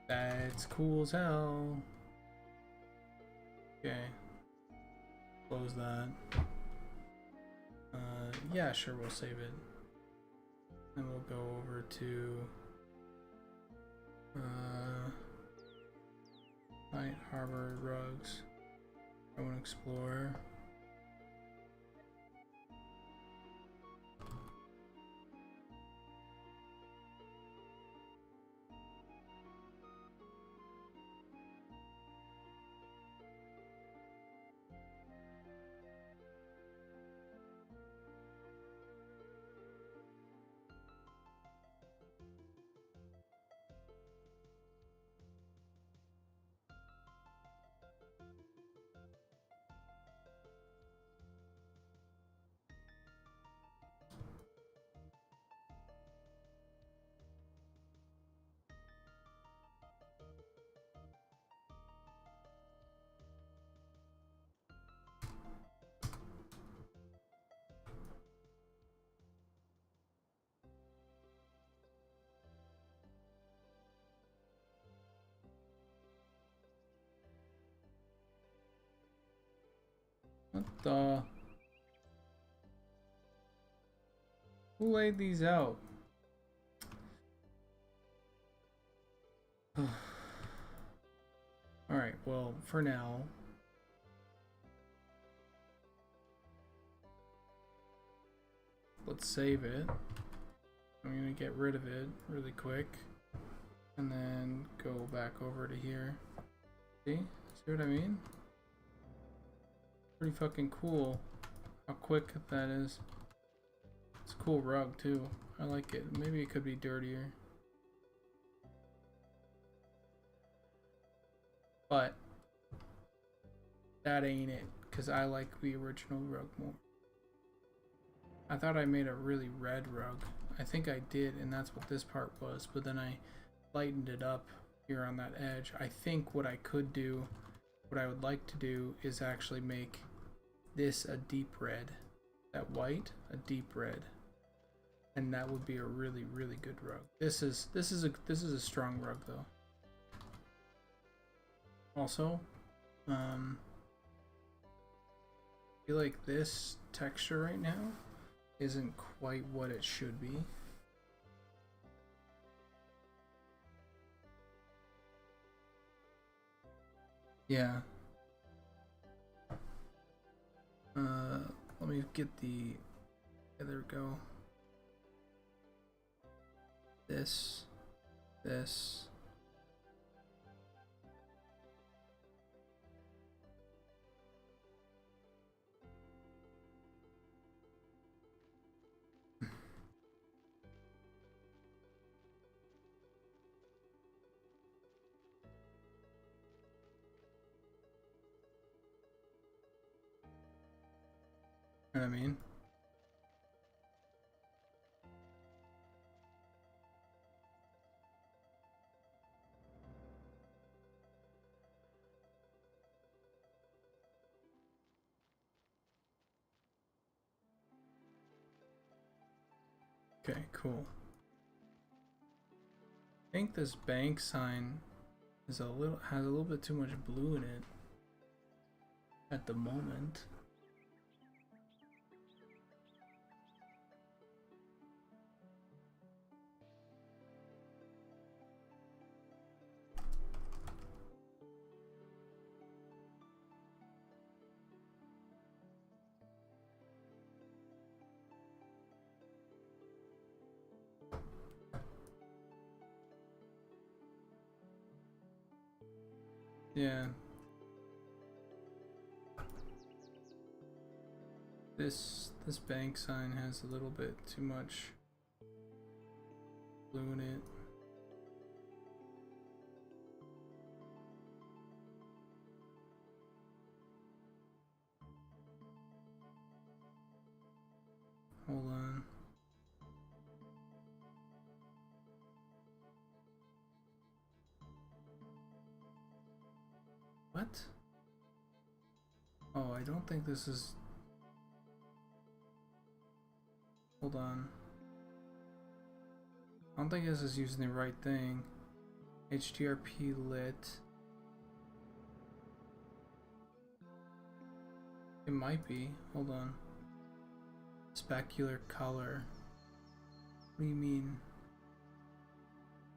That's cool as hell. Okay. Close that. Yeah, sure, we'll save it. And we'll go over to Night Harbor Rugs. I want to explore. What the? Who laid these out? Alright, well, for now. Let's save it. I'm gonna get rid of it really quick. And then go back over to here. See? See what I mean? Pretty fucking cool how quick that is. It's a cool rug too. I like it. Maybe it could be dirtier. But that ain't it, because I like the original rug more. I thought I made a really red rug. I think I did, and that's what this part was, but then I lightened it up here on that edge. I think what I could do, what I would like to do, is actually make this a deep red. That white, a deep red. And that would be a really, really good rug. This is a strong rug though. Also, I feel like this texture right now isn't quite what it should be. Yeah. Let me get the, yeah, there we go. This. You know what I mean? Okay, cool. I think this bank sign has a little bit too much blue in it at the moment. Yeah. This bank sign has a little bit too much blue in it. Hold on. What? Oh, I don't think this is... Hold on. I don't think this is using the right thing. HDRP lit. It might be. Hold on. Specular color. What do you mean?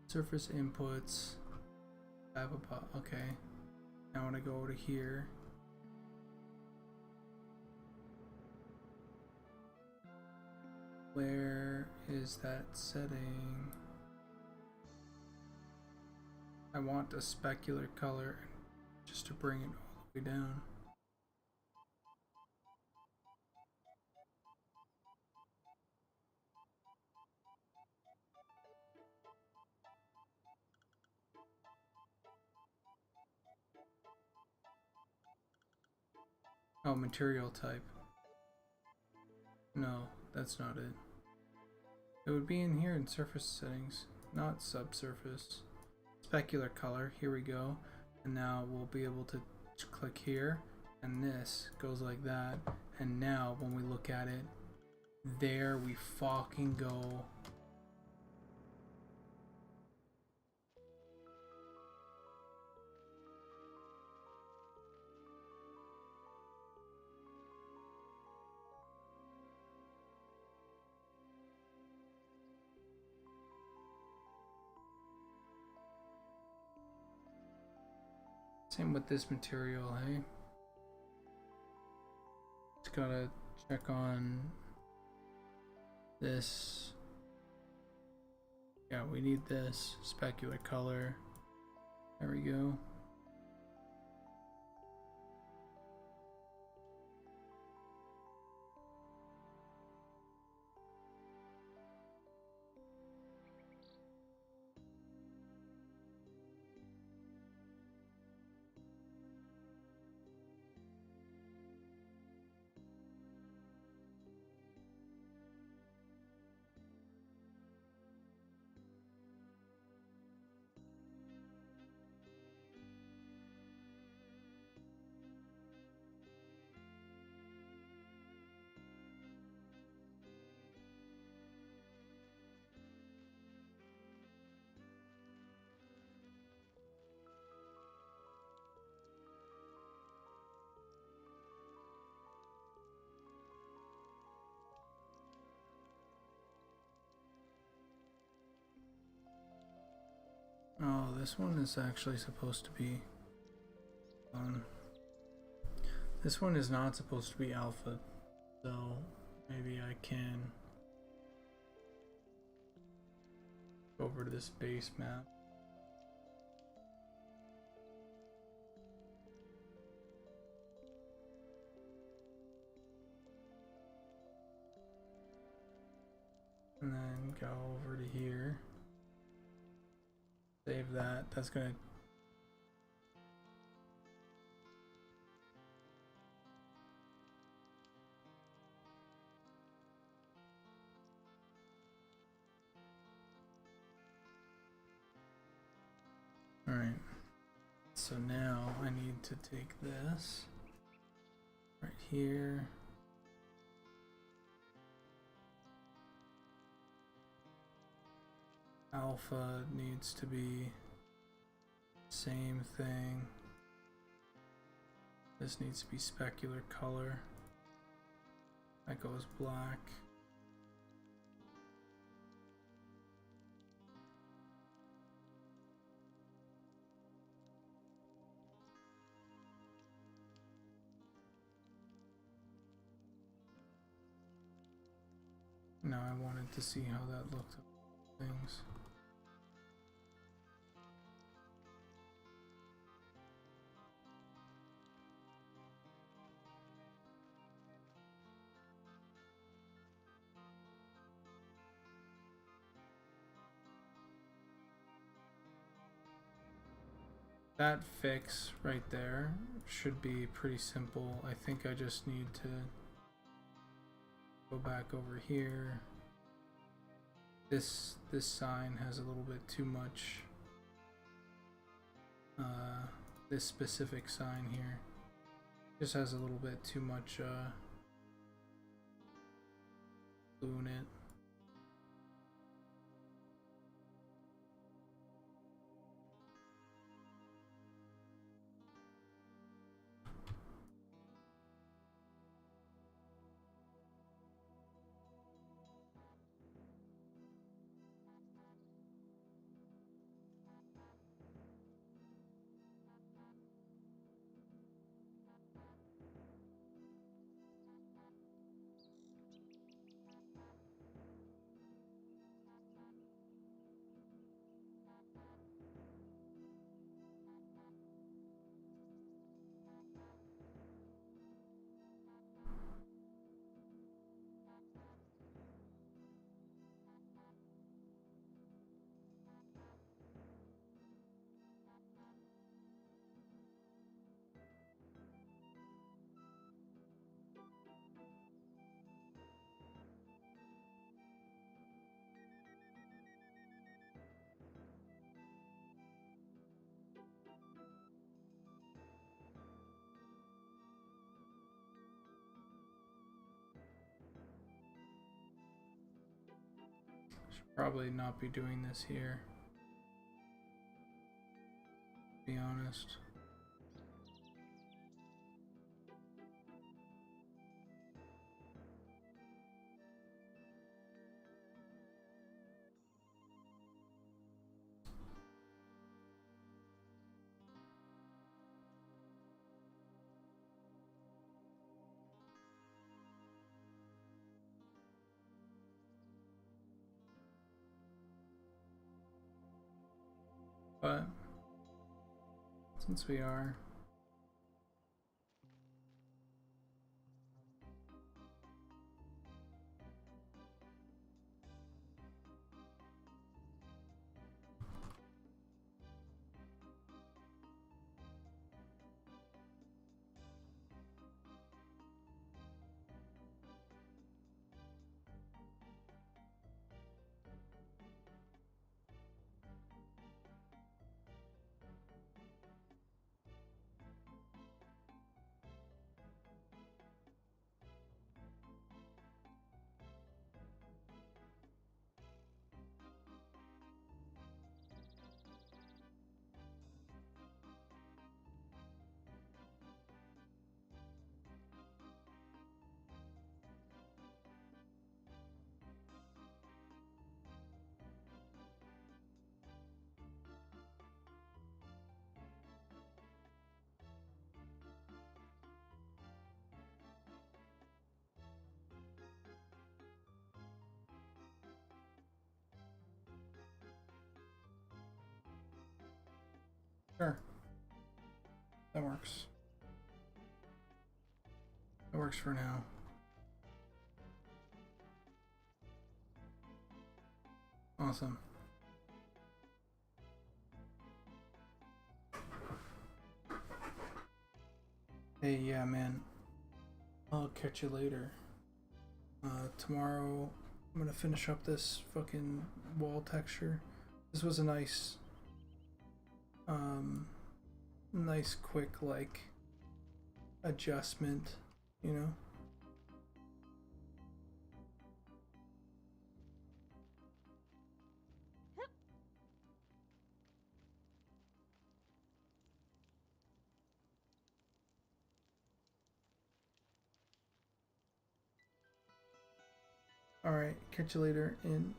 Surface inputs. Okay. Now I want to go over to here. Where is that setting? I want a specular color just to bring it all the way down. Oh, material type. No, that's not it. It would be in here in surface settings, not subsurface. Specular color, here we go. And now we'll be able to click here, and this goes like that. And now when we look at it, there we fucking go. Same with this material, hey? Just gotta check on this. Yeah, we need this specular color. There we go. Oh, this one is actually supposed to be on. This one is not supposed to be alpha, so maybe I can go over to this base map. And then go over to here. Save that. That's gonna Alright. So now I need to take this right here. Alpha needs to be Same thing. This needs to be specular color. That goes black. Now I wanted to see how that looked at things. That fix right there should be pretty simple. I think I just need to go back over here. This sign has a little bit too much. This specific sign here just has a little bit too much blue in it. Should probably not be doing this here, to be honest. But since we are, sure, that works. That works for now. Awesome. Hey, yeah, man. I'll catch you later. Tomorrow, I'm gonna finish up this fucking wall texture. This was a nice, nice quick, like, adjustment, you know? Alright, catch you later and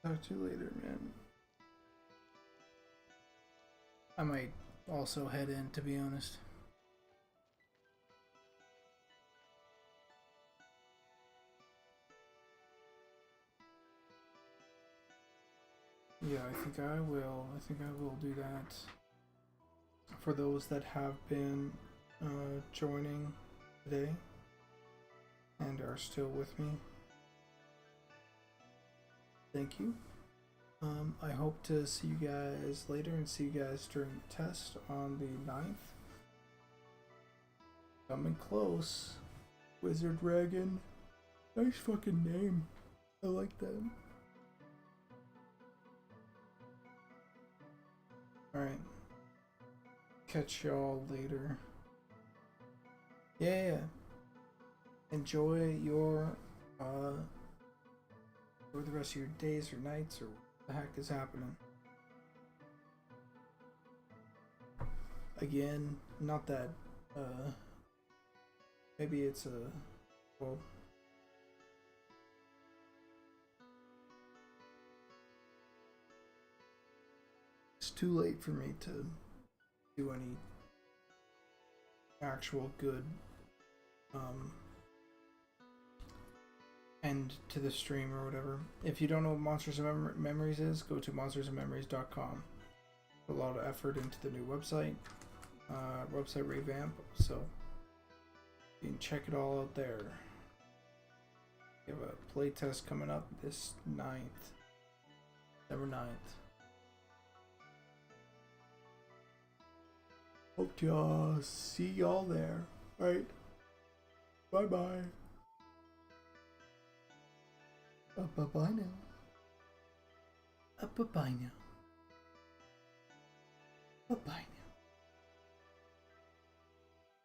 talk to you later, man. I might also head in, to be honest. Yeah, I think I will. I think I will do that. For those that have been joining today and are still with me, thank you. I hope to see you guys later and see you guys during the test on the 9th. Coming close. Wizard Dragon. Nice fucking name. I like that. Alright. Catch y'all later. Yeah. Enjoy your for the rest of your days or nights or what the heck is happening. Again, not that maybe it's a well, it's too late for me to do any actual good end to the stream or whatever. If you don't know what Monsters and Memories is, go to monstersandmemories.com. A lot of effort into the new website revamp, so you can check it all out there. We have a playtest coming up this 9th, December 9th. Hope to see y'all there. Alright. Bye bye. Bye bye now. Bye bye now. Bye bye now.